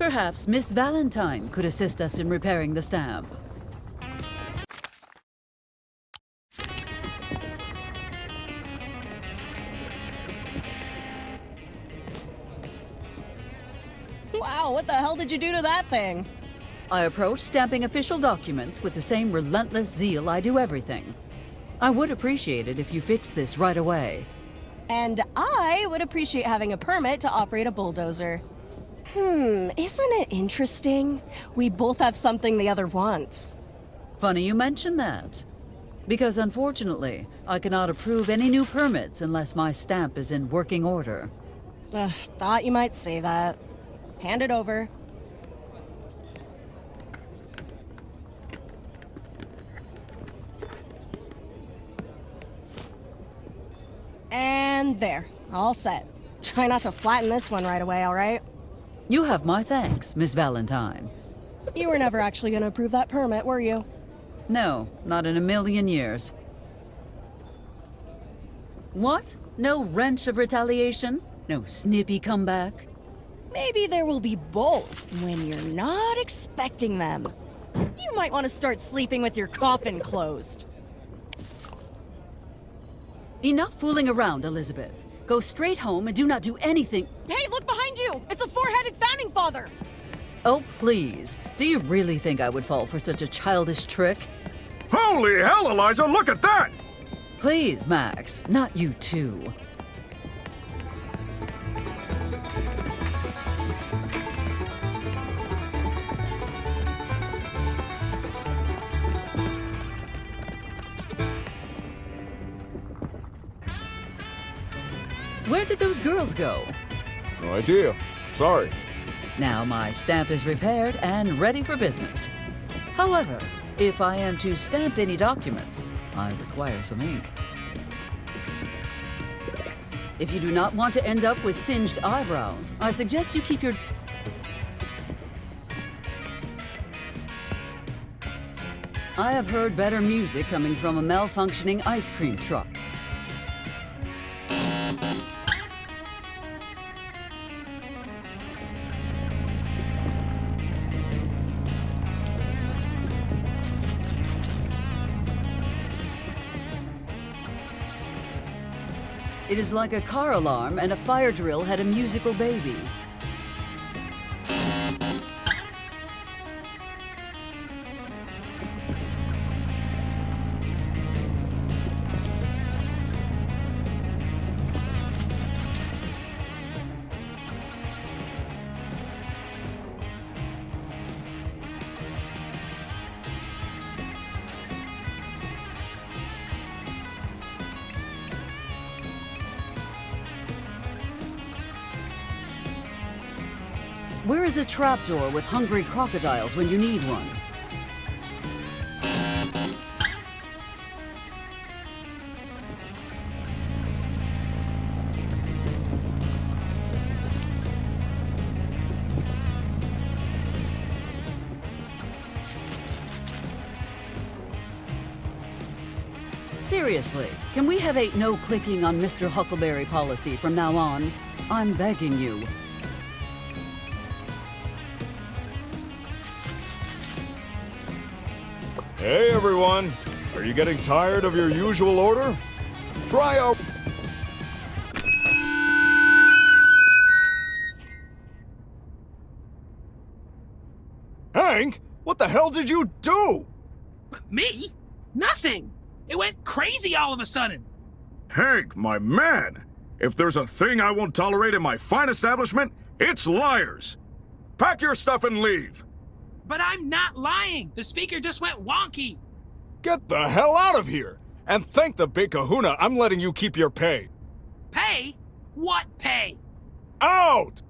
Perhaps Miss Valentine could assist us in repairing the stamp. Wow, what the hell did you do to that thing? I approach stamping official documents with the same relentless zeal I do everything. I would appreciate it if you fix this right away. And I would appreciate having a permit to operate a bulldozer. Isn't it interesting? We both have something the other wants. Funny you mention that. Because unfortunately, I cannot approve any new permits unless my stamp is in working order. Thought you might say that. Hand it over. And there. All set. Try not to flatten this one right away, all right? You have my thanks, Miss Valentine. You were never actually going to approve that permit, were you? No, not in a million years. What? No wrench of retaliation? No snippy comeback? Maybe there will be both when you're not expecting them. You might want to start sleeping with your coffin closed. Enough fooling around, Elizabeth. Go straight home and do not do anything. Hey, look behind you! It's a four-headed founding father! Oh, please. Do you really think I would fall for such a childish trick? Holy hell, Eliza, look at that! Please, Max, not you too. Where did those girls go? No idea. Sorry. Now my stamp is repaired and ready for business. However, if I am to stamp any documents, I require some ink. If you do not want to end up with singed eyebrows, I suggest you keep your... I have heard better music coming from a malfunctioning ice cream truck. It is like a car alarm and a fire drill had a musical baby. Where is a trapdoor with hungry crocodiles when you need one? Seriously, can we have a no clicking on Mr. Huckleberry policy from now on? I'm begging you. Hey everyone, are you getting tired of your usual order? Try out... Hank, what the hell did you do? Me? Nothing! It went crazy all of a sudden! Hank, my man! If there's a thing I won't tolerate in my fine establishment, it's liars! Pack your stuff and leave! But I'm not lying! The speaker just went wonky! Get the hell out of here! And thank the big kahuna I'm letting you keep your pay. Pay? What pay? Out!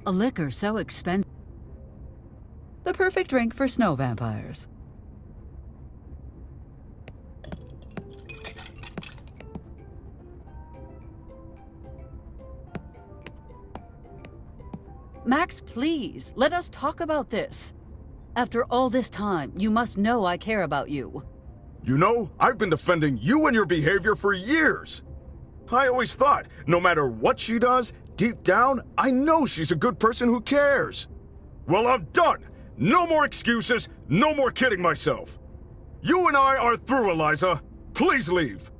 A liquor so expensive. The perfect drink for snow vampires. Max, please, let us talk about this. After all this time, you must know I care about you. You know, I've been defending you and your behavior for years. I always thought, no matter what she does, deep down, I know she's a good person who cares. Well, I'm done. No more excuses, no more kidding myself. You and I are through, Eliza. Please leave.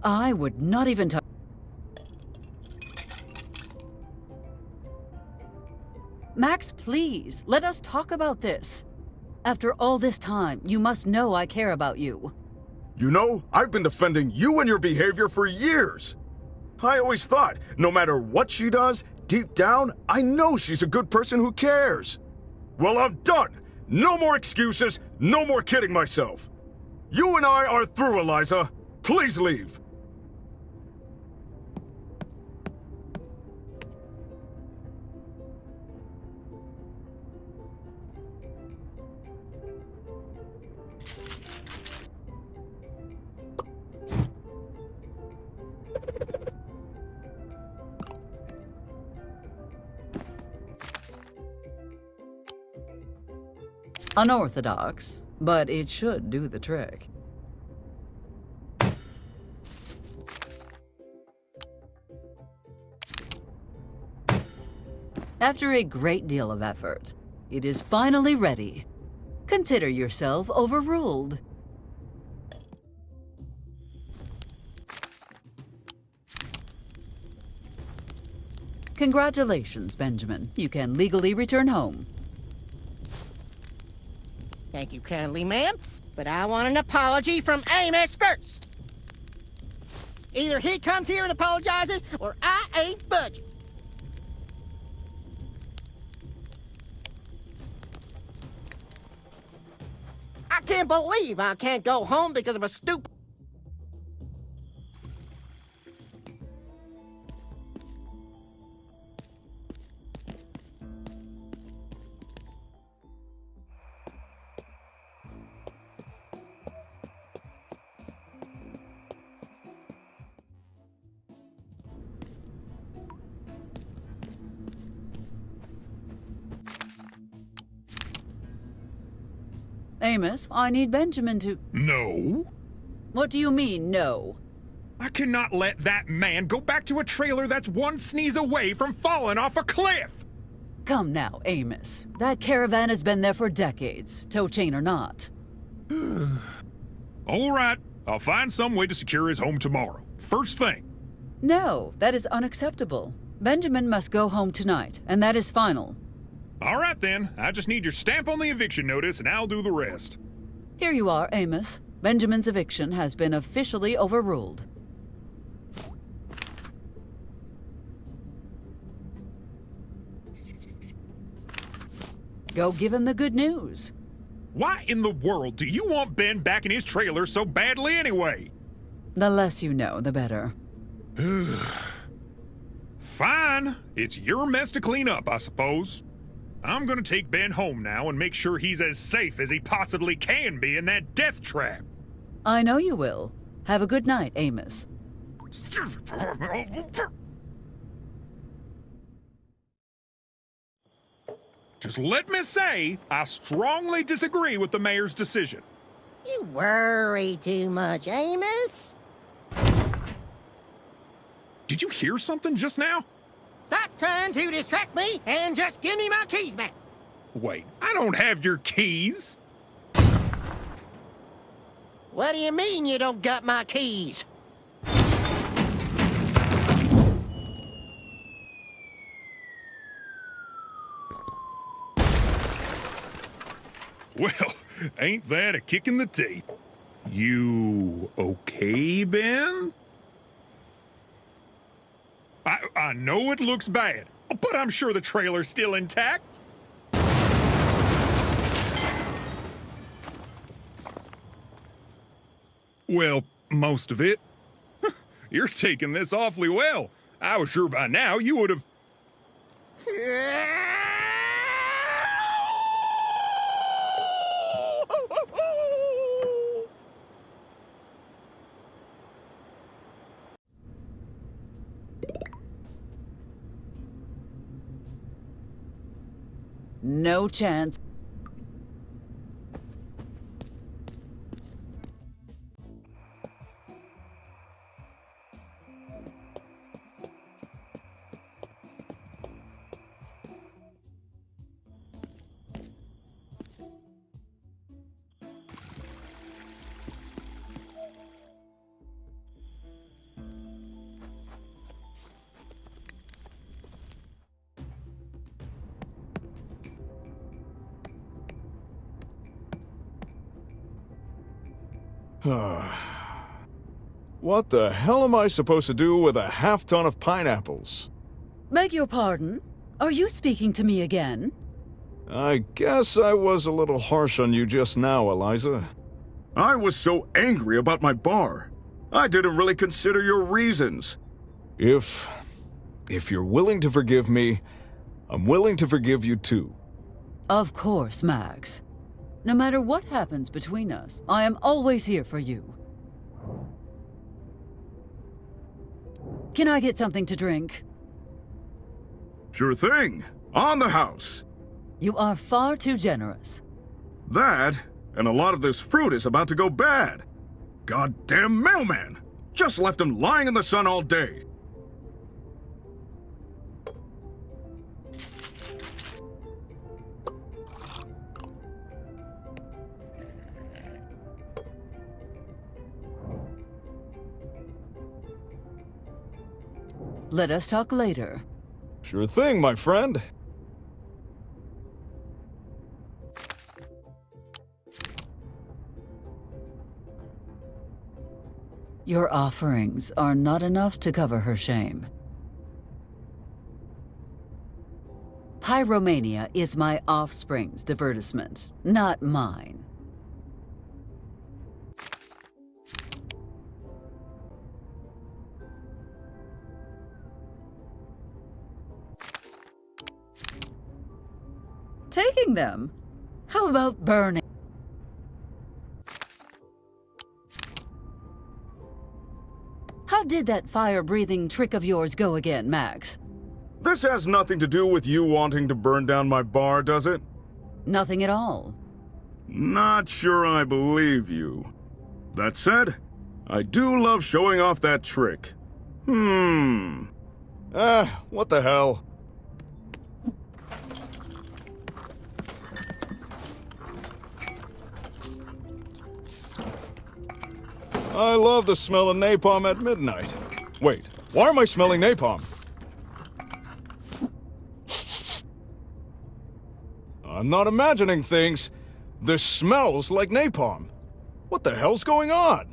I would not even touch. Max, please, let us talk about this. After all this time, you must know I care about you. You know, I've been defending you and your behavior for years. I always thought, no matter what she does, deep down, I know she's a good person who cares. Well, I'm done. No more excuses, no more kidding myself. You and I are through, Eliza. Please leave. Unorthodox, but it should do the trick. After a great deal of effort, it is finally ready. Consider yourself overruled. Congratulations, Benjamin. You can legally return home. Thank you kindly, ma'am, but I want an apology from Amos first. Either he comes here and apologizes, or I ain't budging. I can't believe I can't go home because of a stupid... Amos, I need Benjamin to... No. What do you mean, no? I cannot let that man go back to a trailer that's one sneeze away from falling off a cliff. Come now, Amos. That caravan has been there for decades, tow chain or not. All right, I'll find some way to secure his home tomorrow. First thing. No, that is unacceptable. Benjamin must go home tonight, and that is final. All right then, I just need your stamp on the eviction notice and I'll do the rest. Here you are, Amos. Benjamin's eviction has been officially overruled. Go give him the good news. Why in the world do you want Ben back in his trailer so badly anyway? The less you know, the better. Fine. It's your mess to clean up, I suppose. I'm gonna take Ben home now and make sure he's as safe as he possibly can be in that death trap. I know you will. Have a good night, Amos. Just let me say, I strongly disagree with the mayor's decision. You worry too much, Amos. Did you hear something just now? Stop trying to distract me and just give me my keys back. Wait, I don't have your keys. What do you mean you don't got my keys? Well, ain't that a kick in the teeth? You okay, Ben? I know it looks bad, but I'm sure the trailer's still intact. Well, most of it. You're taking this awfully well. I was sure by now you would have... No chance. What the hell am I supposed to do with a half-ton of pineapples? Beg your pardon? Are you speaking to me again? I guess I was a little harsh on you just now, Eliza. I was so angry about my bar. I didn't really consider your reasons. If you're willing to forgive me, I'm willing to forgive you too. Of course, Max. No matter what happens between us, I am always here for you. Can I get something to drink? Sure thing. On the house. You are far too generous. That, and a lot of this fruit is about to go bad. Goddamn mailman! Just left him lying in the sun all day. Let us talk later. Sure thing, my friend. Your offerings are not enough to cover her shame. Pyromania is my offspring's divertisement, not mine. Taking them? How about burning? How did that fire-breathing trick of yours go again, Max? This has nothing to do with you wanting to burn down my bar, does it? Nothing at all. Not sure I believe you. That said, I do love showing off that trick. What the hell? I love the smell of napalm at midnight. Wait, why am I smelling napalm? I'm not imagining things. This smells like napalm. What the hell's going on?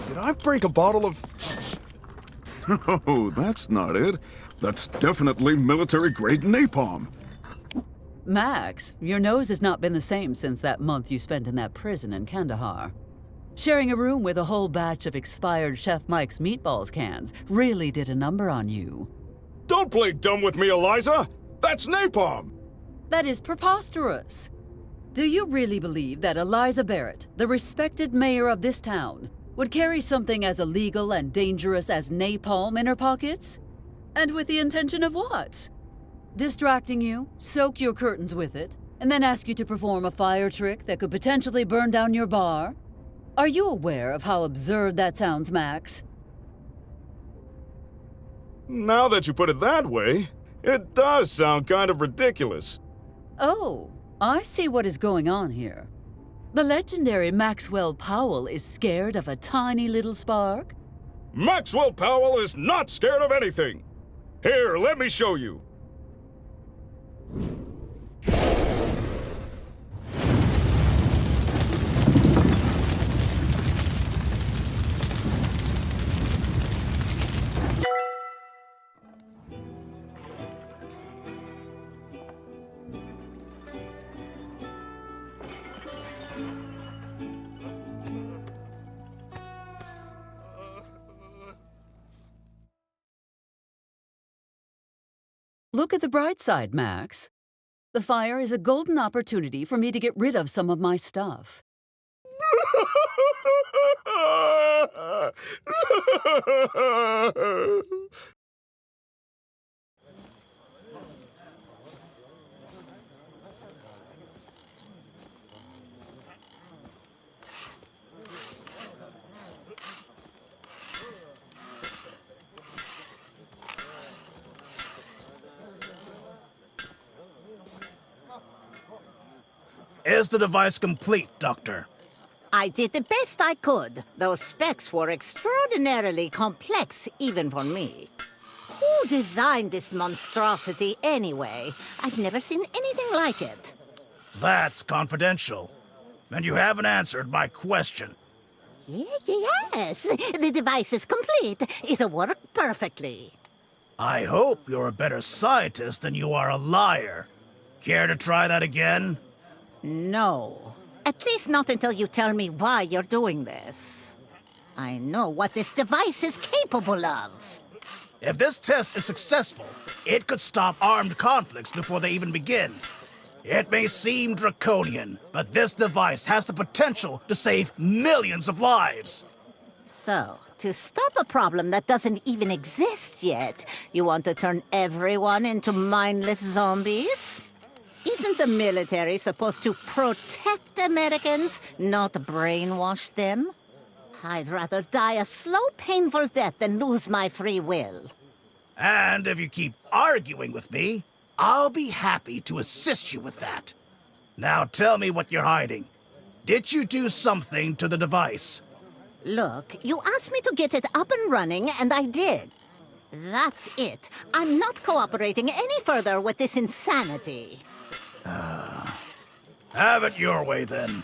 Did I break a bottle of... Oh, that's not it. That's definitely military-grade napalm. Max, your nose has not been the same since that month you spent in that prison in Kandahar. Sharing a room with a whole batch of expired Chef Mike's meatballs cans really did a number on you. Don't play dumb with me, Eliza! That's napalm! That is preposterous. Do you really believe that Eliza Barrett, the respected mayor of this town, would carry something as illegal and dangerous as napalm in her pockets? And with the intention of what? Distracting you, soak your curtains with it, and then ask you to perform a fire trick that could potentially burn down your bar? Are you aware of how absurd that sounds, Max? Now that you put it that way, it does sound kind of ridiculous. Oh, I see what is going on here. The legendary Maxwell Powell is scared of a tiny little spark? Maxwell Powell is not scared of anything! Here, let me show you. Look at the bright side, Max. The fire is a golden opportunity for me to get rid of some of my stuff. Is the device complete, Doctor? I did the best I could. Those specs were extraordinarily complex, even for me. Who designed this monstrosity anyway? I've never seen anything like it. That's confidential. And you haven't answered my question. Yes, the device is complete. It'll work perfectly. I hope you're a better scientist than you are a liar. Care to try that again? No. At least not until you tell me why you're doing this. I know what this device is capable of. If this test is successful, it could stop armed conflicts before they even begin. It may seem draconian, but this device has the potential to save millions of lives. So, to stop a problem that doesn't even exist yet, you want to turn everyone into mindless zombies? Isn't the military supposed to protect Americans, not brainwash them? I'd rather die a slow, painful death than lose my free will. And if you keep arguing with me, I'll be happy to assist you with that. Now tell me what you're hiding. Did you do something to the device? Look, you asked me to get it up and running, and I did. That's it. I'm not cooperating any further with this insanity. Have it your way, then.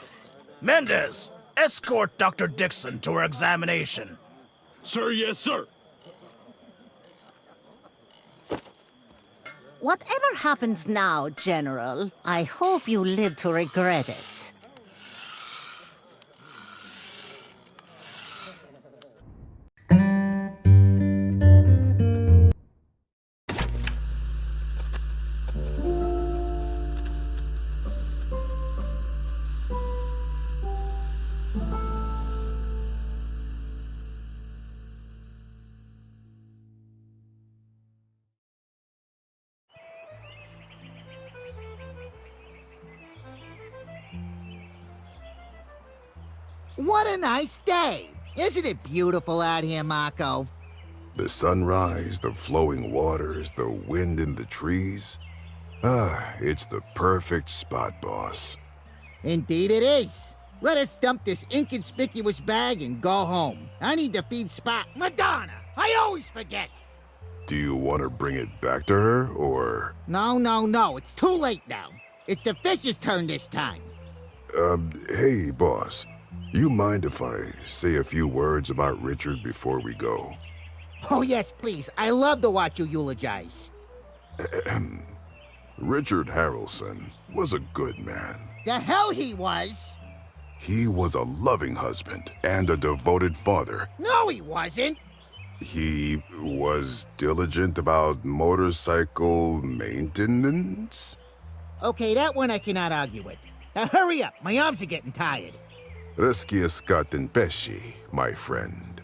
Mendez, escort Dr. Dixon to her examination. Sir, yes, sir. Whatever happens now, General, I hope you live to regret it. What a nice day! Isn't it beautiful out here, Marco? The sunrise, the flowing waters, the wind in the trees. It's the perfect spot, boss. Indeed it is. Let us dump this inconspicuous bag and go home. I need to feed Spot. Madonna! I always forget! Do you want to bring it back to her, or...? No. It's too late now. It's the fish's turn this time. Hey, boss. You mind if I say a few words about Richard before we go? Oh, yes, please. I love to watch you eulogize. Richard Harrelson was a good man. The hell he was! He was a loving husband and a devoted father. No, he wasn't! He was diligent about motorcycle maintenance? Okay, that one I cannot argue with. Now hurry up, my arms are getting tired. Resquiescat in pesci, my friend.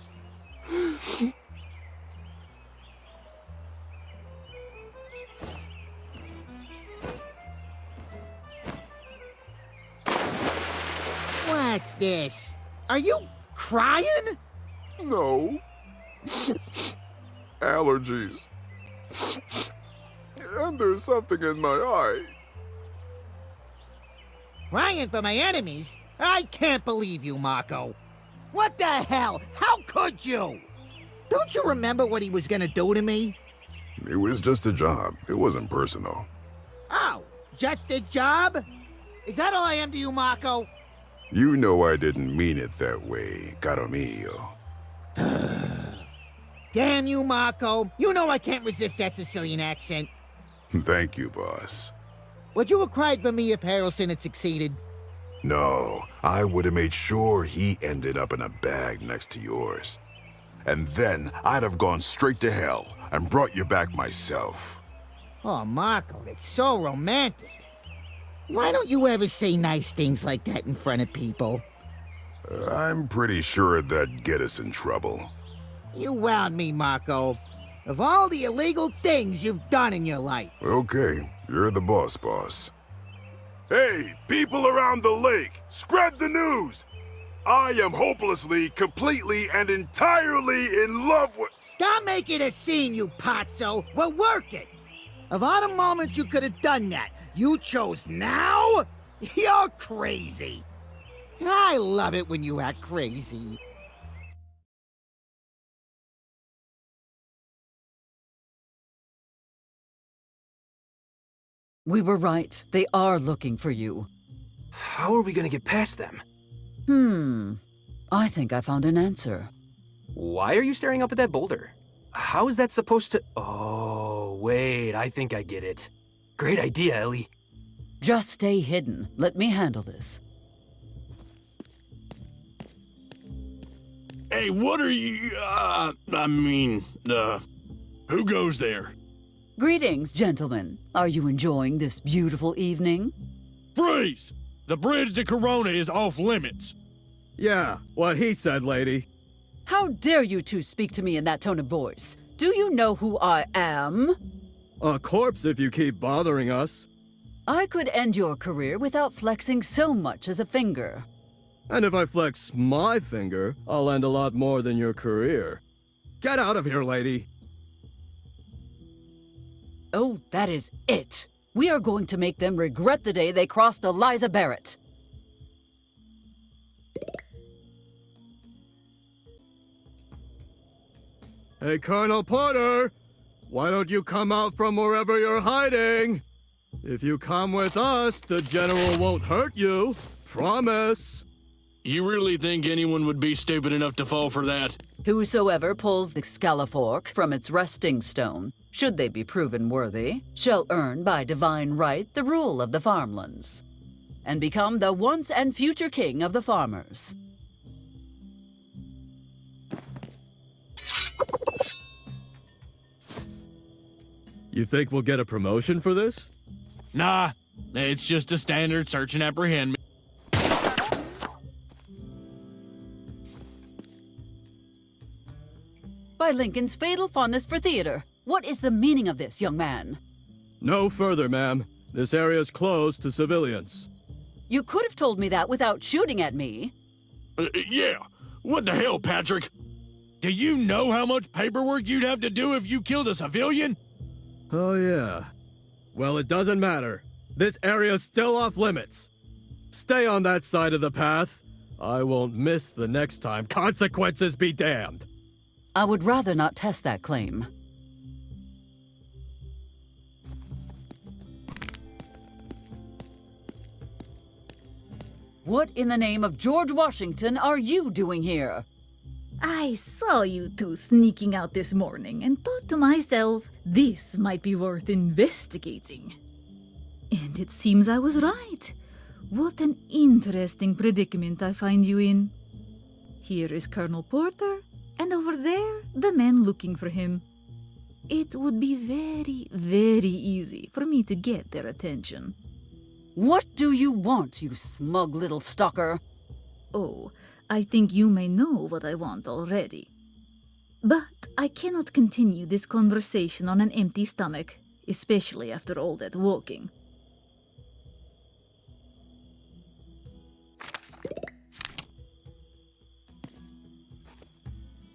What's this? Are you crying? No. Allergies. And there's something in my eye. Crying for my enemies? I can't believe you, Marco. What the hell? How could you? Don't you remember what he was gonna do to me? It was just a job. It wasn't personal. Oh, just a job? Is that all I am to you, Marco? You know I didn't mean it that way, caro mio. Damn you, Marco. You know I can't resist that Sicilian accent. Thank you, boss. Would you have cried for me if Harrelson had succeeded? No, I would have made sure he ended up in a bag next to yours. And then I'd have gone straight to hell and brought you back myself. Oh, Marco, it's so romantic. Why don't you ever say nice things like that in front of people? I'm pretty sure that'd get us in trouble. You wound me, Marco. Of all the illegal things you've done in your life. Okay, you're the boss. Hey, people around the lake, spread the news! I am hopelessly, completely, and entirely in love with— Stop making a scene, you potso! We're working! Of all the moments you could have done that, you chose now? You're crazy! I love it when you act crazy. We were right. They are looking for you. How are we gonna get past them? I think I found an answer. Why are you staring up at that boulder? How is that supposed to— Oh, wait, I think I get it. Great idea, Ellie. Just stay hidden. Let me handle this. Hey, what are you, who goes there? Greetings, gentlemen. Are you enjoying this beautiful evening? Freeze! The bridge to Corona is off limits. Yeah, what he said, lady. How dare you two speak to me in that tone of voice? Do you know who I am? A corpse if you keep bothering us. I could end your career without flexing so much as a finger. And if I flex my finger, I'll end a lot more than your career. Get out of here, lady. Oh, that is it. We are going to make them regret the day they crossed Eliza Barrett. Hey, Colonel Porter! Why don't you come out from wherever you're hiding? If you come with us, the General won't hurt you. Promise. You really think anyone would be stupid enough to fall for that? Whosoever pulls the Scalafork from its resting stone, should they be proven worthy, shall earn by divine right the rule of the farmlands, and become the once and future king of the farmers. You think we'll get a promotion for this? Nah, it's just a standard search and apprehend. By Lincoln's fatal fondness for theater, what is the meaning of this, young man? No further, ma'am. This area's closed to civilians. You could have told me that without shooting at me. Yeah, what the hell, Patrick? Do you know how much paperwork you'd have to do if you killed a civilian? Oh, yeah. Well, it doesn't matter. This area's still off limits. Stay on that side of the path. I won't miss the next time. Consequences be damned. I would rather not test that claim. What in the name of George Washington are you doing here? I saw you two sneaking out this morning and thought to myself, this might be worth investigating. And it seems I was right. What an interesting predicament I find you in. Here is Colonel Porter, and over there, the men looking for him. It would be very, very easy for me to get their attention. What do you want, you smug little stalker? Oh, I think you may know what I want already. But I cannot continue this conversation on an empty stomach, especially after all that walking.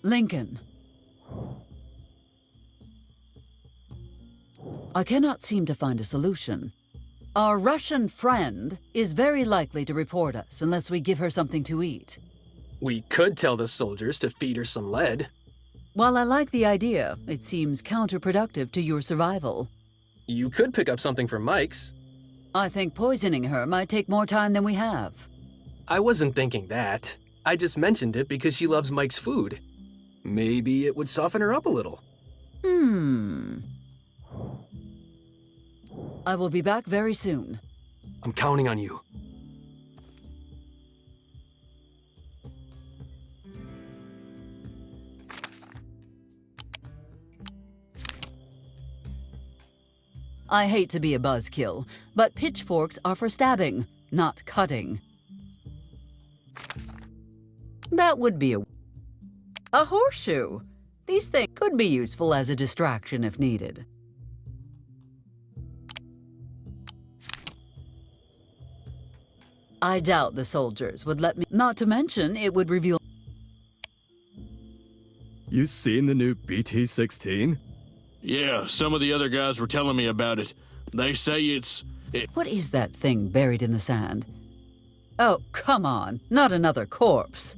Lincoln. I cannot seem to find a solution. Our Russian friend is very likely to report us unless we give her something to eat. We could tell the soldiers to feed her some lead. While I like the idea, it seems counterproductive to your survival. You could pick up something from Mike's. I think poisoning her might take more time than we have. I wasn't thinking that. I just mentioned it because she loves Mike's food. Maybe it would soften her up a little. I will be back very soon. I'm counting on you. I hate to be a buzzkill, but pitchforks are for stabbing, not cutting. That would be a horseshoe. These things could be useful as a distraction if needed. I doubt the soldiers would let me, not to mention it would reveal. You seen the new BT-16? Yeah, some of the other guys were telling me about it. They say What is that thing buried in the sand? Oh, come on, not another corpse.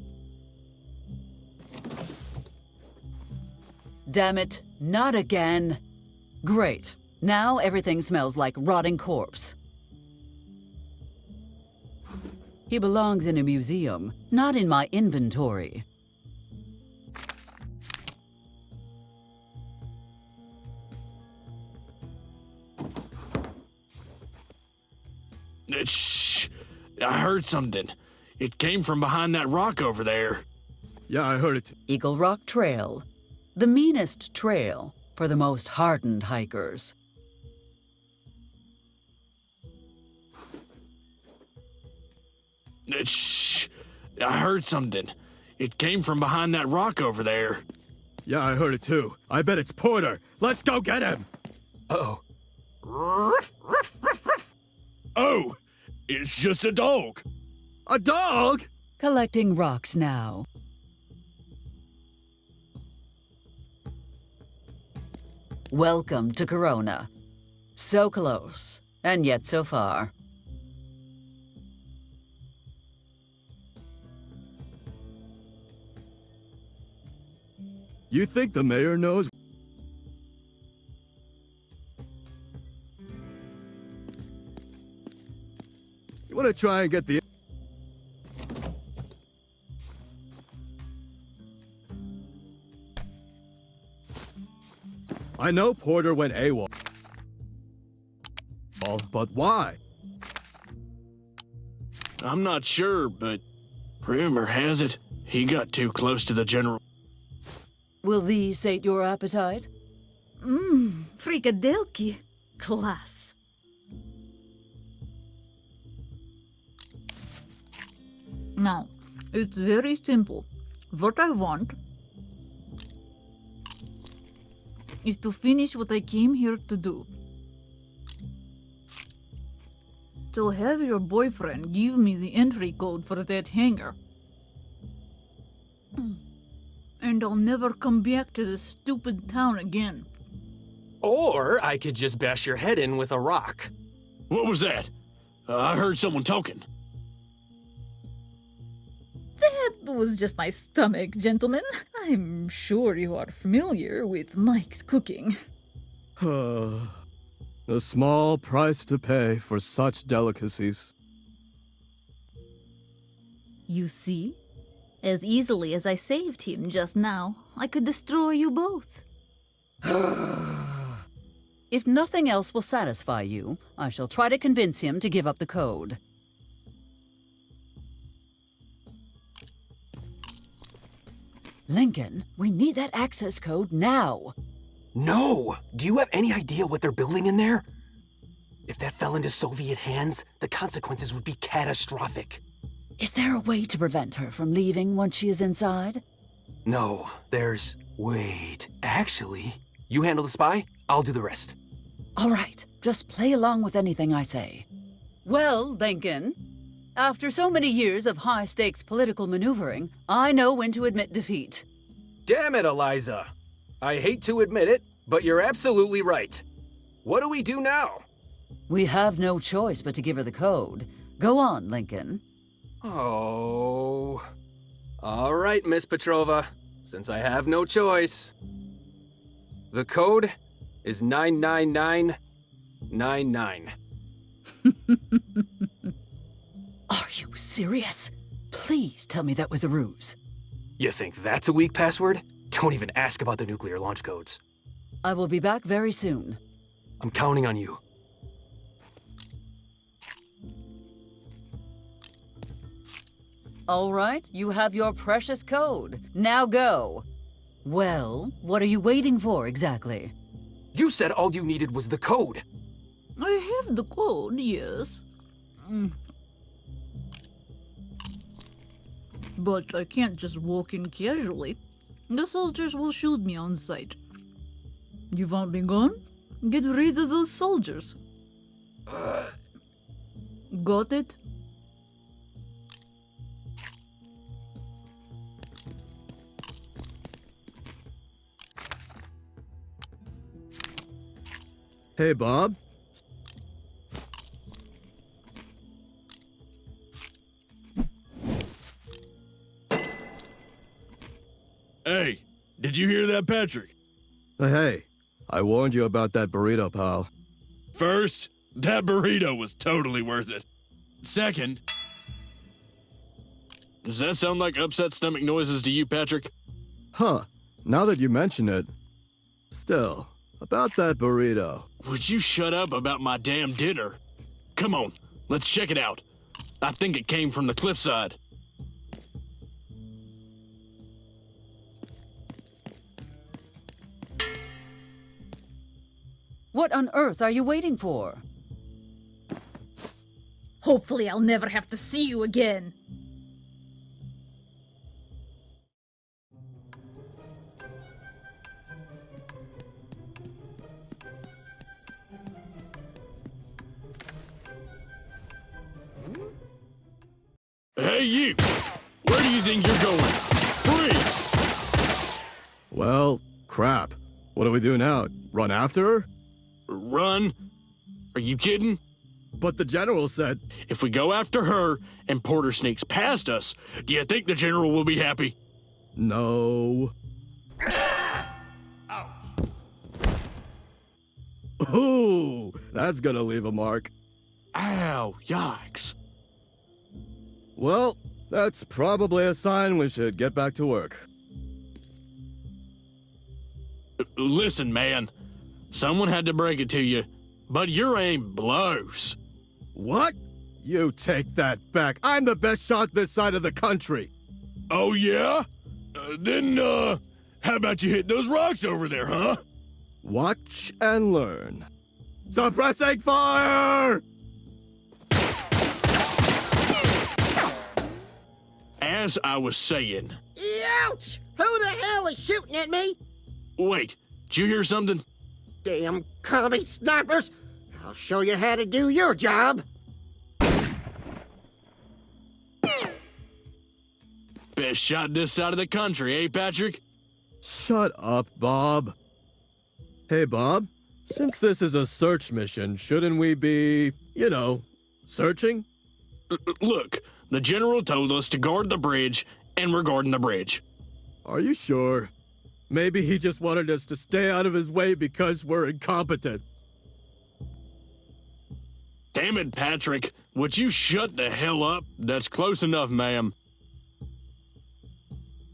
Damn it, not again. Great, now everything smells like rotting corpse. He belongs in a museum, not in my inventory. Shh! I heard something. It came from behind that rock over there. Yeah, I heard it. Eagle Rock Trail. The meanest trail for the most hardened hikers. Shh! I heard something. It came from behind that rock over there. Yeah, I heard it too. I bet it's Porter. Let's go get him! Uh-oh. Oh! It's just a dog! A dog?! Collecting rocks now. Welcome to Corona. So close, and yet so far. You think the mayor knows? You want to try and get the... I know Porter went AWOL. But why? I'm not sure, but rumor has it he got too close to the general. Will these sate your appetite? Frikadelki. Class. Now, it's very simple. What I want is to finish what I came here to do. So have your boyfriend give me the entry code for that hangar. And I'll never come back to this stupid town again. Or I could just bash your head in with a rock. What was that? I heard someone talking. That was just my stomach, gentlemen. I'm sure you are familiar with Mike's cooking. A small price to pay for such delicacies. You see? As easily as I saved him just now, I could destroy you both. If nothing else will satisfy you, I shall try to convince him to give up the code. Lincoln, we need that access code now. No! Do you have any idea what they're building in there? If that fell into Soviet hands, the consequences would be catastrophic. Is there a way to prevent her from leaving once she is inside? No, there's... Wait, actually, you handle the spy, I'll do the rest. All right, just play along with anything I say. Well, Lincoln, after so many years of high-stakes political maneuvering, I know when to admit defeat. Damn it, Eliza. I hate to admit it, but you're absolutely right. What do we do now? We have no choice but to give her the code. Go on, Lincoln. Oh... All right, Miss Petrova, since I have no choice. The code is 99999. Are you serious? Please tell me that was a ruse. You think that's a weak password? Don't even ask about the nuclear launch codes. I will be back very soon. I'm counting on you. All right, you have your precious code. Now go. Well, what are you waiting for exactly? You said all you needed was the code. I have the code, yes. But I can't just walk in casually. The soldiers will shoot me on sight. You want me gone? Get rid of those soldiers. Got it? Hey, Bob. Hey, did you hear that, Patrick? Hey, I warned you about that burrito, pal. First, that burrito was totally worth it. Second, does that sound like upset stomach noises to you, Patrick? Huh, now that you mention it. Still, about that burrito. Would you shut up about my damn dinner? Come on, let's check it out. I think it came from the cliffside. What on earth are you waiting for? Hopefully I'll never have to see you again. Hey, you! Where do you think you're going? Freeze! Well, crap. What do we do now? Run after her? Run? Are you kidding? But the general said... If we go after her and Porter sneaks past us, do you think the general will be happy? No. Ooh, that's gonna leave a mark. Ow, yikes. Well, that's probably a sign we should get back to work. Listen, man. Someone had to break it to you, but your aim blows. What? You take that back. I'm the best shot this side of the country. Oh, yeah? Then, how about you hit those rocks over there, huh? Watch and learn. Suppressing fire! As I was saying... Ouch! Who the hell is shooting at me? Wait, did you hear something? Damn commie snipers! I'll show you how to do your job! Best shot this side of the country, eh, Patrick? Shut up, Bob. Hey, Bob. Since this is a search mission, shouldn't we be, searching? Look, the general told us to guard the bridge, and we're guarding the bridge. Are you sure? Maybe he just wanted us to stay out of his way because we're incompetent. Damn it, Patrick. Would you shut the hell up? That's close enough, ma'am.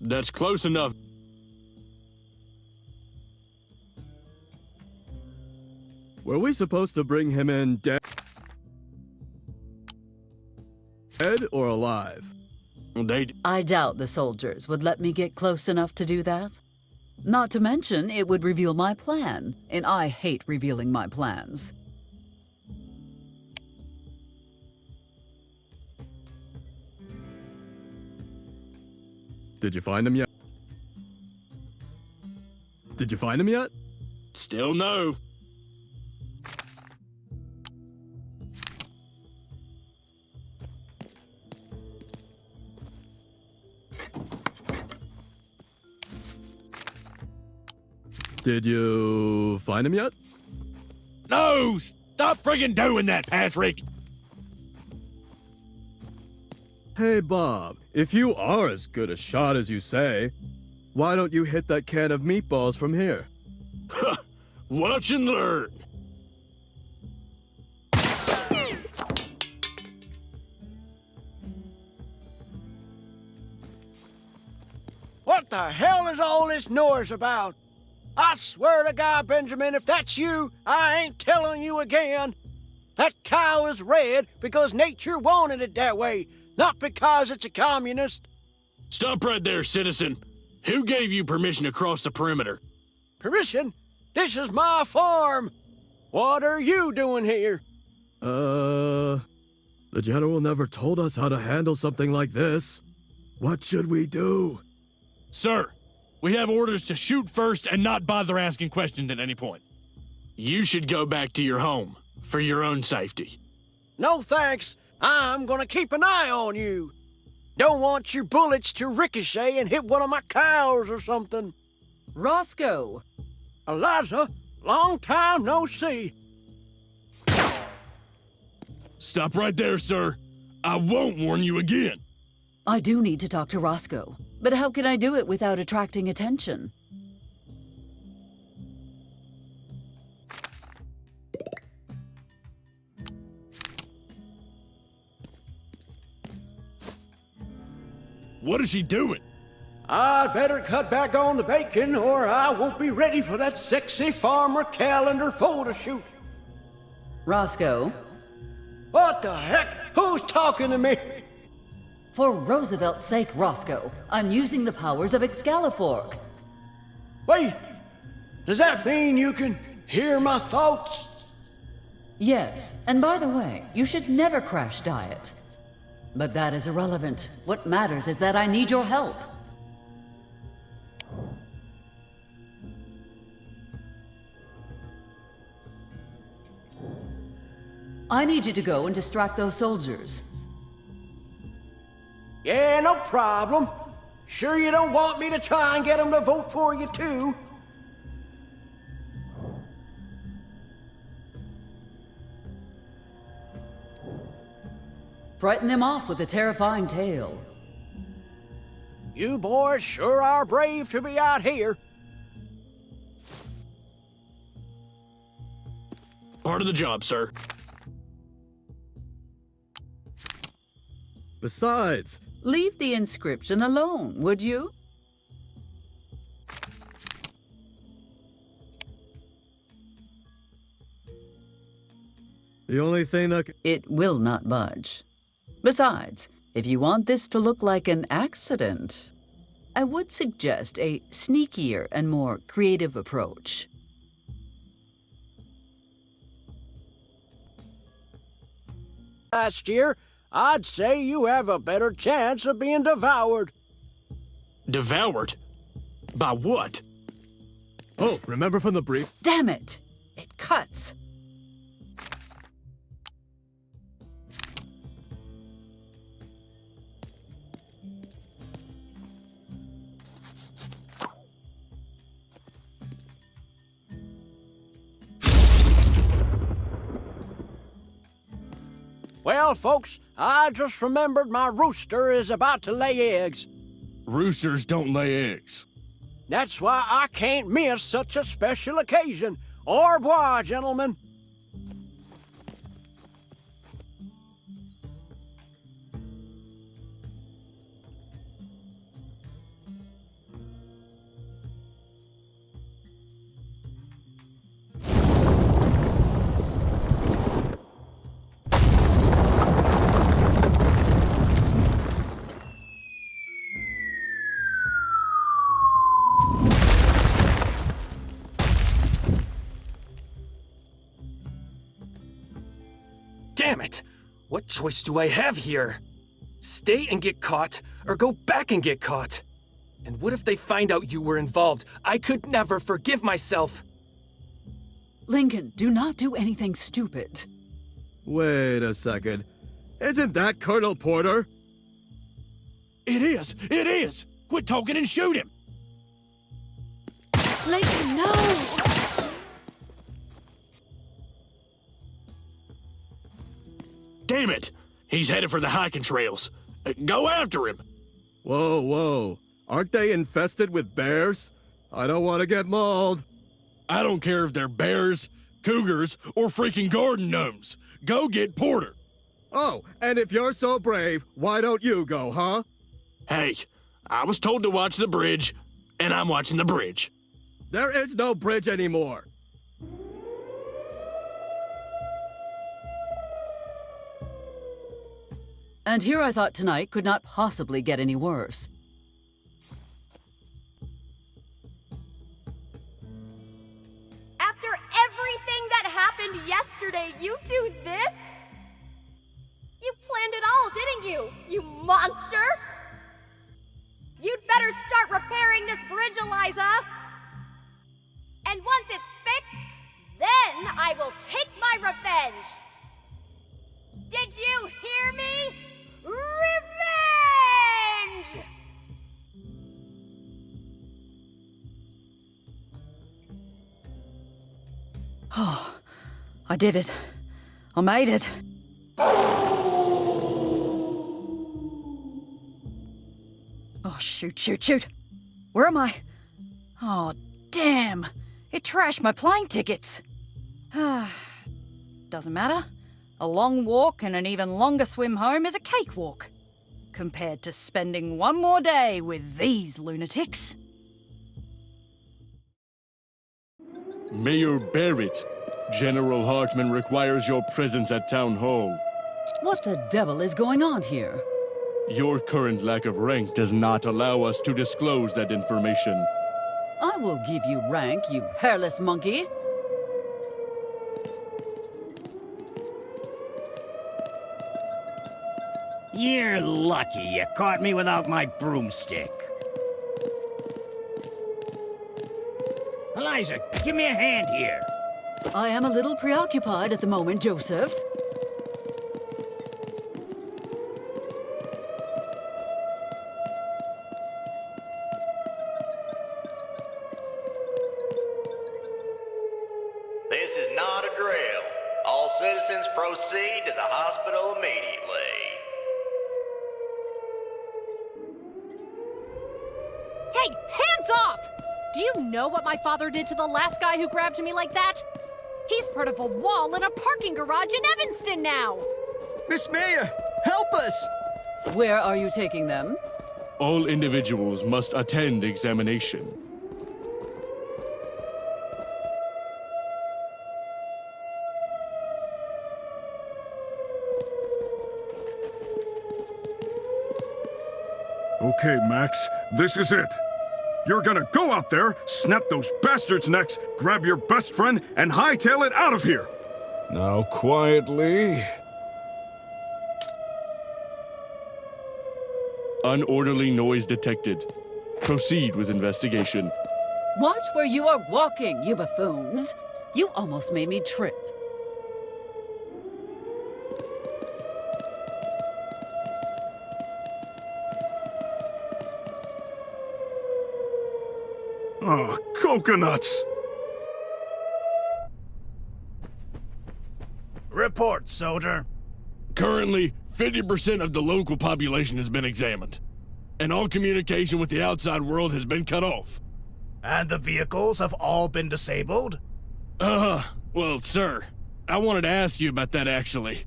That's close enough. Were we supposed to bring him in dead or alive? I doubt the soldiers would let me get close enough to do that. Not to mention, it would reveal my plan, and I hate revealing my plans. Did you find him yet? Did you find him yet? Still no. Did you find him yet? No! Stop friggin' doing that, Patrick! Hey, Bob, if you are as good a shot as you say, why don't you hit that can of meatballs from here? Watch and learn! What the hell is all this noise about? I swear to God, Benjamin, if that's you, I ain't telling you again. That cow is red because nature wanted it that way, not because it's a communist. Stop right there, citizen. Who gave you permission to cross the perimeter? Permission? This is my farm. What are you doing here? The General never told us how to handle something like this. What should we do? Sir, we have orders to shoot first and not bother asking questions at any point. You should go back to your home, for your own safety. No thanks. I'm gonna keep an eye on you. Don't want your bullets to ricochet and hit one of my cows or something. Roscoe! Eliza, long time no see. Stop right there, sir. I won't warn you again. I do need to talk to Roscoe, but how can I do it without attracting attention? What is she doing? I'd better cut back on the bacon or I won't be ready for that sexy farmer calendar photo shoot. Roscoe? What the heck? Who's talking to me? For Roosevelt's sake, Roscoe, I'm using the powers of Excalifork. Wait, does that mean you can hear my thoughts? Yes, and by the way, you should never crash diet. But that is irrelevant. What matters is that I need your help. I need you to go and distract those soldiers. Yeah, no problem. Sure you don't want me to try and get them to vote for you too? Frighten them off with a terrifying tale. You boys sure are brave to be out here. Part of the job, sir. Besides, leave the inscription alone, would you? The only thing that It will not budge. Besides, if you want this to look like an accident, I would suggest a sneakier and more creative approach. Last year, I'd say you have a better chance of being devoured. Devoured? By what? Oh, remember from the brief? Damn it! It cuts! Well, folks, I just remembered my rooster is about to lay eggs. Roosters don't lay eggs. That's why I can't miss such a special occasion. Au revoir, gentlemen. Damn it! What choice do I have here? Stay and get caught, or go back and get caught? And what if they find out you were involved? I could never forgive myself. Lincoln, do not do anything stupid. Wait a second. Isn't that Colonel Porter? It is! It is! Quit talking and shoot him! Lincoln, no! Damn it! He's headed for the hiking trails. Go after him! Whoa, whoa. Aren't they infested with bears? I don't want to get mauled. I don't care if they're bears, cougars, or freaking garden gnomes. Go get Porter. Oh, and if you're so brave, why don't you go, huh? Hey, I was told to watch the bridge, and I'm watching the bridge. There is no bridge anymore. And here I thought tonight could not possibly get any worse. After everything that happened then I will take my revenge! Did you hear me? Revenge! Oh, I did it. I made it. Oh, shoot, shoot, shoot. Where am I? Oh, damn. It trashed my plane tickets. Doesn't matter. A long walk and an even longer swim home is a cakewalk, compared to spending one more day with these lunatics. Mayor Barrett, General Hartman requires your presence at Town Hall. What the devil is going on here? Your current lack of rank does not allow us to disclose that information. I will give you rank, you hairless monkey. You're lucky you caught me without my broomstick. Eliza, give me a hand here. I am a little preoccupied at the moment, Joseph. This is not a drill. All citizens proceed to the hospital immediately. Hey, hands off! Do you know what my father did to the last guy who grabbed me like that? He's part of a wall in a parking garage in Evanston now! Miss Mayor, help us! Where are you taking them? All individuals must attend examination. Okay, Max, this is it. You're gonna go out there, snap those bastards' necks, grab your best friend, and hightail it out of here! Now, quietly. Unorderly noise detected. Proceed with investigation. Watch where you are walking, you buffoons. You almost made me trip. Oh, coconuts! Report, soldier. Currently, 50% of the local population has been examined, and all communication with the outside world has been cut off. And the vehicles have all been disabled? Well, sir, I wanted to ask you about that actually.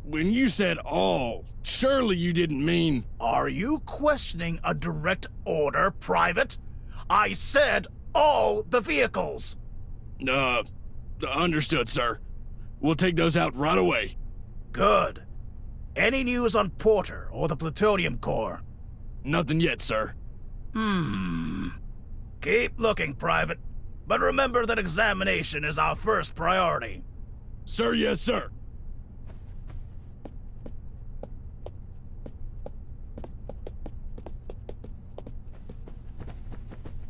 When you said all, surely you didn't mean... Are you questioning a direct order, Private? I said all the vehicles! Understood, sir. We'll take those out right away. Good. Any news on Porter or the Plutonium Core? Nothing yet, sir. Keep looking, Private. But remember that examination is our first priority. Sir, yes, sir.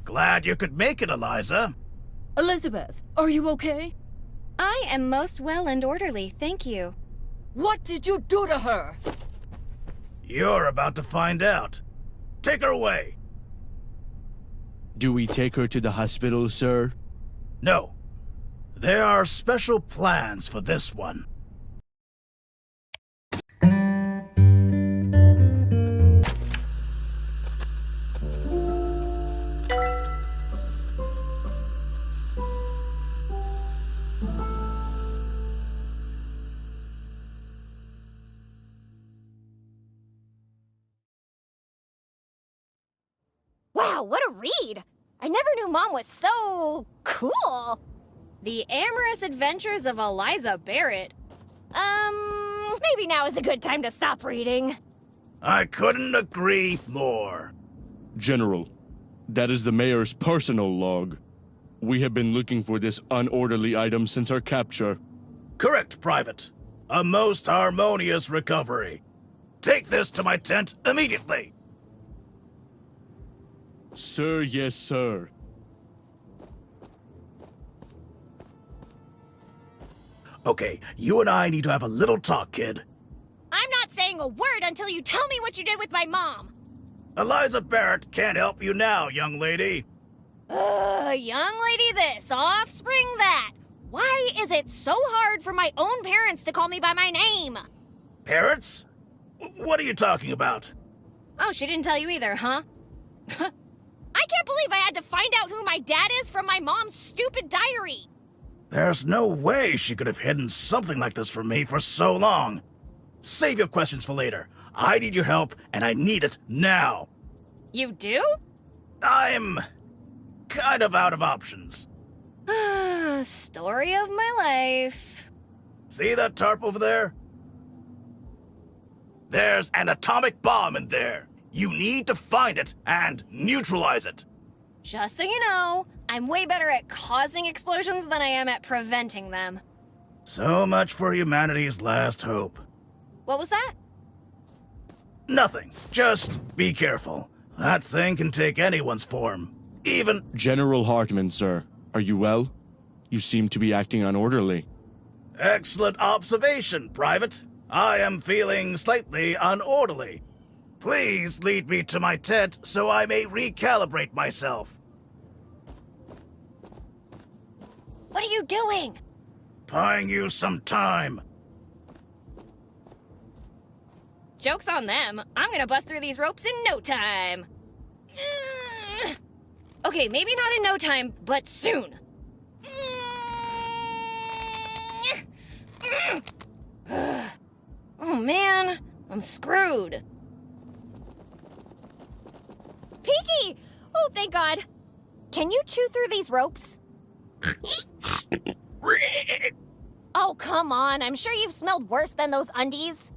Glad you could make it, Eliza. Elizabeth, are you okay? I am most well and orderly, thank you. What did you do to her? You're about to find out. Take her away. Do we take her to the hospital, sir? No. There are special plans for this one. Wow, what a read! I never knew Mom was so... cool! The Amorous Adventures of Eliza Barrett. Maybe now is a good time to stop reading. I couldn't agree more. General, that is the mayor's personal log. We have been looking for this unorderly item since our capture. Correct, Private. A most harmonious recovery. Take this to my tent immediately. Sir, yes, sir. Okay, you and I need to have a little talk, kid. I'm not saying a word until you tell me what you did with my mom. Eliza Barrett can't help you now, young lady. Young lady this, offspring that. Why is it so hard for my own parents to call me by my name? Parents? What are you talking about? Oh, she didn't tell you either, huh? I can't believe I had to find out who my dad is from my mom's stupid diary. There's no way she could have hidden something like this from me for so long. Save your questions for later. I need your help, and I need it now. You do? I'm kind of out of options. Story of my life. See that tarp over there? There's an atomic bomb in there. You need to find it and neutralize it. Just so you know, I'm way better at causing explosions than I am at preventing them. So much for humanity's last hope. What was that? Nothing. Just be careful. That thing can take anyone's form. Even... General Hartman, sir. Are you well? You seem to be acting unorderly. Excellent observation, Private. I am feeling slightly unorderly. Please lead me to my tent so I may recalibrate myself. What are you doing? Buying you some time. Joke's on them. I'm gonna bust through these ropes in no time. Okay, maybe not in no time, but soon. Oh man, I'm screwed. Peaky! Oh, thank God. Can you chew through these ropes? Oh, come on. I'm sure you've smelled worse than those undies.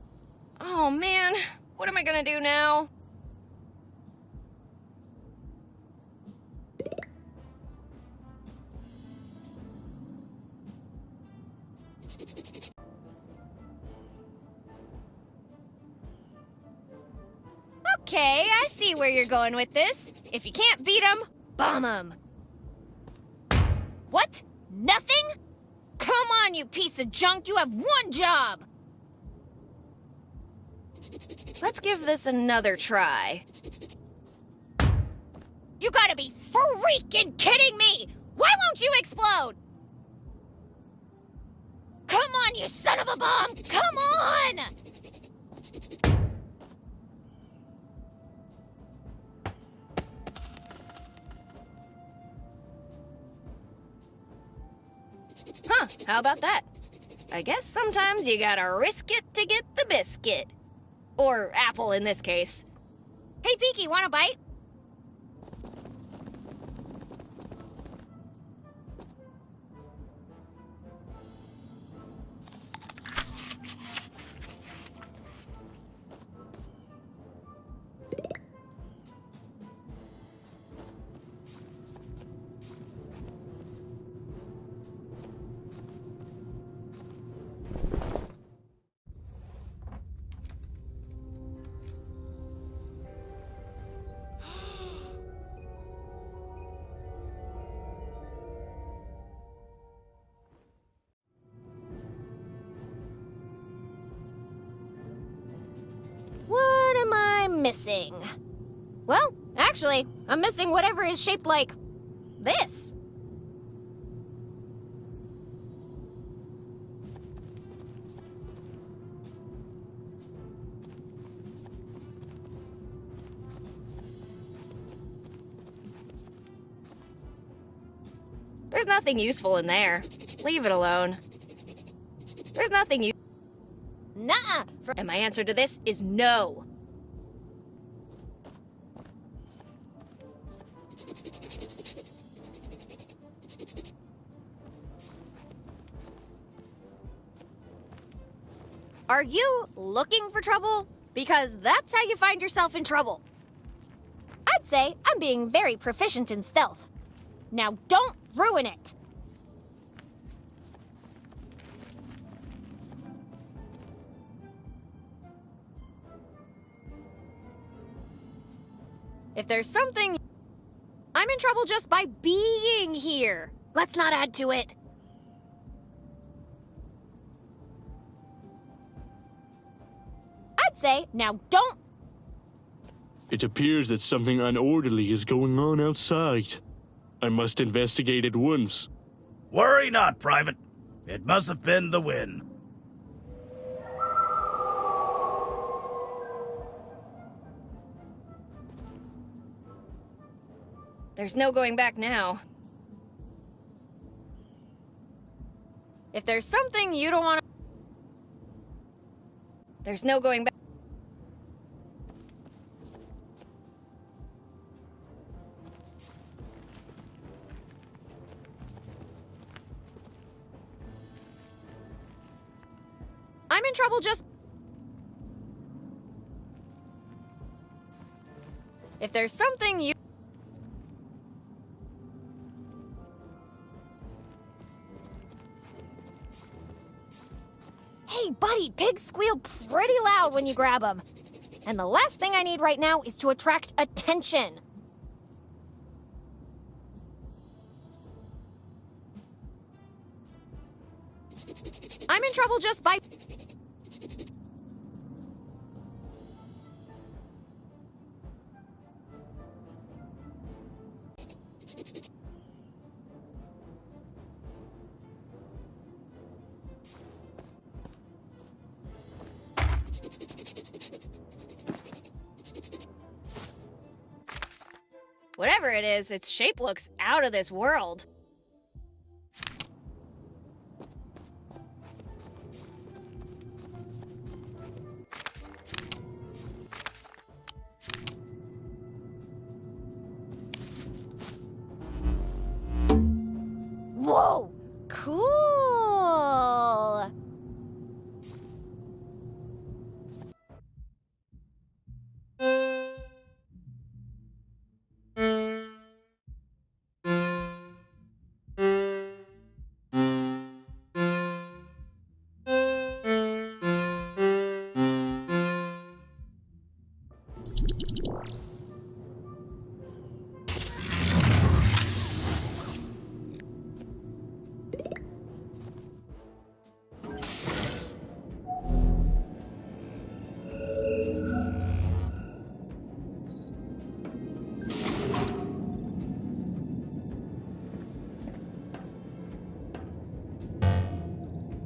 Oh man, what am I gonna do now? Okay, I see where you're going with this. If you can't beat 'em, bomb 'em. What? Nothing? Come on, you piece of junk. You have one job. Let's give this another try. You gotta be freaking kidding me! Why won't you explode? Come on, you son of a bomb! Come on! Huh, how about that? I guess sometimes you gotta risk it to get the biscuit. Or apple in this case. Hey, Peaky, want a bite? Missing. Well, actually, I'm missing whatever is shaped like this. There's nothing useful in there. Leave it alone. There's nothing Nuh-uh. And my answer to this is no. Are you looking for trouble? Because that's how you find yourself in trouble. I'd say I'm being very proficient in stealth. Now don't ruin it. If there's something... I'm in trouble just by being here. Let's not add to it. say. Now don't... It appears that something unorderly is going on outside. I must investigate at once. Worry not, Private. It must have been the wind. There's no going back now. If there's something you don't want to... There's no going back. I'm in trouble just... If there's something you... Hey, buddy, pigs squeal pretty loud when you grab them. And the last thing I need right now is to attract attention. I'm in trouble just by... Whatever it is, its shape looks out of this world. Whoa! Cool!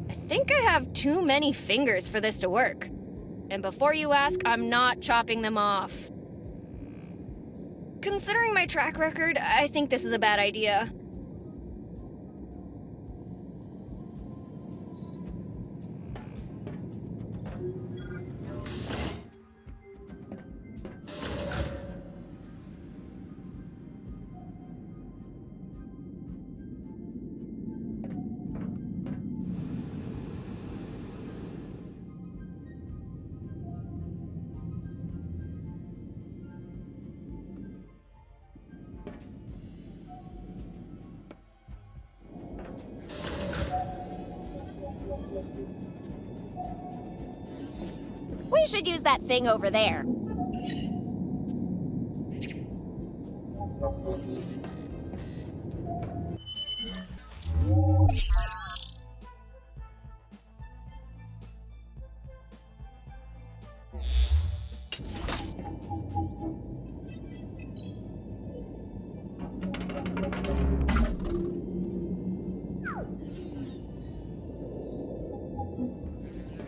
I think I have too many fingers for this to work. And before you ask, I'm not chopping them off. Considering my track record, I think this is a bad idea. We should use that thing over there.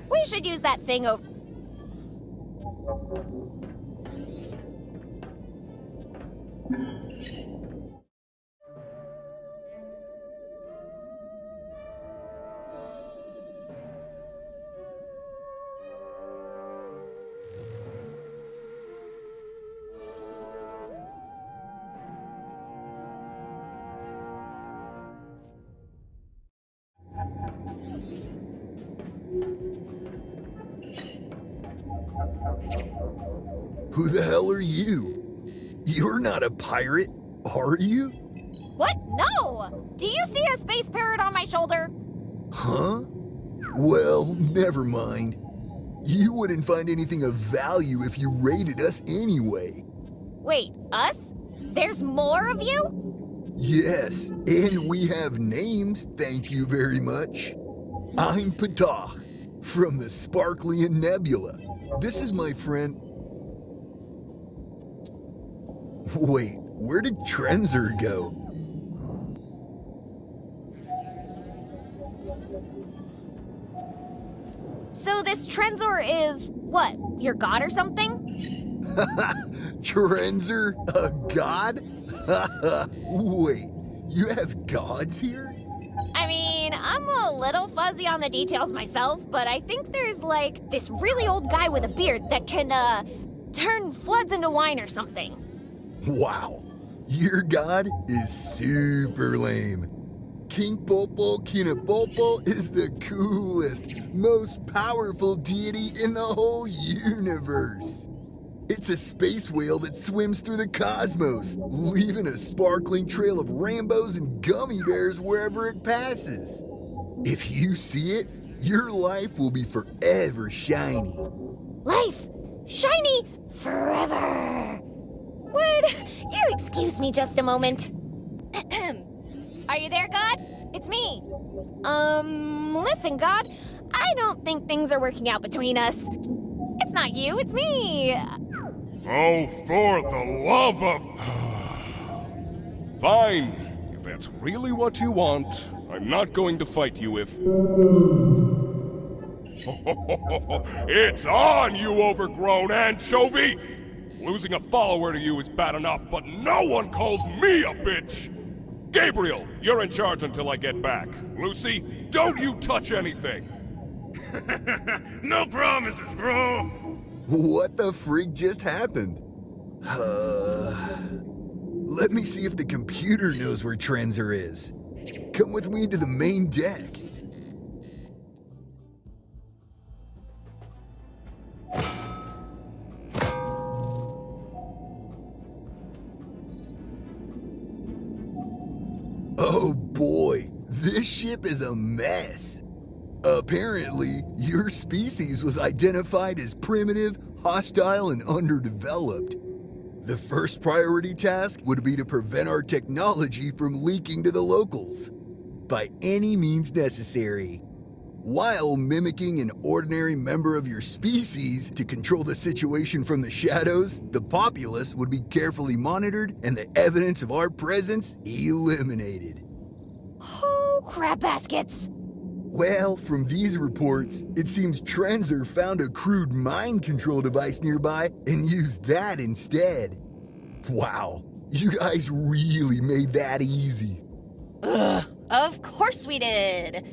We should use that thing over... Who the hell are you? You're not a pirate, are you? What? No! Do you see a space parrot on my shoulder? Huh? Well, never mind. You wouldn't find anything of value if you raided us anyway. Wait, us? There's more of you? Yes, and we have names, thank you very much. I'm Patah, from the Sparklian Nebula. this is my friend... Wait, where did Trenzer go? So this Trenzor is, what, your god or something? Trenzer? A god? Wait, you have gods here? I mean, I'm a little fuzzy on the details myself, but I think there's like this really old guy with a beard that can, turn floods into wine or something. Wow, your god is super lame. King Popo Kinapopo is the coolest, most powerful deity in the whole universe. It's a space whale that swims through the cosmos, leaving a sparkling trail of rainbows and gummy bears wherever it passes. If you see it, your life will be forever shiny. Life shiny forever. Would you excuse me just a moment? Are you there, God? It's me. Listen, God, I don't think things are working out between us. It's not you, it's me. Oh, for the love of... Fine. If that's really what you want, I'm not going to fight you if... It's on, you overgrown anchovy! Losing a follower to you is bad enough, but no one calls me a bitch! Gabriel, you're in charge until I get back. Lucy, don't you touch anything! No promises, bro! What the freak just happened? Let me see if the computer knows where Trenzer is. Come with me to the main deck. Oh boy, this ship is a mess. Apparently, your species was identified as primitive, hostile, and underdeveloped. The first priority task would be to prevent our technology from leaking to the locals, by any means necessary, while mimicking an ordinary member of your species to control the situation from the shadows. The populace would be carefully monitored and the evidence of our presence eliminated. Oh, crap baskets. Well, from these reports, it seems Trenzer found a crude mind control device nearby and used that instead. Wow, you guys really made that easy. Ugh, of course we did.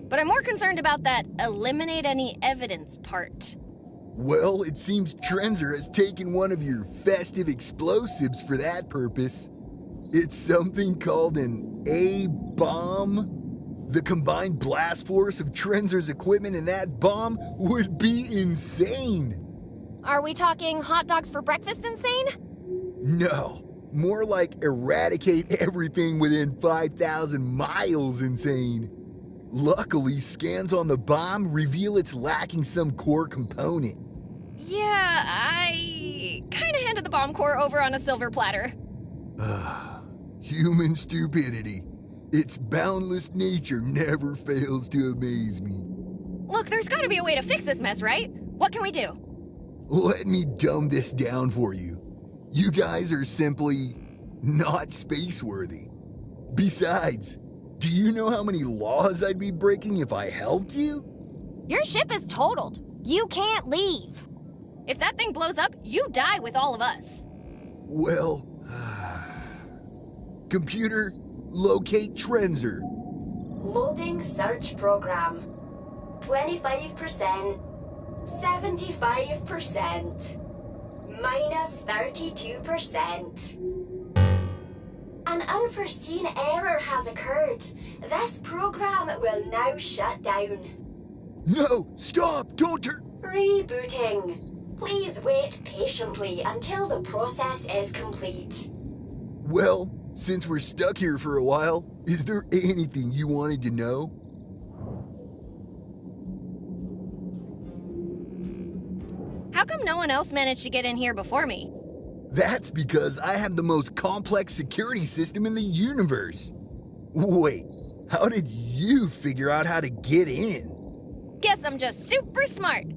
But I'm more concerned about that eliminate any evidence part. Well, it seems Trenzer has taken one of your festive explosives for that purpose. It's something called an A-bomb. The combined blast force of Trenzer's equipment and that bomb would be insane. Are we talking hot dogs for breakfast insane? No, more like eradicate everything within 5,000 miles insane. Luckily, scans on the bomb reveal it's lacking some core component. Yeah, I kinda handed the bomb core over on a silver platter. Human stupidity. Its boundless nature never fails to amaze me. Look, there's gotta be a way to fix this mess, right? What can we do? Let me dumb this down for you. You guys are simply not space-worthy. Besides, do you know how many laws I'd be breaking if I helped you? Your ship is totaled. You can't leave. If that thing blows up, you die with all of us. Well, computer, locate Trenzer. Loading search program. 25%. 75%. Minus 32%. An unforeseen error has occurred. This program will now shut down. No, stop, don't turn. Rebooting. Please wait patiently until the process is complete. Well, since we're stuck here for a while, is there anything you wanted to know? How come no one else managed to get in here before me? That's because I have the most complex security system in the universe. Wait, how did you figure out how to get in? Guess I'm just super smart.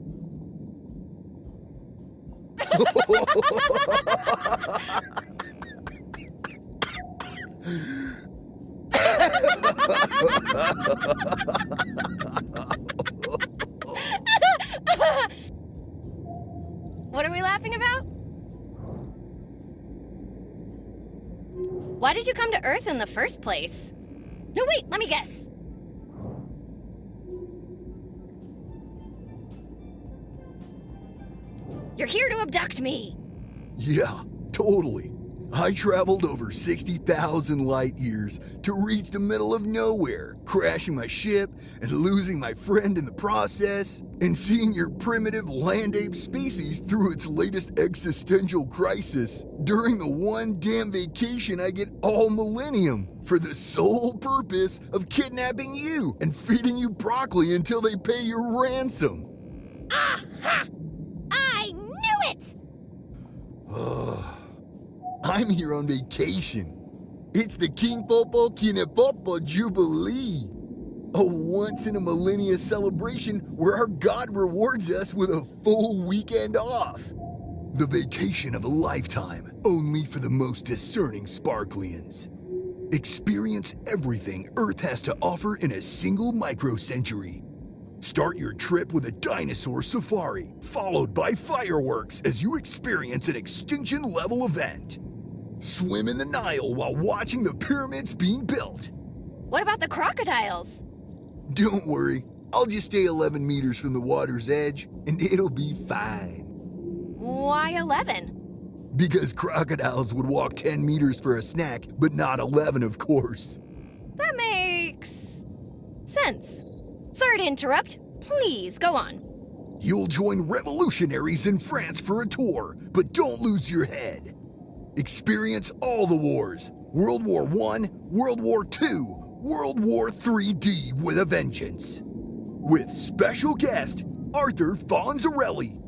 What are we laughing about? Why did you come to Earth in the first place? No, wait, let me guess. You're here to abduct me. Yeah, totally. I traveled over 60,000 light years to reach the middle of nowhere, crashing my ship and losing my friend in the process, and seeing your primitive land ape species through its latest existential crisis during the one damn vacation I get all millennium for the sole purpose of kidnapping you and feeding you broccoli until they pay your ransom. Aha! I knew it! I'm here on vacation. It's the King Popo Kinepopo Jubilee, a once-in-a-millennia celebration where our God rewards us with a full weekend off. The vacation of a lifetime, only for the most discerning Sparklians. Experience everything Earth has to offer in a single microcentury. Start your trip with a dinosaur safari, followed by fireworks as you experience an extinction-level event. Swim in the Nile while watching the pyramids being built. What about the crocodiles? Don't worry, I'll just stay 11 meters from the water's edge, and it'll be fine. Why 11? Because crocodiles would walk 10 meters for a snack, but not 11, of course. That makes sense. Sorry to interrupt. Please, go on. You'll join revolutionaries in France for a tour, but don't lose your head. Experience all the wars. World War I, World War II, World War 3D with a vengeance. With special guest, Arthur Fonzarelli.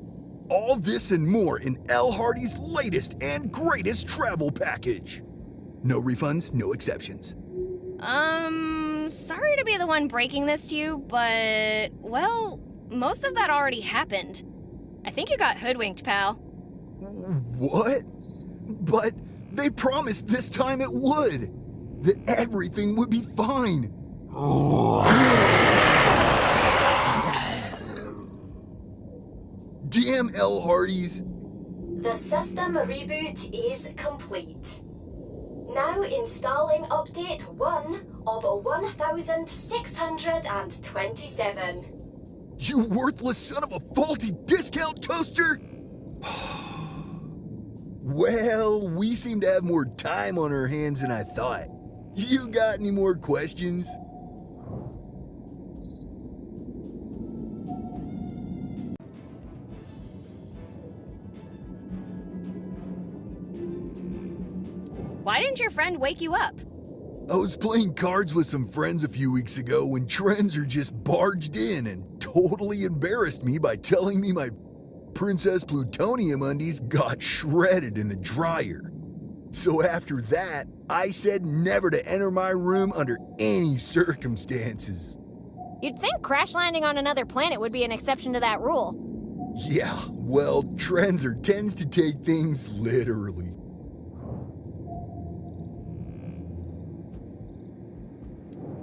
All this and more in L. Hardy's latest and greatest travel package. No refunds, no exceptions. Sorry to be the one breaking this to you, but, well, most of that already happened. I think you got hoodwinked, pal. What? But they promised this time it would. That everything would be fine. Damn L. Hardys. The system reboot is complete. Now installing update 1 of 1627. You worthless son of a faulty discount toaster! Well, we seem to have more time on our hands than I thought. You got any more questions? Why didn't your friend wake you up? I was playing cards with some friends a few weeks ago when Trenzer just barged in and totally embarrassed me by telling me my Princess Plutonium undies got shredded in the dryer. So after that, I said never to enter my room under any circumstances. You'd think crash landing on another planet would be an exception to that rule. Yeah, well, Trenzer tends to take things literally.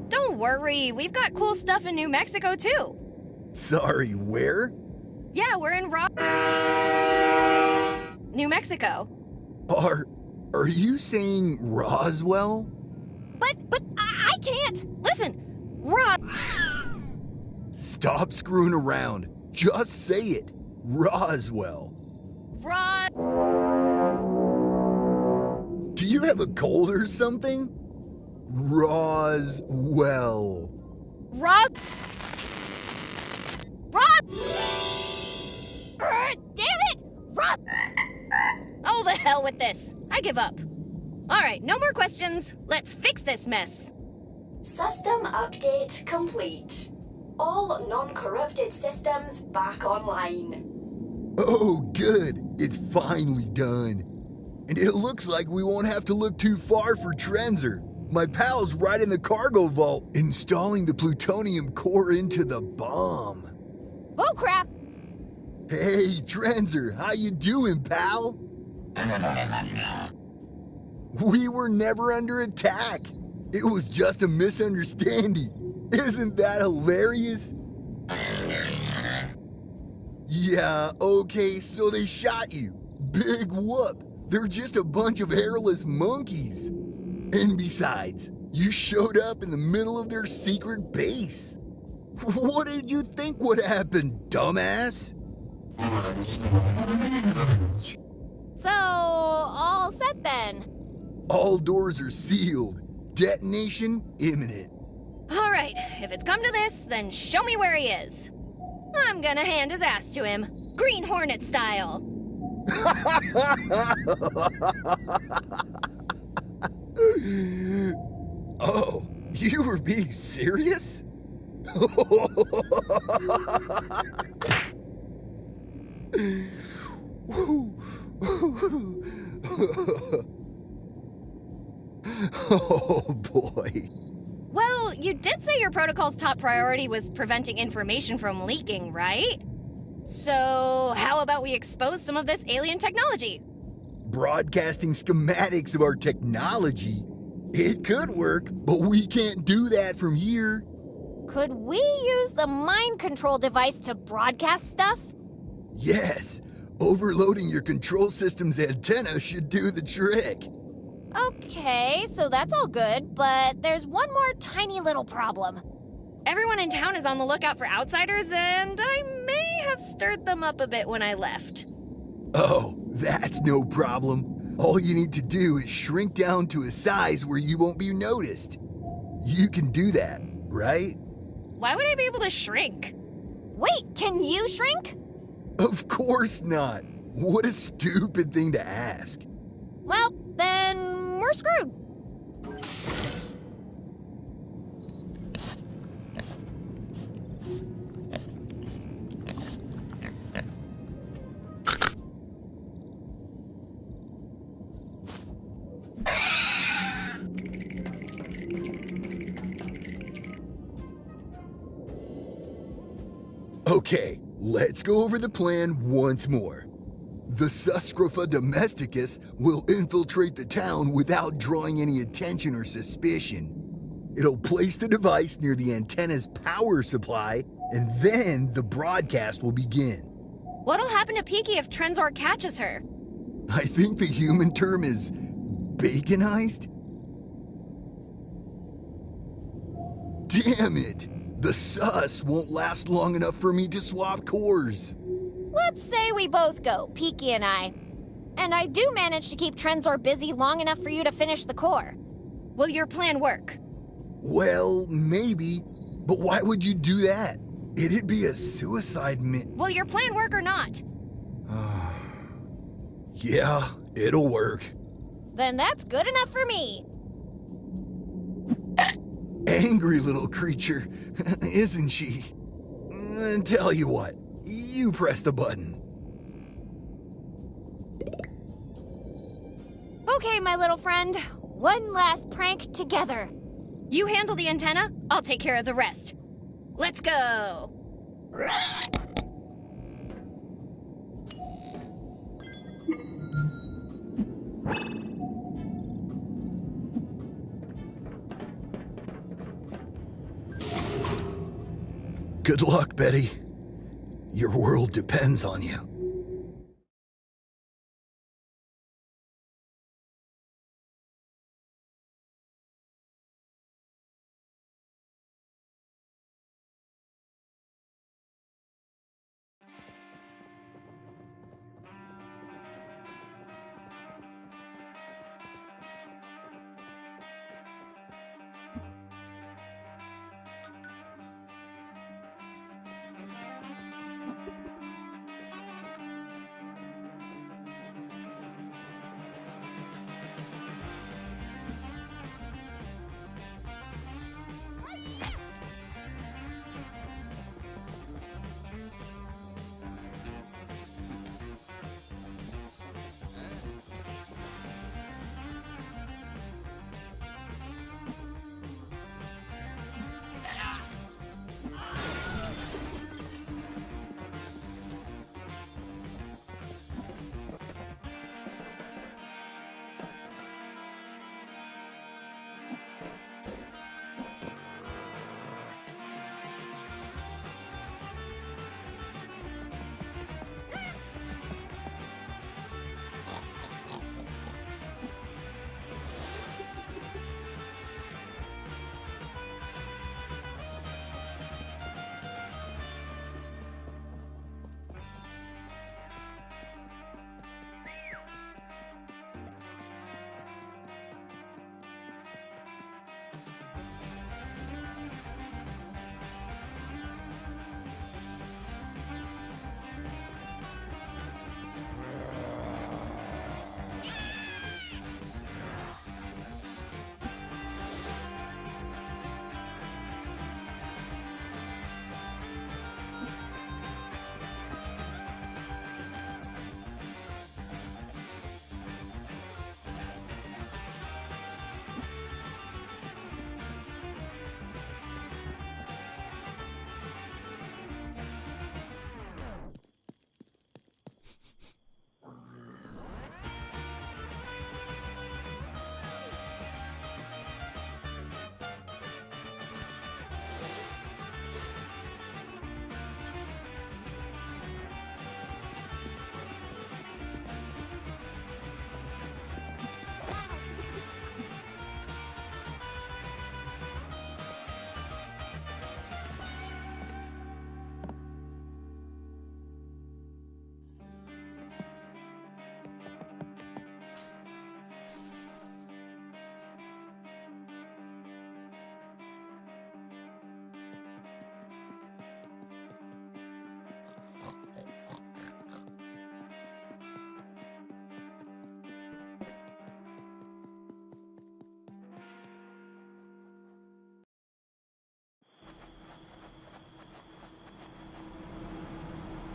Don't worry, we've got cool stuff in New Mexico too. Sorry, where? Yeah, we're in New Mexico. Are you saying Roswell? But I can't. Listen, Stop screwing around. Just say it. Roswell. Do you have a cold or something? Roswell. Damn it! Oh, the hell with this. I give up. All right, no more questions. Let's fix this mess. System update complete. All non-corrupted systems back online. Oh, good. It's finally done. And it looks like we won't have to look too far for Trenzer. My pal's right in the cargo vault, installing the plutonium core into the bomb. Oh, crap! Hey, Trenzer, how you doing, pal? We were never under attack. It was just a misunderstanding. Isn't that hilarious? Yeah, okay, so they shot you. Big whoop. They're just a bunch of hairless monkeys. And besides, you showed up in the middle of their secret base. What did you think would happen, dumbass? So, all set then. All doors are sealed. Detonation imminent. All right, if it's come to this, then show me where he is. I'm gonna hand his ass to him, Green Hornet style. Oh, you were being serious? Oh boy. Well, you did say your protocol's top priority was preventing information from leaking, right? So, how about we expose some of this alien technology? Broadcasting schematics of our technology? It could work, but we can't do that from here. Could we use the mind control device to broadcast stuff? Yes. Overloading your control system's antenna should do the trick. Okay, so that's all good, but there's one more tiny little problem. Everyone in town is on the lookout for outsiders, and I may have stirred them up a bit when I left. Oh, that's no problem. All you need to do is shrink down to a size where you won't be noticed. You can do that, right? Why would I be able to shrink? Wait, can you shrink? Of course not. What a stupid thing to ask. Well, then we're screwed. Okay, let's go over the plan once more. The Suscrofa domesticus will infiltrate the town without drawing any attention or suspicion. It'll place the device near the antenna's power supply, and then the broadcast will begin. What'll happen to Peaky if Trenzor catches her? I think the human term is baconized? Damn it! The sus won't last long enough for me to swap cores. Let's say we both go, Peaky and I. And I do manage to keep Trenzor busy long enough for you to finish the core. Will your plan work? Well, maybe. But why would you do that? It'd be a suicide Will your plan work or not? Yeah, it'll work. Then that's good enough for me. Angry little creature, isn't she? Tell you what, you press the button. Okay, my little friend. One last prank together. You handle the antenna, I'll take care of the rest. Let's go! Good luck, Betty. Your world depends on you.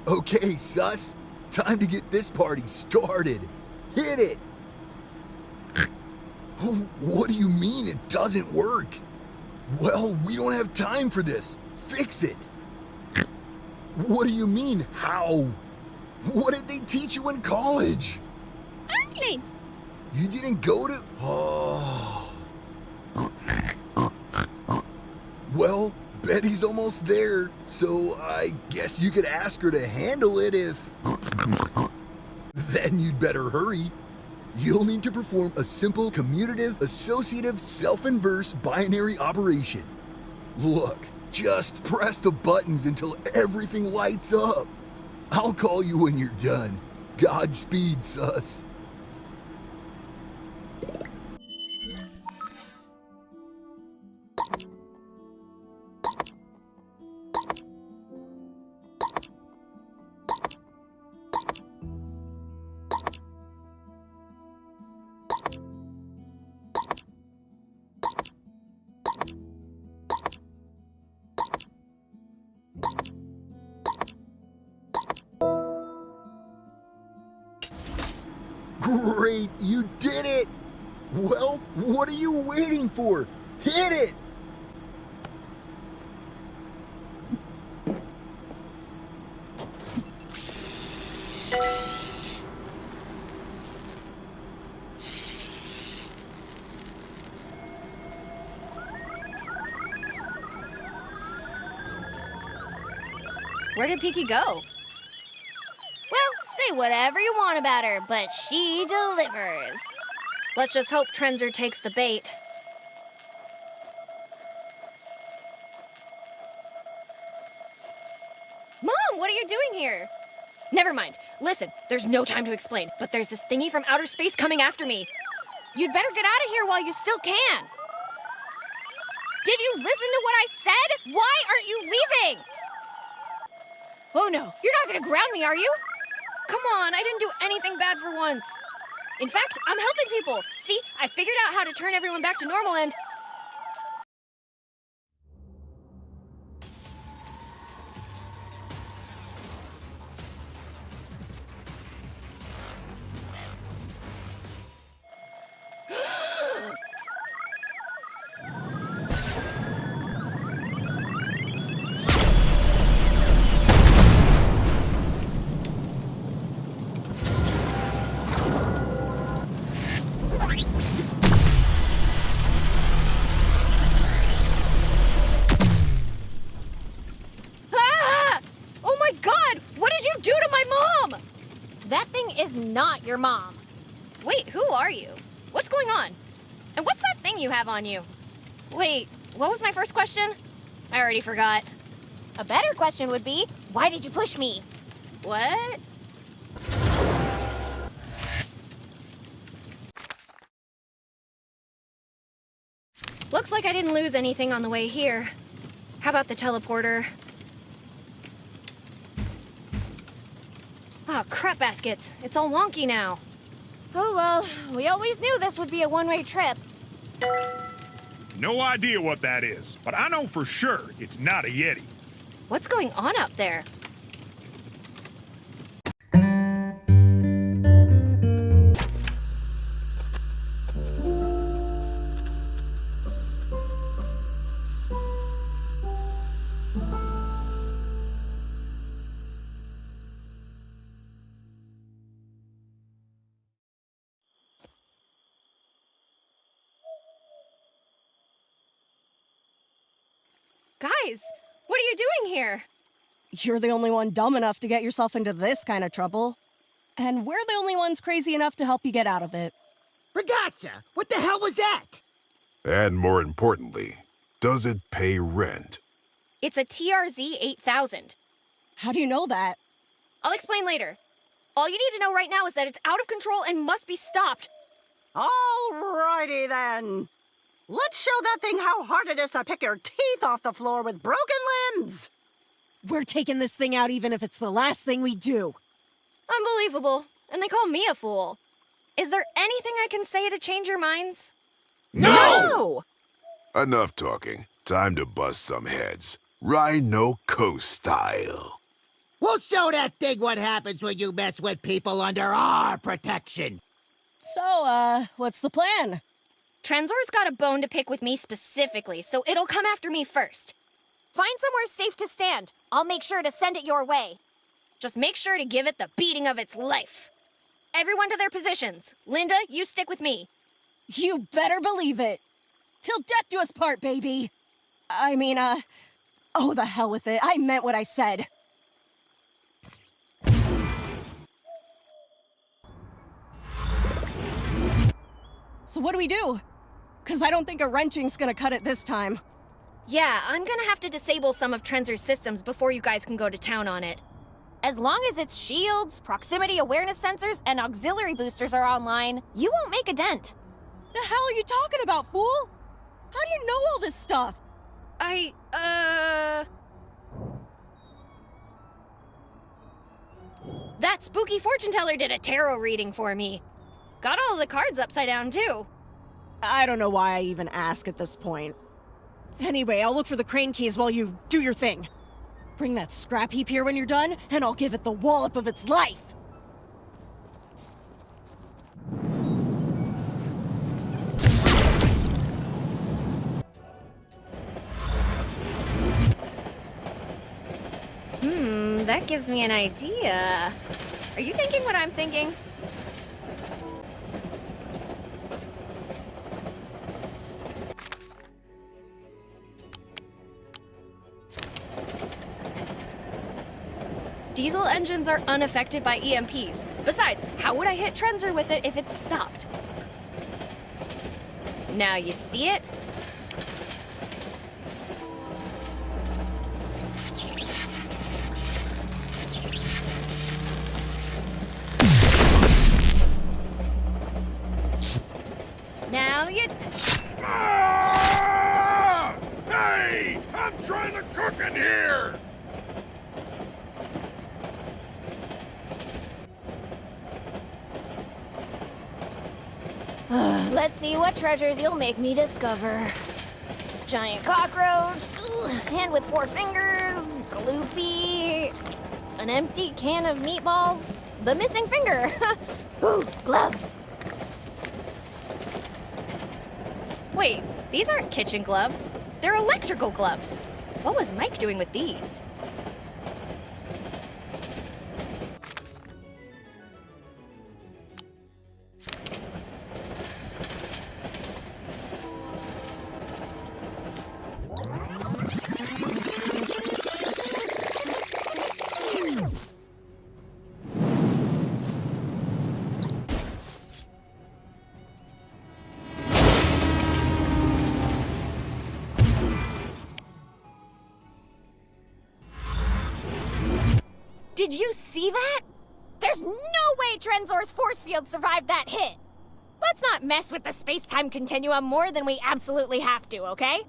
Okay, sus. Time to get this party started. Hit it! What do you mean it doesn't work? Well, we don't have time for this. Fix it. What do you mean, how? What did they teach you in college? Ugly. You didn't go to... Oh. Well, Betty's almost there, so I guess you could ask her to handle it if... Then you'd better hurry. You'll need to perform a simple commutative, associative, self-inverse binary operation. Look, just press the buttons until everything lights up. I'll call you when you're done. Godspeed, sus. Great, you did it! Well, what are you waiting for? Hit it! Where did Peaky go? Well, say whatever you want about her, but she delivers. Let's just hope Trenzer takes the bait. Mom, what are you doing here? Never mind. Listen, there's no time to explain, but there's this thingy from outer space coming after me. You'd better get out of here while you still can. Did you listen to what I said? Why aren't you leaving? Oh no, you're not gonna ground me, are you? Come on, I didn't do anything bad for once. In fact, I'm helping people. See, I figured out how to turn everyone back to normal and... That thing is not your mom. Wait, who are you? What's going on? And what's that thing you have on you? Wait, what was my first question? I already forgot. A better question would be, why did you push me? What? Looks like I didn't lose anything on the way here. How about the teleporter? Ah, crap baskets. It's all wonky now. Oh well, we always knew this would be a one-way trip. No idea what that is, but I know for sure it's not a Yeti. What's going on out there? Guys, what are you doing here? You're the only one dumb enough to get yourself into this kind of trouble. And we're the only ones crazy enough to help you get out of it. Ragazza, what the hell was that? And more importantly, does it pay rent? It's a TRZ 8000. How do you know that? I'll explain later. All you need to know right now is that it's out of control and must be stopped. Alrighty then. Let's show that thing how hard it is to pick your teeth off the floor with broken limbs. We're taking this thing out even if it's the last thing we do. Unbelievable. And they call me a fool. Is there anything I can say to change your minds? No! Enough talking. Time to bust some heads. Rhino Coast style. We'll show that thing what happens when you mess with people under our protection. So, what's the plan? Trenzor's got a bone to pick with me specifically, so it'll come after me first. Find somewhere safe to stand. I'll make sure to send it your way. Just make sure to give it the beating of its life. Everyone to their positions. Linda, you stick with me. You better believe it. Till death do us part, baby. I mean, oh, the hell with it. I meant what I said. So what do we do? Because I don't think a wrenching's gonna cut it this time. Yeah, I'm gonna have to disable some of Trenzor's systems before you guys can go to town on it. As long as its shields, proximity awareness sensors, and auxiliary boosters are online, you won't make a dent. The hell are you talking about, fool? How do you know all this stuff? That spooky fortune teller did a tarot reading for me. Got all the cards upside down, too. I don't know why I even ask at this point. Anyway, I'll look for the crane keys while you do your thing. Bring that scrap heap here when you're done, and I'll give it the wallop of its life. That gives me an idea. Are you thinking what I'm thinking? Diesel engines are unaffected by EMPs. Besides, how would I hit Trenzor with it if it's stopped? Now you see it? Now you... Ah! Hey! I'm trying to cook in here! Let's see what treasures you'll make me discover. Giant cockroach, hand with 4 fingers, gloopy, an empty can of meatballs, the missing finger. Ooh, gloves. Wait, these aren't kitchen gloves. They're electrical gloves. What was Mike doing with these? Did you see that? There's no way Trenzor's force field survived that hit. Let's not mess with the space-time continuum more than we absolutely have to, okay?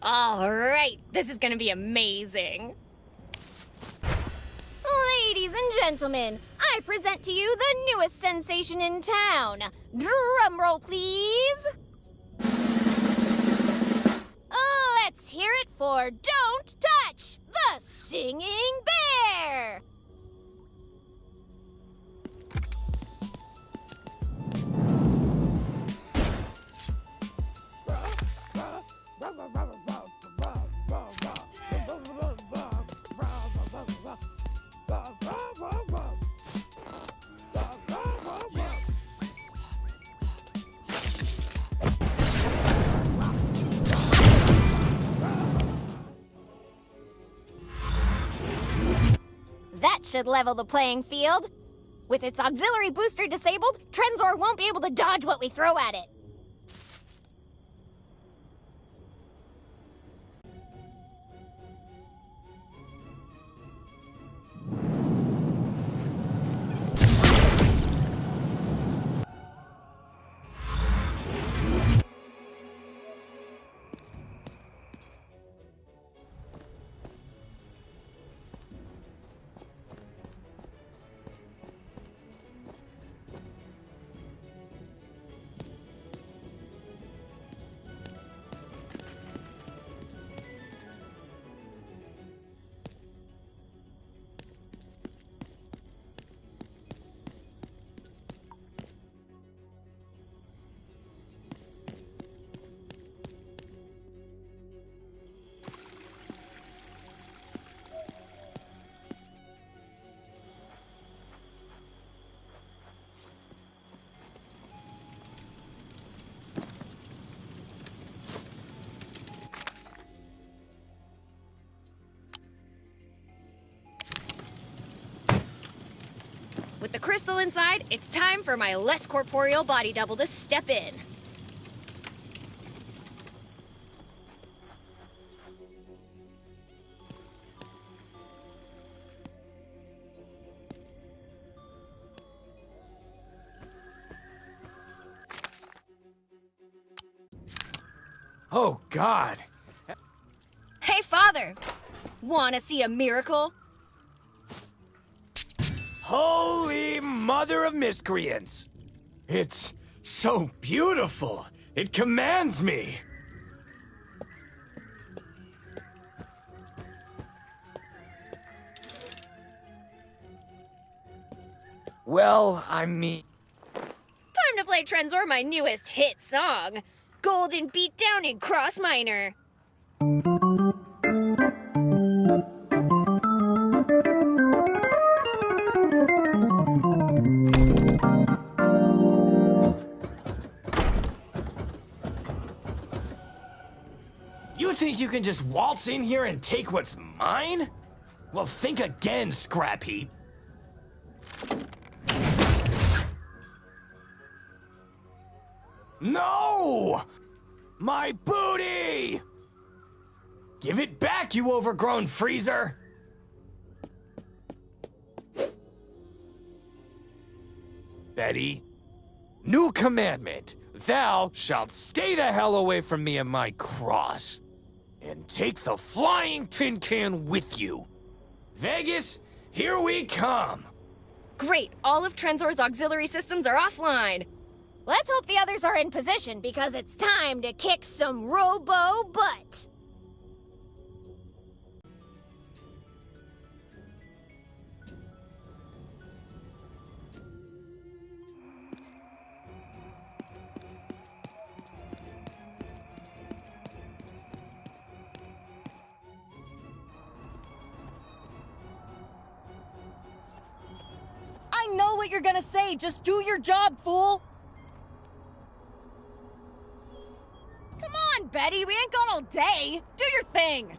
All right, this is gonna be amazing. Ladies and gentlemen, I present to you the newest sensation in town. Drum roll, please. Let's hear it for Don't Touch, the Singing Bear. That should level the playing field. With its auxiliary booster disabled, Trenzor won't be able to dodge what we throw at it. With the crystal inside, it's time for my less corporeal body double to step in. Oh, God. Hey, Father! Wanna see a miracle? Holy Mother of Miscreants! It's so beautiful. It commands me. Well, I mean... Time to play Trenzor my newest hit song, Golden Beatdown in Cross Minor. You think you can just waltz in here and take what's mine? Well, think again, scrap heap. No! My booty! Give it back, you overgrown freezer! Betty, new commandment. Thou shalt stay the hell away from me and my cross. And take the flying tin can with you. Vegas, here we come! Great, all of Trenzor's auxiliary systems are offline. Let's hope the others are in position, because it's time to kick some robo butt. I know what you're gonna say. Just do your job, fool. Come on, Betty. We ain't got all day. Do your thing.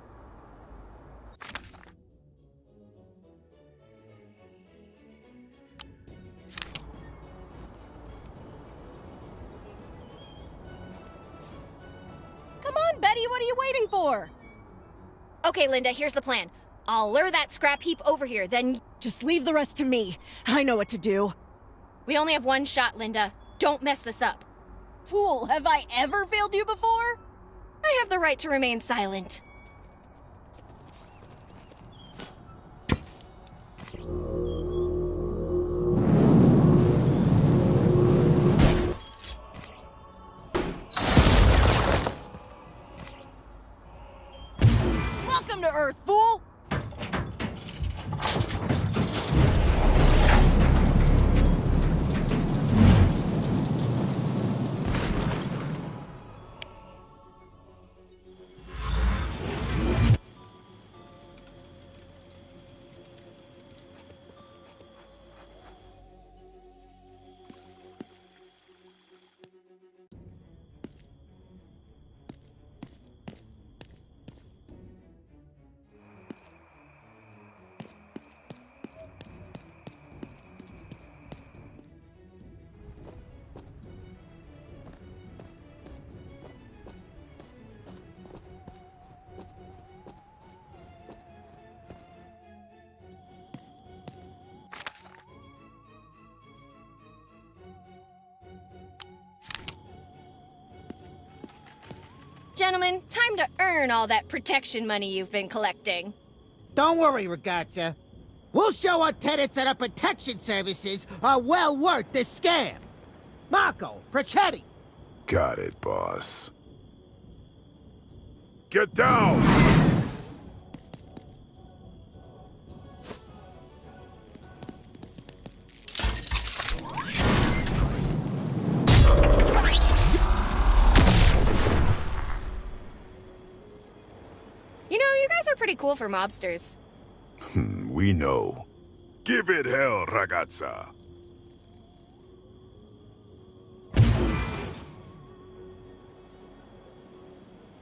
Come on, Betty. What are you waiting for? Okay, Linda, here's the plan. I'll lure that scrap heap over here, then... Just leave the rest to me. I know what to do. We only have one shot, Linda. Don't mess this up. Fool, have I ever failed you before? I have the right to remain silent. Welcome to Earth, fool! gentlemen, time to earn all that protection money you've been collecting. Don't worry, Ragazza. We'll show our tenants that our protection services are well worth the scam. Marco, Procetti. Got it, boss. Get down! You know, you guys are pretty cool for mobsters. We know. Give it hell, ragazza.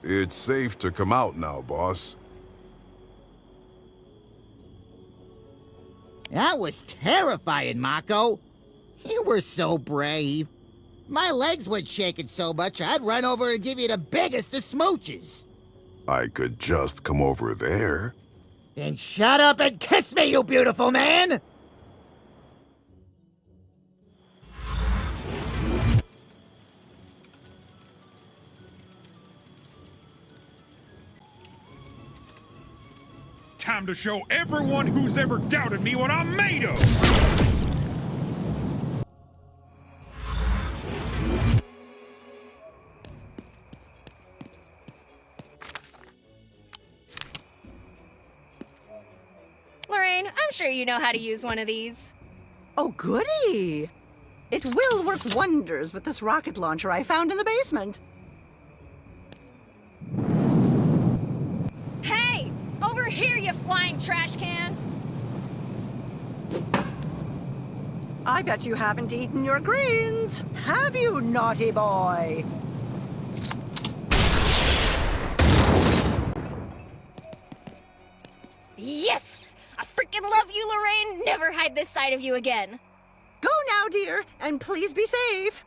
It's safe to come out now, boss. That was terrifying, Marco. You were so brave. My legs weren't shaking so much, I'd run over and give you the biggest of smooches. I could just come over there. Then shut up and kiss me, you beautiful man! Time to show everyone who's ever doubted me what I'm made of! Lorraine, I'm sure you know how to use one of these. Oh, goody! It will work wonders with this rocket launcher I found in the basement. Hey! Over here, you flying trash can! I bet you haven't eaten your greens, have you, naughty boy? Yes! I freaking love you, Lorraine! Never hide this side of you again. Go now, dear, and please be safe.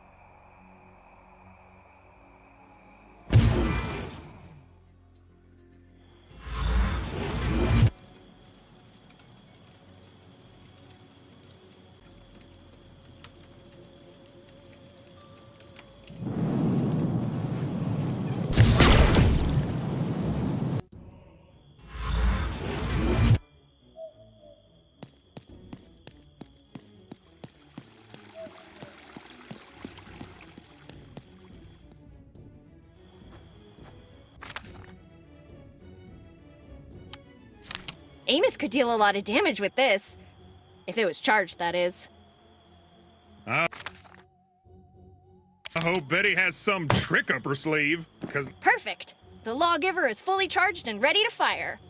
Amos could deal a lot of damage with this. If it was charged, that is. I hope Betty has some trick up her sleeve, 'cause... Perfect! The lawgiver is fully charged and ready to fire.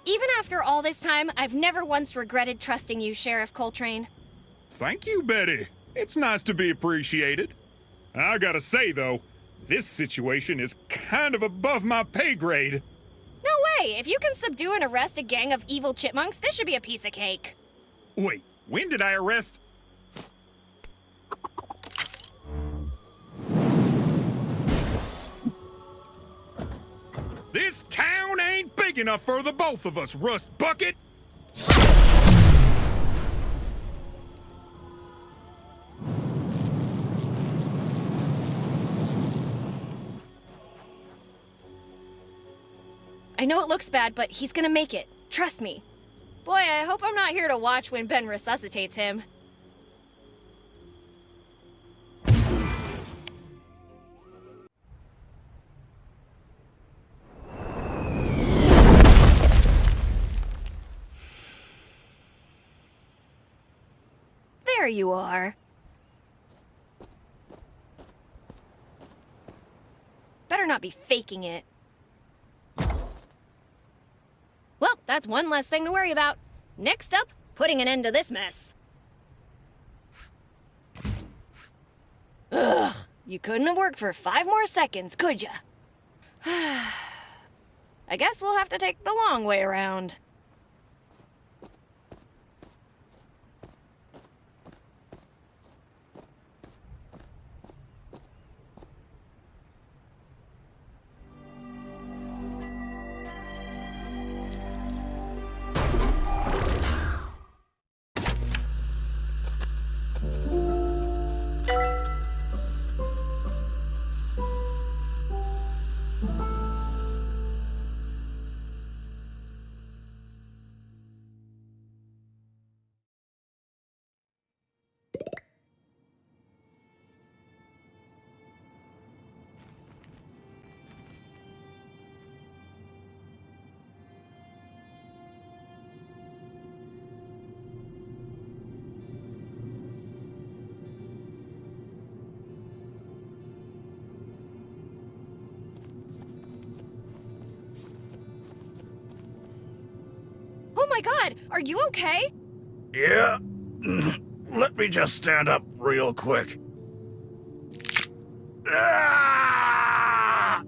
Even after all this time, I've never once regretted trusting you, Sheriff Coltrane. Thank you, Betty. It's nice to be appreciated. I gotta say, though, this situation is kind of above my pay grade. No way! If you can subdue and arrest a gang of evil chipmunks, this should be a piece of cake. Wait, when did I arrest... This town ain't big enough for the both of us, Rust Bucket! I know it looks bad, but he's gonna make it. Trust me. Boy, I hope I'm not here to watch when Ben resuscitates him. There you are. Better not be faking it. Well, that's one less thing to worry about. Next up, putting an end to this mess. Ugh, you couldn't have worked for 5 more seconds, could ya? I guess we'll have to take the long way around. my god, are you okay? Yeah? Let me just stand up real quick. Ah!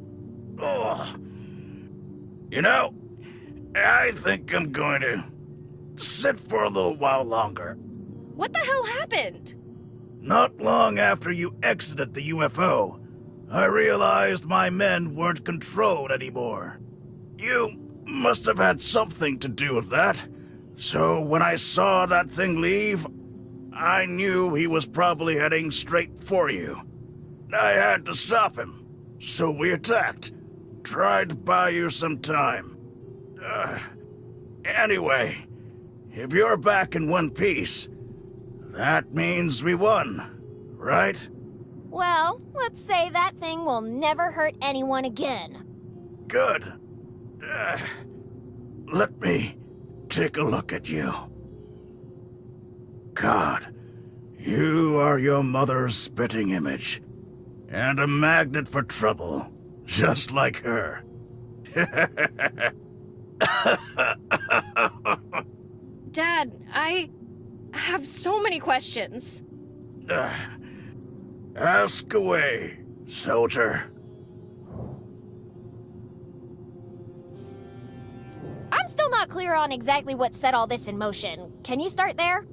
Oh. You know, I think I'm going to sit for a little while longer. What the hell happened? Not long after you exited the UFO, I realized my men weren't controlled anymore. You must have had something to do with that. So when I saw that thing leave, I knew he was probably heading straight for you. I had to stop him, so we attacked. Tried to buy you some time. Anyway, if you're back in one piece, that means we won, right? Well, let's say that thing will never hurt anyone again. Good. Let me take a look at you. God, you are your mother's spitting image, and a magnet for trouble, just like her. Dad, I have so many questions. Ask away, soldier. I'm still not clear on exactly what set all this in motion. Can you start there?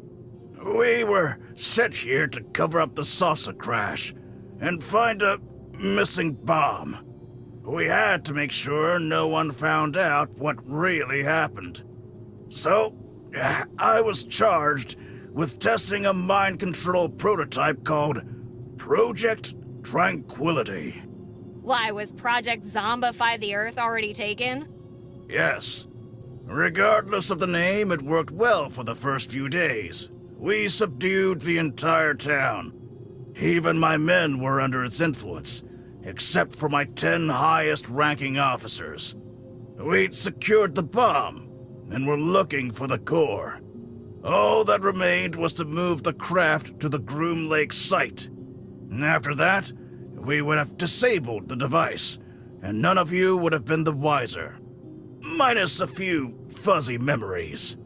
We were sent here to cover up the saucer crash and find a missing bomb. We had to make sure no one found out what really happened. So, I was charged with testing a mind control prototype called Project Tranquility. Why, was Project Zombify the Earth already taken? Yes. Regardless of the name, it worked well for the first few days. We subdued the entire town. Even my men were under its influence, except for my 10 highest-ranking officers. We'd secured the bomb, and were looking for the core. All that remained was to move the craft to the Groom Lake site. And after that, we would have disabled the device, and none of you would have been the wiser. Minus a few fuzzy memories.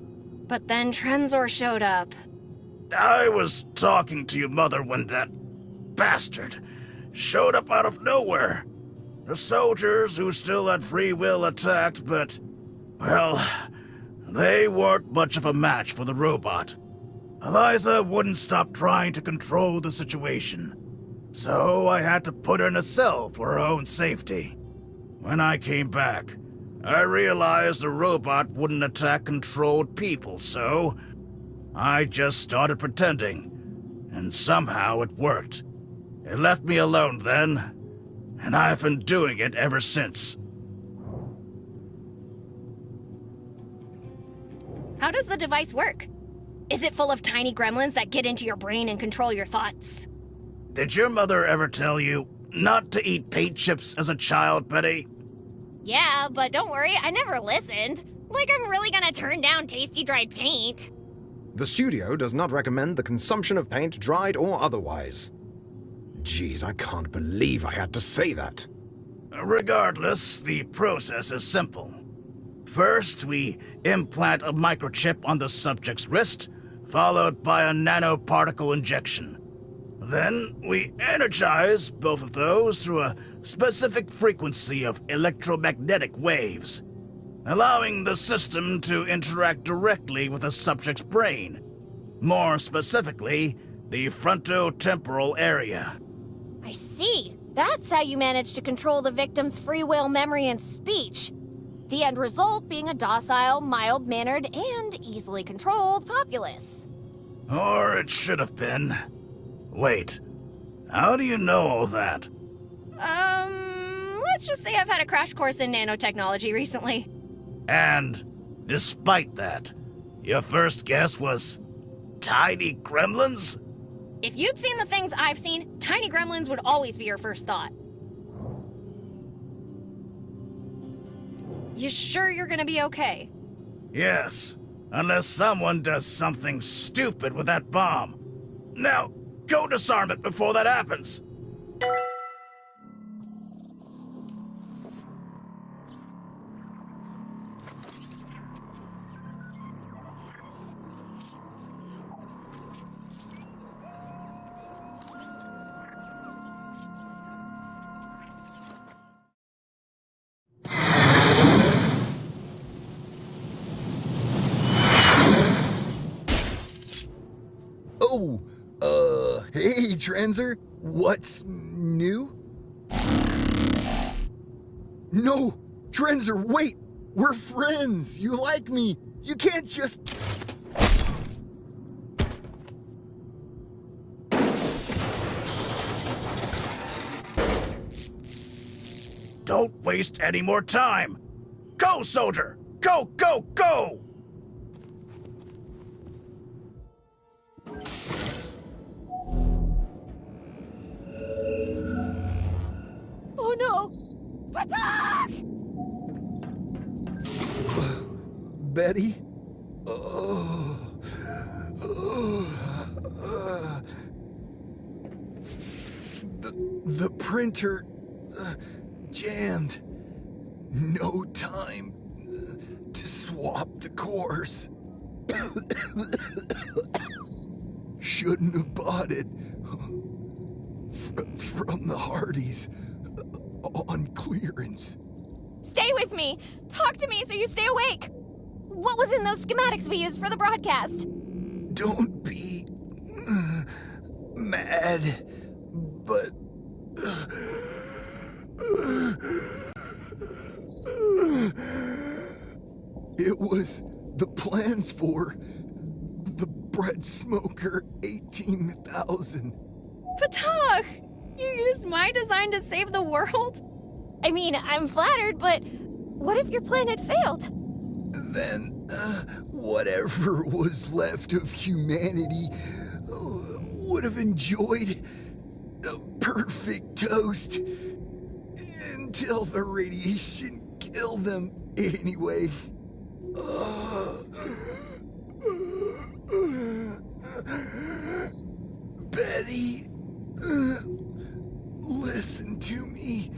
But then Trenzor showed up. I was talking to your mother when that bastard showed up out of nowhere. The soldiers who still had free will attacked, but, well, they weren't much of a match for the robot. Eliza wouldn't stop trying to control the situation, so I had to put her in a cell for her own safety. When I came back, I realized the robot wouldn't attack controlled people, so I just started pretending, and somehow it worked. It left me alone then, and I've been doing it ever since. How does the device work? Is it full of tiny gremlins that get into your brain and control your thoughts? Did your mother ever tell you not to eat paint chips as a child, Betty? Yeah, but don't worry, I never listened. Like I'm really gonna turn down tasty dried paint. The studio does not recommend the consumption of paint, dried or otherwise. Geez, I can't believe I had to say that. Regardless, the process is simple. First, we implant a microchip on the subject's wrist, followed by a nanoparticle injection. Then, we energize both of those through a specific frequency of electromagnetic waves, allowing the system to interact directly with the subject's brain. More specifically, the frontotemporal area. I see. That's how you manage to control the victim's free will, memory, and speech. The end result being a docile, mild-mannered, and easily controlled populace. Or it should have been. Wait, how do you know all that? Let's just say I've had a crash course in nanotechnology recently. And, despite that, your first guess was tiny gremlins? If you'd seen the things I've seen, tiny gremlins would always be your first thought. You sure you're gonna be okay? Yes, unless someone does something stupid with that bomb. Now, go disarm it before that happens. Oh, hey, Trenzer. What's new? No! Trenzer, wait! We're friends! You like me! You can't just... Don't waste any more time! Go, soldier! Go, go, go! Oh no! Attack! Betty? The printer jammed. No time to swap the cores. Shouldn't have bought it from the Hardys on clearance. Stay with me! Talk to me so you stay awake! What was in those schematics we used for the broadcast? Don't be mad, but it was the plans for the bread smoker 18,000. Patak! You used my design to save the world? I mean, I'm flattered, but what if your plan had failed? Then, whatever was left of humanity would have enjoyed a perfect toast until the radiation killed them anyway. Betty, listen to me.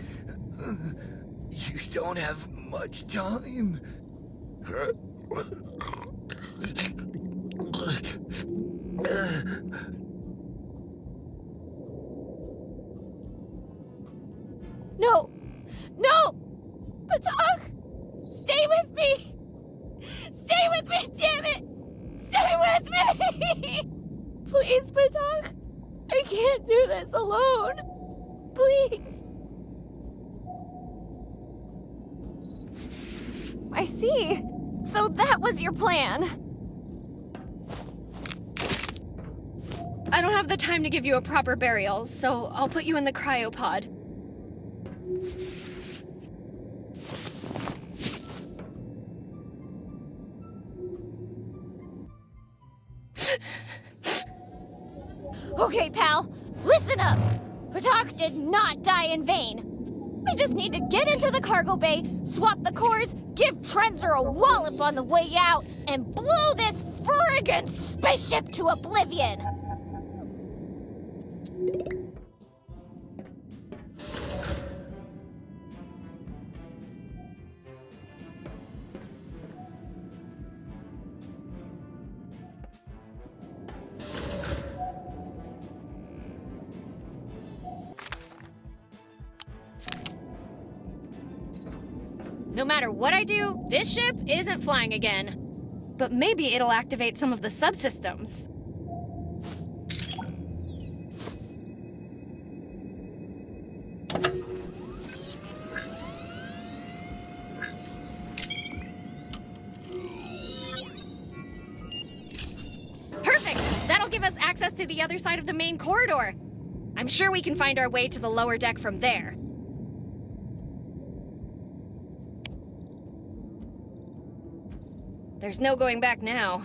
You don't have much time. No! No! Patak! Stay with me! Stay with me, damn it! Stay with me! Please, Patak! I can't do this alone! Please! I see. So that was your plan. I don't have the time to give you a proper burial, so I'll put you in the cryopod. Okay, pal, listen up. Patak did not die in vain. We just need to get into the cargo bay, swap the cores, give Trenzer a wallop on the way out, and blow this friggin' spaceship to oblivion! No matter what I do, this ship isn't flying again. But maybe it'll activate some of the subsystems. Perfect! That'll give us access to the other side of the main corridor. I'm sure we can find our way to the lower deck from there. There's no going back now.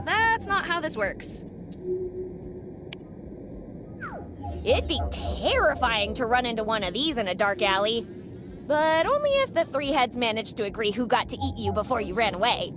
That's not how this works. It'd be terrifying to run into one of these in a dark alley. But only if the three heads managed to agree who got to eat you before you ran away.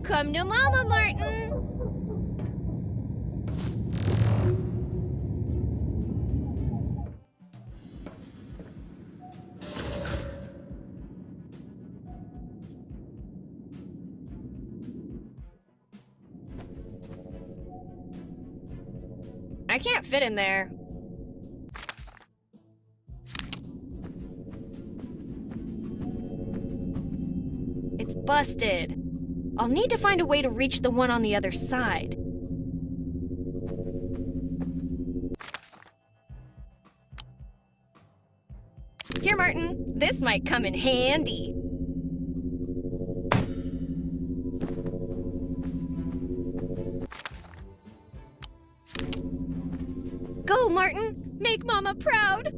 Come to Mama, Martin! I can't fit in there. It's busted. I'll need to find a way to reach the one on the other side. Here, Martin. This might come in handy. Go, Martin! Make Mama proud!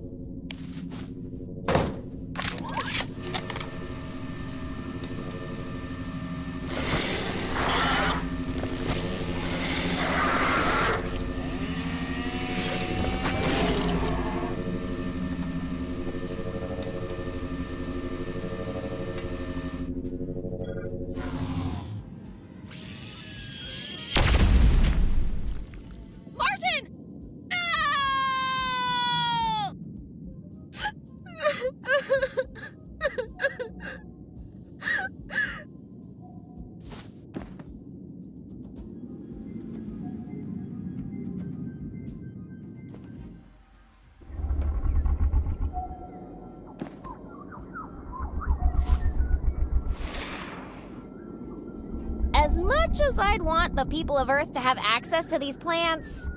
As much as I'd want the people of Earth to have access to these plants,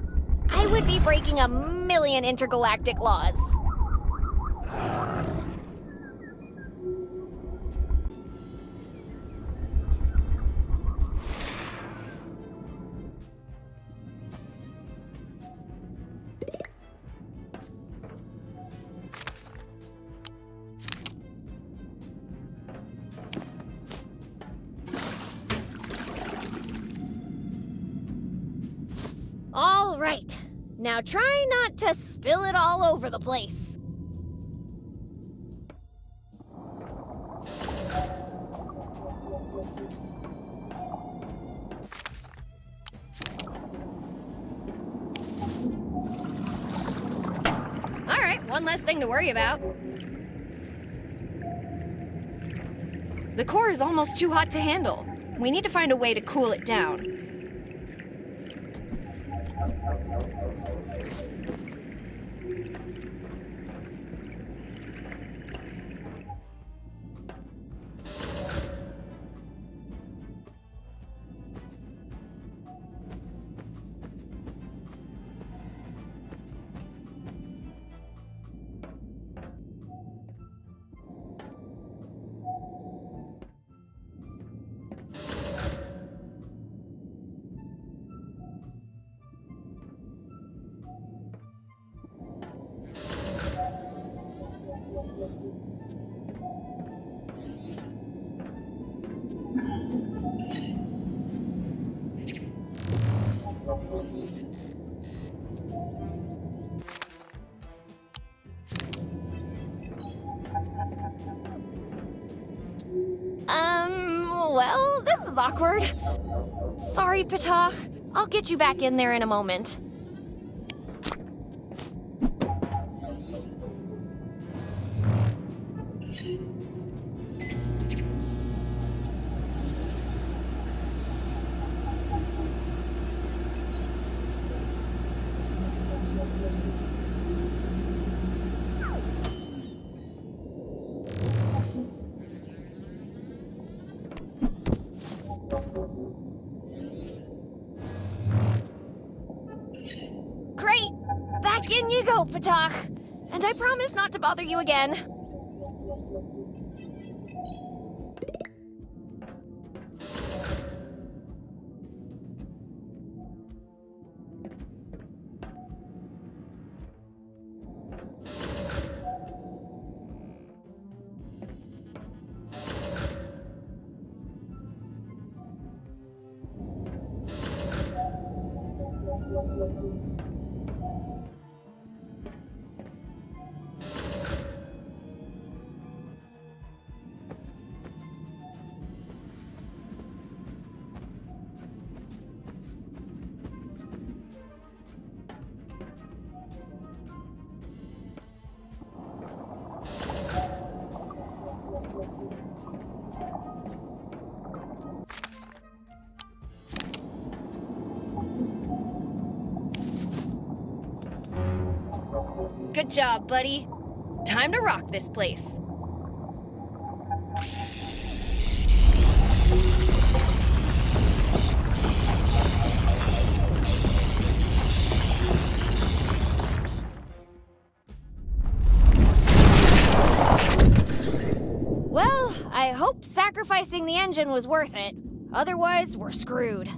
I would be breaking a million intergalactic laws. All right. Now try not to spill it all over the place. All right, one less thing to worry about. The core is almost too hot to handle. We need to find a way to cool it down. Well, this is awkward. Sorry, Petah. I'll get you back in there in a moment. Great! Back in you go, Petah. And I promise not to bother you again. Good job, buddy. Time to rock this place. Well, I hope sacrificing the engine was worth it. Otherwise, we're screwed.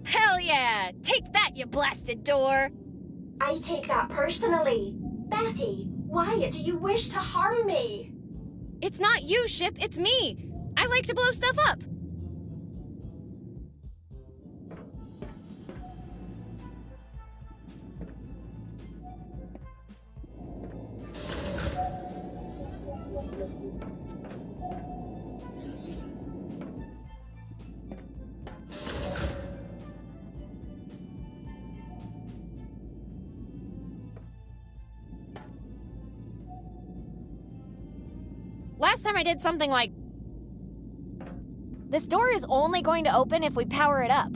Hell yeah! Take that, you blasted door! I take that personally. Betty, why do you wish to harm me? It's not you, Ship, it's me! I like to blow stuff up! Last time I did something like... This door is only going to open if we power it up.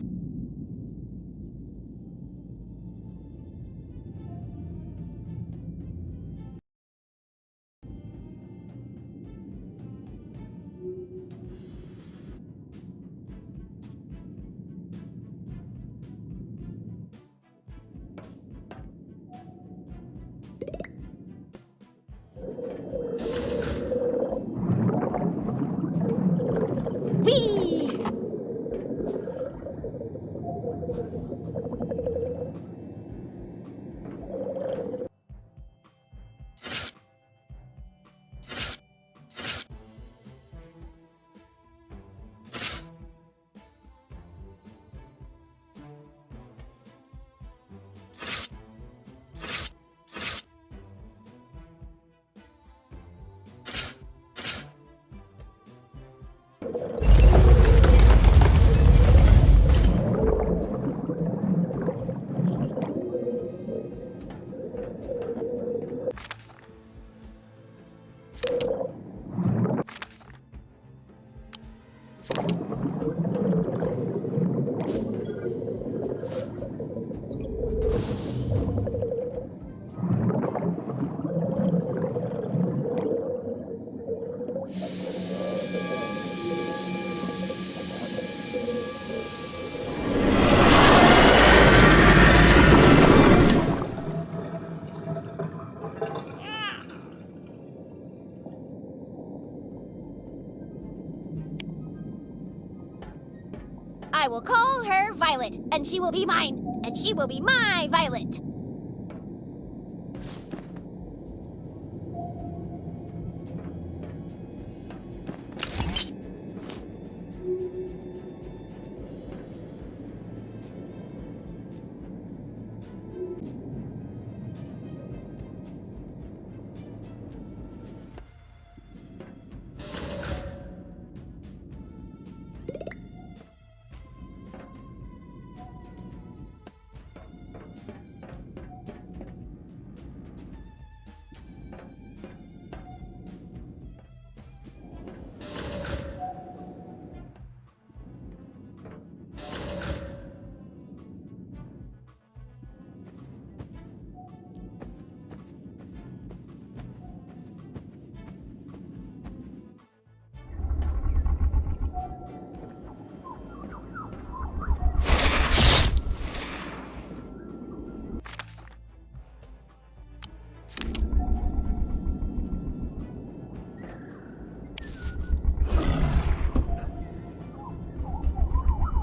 I will call her Violet, and she will be mine, and she will be my Violet.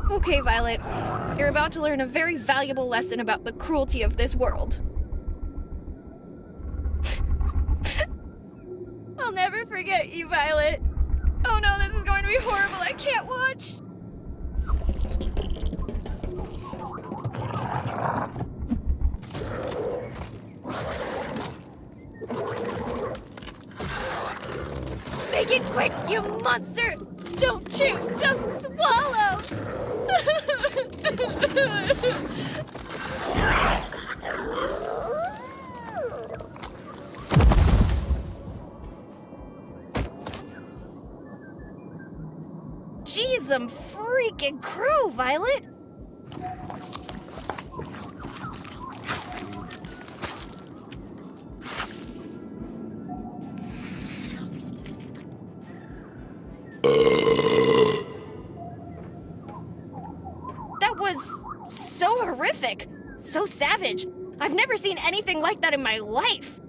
Okay, Violet. You're about to learn a very valuable lesson about the cruelty of this world. I'll never forget you, Violet. Oh, Oh no, this is going to be horrible. I can't watch. Make it quick, you monster! Don't chew, just swallow! Jeez, some freaking crew, Violet! That was so horrific, so savage. I've never seen anything like that in my life.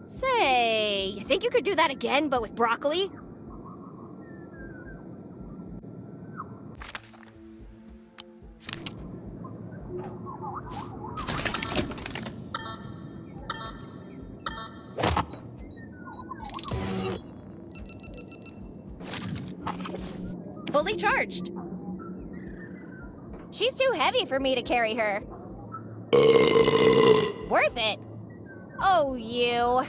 Say, you think you could do that again, but with broccoli? Fully charged. She's too heavy for me to carry her. Worth it. Oh, you.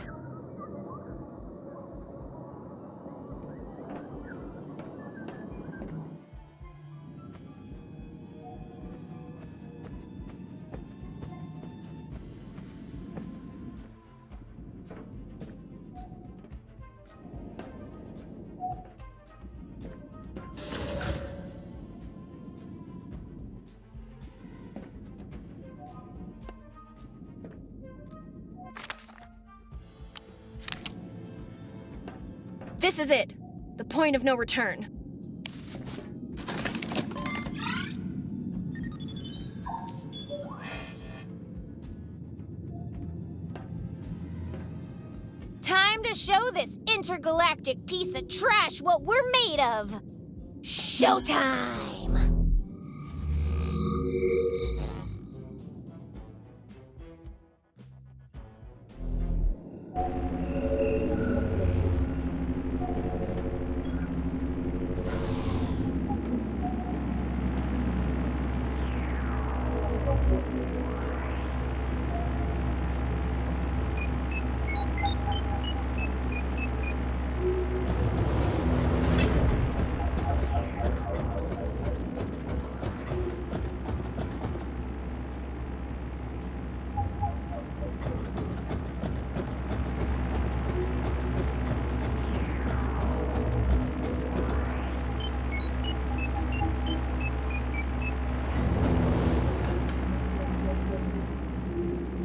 This is it. The point of no return. Time to show this intergalactic piece of trash what we're made of. Showtime!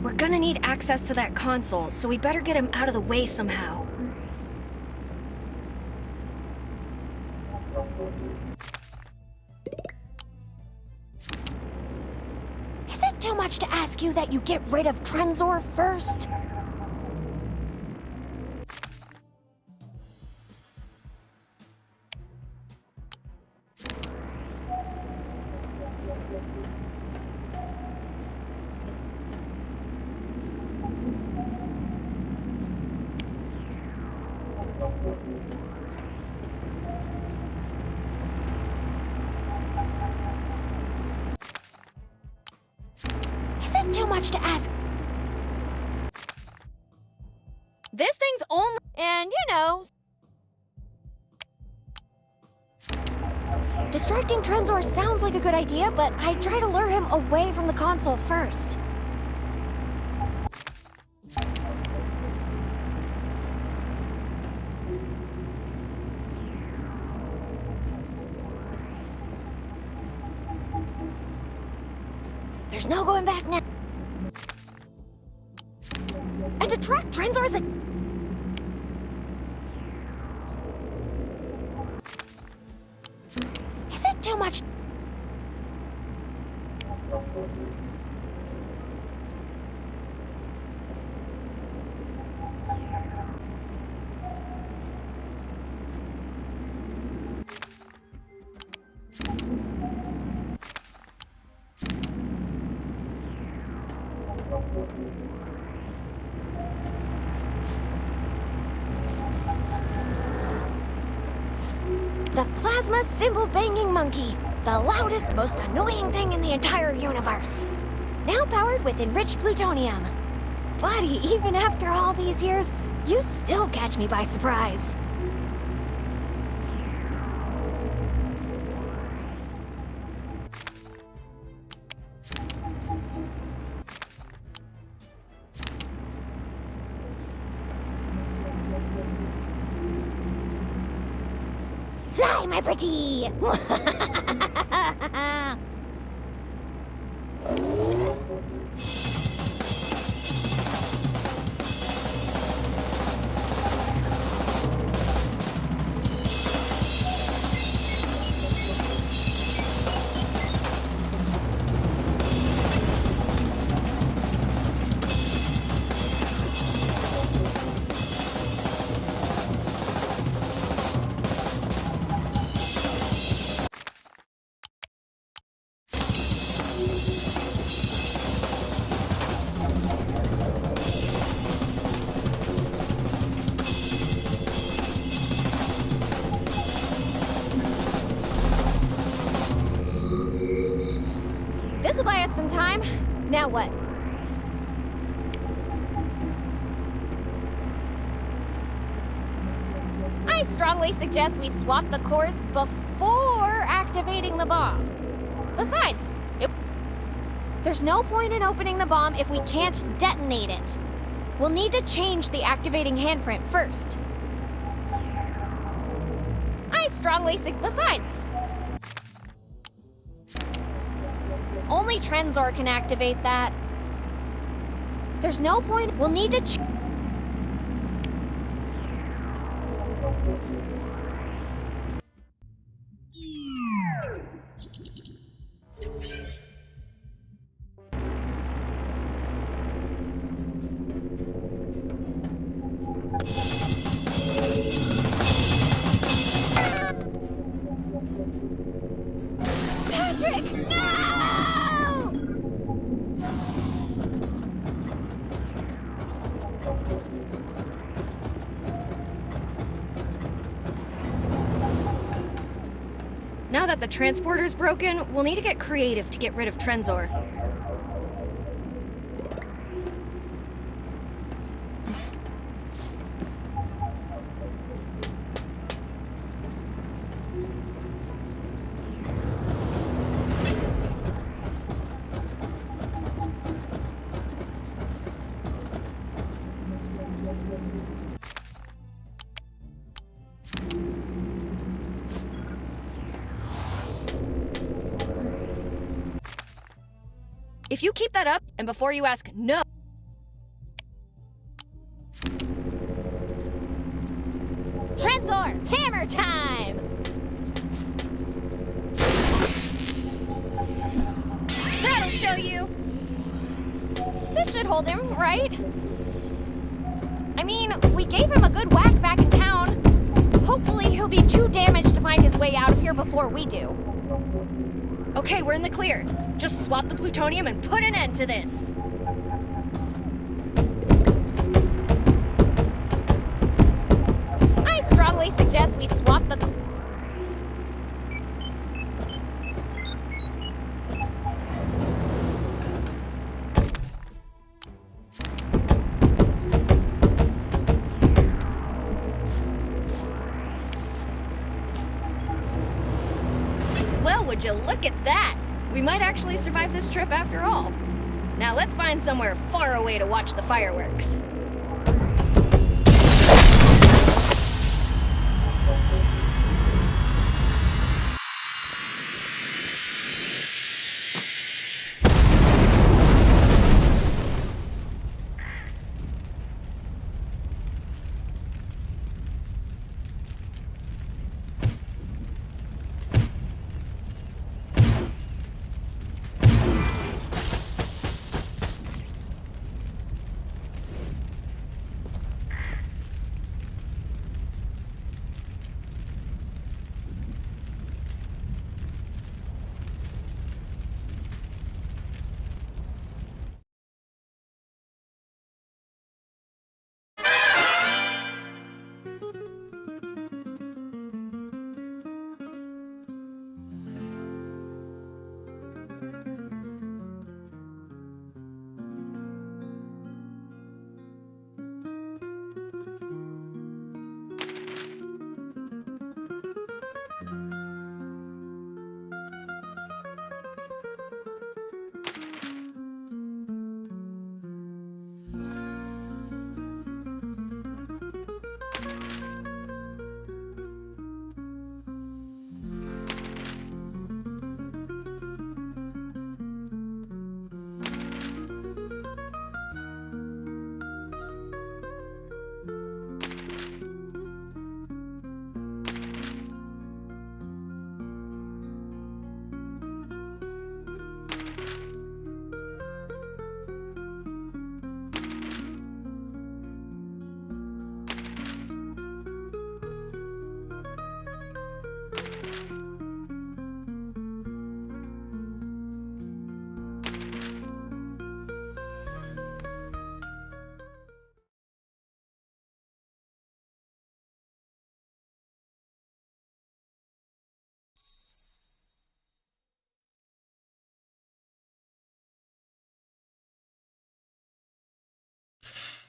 We're gonna need access to that console, so we better get him out of the way somehow. Is it too much to ask you that you get rid of Trenzor first? Is it too much to ask? This thing's only... And, you know... Distracting Trenzor sounds like a good idea, but I'd try to lure him away from the console first. There's no going back now. And to track Trenzor's... Is it too much? The plasma cymbal-banging monkey. The loudest, most annoying thing in the entire universe. Now powered with enriched plutonium. Buddy, even after all these years, you still catch me by surprise. Fly, my pretty! This'll buy us some time. Now what? I strongly suggest we swap the cores before activating the bomb. Besides, there's no point in opening the bomb if we can't detonate it. We'll need to change the activating handprint first. I strongly suggest. Besides, only Trenzor can activate that. There's no point. We'll need to Patrick, no! Now that the transporter's broken, we'll need to get creative to get rid of Trenzor. If you keep that up, and before you ask no... Trenzor, hammer time! That'll show you! This should hold him, right? I mean, we gave him a good whack back in town. Hopefully he'll be too damaged to find his way out of here before we do. Okay, we're in the clear. Just swap the plutonium and put an end to this. I strongly suggest we swap the... Well, would you look at that? We might actually survive this trip after all. Now let's find somewhere far away to watch the fireworks.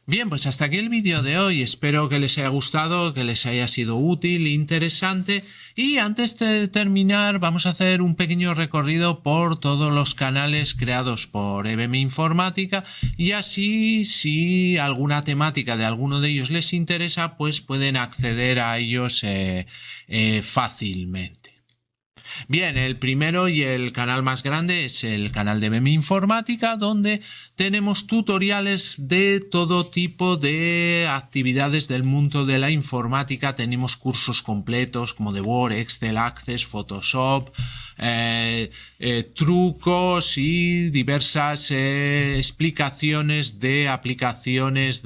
Bien, pues hasta aquí el vídeo de hoy. Espero que les haya gustado, que les haya sido útil, interesante. Y antes de terminar, vamos a hacer un pequeño recorrido por todos los canales creados por EBM Informática. Y así, si alguna temática de alguno de ellos les interesa, pues pueden acceder a ellos fácilmente. Bien, el primero y el canal más grande es el canal de EBM Informática, donde tenemos tutoriales de todo tipo de actividades del mundo de la informática. Tenemos cursos completos como de Word, Excel, Access, Photoshop, trucos y diversas explicaciones de aplicaciones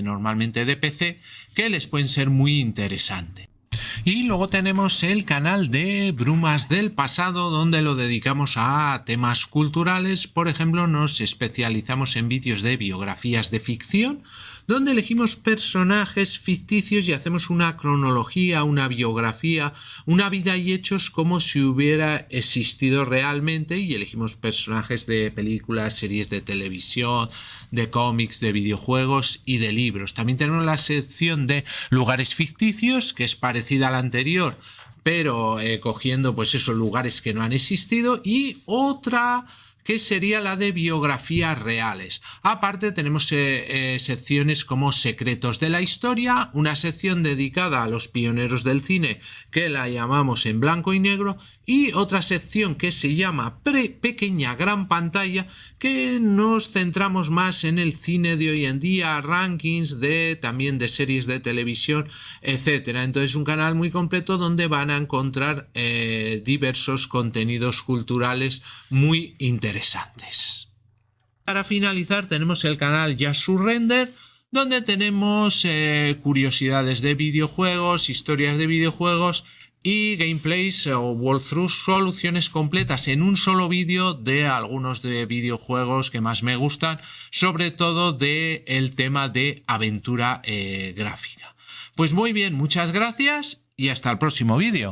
normalmente de PC que les pueden ser muy interesantes. Y luego tenemos el canal de Brumas del Pasado, donde lo dedicamos a temas culturales. Por ejemplo, nos especializamos en vídeos de biografías de ficción, donde elegimos personajes ficticios y hacemos una cronología, una biografía, una vida y hechos como si hubiera existido realmente, y elegimos personajes de películas, series de televisión, de cómics, de videojuegos y de libros. También tenemos la sección de lugares ficticios, que es parecida a la anterior, pero cogiendo pues esos lugares que no han existido, y otra que sería la de biografías reales. Aparte tenemos secciones como secretos de la historia, una sección dedicada a los pioneros del cine que la llamamos en blanco y negro, y otra sección que se llama pequeña gran pantalla, que nos centramos más en el cine de hoy en día, rankings también de series de televisión, etcétera. Entonces, un canal muy completo donde van a encontrar diversos contenidos culturales muy interesantes. Para finalizar, tenemos el canal Just Surrender, donde tenemos curiosidades de videojuegos, historias de videojuegos y gameplays o walkthroughs, soluciones completas en un solo vídeo de algunos de videojuegos que más me gustan, sobre todo del tema de aventura gráfica. Pues muy bien, muchas gracias y hasta el próximo vídeo.